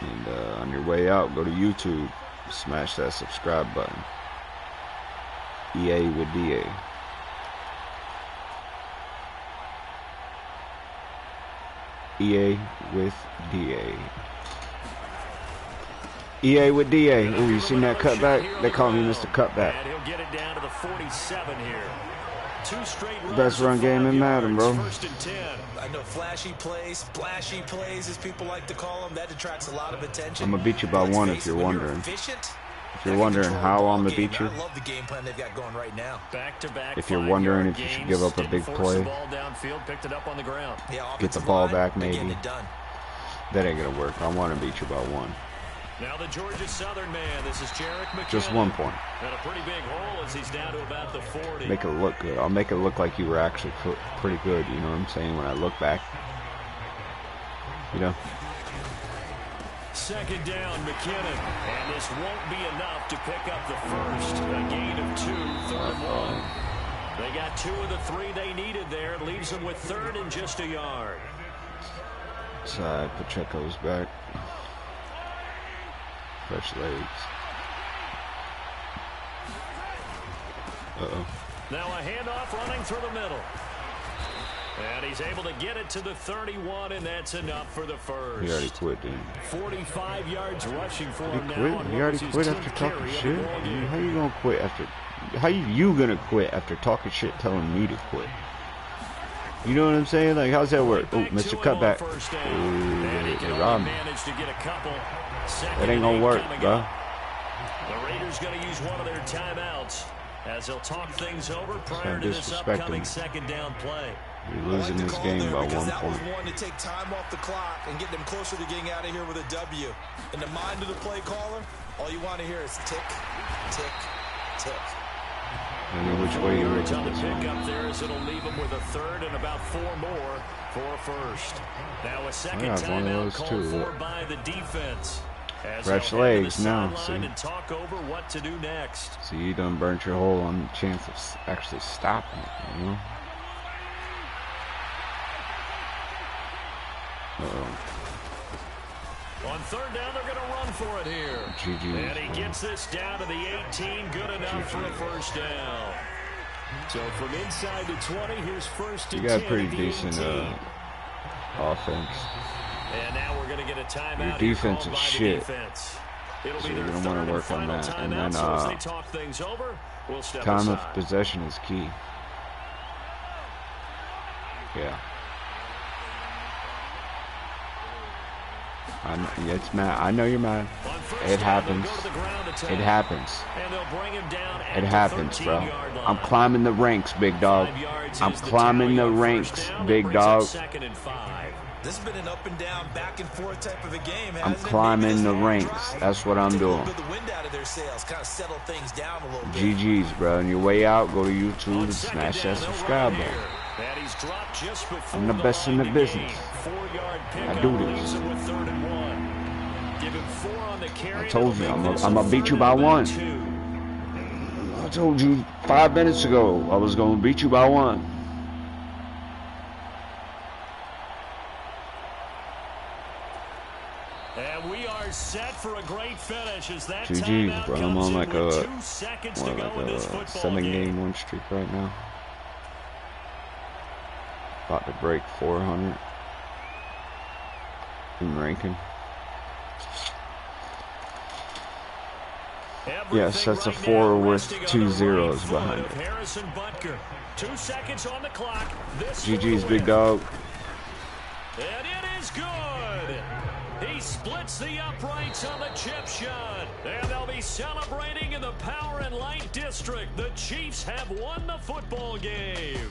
And on your way out, go to YouTube. Smash that subscribe button. EA with DA. EA with DA. EA with DA. Ooh, you seen that cutback? They call me Mr. Cutback. And he'll get it down to the 47 here. 2 straight best run game in Madden, bro. First and 10. I know flashy plays, as people like to call them. That detracts a lot of attention. I'm gonna beat you by 1 if you're wondering. If you're wondering how I'm gonna beat you. I love the game plan they've got going right now. If you're wondering if you should give up a big play, get the ball back maybe. That ain't gonna work. I want to beat you by 1. Now the Georgia Southern man, this is Jarek McKinnon. Just 1 point. And a pretty big hole as he's down to about the 40. Make it look good. I'll make it look like you were actually pretty good, you know what I'm saying, when I look back. You know? 2nd down, McKinnon. And this won't be enough to pick up the first. A gain of 2, 3rd and 1. They got 2 of the 3 they needed there. It leaves them with 3rd and just a yard. Side, Pacheco's back. Fresh legs. Uh-oh. Now a handoff running through the middle. And he's able to get it to the 31, and that's enough for the first. He already quit, didn't he? 45 yards rushing for him He now. quit? He already quit after talking shit? I mean, how you gonna quit after... How you gonna quit after talking shit telling me to quit? You know what I'm saying? Like, how's that work? Oh, Mr. Cutback. Ooh, they robbed me. That ain't gonna work, bro. The Raiders gonna use one of their timeouts as they'll talk things over prior to this upcoming 2nd down play. You're losing this game by 1 that was point. one to take time off the clock and get them closer to getting out of here with a W. In the mind of the play caller, all you want to hear is tick, tick, tick. I know which way you're looking on the this pick one. up there as it'll leave them with a 3rd and about 4 more for a first. Now a 2nd timeout called for by the defense. Fresh legs now. See, and talk over what to do next. see, you done burnt your hole on the chance of actually stopping it, you know? On 3rd down, they're going to run for it here. GG. And he gets this down to the 18. Good enough for a first down. So from inside the 20, here's 1st and 10. You got pretty decent offense. And now we're going to get a timeout. Your defense is shit. Defense. So you're going to want to work on that. And then time of possession is key. Yeah. It's mad. I know you're mad. It happens. It happens. It happens, bro. I'm climbing the ranks, big dog. I'm climbing the ranks, big dog. This has been an up and down, back and forth type of a game. I'm climbing the ranks. That's what I'm doing. GG's, bro. On your way out, go to YouTube and smash that subscribe button. I'm the best in the business. I do this. I told you, I'm gonna beat you by 1. I told you 5 minutes ago I was gonna beat you by 1. And we are set for a great finish as that GG's, bro. I'm on like a 7-game win streak right now. About to break 400 in ranking. Yes, that's a 4 with 2 zeros behind it. 2 seconds on the clock. GG's, big dog. And it is good. He splits the uprights on the chip shot. And they'll be celebrating in the Power and Light District. The Chiefs have won the football game.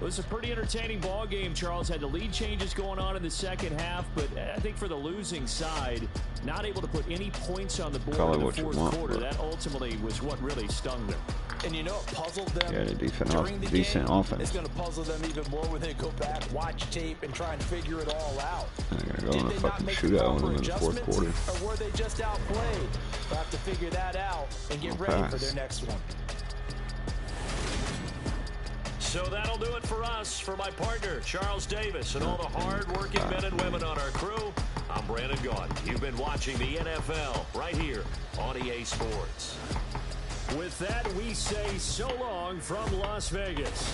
It was a pretty entertaining ball game. Charles had the lead changes going on in the second half, but I think for the losing side, not able to put any points on the board in the fourth quarter. That ultimately was what really stung them. And you know it puzzled them. Yeah, the decent offense. It's going to puzzle them even more when they go back, watch tape, and try and figure it all out. They're going to go in a fucking shootout with them in the fourth quarter. Or were they just outplayed? They'll have to figure that out and get ready for their next one. So that'll do it for us. For my partner, Charles Davis, and all the hard-working men and women on our crew, I'm Brandon Gaudin. You've been watching the NFL right here on EA Sports. With that, we say so long from Las Vegas.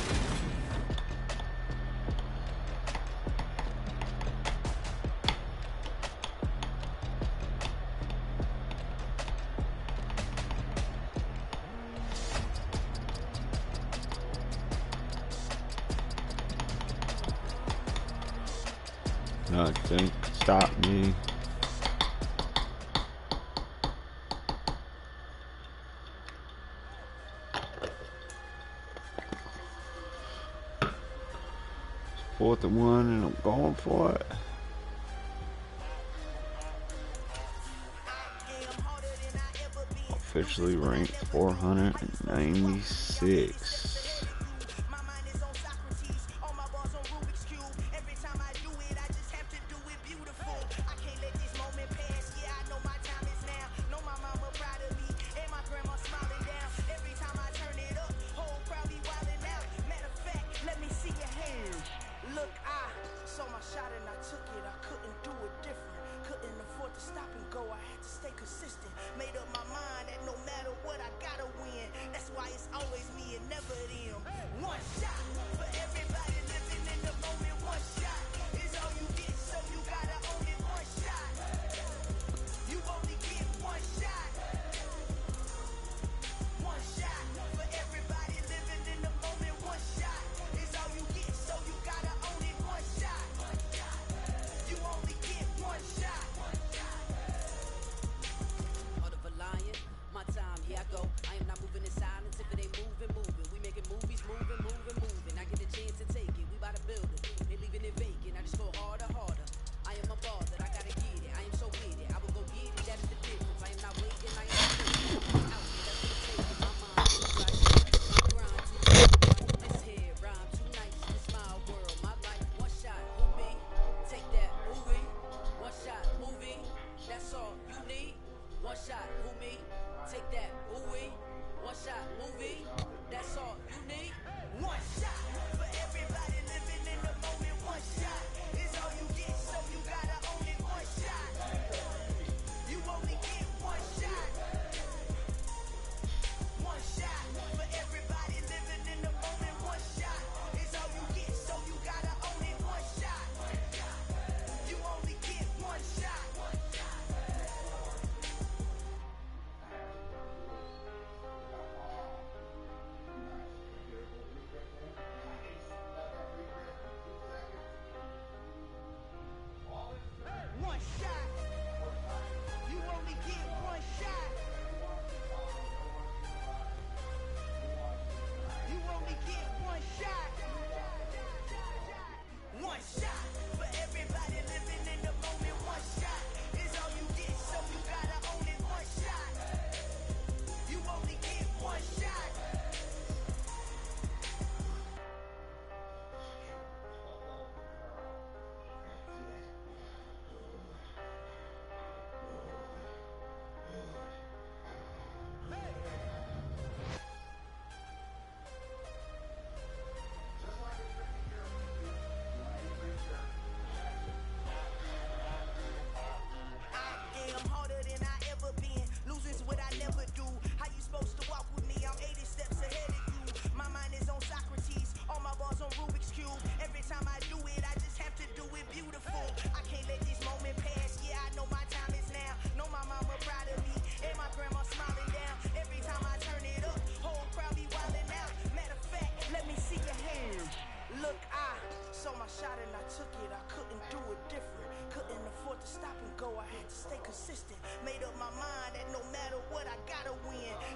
Nothing stop me. Fourth and 1, and I'm going for it. Officially ranked 496.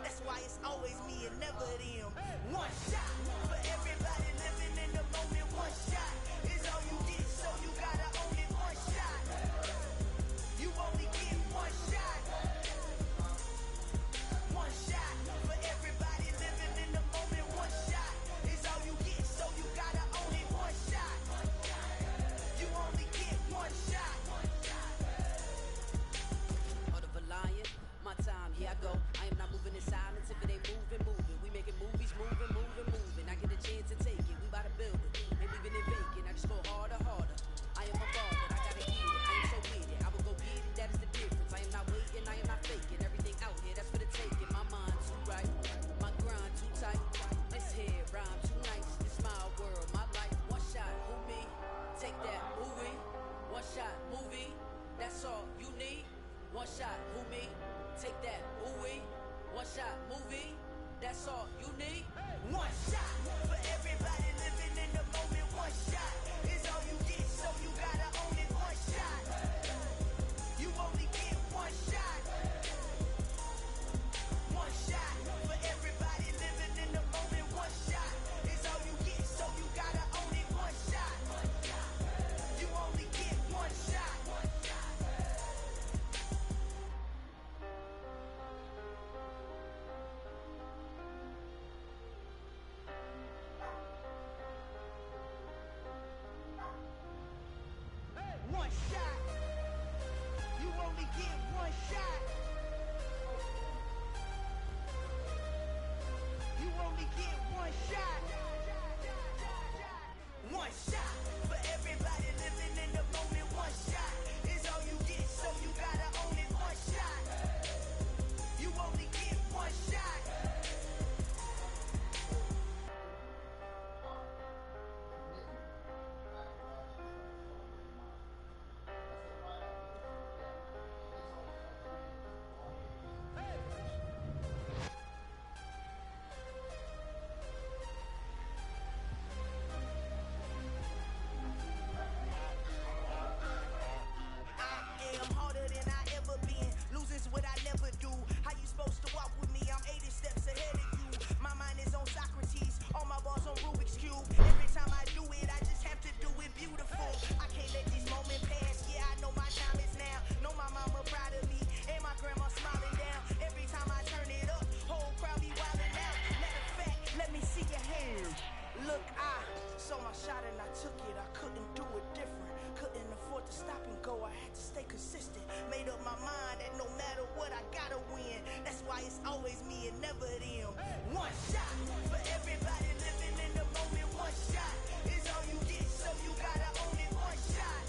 That's why it's always me and never them. One shot for everybody living in the moment. One shot, movie, that's all you need. One shot for everybody living in the moment. One shot is all you get, so you gotta own it. One shot, you only get one shot. One shot for everybody living in the moment. One shot is all you get, so you gotta own it. One shot, you only get one shot. One shot. You only get one shot. You only get one shot. One shot for everybody living in the moment. One shot is all you get, so you gotta own it. One shot. You only get one shot. I'm harder than I ever been. Losing's what I never do. How you supposed to walk with me? I'm 80 steps ahead of you. My mind is on Socrates. All my balls on Rubik's Cube. Every time I do it, I just have to do it beautiful. I can't let this moment pass. Yeah, I know my time is now. Know my mama proud of me. And my grandma smiling down. Every time I turn it up, whole crowd be wilding out. Matter of fact, let me see your hands. Look, I saw my shot and I took it. I couldn't do it different. Couldn't afford to stop and go. I had to stay consistent. Made up my mind that no matter what, I gotta win. That's why it's always me and never them. One shot for everybody living in the moment. One shot is all you get, so you gotta own it. One shot.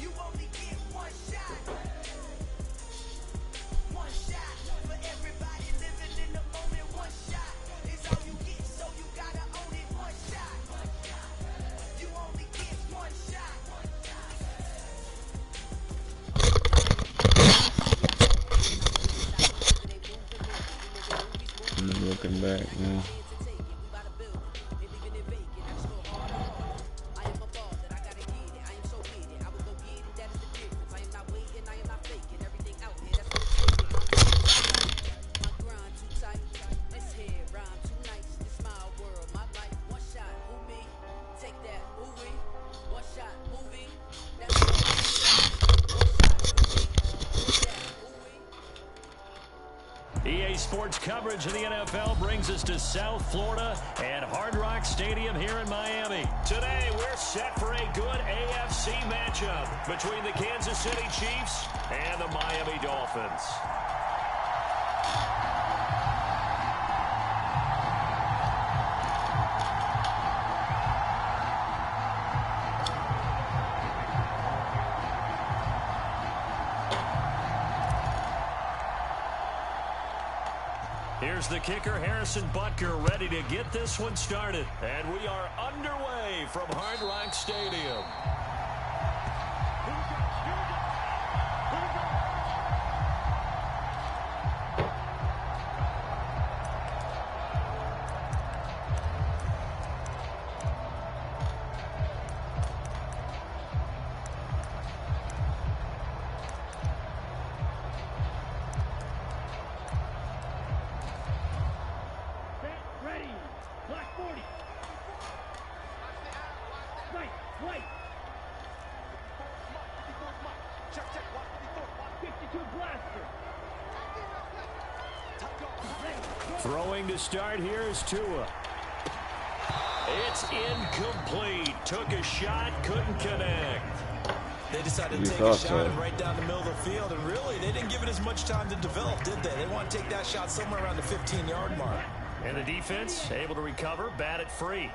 You only get one shot. One shot for everybody living in the moment. One shot is all you get, so you gotta own it. One shot. You only get one shot. I'm looking back now. EA Sports coverage of the NFL brings us to South Florida and Hard Rock Stadium here in Miami. Today, we're set for a good AFC matchup between the Kansas City Chiefs and the Miami Dolphins. Here's the kicker, Harrison Butker, ready to get this one started. And we are underway from Hard Rock Stadium. Throwing to start here is Tua. It's incomplete. Took a shot, couldn't connect. They decided to take a shot and right down the middle of the field, and really, they didn't give it as much time to develop, did they? They want to take that shot somewhere around the 15-yard mark. And the defense able to recover, bat it free.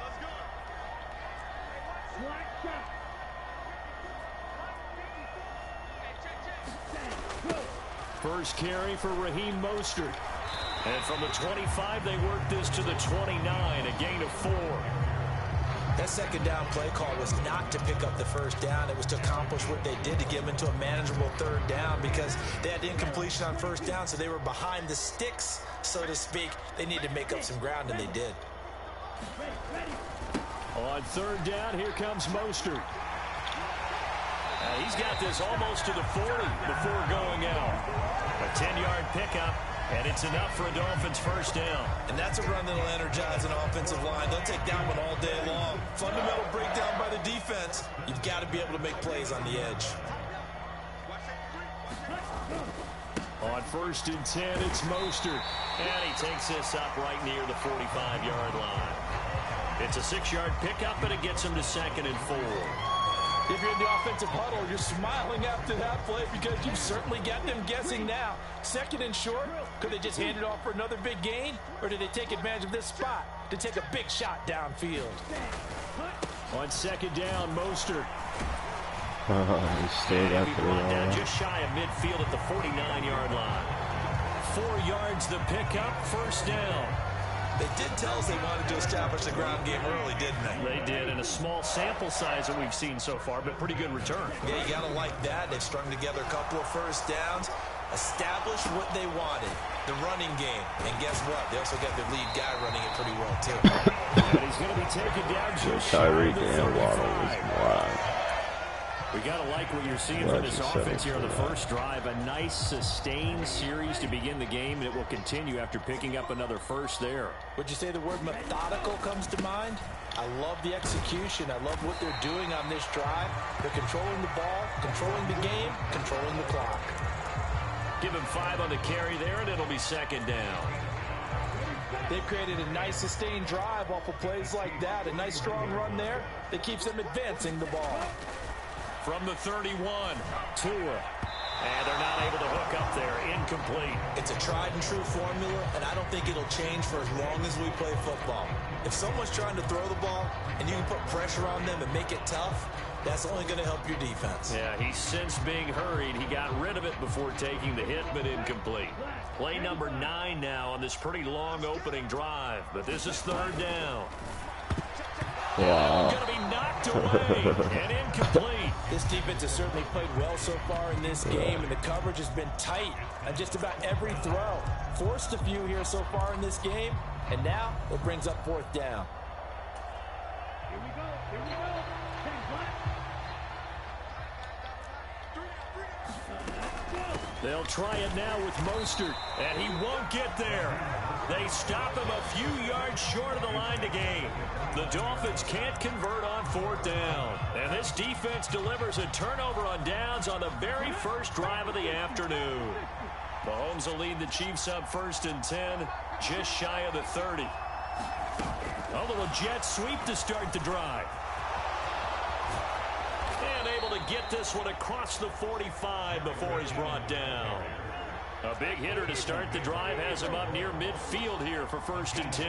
First carry for Raheem Mostert. And from the 25, they work this to the 29, a gain of 4. That second down play call was not to pick up the first down. It was to accomplish what they did to get them into a manageable third down because they had incompletion on first down, so they were behind the sticks, so to speak. They needed to make up some ground, and they did. On third down, here comes Mostert. He's got this almost to the 40 before going out. A 10-yard pickup, and it's enough for a Dolphins first down. And that's a run that'll energize an offensive line. They'll take that one all day long. Fundamental breakdown by the defense. You've got to be able to make plays on the edge. On first and 10, it's Mostert. And he takes this up right near the 45-yard line. It's a 6-yard pickup, and it gets him to 2nd and 4. If you're in the offensive huddle, you're smiling after that play because you've certainly got them guessing now. 2nd and short, could they just hand it off for another big gain? Or did they take advantage of this spot to take a big shot downfield? On 2nd down, Mostert. He stayed after down just shy of midfield at the 49-yard line. 4 yards the pickup, first down. They did tell us they wanted to establish the ground game early, didn't they? They did, in a small sample size that we've seen so far, but pretty good return. Yeah, you got to like that. They've strung together a couple of first downs, established what they wanted, the running game. And guess what? They also got their lead guy running it pretty well, too. And he's going to be taken down just Tyreek and Waddle is wild. We got to like what you're seeing from this offense here on the first drive. A nice, sustained series to begin the game, and it will continue after picking up another first there. Would you say the word methodical comes to mind? I love the execution. I love what they're doing on this drive. They're controlling the ball, controlling the game, controlling the clock. Give him 5 on the carry there, and it'll be 2nd down. They've created a nice, sustained drive off of plays like that. A nice, strong run there that keeps them advancing the ball. From the 31, Tua. And they're not able to hook up there. Incomplete. It's a tried and true formula, and I don't think it'll change for as long as we play football. If someone's trying to throw the ball and you can put pressure on them and make it tough, that's only going to help your defense. Yeah, he's since being hurried. He got rid of it before taking the hit, but incomplete. Play number 9 now on this pretty long opening drive, but this is 3rd down. Yeah. Going to be knocked away and incomplete. This defense has certainly played well so far in this game, and the coverage has been tight on just about every throw. Forced a few here so far in this game, and now it brings up 4th down. Here we go. Here we go. They'll try it now with Mostert, and he won't get there. They stop him a few yards short of the line to gain. The Dolphins can't convert on 4th down. And this defense delivers a turnover on downs on the very first drive of the afternoon. Mahomes will lead the Chiefs up 1st and 10, just shy of the 30. A little jet sweep to start the drive. And able to get this one across the 45 before he's brought down. A big hitter to start the drive has him up near midfield here for 1st and 10.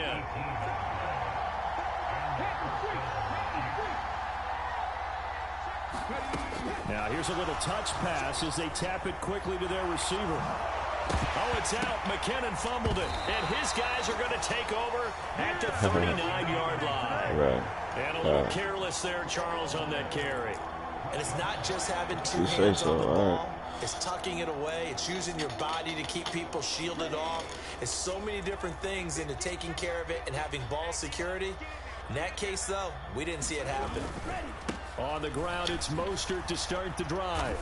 Now here's a little touch pass as they tap it quickly to their receiver. Oh, it's out. McKinnon fumbled it. And his guys are going to take over at the 39-yard line. Right. And a little careless there, Charles, on that carry. And it's not just having 2 hands on the ball. It's tucking it away. It's using your body to keep people shielded off. It's so many different things into taking care of it and having ball security. In that case, though, we didn't see it happen. On the ground, it's Mostert to start the drive.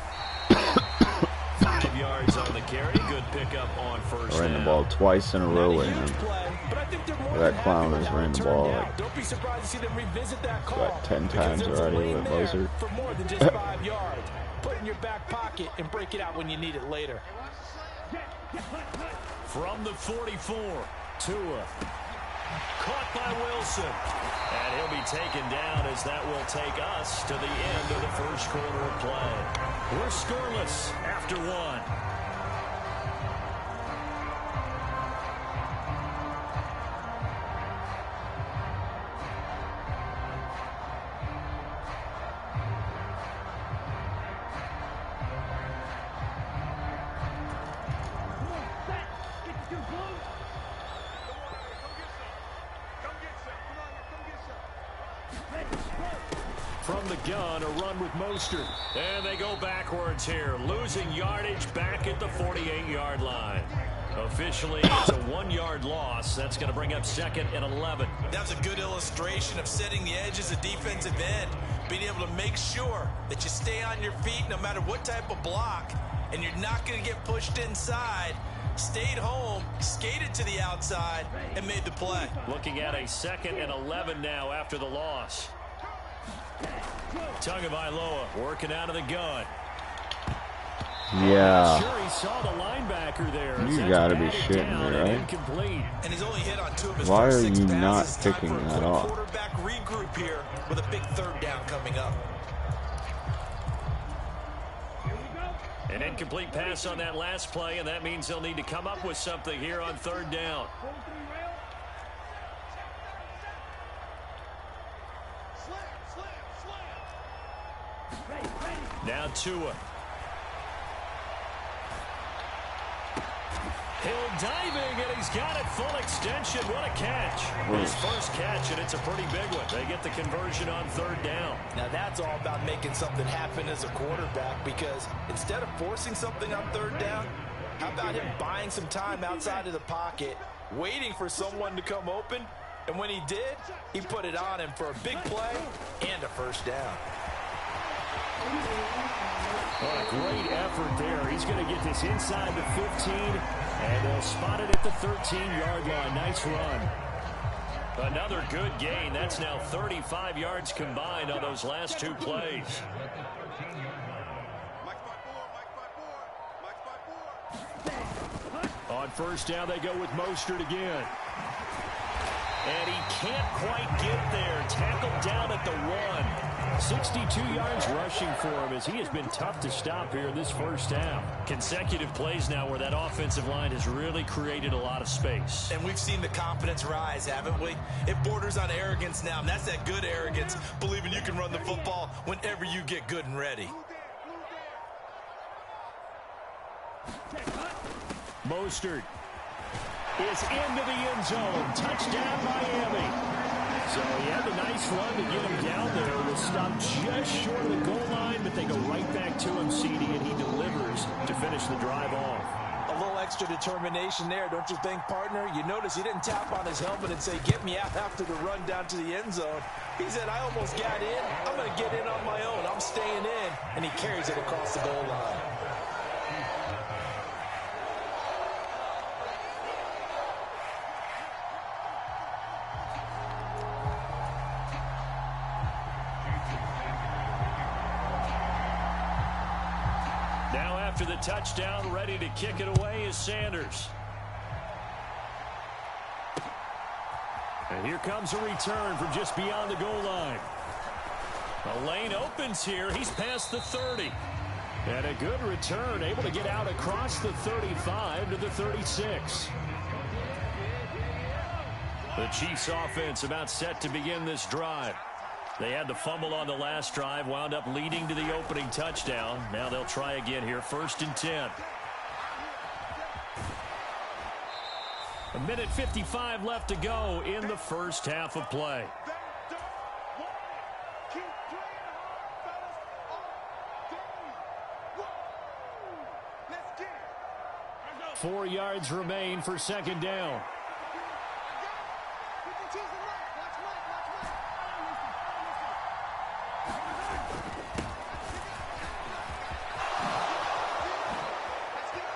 5 yards on the carry. Good pickup on first down. Ran the ball twice in a row, and that clown has ran the ball like Don't be surprised to see them revisit that call. about 10 times already with Mostert. For more than just 5 yards. Put it in your back pocket and break it out when you need it later. From the 44, Tua. Caught by Wilson. And he'll be taken down as that will take us to the end of the first quarter of play. We're scoreless after 1. from the gun, a run with Mostert. And they go backwards here, losing yardage back at the 48-yard line. Officially, it's a 1-yard loss. That's going to bring up 2nd and 11. That's a good illustration of setting the edge as a defensive end, being able to make sure that you stay on your feet no matter what type of block, and you're not going to get pushed inside. Stayed home, skated to the outside, and made the play. Looking at a 2nd and 11 now after the loss. Tagovailoa working out of the gun. Yeah. Sure, he saw the linebacker there. You gotta be shitting me, right? Incomplete. And he's only hit on 2 of his Why first are 6 you passes. not picking that off? Quarterback regroup here with a big 3rd down coming up. An incomplete pass on that last play, and that means they'll need to come up with something here on 3rd down. Now Tua. Hill diving, and he's got it full extension. What a catch. His first catch, and it's a pretty big one. They get the conversion on 3rd down. Now that's all about making something happen as a quarterback, because instead of forcing something on 3rd down, how about him buying some time outside of the pocket, waiting for someone to come open, and when he did, he put it on him for a big play and a 1st down. What a great effort there. He's going to get this inside the 15, and they'll spot it at the 13-yard line. Nice run. Another good gain. That's now 35 yards combined on those last 2 plays. On 1st down, they go with Mostert again. And he can't quite get there. Tackled down at the 1. 62 yards rushing for him as he has been tough to stop here in this 1st half. Consecutive plays now where that offensive line has really created a lot of space. And we've seen the confidence rise, haven't we? It borders on arrogance now, and that's that good arrogance, believing you can run the football whenever you get good and ready. Mostert is into the end zone. Touchdown, Miami. So he had a nice run to get him down there. Was stopped just short of the goal line, but they go right back to him, CD, and he delivers to finish the drive off. A little extra determination there, don't you think, partner? You notice he didn't tap on his helmet and say, get me out after the run down to the end zone. He said, I almost got in. I'm going to get in on my own. I'm staying in. And he carries it across the goal line. After the touchdown, ready to kick it away is Sanders. And here comes a return from just beyond the goal line. The lane opens here. He's past the 30. And a good return, able to get out across the 35 to the 36. The Chiefs offense about set to begin this drive. They had the fumble on the last drive, wound up leading to the opening touchdown. Now they'll try again here, 1st and 10. 1:55 left to go in the 1st half of play. Four yards remain for 2nd down.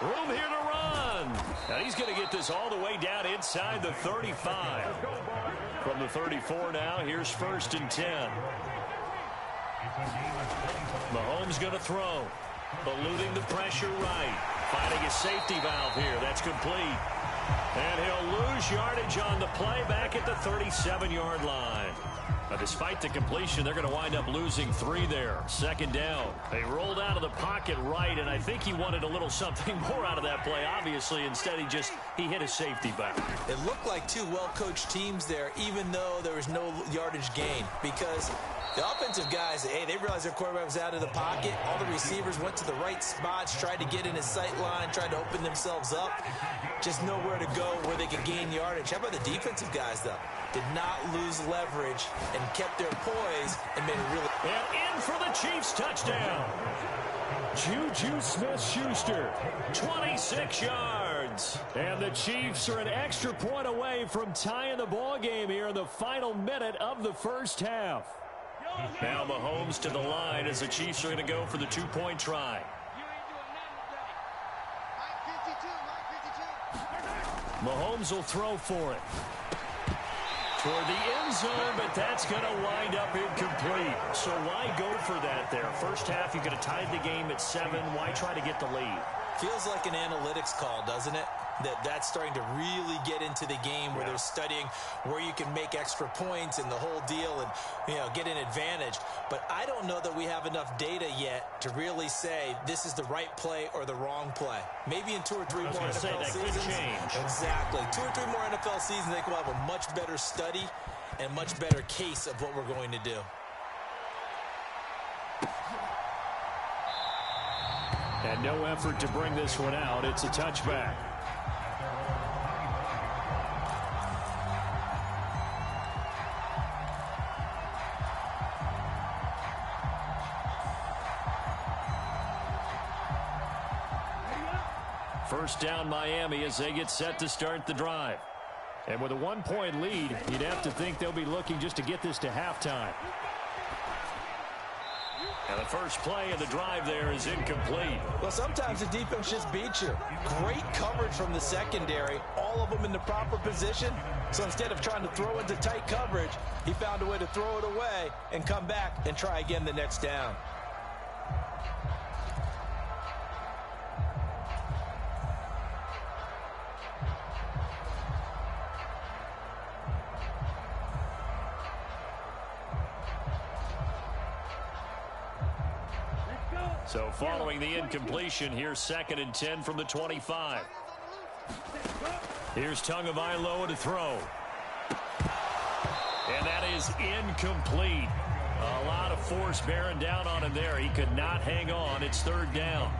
Room here to run. And he's going to get this all the way down inside the 35. From the 34 now, here's 1st and 10. Mahomes going to throw. Eluding the pressure right. Finding a safety valve here. That's complete. And he'll lose yardage on the play back at the 37-yard line. Now, despite the completion, they're going to wind up losing 3 there. 2nd down. They rolled out of the pocket right, and I think he wanted a little something more out of that play, obviously. Instead, he hit a safety back. It looked like 2 well-coached teams there, even though there was no yardage gain, because The offensive guys, hey, they realized their quarterback was out of the pocket. All the receivers went to the right spots, tried to get in his sight line, tried to open themselves up. Just nowhere to go where they could gain yardage. How about the defensive guys, though? Did not lose leverage and kept their poise and made it really... And in for the Chiefs touchdown. Juju Smith-Schuster, 26 yards. And the Chiefs are an extra point away from tying the ball game here in the final minute of the first half. Now Mahomes to the line as the Chiefs are going to go for the two-point try. Mahomes will throw for it. Toward the end zone, but that's going to wind up incomplete. So why go for that there? First half, you could have tied the game at 7. Why try to get the lead? Feels like an analytics call, doesn't it? That's starting to really get into the game where they're studying where you can make extra points and the whole deal and, you know, get an advantage. But I don't know that we have enough data yet to really say this is the right play or the wrong play. Maybe in 2 or 3 more NFL seasons. Exactly. 2 or 3 more NFL seasons, I think we'll have a much better study and much better case of what we're going to do. And no effort to bring this one out. It's a touchback. First down Miami as they get set to start the drive. And with a 1-point lead, you'd have to think they'll be looking just to get this to halftime. And the first play of the drive there is incomplete. Well, sometimes the defense just beats you. Great coverage from the secondary, all of them in the proper position. So instead of trying to throw into tight coverage, he found a way to throw it away and come back and try again the next down. So following the incompletion, here's 2nd and 10 from the 25. Here's Tagovailoa to throw. And that is incomplete. A lot of force bearing down on him there. He could not hang on. It's 3rd down.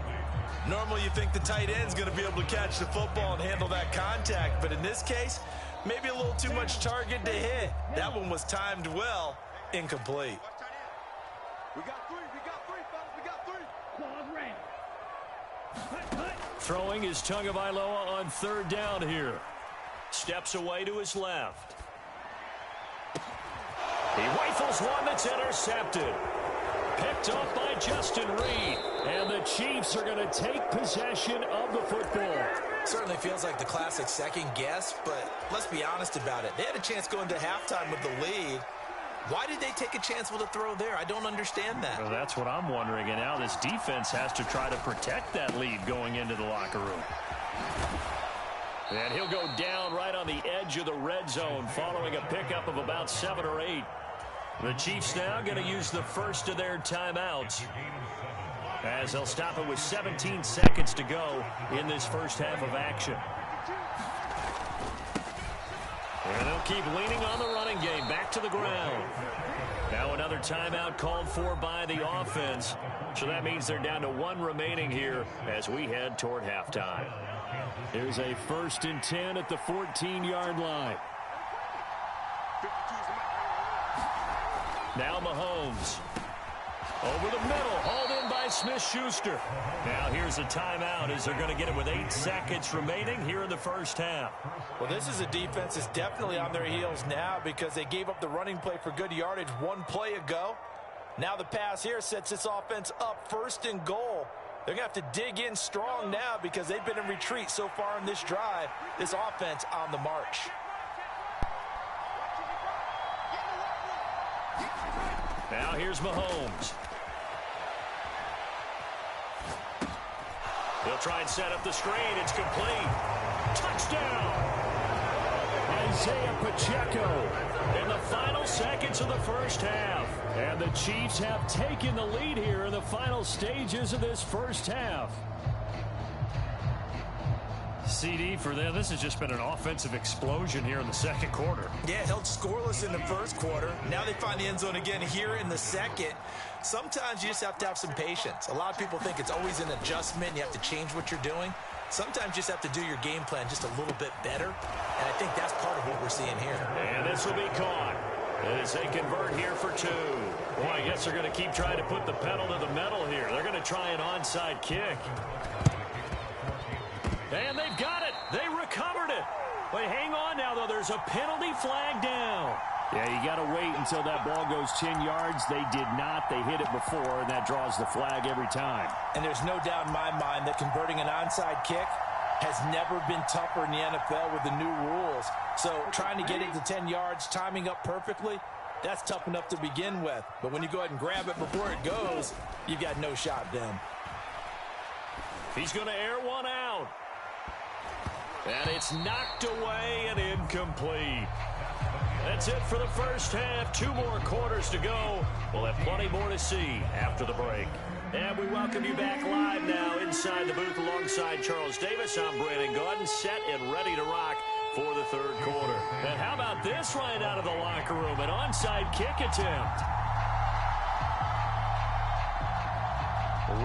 Normally you think the tight end's going to be able to catch the football and handle that contact. But in this case, maybe a little too much target to hit. That one was timed well. Incomplete. We got 3, fellas. We got 3. Throwing is Tagovailoa on 3rd down here. Steps away to his left. He rifles one that's intercepted. Picked up by Justin Reed. And the Chiefs are going to take possession of the football. Certainly feels like the classic second guess, but let's be honest about it. They had a chance going to halftime with the lead. Why did they take a chance with a throw there? I don't understand that. Well, that's what I'm wondering. And now this defense has to try to protect that lead going into the locker room. And he'll go down right on the edge of the red zone following a pickup of about 7 or 8. The Chiefs now going to use the first of their timeouts as they'll stop it with 17 seconds to go in this first half of action. And they'll keep leaning on the running game back to the ground. Now another timeout called for by the offense. So that means they're down to 1 remaining here as we head toward halftime. Here's a 1st and 10 at the 14-yard line. Now Mahomes. Over the middle, hauled in by Smith-Schuster. Now here's a timeout as they're going to get it with 8 seconds remaining here in the first half. Well, this is a defense that's definitely on their heels now because they gave up the running play for good yardage 1 play ago. Now the pass here sets this offense up 1st and goal. They're going to have to dig in strong now because they've been in retreat so far in this drive. This offense on the march. Now here's Mahomes. He'll try and set up the screen. It's complete. Touchdown! Isaiah Pacheco in the final seconds of the first half. And the Chiefs have taken the lead here in the final stages of this first half. CD for them. This has just been an offensive explosion here in the second quarter. Yeah, held scoreless in the first quarter. Now they find the end zone again here in the second. Sometimes you just have to have some patience. A lot of people think it's always an adjustment. You have to change what you're doing. Sometimes you just have to do your game plan just a little bit better. And I think that's part of what we're seeing here. And this will be caught as they convert here for 2. Boy, I guess they're going to keep trying to put the pedal to the metal here. They're going to try an onside kick. And they've got it. They recovered it. But hang on now, though. There's a penalty flag down. Yeah, you got to wait until that ball goes 10 yards. They did not. They hit it before, and that draws the flag every time. And there's no doubt in my mind that converting an onside kick has never been tougher in the NFL with the new rules. So trying to get it to 10 yards, timing up perfectly, that's tough enough to begin with. But when you go ahead and grab it before it goes, you've got no shot then. He's going to air one out. And it's knocked away and incomplete. That's it for the first half. 2 more quarters to go. We'll have plenty more to see after the break. And we welcome you back live now inside the booth alongside Charles Davis. I'm Brandon Gordon, set and ready to rock for the third quarter. And how about this right out of the locker room? An onside kick attempt.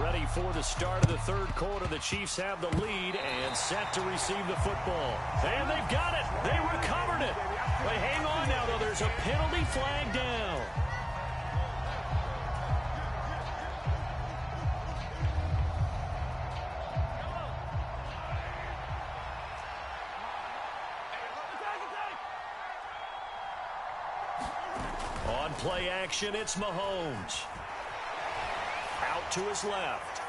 Ready for the start of the third quarter. The Chiefs have the lead and set to receive the football. And they've got it. They recovered it. But hang on now, though. There's a penalty flag down. On play action, it's Mahomes. Out to his left.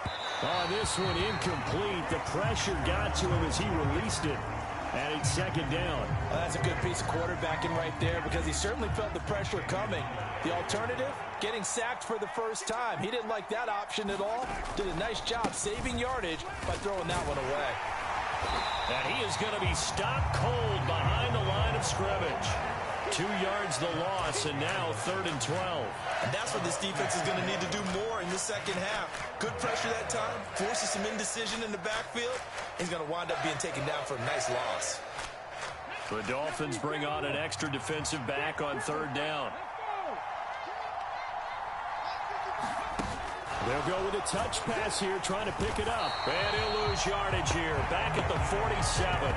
Oh, this one incomplete. The pressure got to him as he released it. And it's second down. Well, that's a good piece of quarterbacking right there because he certainly felt the pressure coming. The alternative, getting sacked for the first time. He didn't like that option at all. Did a nice job saving yardage by throwing that one away. And he is going to be stopped cold behind the line of scrimmage. 2 yards the loss, and now 3rd and 12. And that's what this defense is going to need to do more in the second half. Good pressure that time, forces some indecision in the backfield. He's going to wind up being taken down for a nice loss. The Dolphins bring on an extra defensive back on 3rd down. They'll go with a touch pass here, trying to pick it up. And he'll lose yardage here, back at the 47.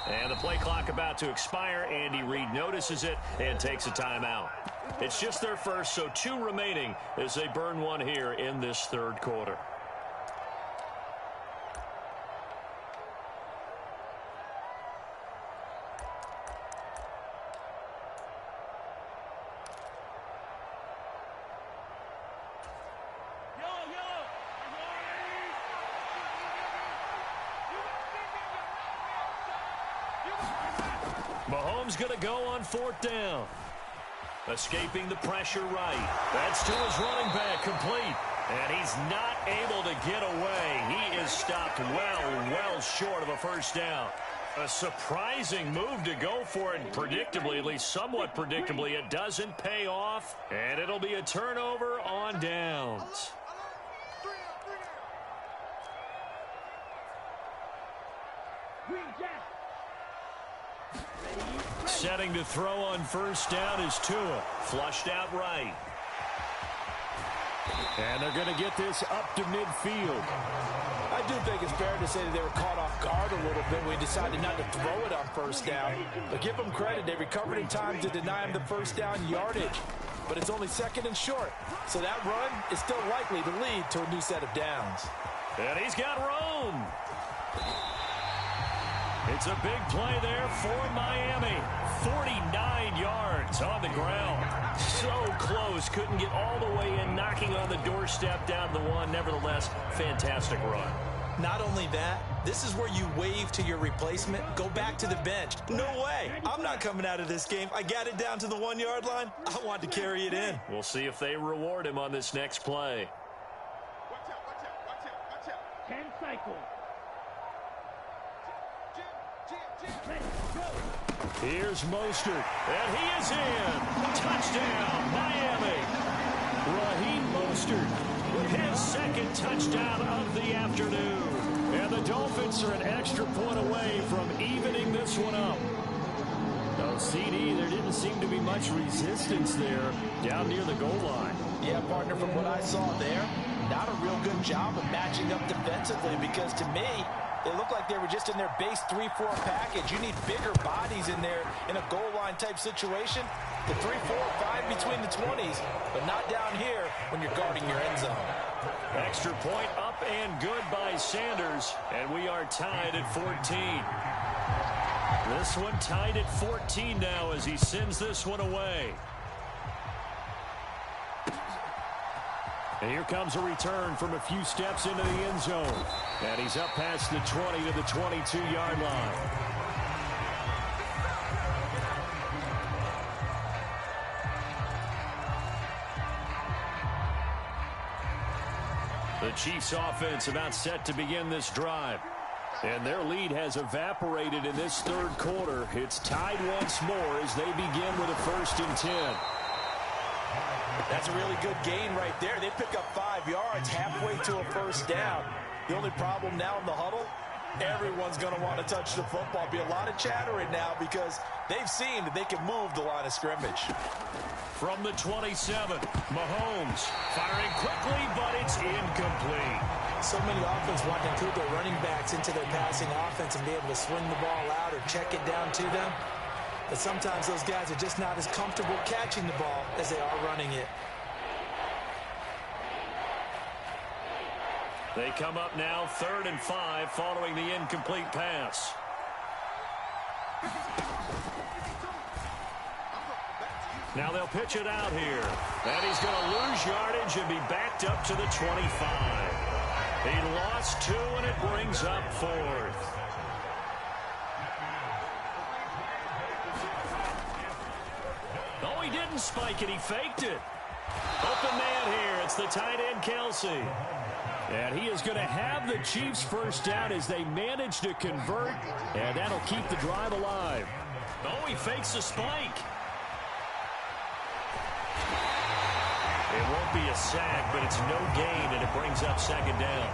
And the play clock about to expire. Andy Reid notices it and takes a timeout. It's just their first, so 2 remaining as they burn one here in this third quarter. Mahomes going to go on 4th down. Escaping the pressure right. That's to his running back, complete. And he's not able to get away. He is stopped well short of a first down. A surprising move to go for it. Predictably, at least somewhat predictably, it doesn't pay off. And it'll be a turnover on downs. Setting to throw on first down is Tua. Flushed out right. And they're going to get this up to midfield. I do think it's fair to say that they were caught off guard a little bit when we decided not to throw it on first down. But give them credit. They recovered in time to deny him the first down yardage. But it's only 2nd and short. So that run is still likely to lead to a new set of downs. And he's got room. It's a big play there for Miami. 49 yards on the ground. So close. Couldn't get all the way in, knocking on the doorstep down to the one. Nevertheless, fantastic run. Not only that, this is where you wave to your replacement, go back to the bench. No way. I'm not coming out of this game. I got it down to the 1 yard line. I want to carry it in. We'll see if they reward him on this next play. Watch out, watch out, watch out, watch out. 10 cycles. Here's Mostert, and he is in. Touchdown, Miami. Raheem Mostert with his second touchdown of the afternoon. And the Dolphins are an extra point away from evening this one up. No, CD, there didn't seem to be much resistance there down near the goal line. Yeah, partner, from what I saw there, not a real good job of matching up defensively, because to me, it looked like they were just in their base 3-4 package. You need bigger bodies in there in a goal line type situation. The 3, 4, 5 between the 20s, but not down here when you're guarding your end zone. Extra point up and good by Sanders, and we are tied at 14. This one tied at 14 now as he sends this one away. And here comes a return from a few steps into the end zone. And he's up past the 20 to the 22-yard line. The Chiefs offense about set to begin this drive. And their lead has evaporated in this third quarter. It's tied once more as they begin with a 1st and 10. That's a really good gain right there. They pick up 5 yards halfway to a 1st down. The only problem now in the huddle, everyone's going to want to touch the football. Be a lot of chattering now because they've seen that they can move the line of scrimmage. From the 27, Mahomes firing quickly, but it's incomplete. So many offenses want to include their running backs into their passing offense and be able to swing the ball out or check it down to them. But sometimes those guys are just not as comfortable catching the ball as they are running it. They come up now 3rd and 5 following the incomplete pass. Now they'll pitch it out here. And he's going to lose yardage and be backed up to the 25. He lost 2, and it brings up 4th. Oh, he didn't spike it. He faked it. Open man here. It's the tight end, Kelsey. And he is going to have the Chiefs 1st down as they manage to convert, and that'll keep the drive alive. Oh, he fakes a spike. It won't be a sack, but it's no gain, and it brings up 2nd down.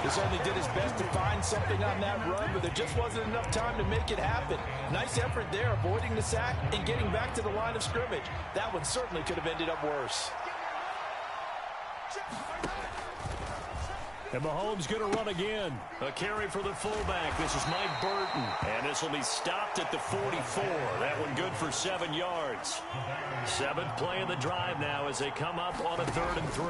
He certainly did his best to find something on that run, but there just wasn't enough time to make it happen. Nice effort there, avoiding the sack and getting back to the line of scrimmage. That one certainly could have ended up worse. And Mahomes going to run again. A carry for the fullback. This is Mike Burton. And this will be stopped at the 44. That one good for 7 yards. 7th play of the drive now as they come up on a 3rd and 3.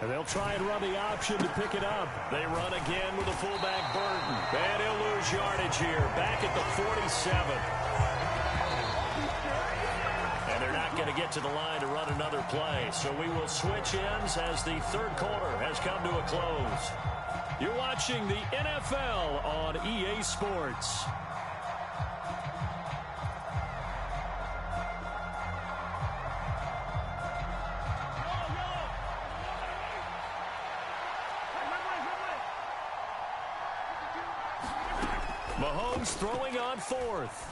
And they'll try and run the option to pick it up. They run again with the fullback Burton. And he'll lose yardage here. Back at the 47. And they're not going to get to the line to run another play. So we will switch ends as the 3rd quarter has come to a close. You're watching the NFL on EA Sports. Mahomes throwing on 4th.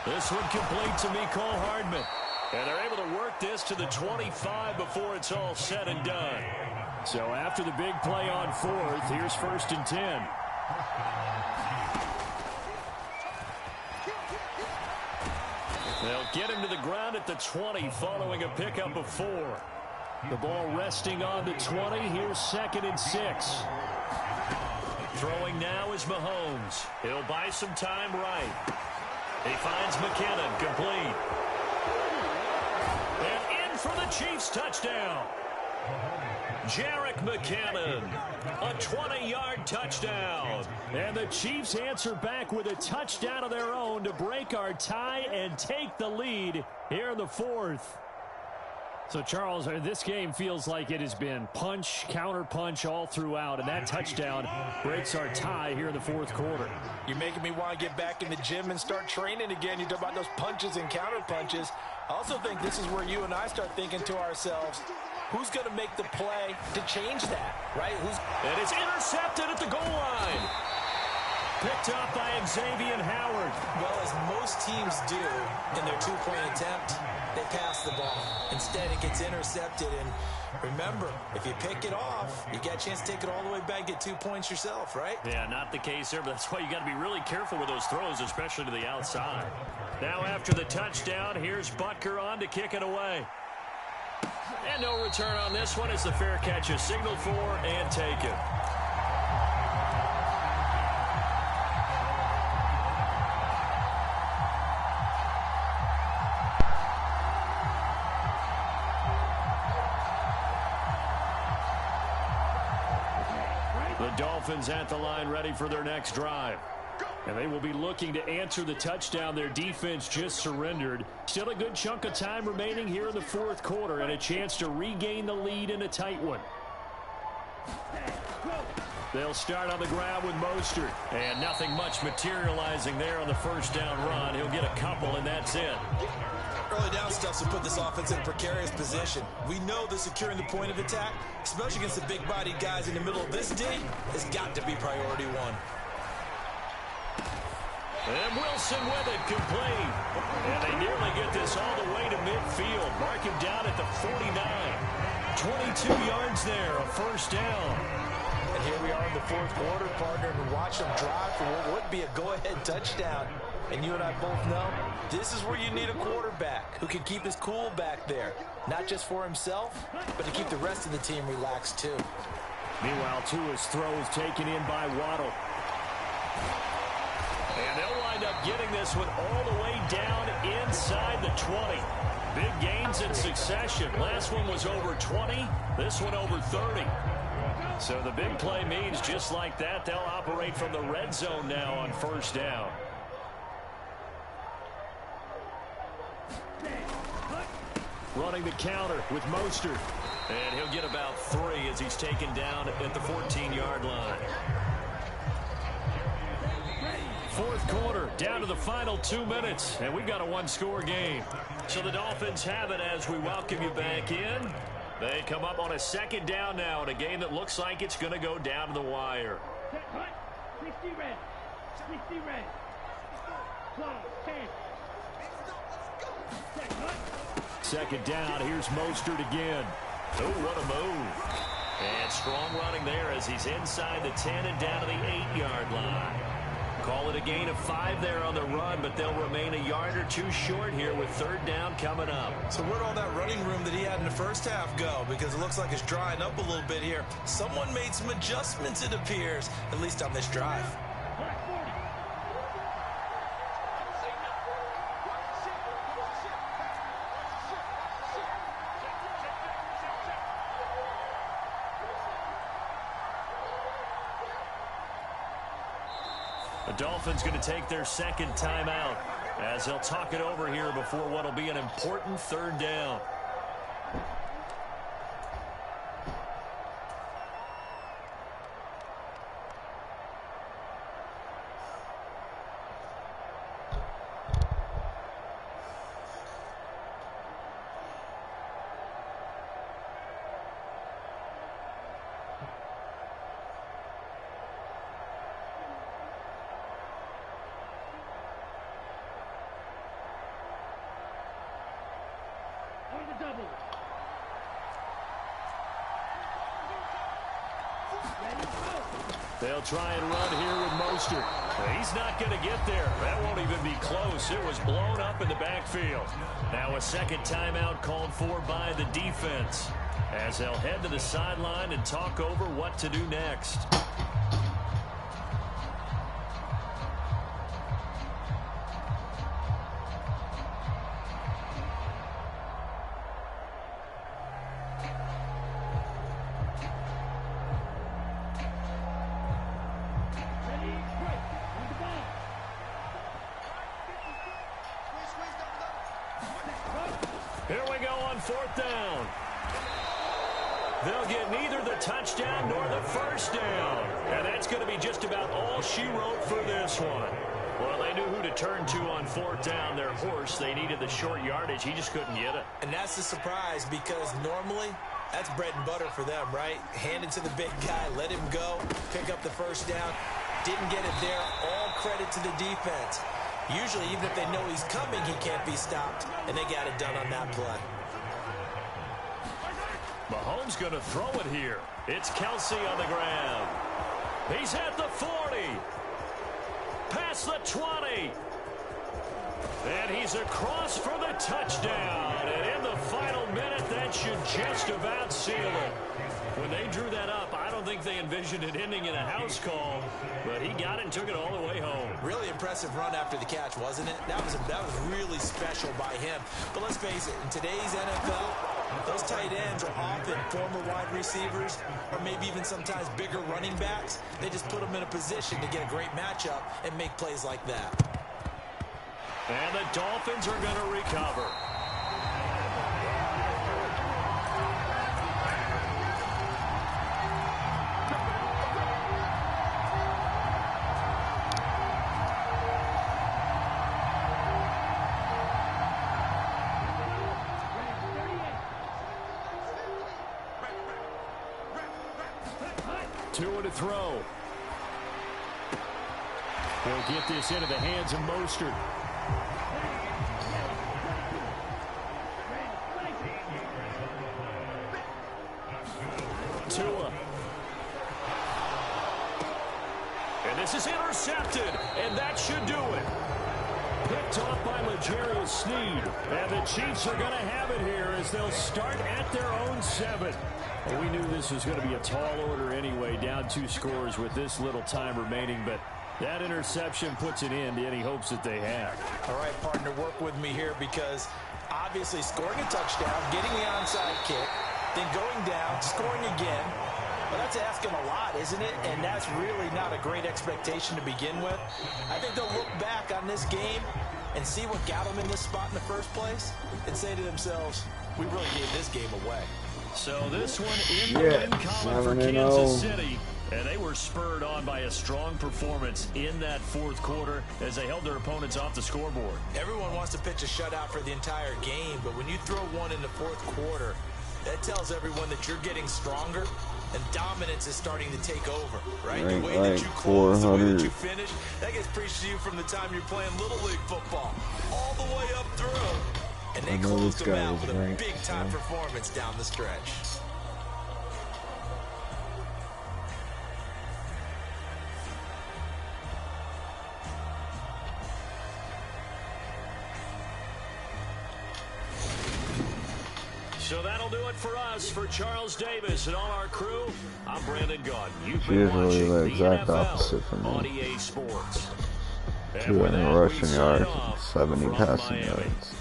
This one complete to Mecole Hardman. And they're able to work this to the 25 before it's all said and done. So after the big play on 4th, here's 1st and 10. They'll get him to the ground at the 20 following a pickup of 4. The ball resting on the 20. Here's 2nd and 6. Throwing now is Mahomes. He'll buy some time right. He finds McKinnon, complete. And in for the Chiefs touchdown. Jerick McKinnon, a 20-yard touchdown. And the Chiefs answer back with a touchdown of their own to break our tie and take the lead here in the fourth. So, Charles, this game feels like it has been punch, counter-punch all throughout, and that touchdown breaks our tie here in the fourth quarter. You're making me want to get back in the gym and start training again. You talk about those punches and counter-punches. I also think this is where you and I start thinking to ourselves, who's going to make the play to change that, right? And it's intercepted at the goal line. Picked up by Xavier Howard. Well, as most teams do in their two-point attempt, they pass the ball. Instead, it gets intercepted. And remember, if you pick it off, you get a chance to take it all the way back, get 2 points yourself, right? Yeah, not the case there, but that's why you got to be really careful with those throws, especially to the outside. Now after the touchdown, here's Butker on to kick it away. And no return on this one as the fair catch is signaled for and taken. The Dolphins at the line ready for their next drive. And they will be looking to answer the touchdown their defense just surrendered. Still a good chunk of time remaining here in the fourth quarter and a chance to regain the lead in a tight one. They'll start on the ground with Mostert. And nothing much materializing there on the first down run. He'll get a couple, and that's it. Early down stuff to put this offense in a precarious position. We know that securing the point of attack, especially against the big-bodied guys in the middle of this D, has got to be priority one. And Wilson with it, complete. And they nearly get this all the way to midfield. Mark him down at the 49. 22 yards there, a first down. And here we are in the fourth quarter, partner, and watch them drive for what would be a go-ahead touchdown. And you and I both know this is where you need a quarterback who can keep his cool back there. Not just for himself, but to keep the rest of the team relaxed too. Meanwhile, Tua's throws taken in by Waddle. And they'll wind up getting this one all the way down inside the 20. Big gains in succession. Last one was over 20. This one over 30. So the big play means just like that, they'll operate from the red zone now on first down. Running the counter with Mostert. And he'll get about 3 as he's taken down at the 14-yard line. Fourth quarter, down to the final 2 minutes, and we've got a one-score game. So the Dolphins have it as we welcome you back in. They come up on a second down now in a game that looks like it's going to go down to the wire. 60 red. 60 red. Close. 10. Second down, here's Mostert again. Oh, what a move. And strong running there as he's inside the 10 and down to the 8-yard line. Call it a gain of 5 there on the run, but they'll remain a yard or 2 short here with third down coming up. So where'd all that running room that he had in the first half go? Because it looks like it's drying up a little bit here. Someone made some adjustments, it appears, at least on this drive. The Dolphins going to take their second timeout as they'll talk it over here before what will be an important third down. They'll try and run here with Mostert. He's not going to get there. That won't even be close. It was blown up in the backfield. Now a second timeout called for by the defense as they'll head to the sideline and talk over what to do next. Here we go on 4th down. They'll get neither the touchdown nor the first down. And that's going to be just about all she wrote for this one. Well, they knew who to turn to on 4th down. Their horse, they needed the short yardage. He just couldn't get it. And that's a surprise because normally that's bread and butter for them, right? Hand it to the big guy, let him go, pick up the first down. Didn't get it there. All credit to the defense. Usually, even if they know he's coming, he can't be stopped. And they got it done on that play. Mahomes going to throw it here. It's Kelsey on the ground. He's at the 40. Past the 20. And he's across for the touchdown. And in the final minute, that should just about seal it. When they drew that up, I don't think they envisioned it ending in a house call, but he got it and took it all the way home. Really impressive run after the catch, wasn't it? That was really special by him. But let's face it, in today's NFL, those tight ends are often former wide receivers or maybe even sometimes bigger running backs. They just put them in a position to get a great matchup and make plays like that. And the Dolphins are going to recover. Tua to throw. They'll get this into the hands of Mostert. Tua. And this is intercepted, and that should do it. Picked off by L'Jarius Sneed. And the Chiefs are going to have it here as they'll start at their own 7. Well, we knew this was going to be a tall order anyway, down 2 scores with this little time remaining, but that interception puts an end to any hopes that they had. All right, partner, work with me here because obviously scoring a touchdown, getting the onside kick, then going down, scoring again. Well, that's asking a lot, isn't it? And that's really not a great expectation to begin with. I think they'll look back on this game and see what got them in this spot in the first place and say to themselves, we really gave this game away. So this one in the win column for Kansas City. And they were spurred on by a strong performance in that 4th quarter as they held their opponents off the scoreboard. Everyone wants to pitch a shutout for the entire game, but when you throw one in the 4th quarter, that tells everyone that you're getting stronger and dominance is starting to take over, right? The way that you close, the way that you finish, that gets preached to you from the time you're playing Little League football all the way up through. And they closed them out with a big-time performance down the stretch. So that'll do it for us. For Charles Davis and all our crew, I'm Brandon Gaudin. You've been watching the exact opposite from me. on EA Sports. 200 rushing yards, 70 passing yards.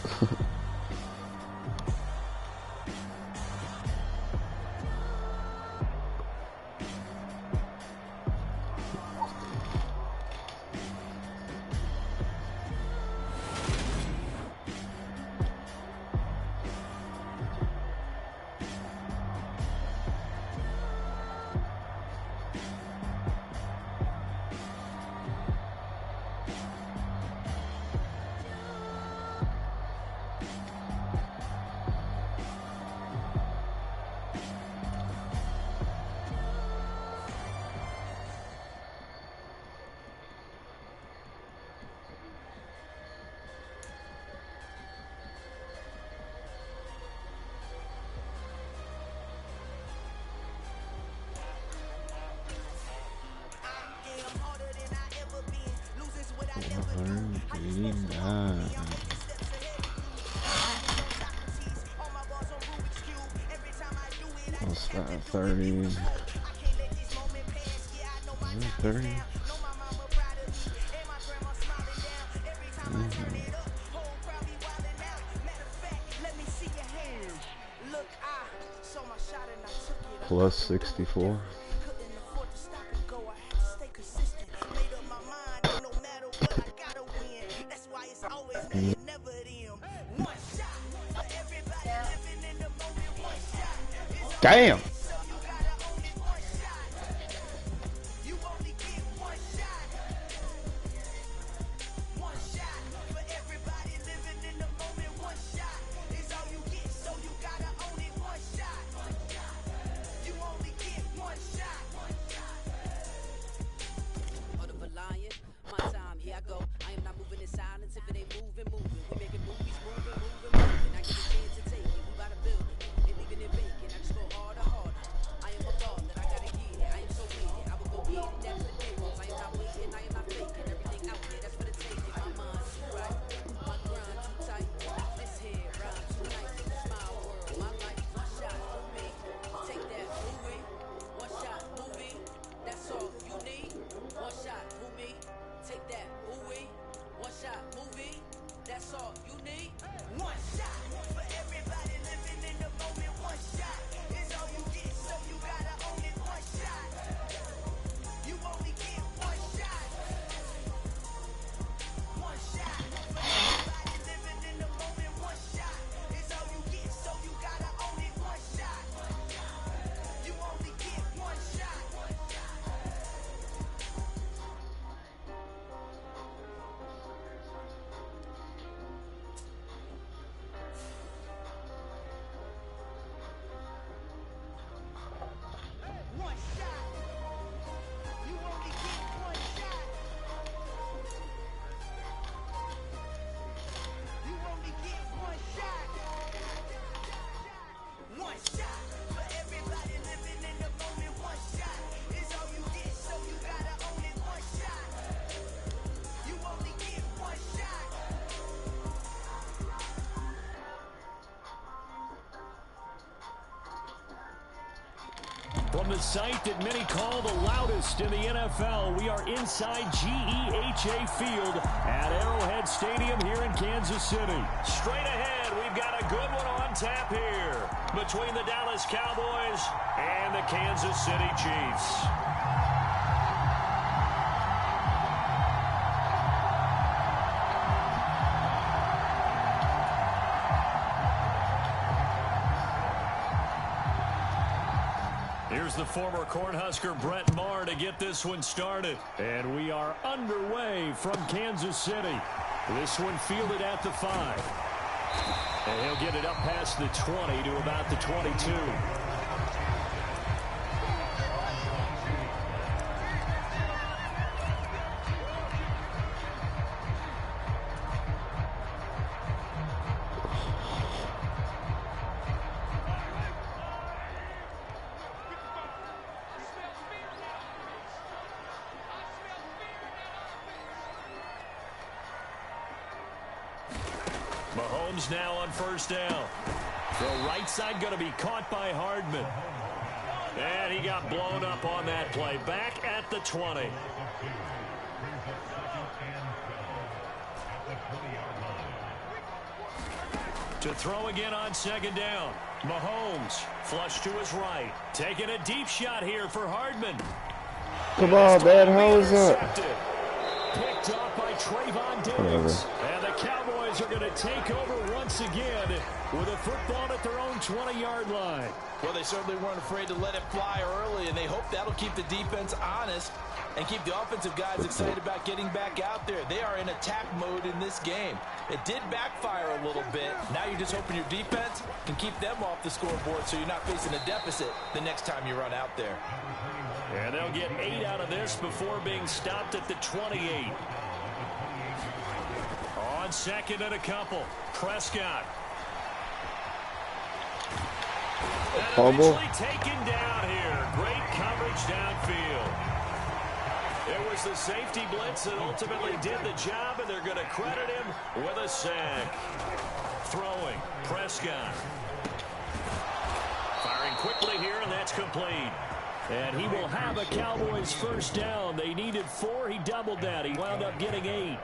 What's that, 30? 30? Plus 64. Damn. From the site that many call the loudest in the NFL, we are inside GEHA Field at Arrowhead Stadium here in Kansas City. Straight ahead, we've got a good one on tap here between the Dallas Cowboys and the Kansas City Chiefs. Here's the former Cornhusker Brett Maher to get this one started. And we are underway from Kansas City. This one fielded at the 5. And he'll get it up past the 20 to about the 22. Mahomes now on first down. The right side going to be caught by Hardman. And he got blown up on that play. Back at the 20. To throw again on second down. Mahomes flush to his right. Taking a deep shot here for Hardman. Come on, man. How is that? Picked off by Trayvon Diggs. And the Cowboys are going to take over once again with a football at their own 20-yard line. Well, they certainly weren't afraid to let it fly early, and they hope that'll keep the defense honest and keep the offensive guys excited about getting back out there. They are in attack mode in this game. It did backfire a little bit. Now you're just hoping your defense can keep them off the scoreboard so you're not facing a deficit the next time you run out there. And they'll get 8 out of this before being stopped at the 28. On second and a couple, Prescott. And eventually taken down here. Great coverage downfield. It was the safety blitz that ultimately did the job, and they're going to credit him with a sack. Throwing, Prescott. Firing quickly here, and that's complete. And he will have a Cowboys first down. They needed 4. He doubled that. He wound up getting 8.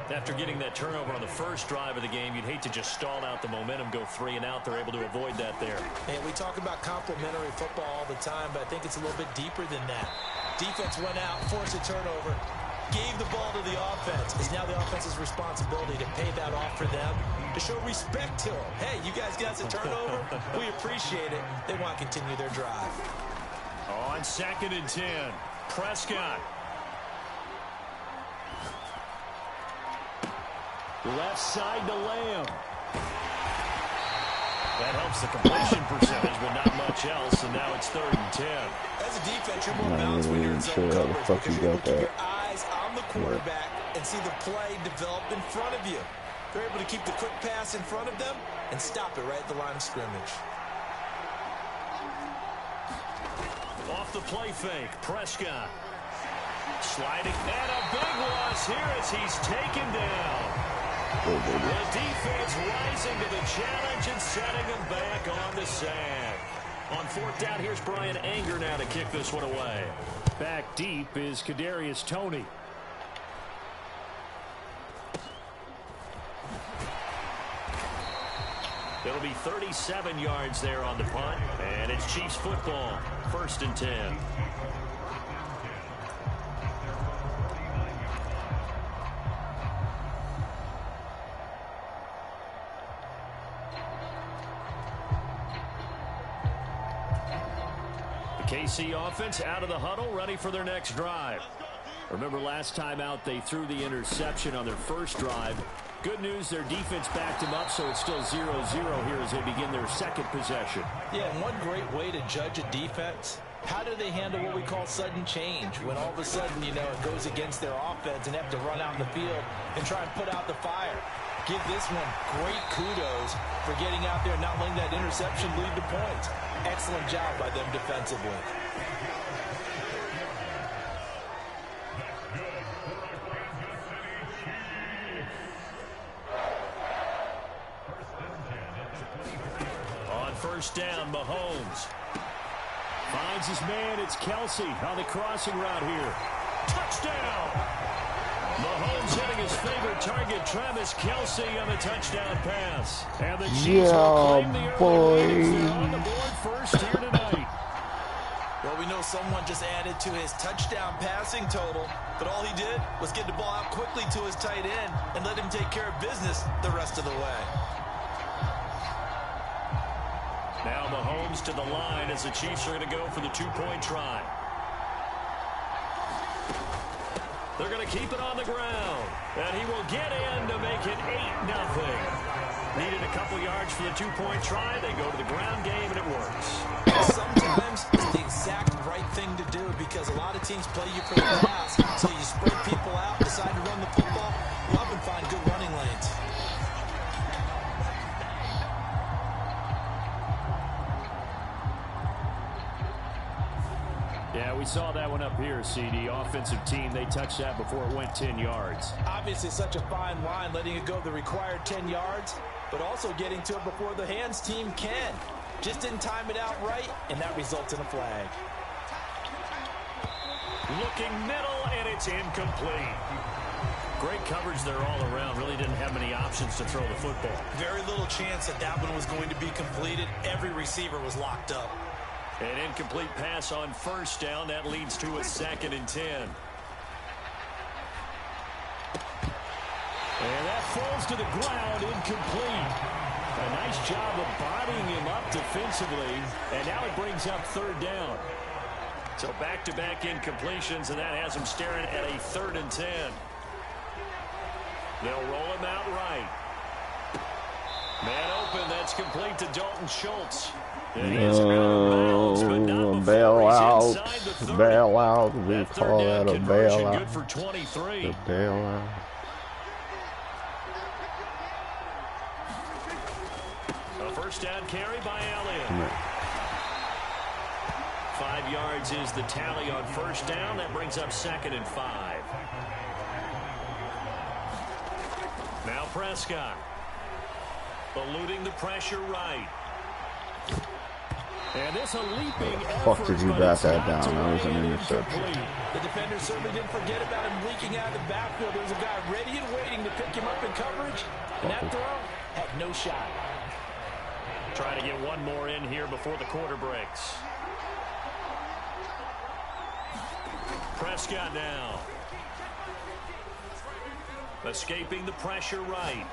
After getting that turnover on the first drive of the game, you'd hate to just stall out the momentum, go 3 and out. They're able to avoid that there. And we talk about complementary football all the time, but I think it's a little bit deeper than that. Defense went out, forced a turnover. gave the ball to the offense. It's now the offense's responsibility to pay that off for them, to show respect to them. Hey, you guys got a turnover? We appreciate it. They want to continue their drive. On 2nd and 10, Prescott. Left side to Lamb. That helps the completion percentage, but not much else, and now it's 3rd and 10. As a defense, you're more balanced when you're in zone coverage because you're able to keep your eyes on the quarterback and see the play develop in front of you. They're able to keep the quick pass in front of them and stop it right at the line of scrimmage. Off the play fake, Prescott. Sliding, and a big loss here as he's taken down. The defense rising to the challenge and setting him back on the sack. On 4th down, here's Brian Anger now to kick this one away. Back deep is Kadarius Toney. It'll be 37 yards there on the punt, and it's Chiefs football, 1st and 10. KC offense out of the huddle, ready for their next drive. Remember last time out they threw the interception on their first drive. Good news, their defense backed them up, so it's still 0-0 here as they begin their 2nd possession. Yeah, and one great way to judge a defense, how do they handle what we call sudden change? When all of a sudden, you know, it goes against their offense and they have to run out in the field and try and put out the fire. Give this one great kudos for getting out there and not letting that interception lead to points. Excellent job by them defensively. On 1st down, Mahomes. Finds his man, it's Kelsey on the crossing route here. Touchdown! Mahomes hitting his favorite target, Travis Kelce, on the touchdown pass. And the Chiefs will claim the early lead. They're on the board first here tonight. Well, we know someone just added to his touchdown passing total, but all he did was get the ball out quickly to his tight end and let him take care of business the rest of the way. Now Mahomes to the line as the Chiefs are going to go for the 2-point try. They're going to keep it on the ground. And he will get in to make it 8-0. Needed a couple yards for the 2-point try. They go to the ground game, and it works. Sometimes it's the exact right thing to do because a lot of teams play you for the pass. So you spread people out, decide to run the football. You often find good running lanes. Yeah, we saw that one up here, CD. Offensive team, they touched that before it went 10 yards. Obviously, such a fine line, letting it go the required 10 yards, but also getting to it before the hands team can. Just didn't time it out right, and that results in a flag. Looking middle, and it's incomplete. Great coverage there all around. Really didn't have many options to throw the football. Very little chance that that one was going to be completed. Every receiver was locked up. An incomplete pass on 1st down. That leads to a 2nd and 10. And that falls to the ground, incomplete. A nice job of bodying him up defensively. And now it brings up 3rd down. So back-to-back incompletions, and that has him staring at a 3rd and 10. They'll roll him out right. Man open, that's complete to Dalton Schultz. Oh, bailout. Bailout. We call that a bailout. Good for 23. A bailout. A 1st down carry by Elliott. 5 yards is the tally on 1st down. That brings up 2nd and 5. Now Prescott. Eluding the pressure right. And this a leaping effort. Fuck did you bat that down? That was an interception. The defender certainly didn't forget about him leaking out of the backfield. There was a guy ready and waiting to pick him up in coverage. And that throw had no shot. Trying to get one more in here before the quarter breaks. Prescott now. Escaping the pressure right.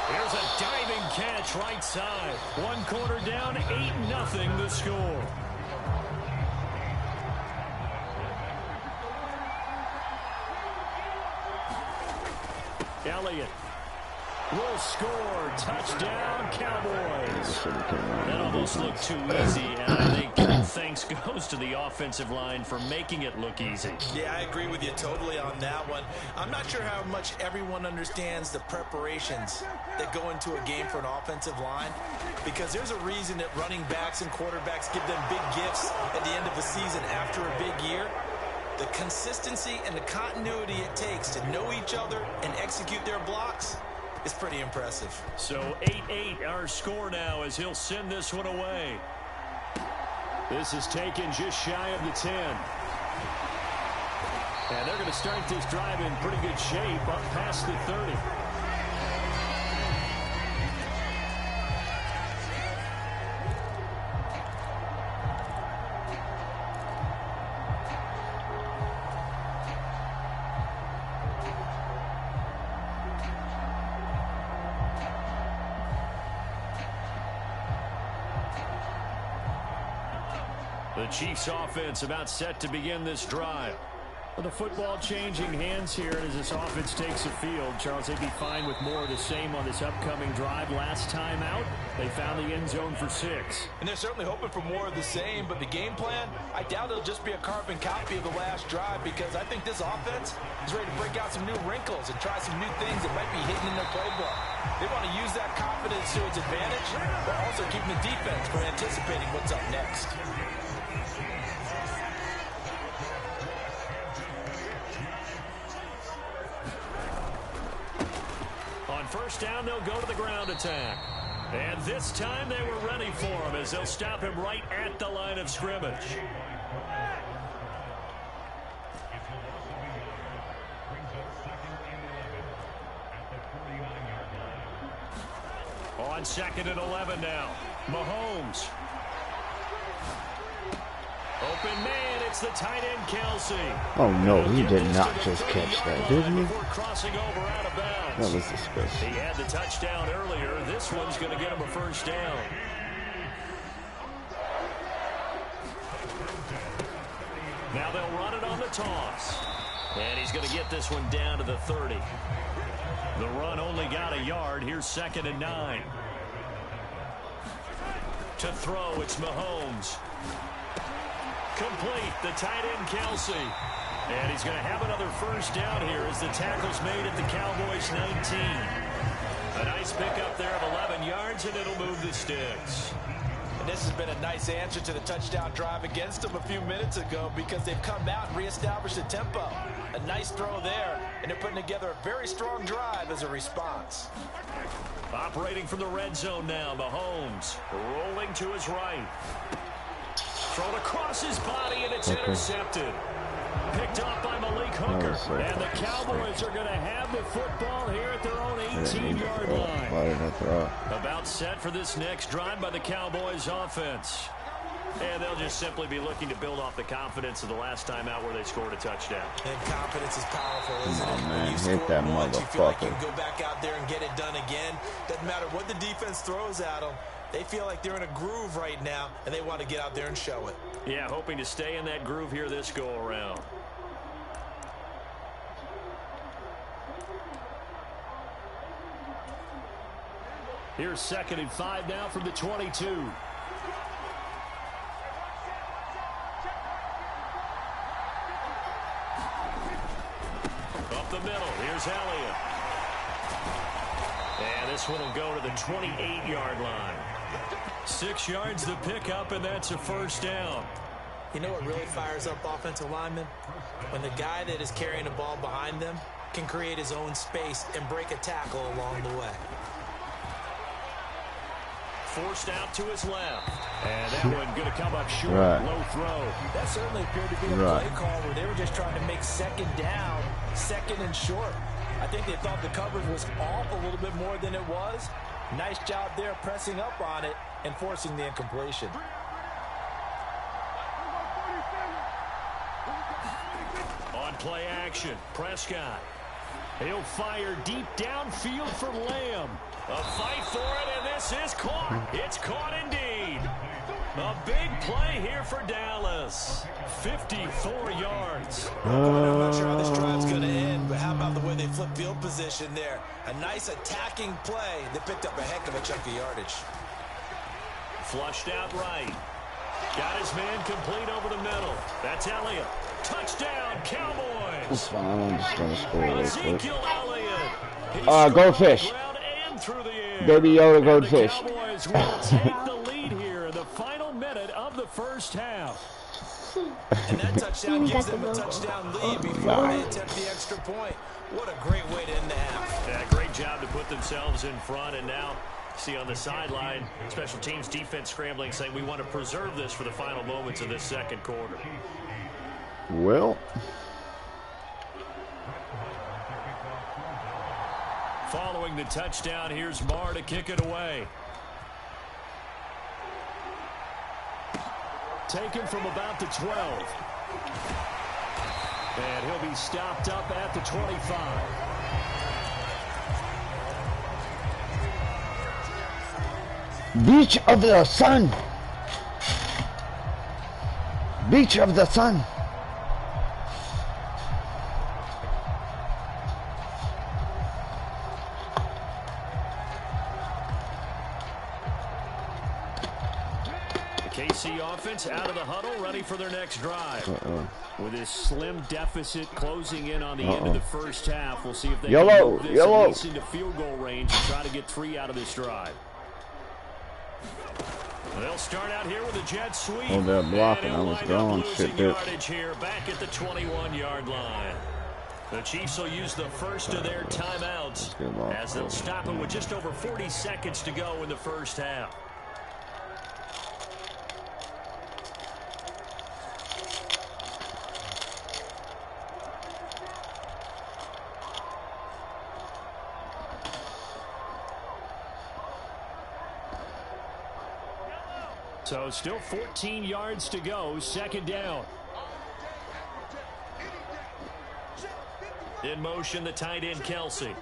Here's a diving catch right side. One quarter down, 8-0 the score. Elliott will score. Touchdown, Cowboys. That almost looked too easy, and I think thanks goes to the offensive line for making it look easy. Yeah, I agree with you totally on that one. I'm not sure how much everyone understands the preparations that go into a game for an offensive line, because there's a reason that running backs and quarterbacks give them big gifts at the end of the season after a big year. The consistency and the continuity it takes to know each other and execute their blocks is pretty impressive. So 8-8 our score now as he'll send this one away. This is taken just shy of the 10. And they're going to start this drive in pretty good shape up past the 30. The Chiefs offense about set to begin this drive. Well, the football changing hands here as this offense takes the field. Charles, they'd be fine with more of the same on this upcoming drive. Last time out, they found the end zone for 6. And they're certainly hoping for more of the same, but the game plan, I doubt it'll just be a carbon copy of the last drive, because I think this offense is ready to break out some new wrinkles and try some new things that might be hidden in their playbook. They want to use that confidence to its advantage, but also keeping the defense from anticipating what's up next. First down, they'll go to the ground attack. And this time they were ready for him as they'll stop him right at the line of scrimmage. On 2nd and 11 now. Mahomes. Open man, it's the tight end, Kelsey. Oh no, he did not just catch that, did he? Crossing over out of bounds. That was suspicious. He had the touchdown earlier. This one's going to get him a first down. Now they'll run it on the toss. And he's going to get this one down to the 30. The run only got a yard. Here's 2nd and 9. To throw, it's Mahomes. Complete, the tight end, Kelsey. And he's going to have another first down here as the tackle's made at the Cowboys' 19. A nice pickup there of 11 yards, and it'll move the sticks. And this has been a nice answer to the touchdown drive against them a few minutes ago, because they've come out and reestablished the tempo. A nice throw there, and they're putting together a very strong drive as a response. Operating from the red zone now, Mahomes rolling to his right. Thrown across his body, and it's intercepted. Picked off by Malik Hooker. And the Cowboys are going to have the football here at their own 18-yard line. Why did I throw? About set for this next drive by the Cowboys offense. And they'll just simply be looking to build off the confidence of the last time out where they scored a touchdown. And confidence is powerful, isn't it? Come on, man. When you Hit score that once, you feel like you motherfucker. can go back out there and get it done again. Doesn't matter what the defense throws at them. They feel like they're in a groove right now, and they want to get out there and show it. Yeah, hoping to stay in that groove here this go-around. Here's 2nd and 5 now from the 22. Up the middle, here's Elliott. And this one will go to the 28-yard line. 6 yards to pick up, and that's a first down. You know what really fires up offensive linemen? When the guy that is carrying the ball behind them can create his own space and break a tackle along the way. Forced out to his left. And that one going to come up short. Right. Low throw. That certainly appeared to be a play call where they were just trying to make 2nd down, 2nd and short. I think they thought the coverage was off a little bit more than it was. Nice job there pressing up on it and forcing the incompletion. On play action, Prescott. He'll fire deep downfield for Lamb. A fight for it, and this is caught. It's caught indeed. A big play here for Dallas. 54 yards. I'm not sure how this drive's going to end, but how about the way they flip field position there? A nice attacking play. They picked up a heck of a chunk of yardage. Flushed out right. Got his man complete over the middle. That's Elliott. Touchdown, Cowboys. It's fine. I'm just going to score real quick. Ezekiel Elliott. Goldfish. Baby Yoda goldfish. The Cowboys will take the lead here in the final minute of the first half. And that touchdown gives them a touchdown lead before they attempt the extra point. What a great way to end the half. Yeah, great job to put themselves in front, and now see on the sideline, special teams defense scrambling, saying we want to preserve this for the final moments of this second quarter. Well, following the touchdown, here's Marr to kick it away. Taken from about the 12. And he'll be stopped up at the 25. Beach of the Sun. Beach of the Sun. KC offense out of the huddle, ready for their next drive. With this slim deficit closing in on the end of the first half, we'll see if they can move this at least into field goal range and try to get 3 out of this drive. They'll start out here with a jet sweep. Oh, they're blocking. I was gone. Shit, dude. Here, back at the 21-yard line. The Chiefs will use the first of their timeouts as they'll stop it with just over 40 seconds to go in the first half. So still 14 yards to go, second down. In motion, the tight end, Kelsey.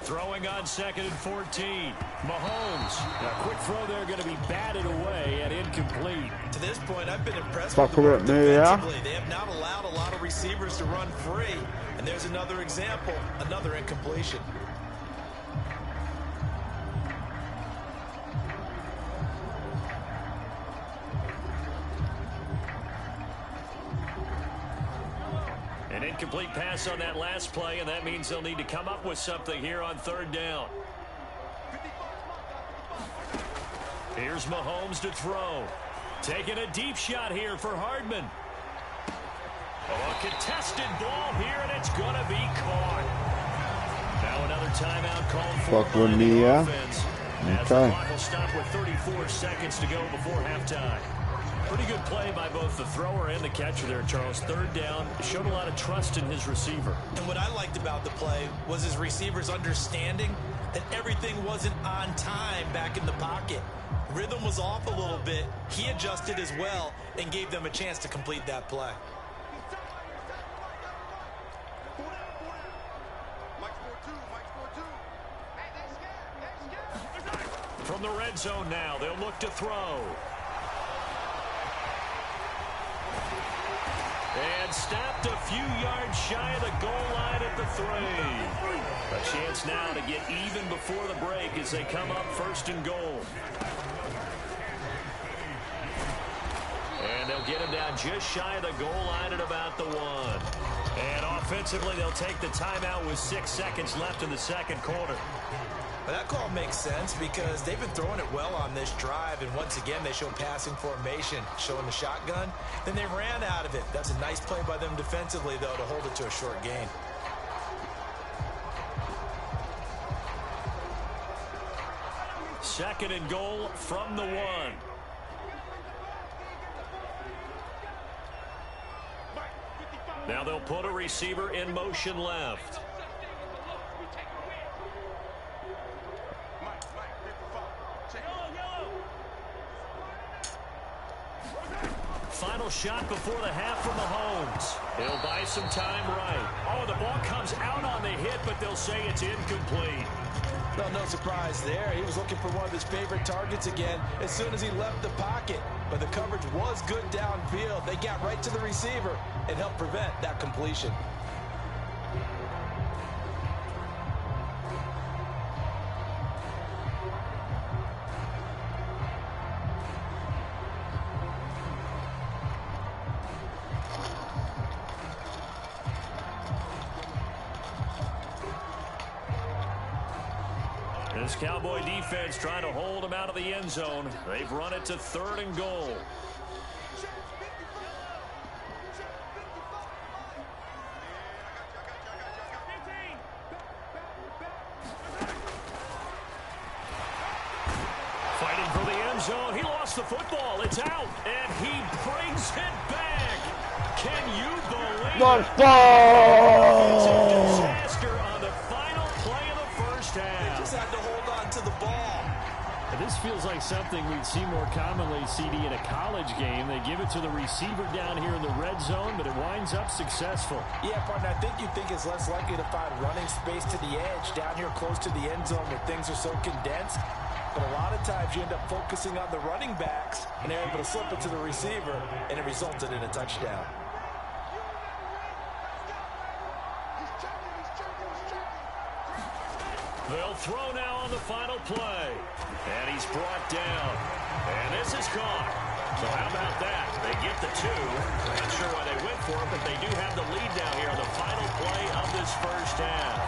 Throwing on 2nd and 14. Mahomes. A quick throw there, going to be batted away and incomplete. To this point, I've been impressed with the work defensively. They have not allowed a lot of receivers to run free. And there's another example, another incompletion. An incomplete pass on that last play, and that means they'll need to come up with something here on 3rd down. Here's Mahomes to throw. Taking a deep shot here for Hardman. Oh, a contested ball here, and it's going to be caught. Now another timeout called for by the offense. As the clock will stop with 34 seconds to go before halftime. Pretty good play by both the thrower and the catcher there, Charles. 3rd down, showed a lot of trust in his receiver. And what I liked about the play was his receivers understanding that everything wasn't on time back in the pocket. Rhythm was off a little bit. He adjusted as well and gave them a chance to complete that play. From the red zone now, they'll look to throw. And stopped a few yards shy of the goal line at the 3. A chance now to get even before the break as they come up 1st and goal. And they'll get him down just shy of the goal line at about the 1. And offensively, they'll take the timeout with 6 seconds left in the second quarter. But that call makes sense because they've been throwing it well on this drive, and once again they show passing formation, showing the shotgun. Then they ran out of it. That's a nice play by them defensively, though, to hold it to a short gain. Second and goal from the 1. Now they'll put a receiver in motion left. final shot before the half from Mahomes. He'll buy some time right. Oh, the ball comes out on the hit, but they'll say it's incomplete. Well, no surprise there. He was looking for one of his favorite targets again as soon as he left the pocket. But the coverage was good downfield. They got right to the receiver and helped prevent that completion. This Cowboy defense trying to hold them out of the end zone. They've run it to 3rd and goal. Fighting for the end zone. He lost the football. It's out. And he brings it back. Can you believe Let's it? go! It's a disaster on the final play of the first half. They just had to hold on to the ball. This feels like something we'd see more commonly, CD, in a college game. They give it to the receiver down here in the red zone, but it winds up successful. Yeah, partner, I think you think it's less likely to find running space to the edge down here close to the end zone where things are so condensed. But a lot of times you end up focusing on the running backs, and they're able to slip it to the receiver, and it resulted in a touchdown. They'll throw now on the final play. And he's brought down. And this is caught. So how about that? They get the 2. Not sure why they went for it, but they do have the lead down here on the final play of this first half.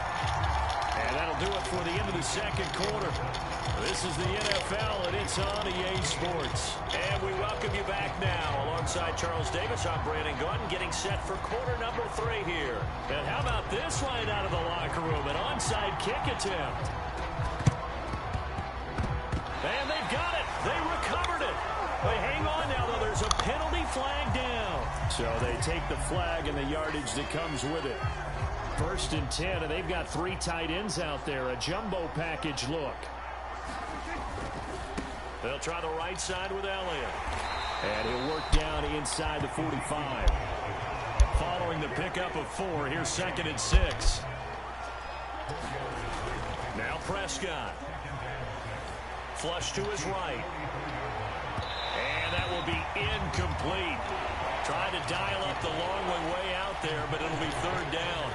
And that'll do it for the end of the second quarter. This is the NFL, and it's on EA Sports. And we welcome you back now. Alongside Charles Davis, I'm Brandon Gunn, getting set for quarter number 3 here. And how about this line out of the locker room? An onside kick attempt. And they've got it. They recovered it. They hang on now, though. There's a penalty flag down. So they take the flag and the yardage that comes with it. 1st and 10, and they've got 3 tight ends out there. A jumbo package look. They'll try the right side with Elliott. And he'll work down inside the 45. Following the pickup of 4, here's 2nd and 6. Now Prescott. Flush to his right. And that will be incomplete. Trying to dial up the long way out there, but it'll be 3rd down.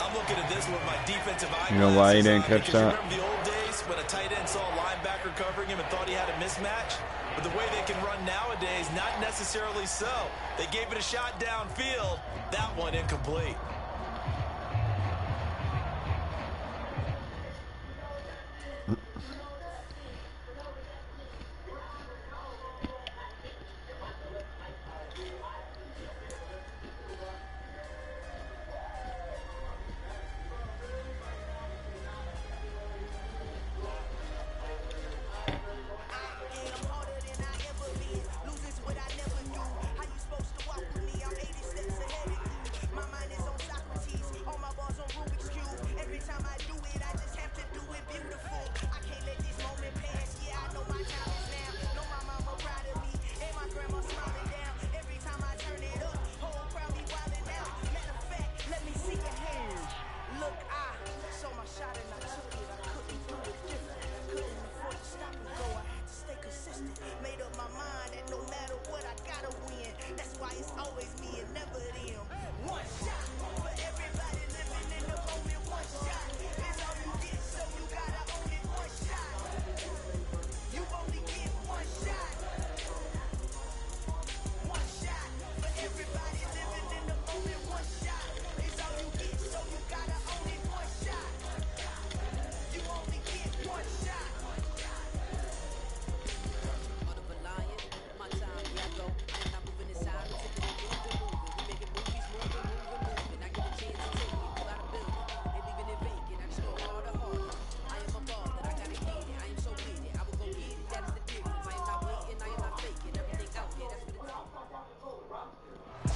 I'm looking at this with my defensive eye. You know why he didn't catch that? Remember the old days when a tight end saw a linebacker covering him and thought he had a mismatch? But the way they can run nowadays, not necessarily so. They gave it a shot downfield. That one incomplete.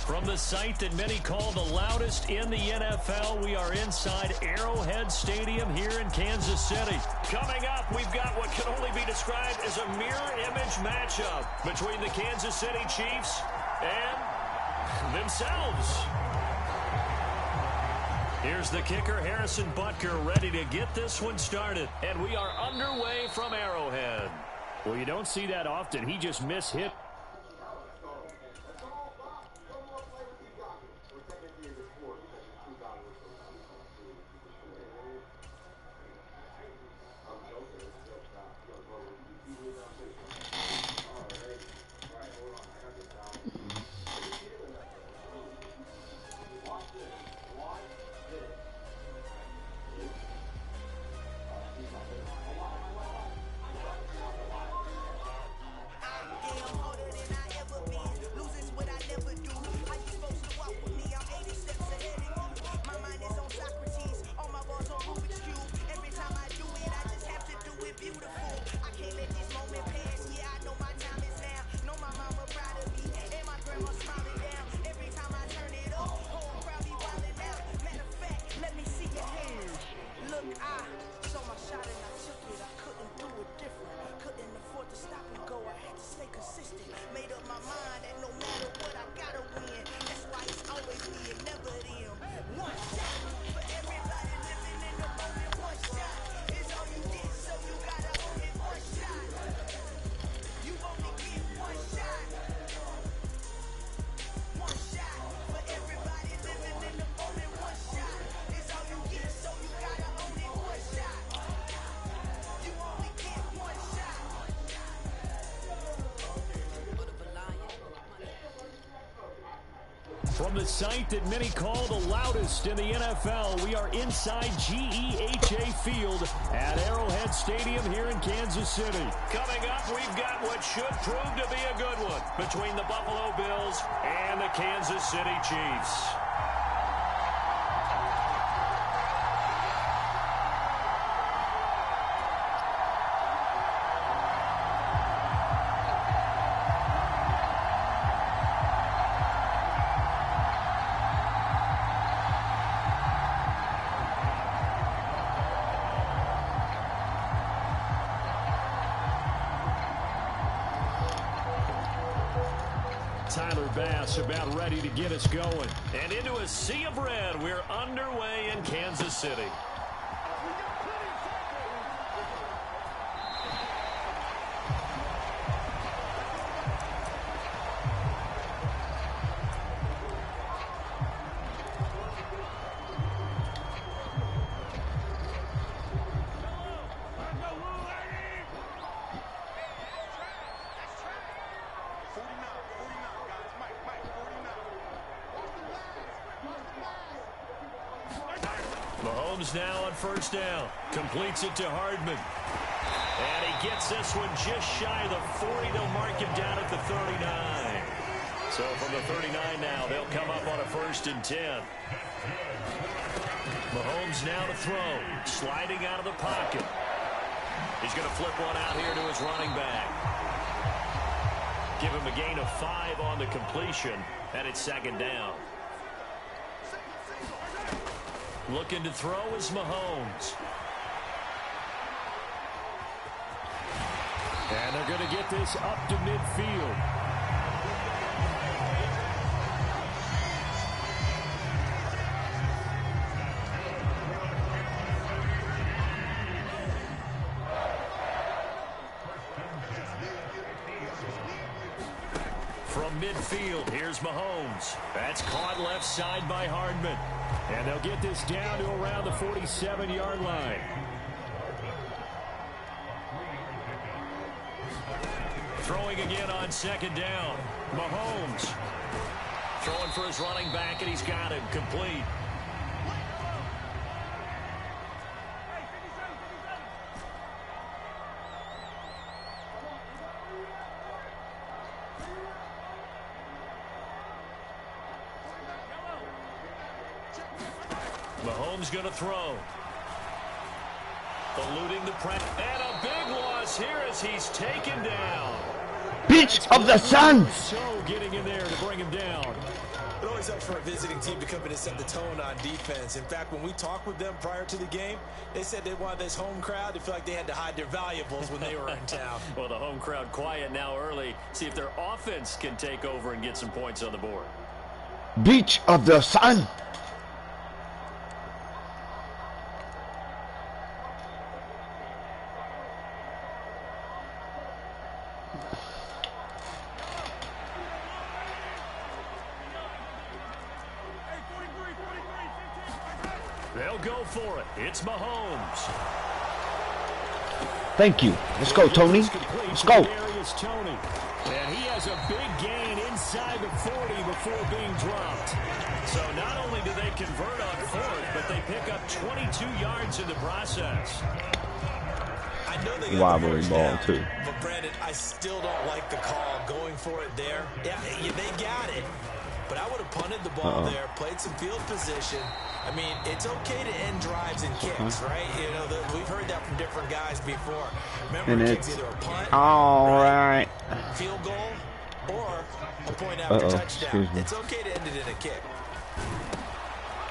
From the site that many call the loudest in the NFL, we are inside Arrowhead Stadium here in Kansas City. Coming up, we've got what can only be described as a mirror image matchup between the Kansas City Chiefs and themselves. Here's the kicker, Harrison Butker, ready to get this one started. And we are underway from Arrowhead. Well, you don't see that often. He just mishit. From the site that many call the loudest in the NFL, we are inside GEHA Field at Arrowhead Stadium here in Kansas City. Coming up, we've got what should prove to be a good one between the Buffalo Bills and the Kansas City Chiefs. Tyler Bass about ready to get us going. And into a sea of red, we're underway in Kansas City. Mahomes now on first down. Completes it to Hardman. And he gets this one just shy of the 40. They'll mark him down at the 39. So from the 39 now, they'll come up on a 1st and 10. Mahomes now to throw. Sliding out of the pocket. He's going to flip one out here to his running back. Give him a gain of 5 on the completion. And it's 2nd down. Looking to throw is Mahomes. And they're going to get this up to midfield. From midfield, here's Mahomes. That's caught left side by Hardman. And they'll get this down to around the 47-yard line. Throwing again on 2nd down. Mahomes throwing for his running back, and he's got him complete. Mahomes going to throw. Eluding the press. And a big loss here as he's taken down. Bitch of the sun! So getting in there to bring him down. It always helps for a visiting team to come in and set the tone on defense. In fact, when we talked with them prior to the game, they said they wanted this home crowd to feel like they had to hide their valuables when they were in town. Well, the home crowd quiet now early. See if their offense can take over and get some points on the board. Beach of the Sun. They'll go for it. It's Mahomes. Thank you. Let's go, Tony. Let's go. Tony. And he has a big gain inside the 40 before being dropped. So not only do they convert on fourth, but they pick up 22 yards in the process. I know they got wobbly ball, too. But, Brandon, I still don't like the call going for it there. Yeah, they got it. But I would have punted the ball there, played some field position. I mean, it's okay to end drives and kicks, right? You know, we've heard that from different guys before. Remember, and it's either a punt, right, field goal, or a point after touchdown. It's okay to end it in a kick.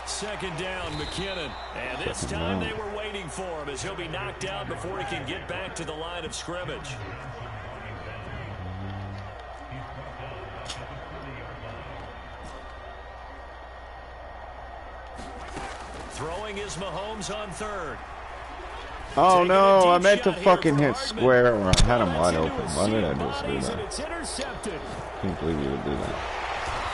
Second down, McKinnon. And this time they were waiting for him as he'll be knocked out before he can get back to the line of scrimmage. Throwing is Mahomes on third. Oh no, I meant to fucking hit square. I had him wide open. Why did I just do that? Can't believe you would do that.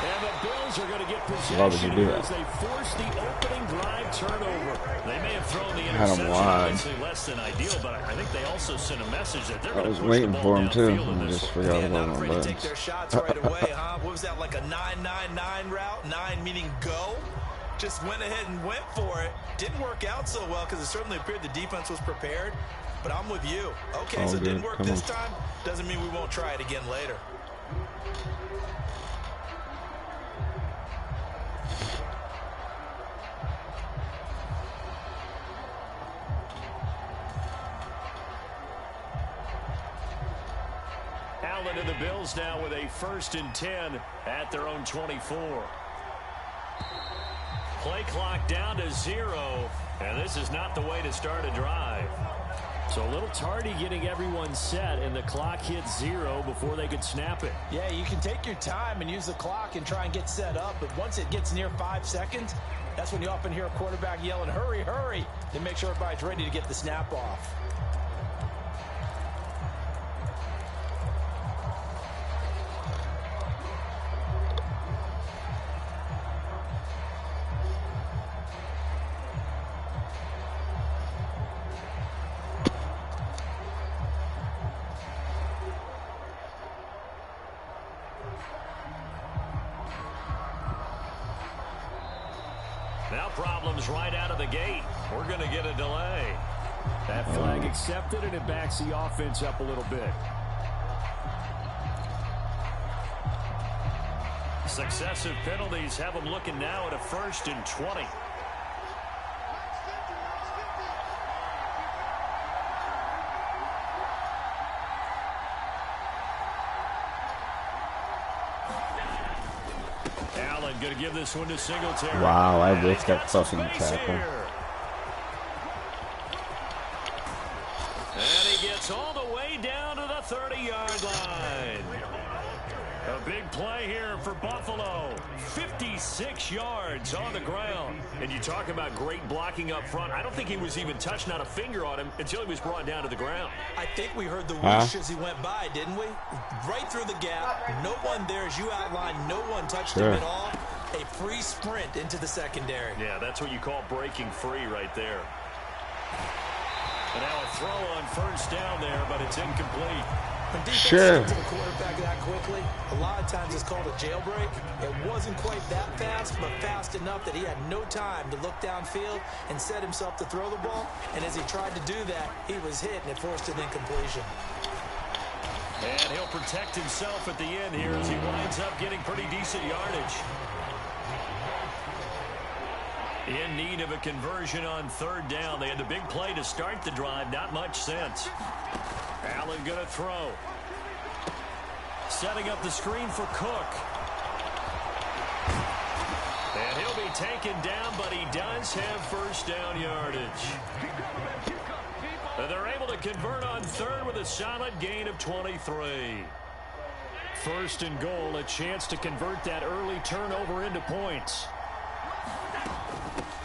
And the Bills are going to get possession. Why would you do that? As they force the opening drive turnover. They may have thrown the Had him interception wide. obviously less than ideal, but I think they also sent a message that they're I going to was push waiting the ball for him too. downfield in I this just one. forgot Yeah, about not my afraid to take buttons. their shots right away, huh? What was that, like a 9-9-9 route? 9 meaning go? Just went ahead and went for it. Didn't work out so well because it certainly appeared the defense was prepared. But I'm with you. Okay, so it didn't work this time. Doesn't mean we won't try it again later. Allen and the Bills now with a 1st and 10 at their own 24. Play clock down to 0, and this is not the way to start a drive. So a little tardy getting everyone set, and the clock hit 0 before they could snap it. Yeah, you can take your time and use the clock and try and get set up, but once it gets near 5 seconds, that's when you often hear a quarterback yelling, hurry, hurry, to make sure everybody's ready to get the snap off. Now problems right out of the gate. We're going to get a delay. That flag accepted, and it backs the offense up a little bit. Successive penalties have them looking now at a 1st and 20. Allen going to give this one to Singletary. Wow, I missed that fucking tackle. And he gets all the way down to the 30-yard line. A big play here for Buffalo. 56 yards on the ground. And you talk about great blocking up front. I don't think he was even touched, not a finger on him, until he was brought down to the ground. I think we heard the whoosh as he went by, didn't we? Right through the gap. No one there, as you outlined. No one touched him at all. A free sprint into the secondary. Yeah, that's what you call breaking free right there. And now a throw on 1st down there, but it's incomplete. When defense gets to the quarterback that quickly, a lot of times it's called a jailbreak. It wasn't quite that fast, but fast enough that he had no time to look downfield and set himself to throw the ball. And as he tried to do that, he was hit, and it forced an incompletion. And he'll protect himself at the end here as he winds up getting pretty decent yardage. In need of a conversion on 3rd down. They had the big play to start the drive. Not much sense. Allen going to throw. Setting up the screen for Cook. And he'll be taken down, but he does have first down yardage. And they're able to convert on third with a solid gain of 23. First and goal, a chance to convert that early turnover into points.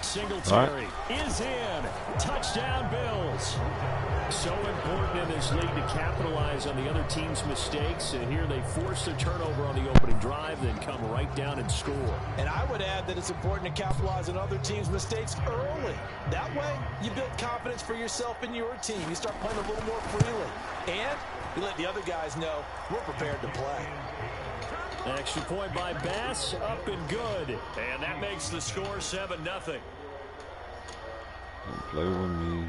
Singletary is in. Touchdown, Bills. So important in this league to capitalize on the other team's mistakes. And here they force a turnover on the opening drive, then come right down and score. And I would add that it's important to capitalize on other teams' mistakes early. That way, you build confidence for yourself and your team. You start playing a little more freely. And you let the other guys know we're prepared to play. An extra point by Bass, up and good. And that makes the score 7-0. Don't play with me.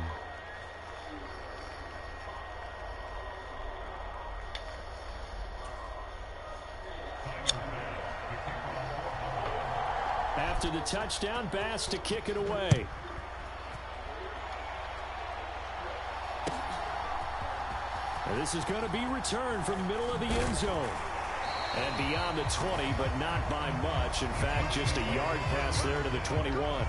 After the touchdown, Bass to kick it away. And this is going to be returned from the middle of the end zone. And beyond the 20, but not by much. In fact, just a yard pass there to the 21.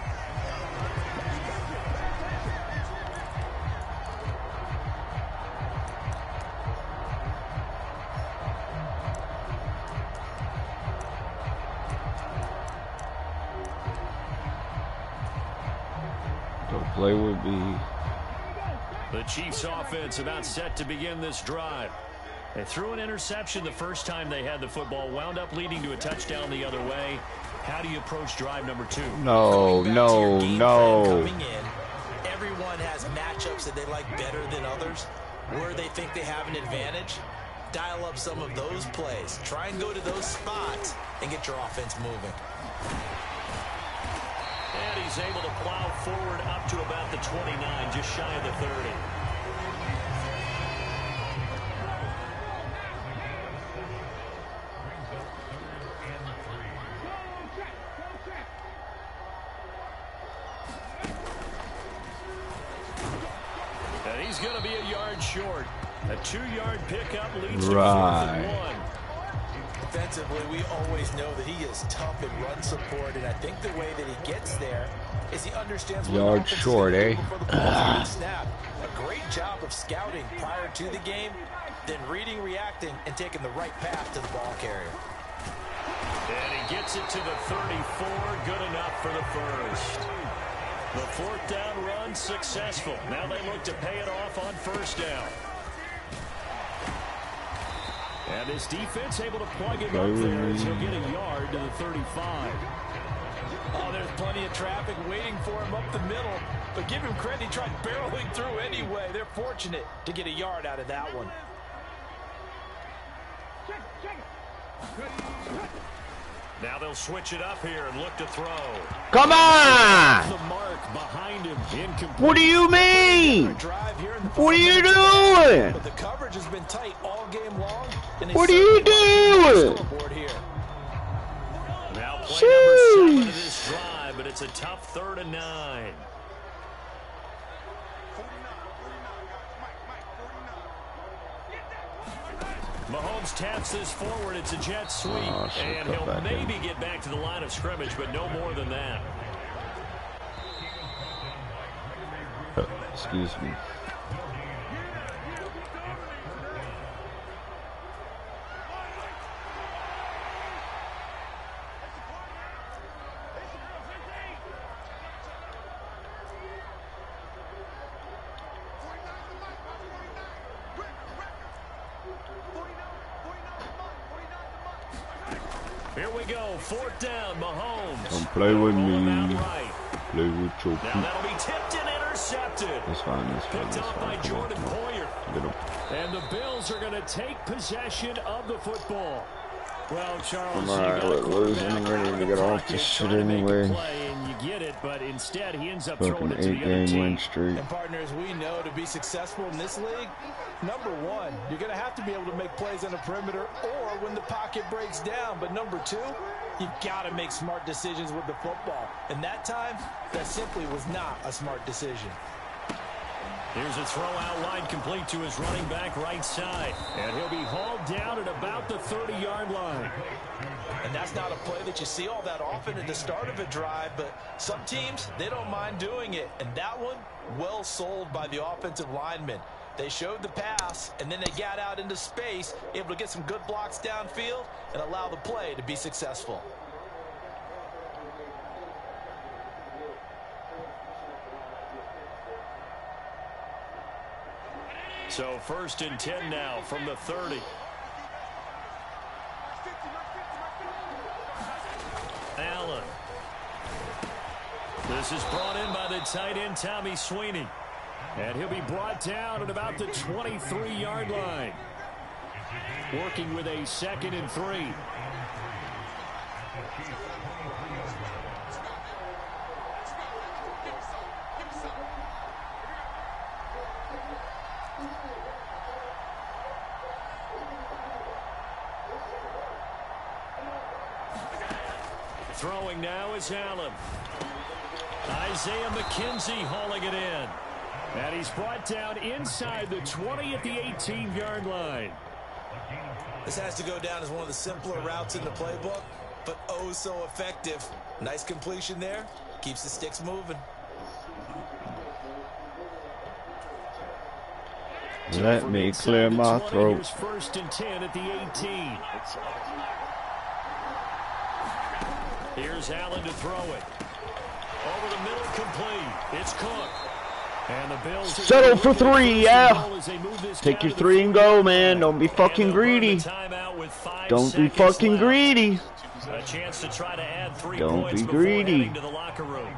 Don't play with me. The Chiefs offense about set to begin this drive. They threw an interception the first time they had the football, wound up leading to a touchdown the other way. How do you approach drive number 2? No. Coming in, everyone has matchups that they like better than others, where they think they have an advantage. Dial up some of those plays. Try and go to those spots and get your offense moving. And he's able to plow forward up to about the 29, just shy of the 30. And he's going to be a yard short. A 2-yard pickup leads to 4th and 1. Defensively, we always know that he is tough in run support, and I think the way that he gets there is he understands what yard short, eh? Snap. A great job of scouting prior to the game, then reading, reacting, and taking the right path to the ball carrier. And he gets it to the 34, good enough for the first. The 4th down run successful. Now they look to pay it off on first down. And this defense able to plug him up there as he'll get a yard to the 35. Oh, there's plenty of traffic waiting for him up the middle. But give him credit, he tried barreling through anyway. They're fortunate to get a yard out of that one. Now they'll switch it up here and look to throw. Come on! The mark behind him. Incomplete. What do you mean? What are you doing? But the coverage has been tight all game long. What are you doing? Now play number 7 of this drive, but it's a tough 3rd and 9. Mahomes taps this forward. It's a jet sweep, and he'll maybe get back to the line of scrimmage, but no more than that. Excuse me. Here we go, 4th down, Mahomes. Don't play with me. Play with your Now that'll be tipped and intercepted. That's fine, that's fine, Picked that's up fine. by Jordan Poyer. Get him. And the Bills are going to take possession of the football. Well, Charles, Alright, we're losing. Ready to get off this shit anyway. And you get it, but instead he ends up Fucking throwing it to the other 8-game team. win streak. And partners, we know to be successful in this league, number one, you're going to have to be able to make plays on the perimeter or when the pocket breaks down. But number two, you've got to make smart decisions with the football. And that time, that simply was not a smart decision. Here's a throw out wide, complete to his running back right side. And he'll be hauled down at about the 30-yard line. And that's not a play that you see all that often at the start of a drive, but some teams, they don't mind doing it. And that one, well sold by the offensive lineman. They showed the pass, and then they got out into space, able to get some good blocks downfield and allow the play to be successful. So 1st and 10 now from the 30. Allen. This is brought in by the tight end, Tommy Sweeney. And he'll be brought down at about the 23-yard line. Working with a 2nd and 3. Throwing now is Allen. Isaiah McKenzie hauling it in. And he's brought down inside the 20 at the 18-yard line. This has to go down as one of the simpler routes in the playbook, but oh so effective. Nice completion there. Keeps the sticks moving. Let me clear my throat. Here's 1st and 10 at the 18. Here's Allen to throw it. Over the middle, complete. It's Cook. And the Bills settle for 3, yeah. Take your 3 and go, man. Don't be fucking greedy. Don't be fucking greedy. A chance to try to add 3 Don't points be before greedy. heading to the locker room.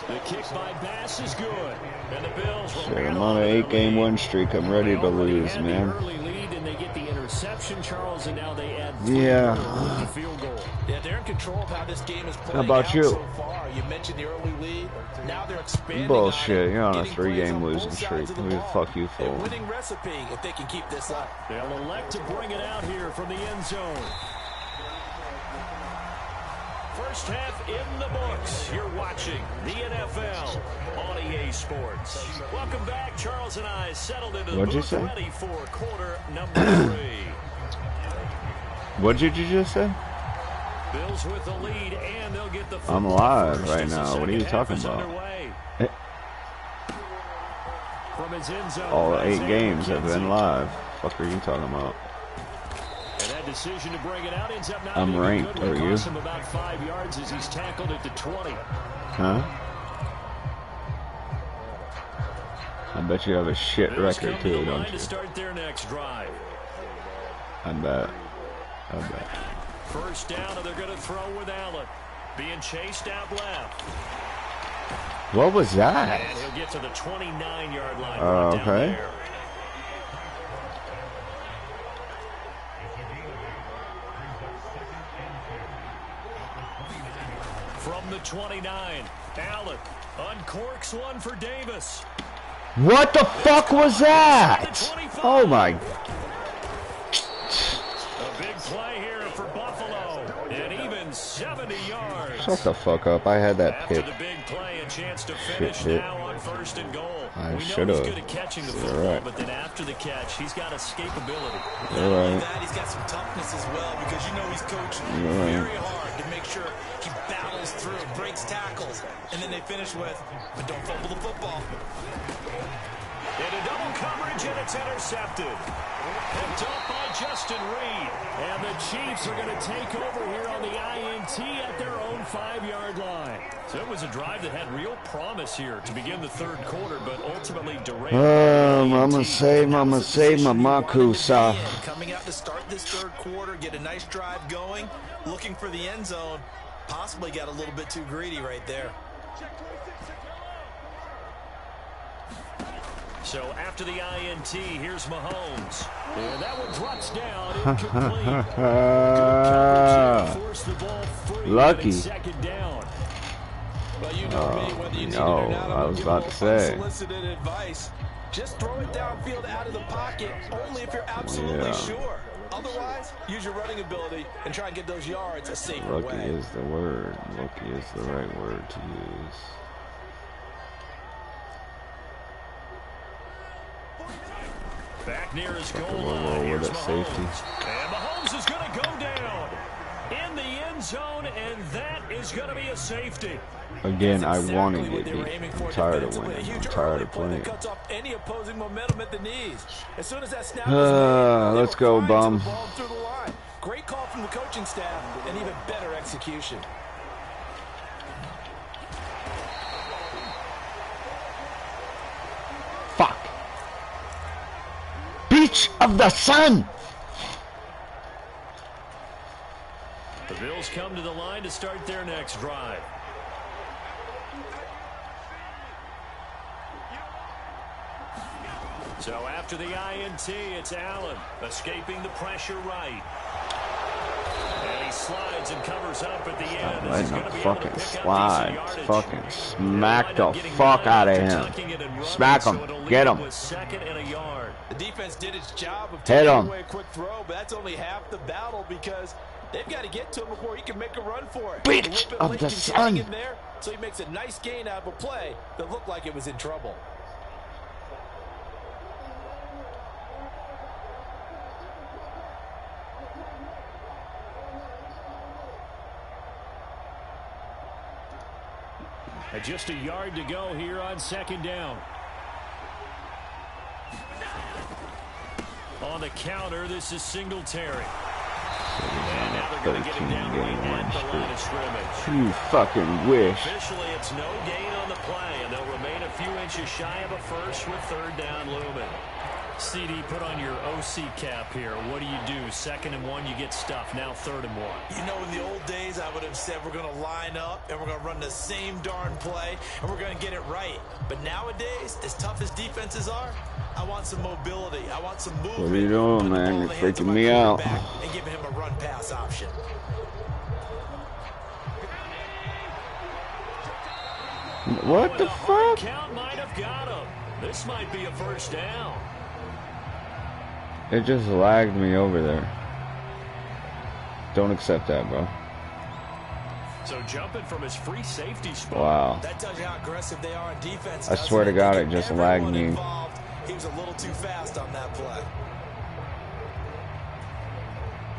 The kick by Bass is good. And the Bills will Shit, I'm on an 8-game win streak. I'm ready to lose, man. early lead, and they get the interception, Charles, and now they add 3 yeah. the field goal. Yeah, they're in control of how this game is playing. How about out you? So far. You mentioned the early lead. Now they're expanding. Bullshit. You're on a getting 3-game plays on losing both streak. sides of the Who the ball. fuck you A for? winning recipe if they can keep this up. They'll elect to bring it out here from the end zone. First half in the books. You're watching the NFL on EA Sports. Welcome back. Charles and I settled into the What'd you booth, say? ready for quarter number 3. What did you just say? Bills with the lead, and they'll get the football I'm live first right as the now. What are second you talking half is about? underway. From his end zone, All 8 Isaiah games have McKenzie. been live. Fuck are you talking about? And that decision to bring it out ends up not I'm being ranked. good. Are It you? costs him about 5 yards as he's tackled at the 20. Huh? I bet you have a shit Bills record come to the too, line don't to you? start their next drive. I bet. I bet. First down, and they're going to throw with Allen. Being chased out left. What was that? And he'll get to the 29-yard line. Oh, down okay. there. From the 29, Allen uncorks one for Davis. What the fuck was that? Oh my. A big play here for Buffalo. And even 70 yards. Shut the fuck up. I had that After pick. the big play, a chance to Shit finish hit. now on 1st and goal. I We know should've. he's good at catching the You're football, right. but then after the catch, he's got escapability. You're Not only right. that, he's got some toughness as well because you know he's coaching You're right. very hard to make sure he battles through, breaks tackles, and then they finish with, but don't fumble the football. Into double coverage, and it's intercepted. Picked up by Justin Reed. And the Chiefs are going to take over here on the INT at their own 5-yard line. So it was a drive that had real promise here to begin the 3rd quarter, but ultimately derailed. Mama say my Makusa. Coming out to start this 3rd quarter, get a nice drive going, looking for the end zone. Possibly got a little bit too greedy right there. So after the INT, here's Mahomes. And that one drops down incomplete. Good coverage there, forced the ball free. Lucky. Second down. Well, you know me, whether you need it no, or not, I I'm was gonna about give to a little say. unsolicited advice. Just throw it downfield out of the pocket, only if you're absolutely Yeah. sure. Otherwise, use your running ability and try and get those yards a safer Lucky way. is the word. Lucky is the right word to use. Back near his goal Whoa, line. Here's what a Mahomes. safety. And Mahomes is going to go down in the end zone, and that is going to be a safety. Again, I want to get beat. I'm tired of winning. I'm tired of playing. Cuts off any opposing momentum at the knees. As soon as that snap Let's go, bum. Great call from the coaching staff, and even better execution. Fuck. Beach of the sun. The Bills come to the line to start their next drive. So after the INT, it's Allen escaping the pressure right. And he slides and covers up at the end. Letting him fucking slide. Fucking smack the fuck out of him. Smack him. Get him. The defense did its job of Hit taking him. away a quick throw, but that's only half the battle because they've got to get to him before he can make a run for it. Bitch of the sun. In there, so he makes a nice gain out of a play that looked like it was in trouble. And just a yard to go here on second down. On the counter, this is Singletary. And now they're going to get him down at the line of scrimmage. You fucking wish. Officially, it's no gain on the play, and they'll remain a few inches shy of a first with third down looming. CD, put on your OC cap here. What do you do? 2nd and 1, you get stuffed. Now 3rd and 1. You know, in the old days, I would have said we're going to line up and we're going to run the same darn play and we're going to get it right. But nowadays, as tough as defenses are, I want some mobility. I want some movement. What are you doing, man? You're freaking me out. And giving him a run-pass option. What the fuck? Count might have got him. This might be a first down. It just lagged me over there. Don't accept that, bro. So jumping from his free safety spot. Wow. That tells you how aggressive they are on defense. I swear to God, it just lagged me. Involved. He was a little too fast on that play.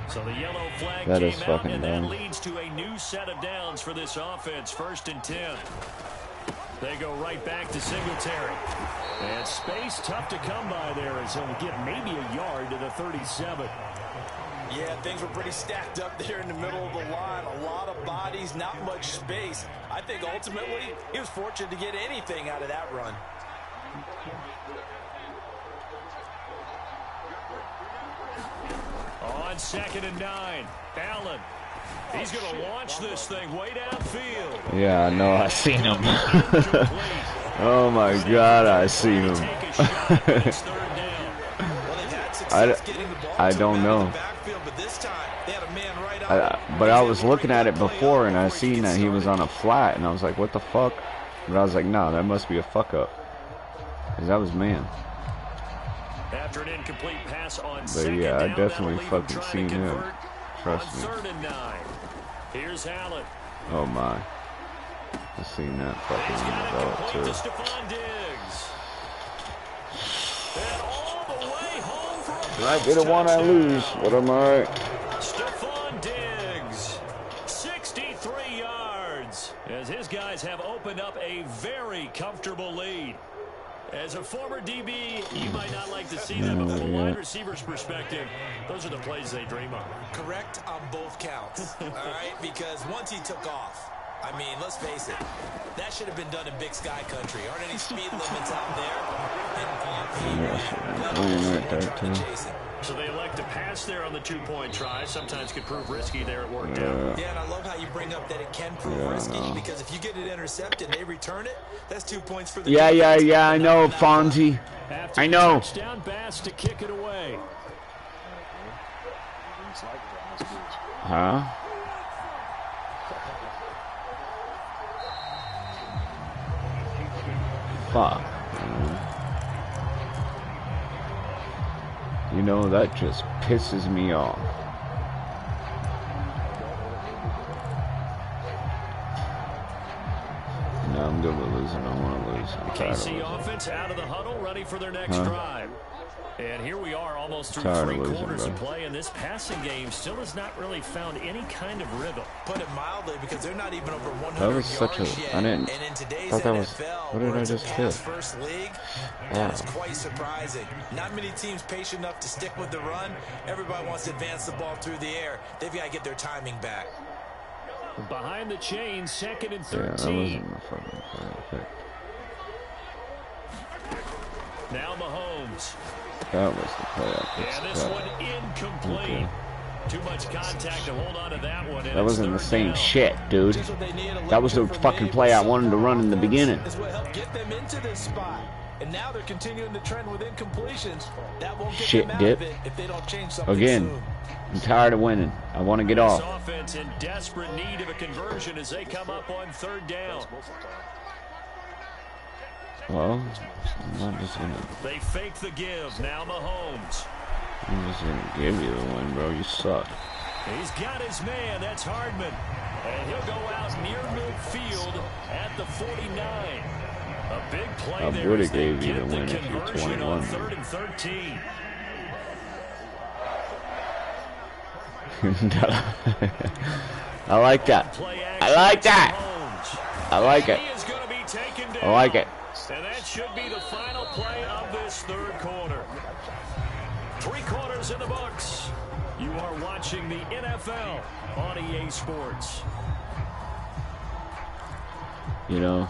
So the yellow flag That came is out, fucking and dumb. that leads to a new set of downs for this offense. 1st and 10. They go right back to Singletary. And space tough to come by there as he'll get maybe a yard to the 37. Yeah, things were pretty stacked up there in the middle of the line. A lot of bodies, not much space. I think ultimately he was fortunate to get anything out of that run. On 2nd and 9, Allen. He's going to launch this thing way downfield. Yeah, I know. I seen him. Oh my God, I seen him. I don't know. But I was looking at it before, and I seen that he was on a flat, and I was like, "What the fuck?" But I was like, "No, that must be a fuck up," because that was man. After an incomplete pass on But second yeah, I down, definitely that'll leave fucking him seen trying to him. convert Trust on me. 3rd and 9. Here's Allen. Oh my. I seen that fucking develop too. To Stephon Diggs. And all the way home for a I get a one, I lose, but I'm alright. Stephon Diggs, 63 yards, as his guys have opened up a very comfortable lead. As a former DB, you might not like to see that, but from a wide receiver's perspective, those are the plays they dream of. Correct on both counts, all right? Because once he took off, I mean, let's face it, that should have been done in Big Sky country. Aren't any speed limits out there? So they elect to pass there on the 2-point try. Sometimes could prove risky there. It worked out. Yeah, and I love how you bring up that it can prove risky because if you get it intercepted and they return it, that's 2 points for the Yeah, I know, Fonzie. I know. Touchdown pass to kick it away. Huh? Fuck. You know, that just pisses me off. No, I'm good with losing. I want to lose. KC offense out of the huddle, ready for their next drive. And here we are almost through 3 quarters of play, and this passing game still has not really found any kind of rhythm. Put it mildly, because they're not even over 100 that was such yards a, yet. I didn't, and in today's thought that NFL, was, what did I just hit? First league, that is quite surprising. Not many teams patient enough to stick with the run. Everybody wants to advance the ball through the air. They've got to get their timing back. Behind the chain, 2nd and 13. Yeah, that wasn't my fucking pick. Now Mahomes. That was the play. And this one incomplete. Okay. Too much contact to hold on to that one. That wasn't the same shit, dude. That was the fucking play I wanted to run in the beginning. Is what helped get them into this spot. And now they're continuing the trend with incompletions. That won't get Shit them out dip. of it if they don't change something Again, soon. I'm tired of winning. I want to get This off. offense in desperate need of a conversion as they come up on 3rd down. Well, I'm not just gonna. They fake the give. Now Mahomes. I'm just gonna give you the win, bro. You suck. He's got his man. That's Hardman. And he'll go out near midfield at the 49. A big play there. I would have gave you the win if you're 21. 3rd and 13. I like that. I like that. I like it. I like it. And that should be the final play of this 3rd quarter. 3 quarters in the books. You are watching the NFL on EA Sports. You know.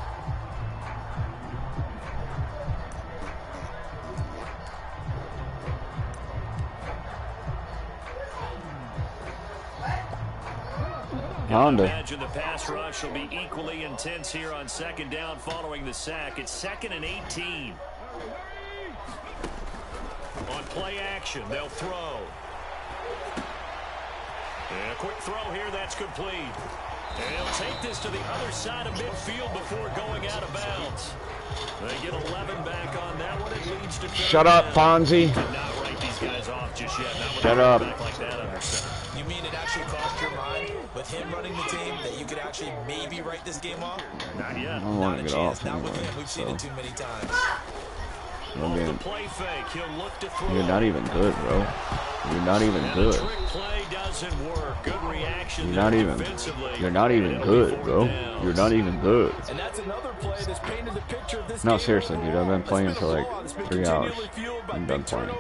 Honda. Imagine the pass rush will be equally intense here on 2nd down following the sack. It's 2nd and 18. On play action, they'll throw. And a quick throw here, that's complete. And he'll take this to the other side of midfield before going out of bounds. They get 11 back on that one. It leads to Shut up, Fonzie. not write these guys off just yet. Shut up. Like that under center. You mean it actually crossed your mind with him running the team that you could actually maybe write this game off? Not yet. I don't want to get off Not with anyway. him. We've seen it too many times. The play fake. He'll look to throw. You're not even good, bro. You're not even good. Trick play doesn't work. Good reaction. You're not even. You're not even good, bro. You're not even good. And that's another play that's painted the picture of this No, game. seriously, dude. I've been playing for like 3 hours. I'm done playing.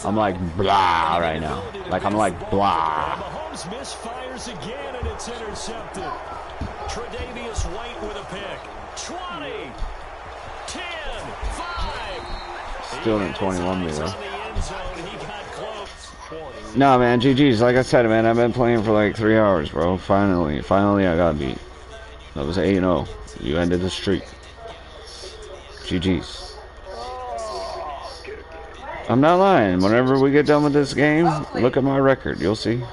I'm like blah right now. Like I'm like blah. Mahomes misfires again and it's intercepted. Tre'Davious White with a pick. 20, 10, 5. Still didn't 21 me though. Nah, man, GG's. Like I said, man, I've been playing for like 3 hours, bro. Finally I got beat. That was 8-0. You ended the streak. GG's. I'm not lying. Whenever we get done with this game, look at my record. You'll see.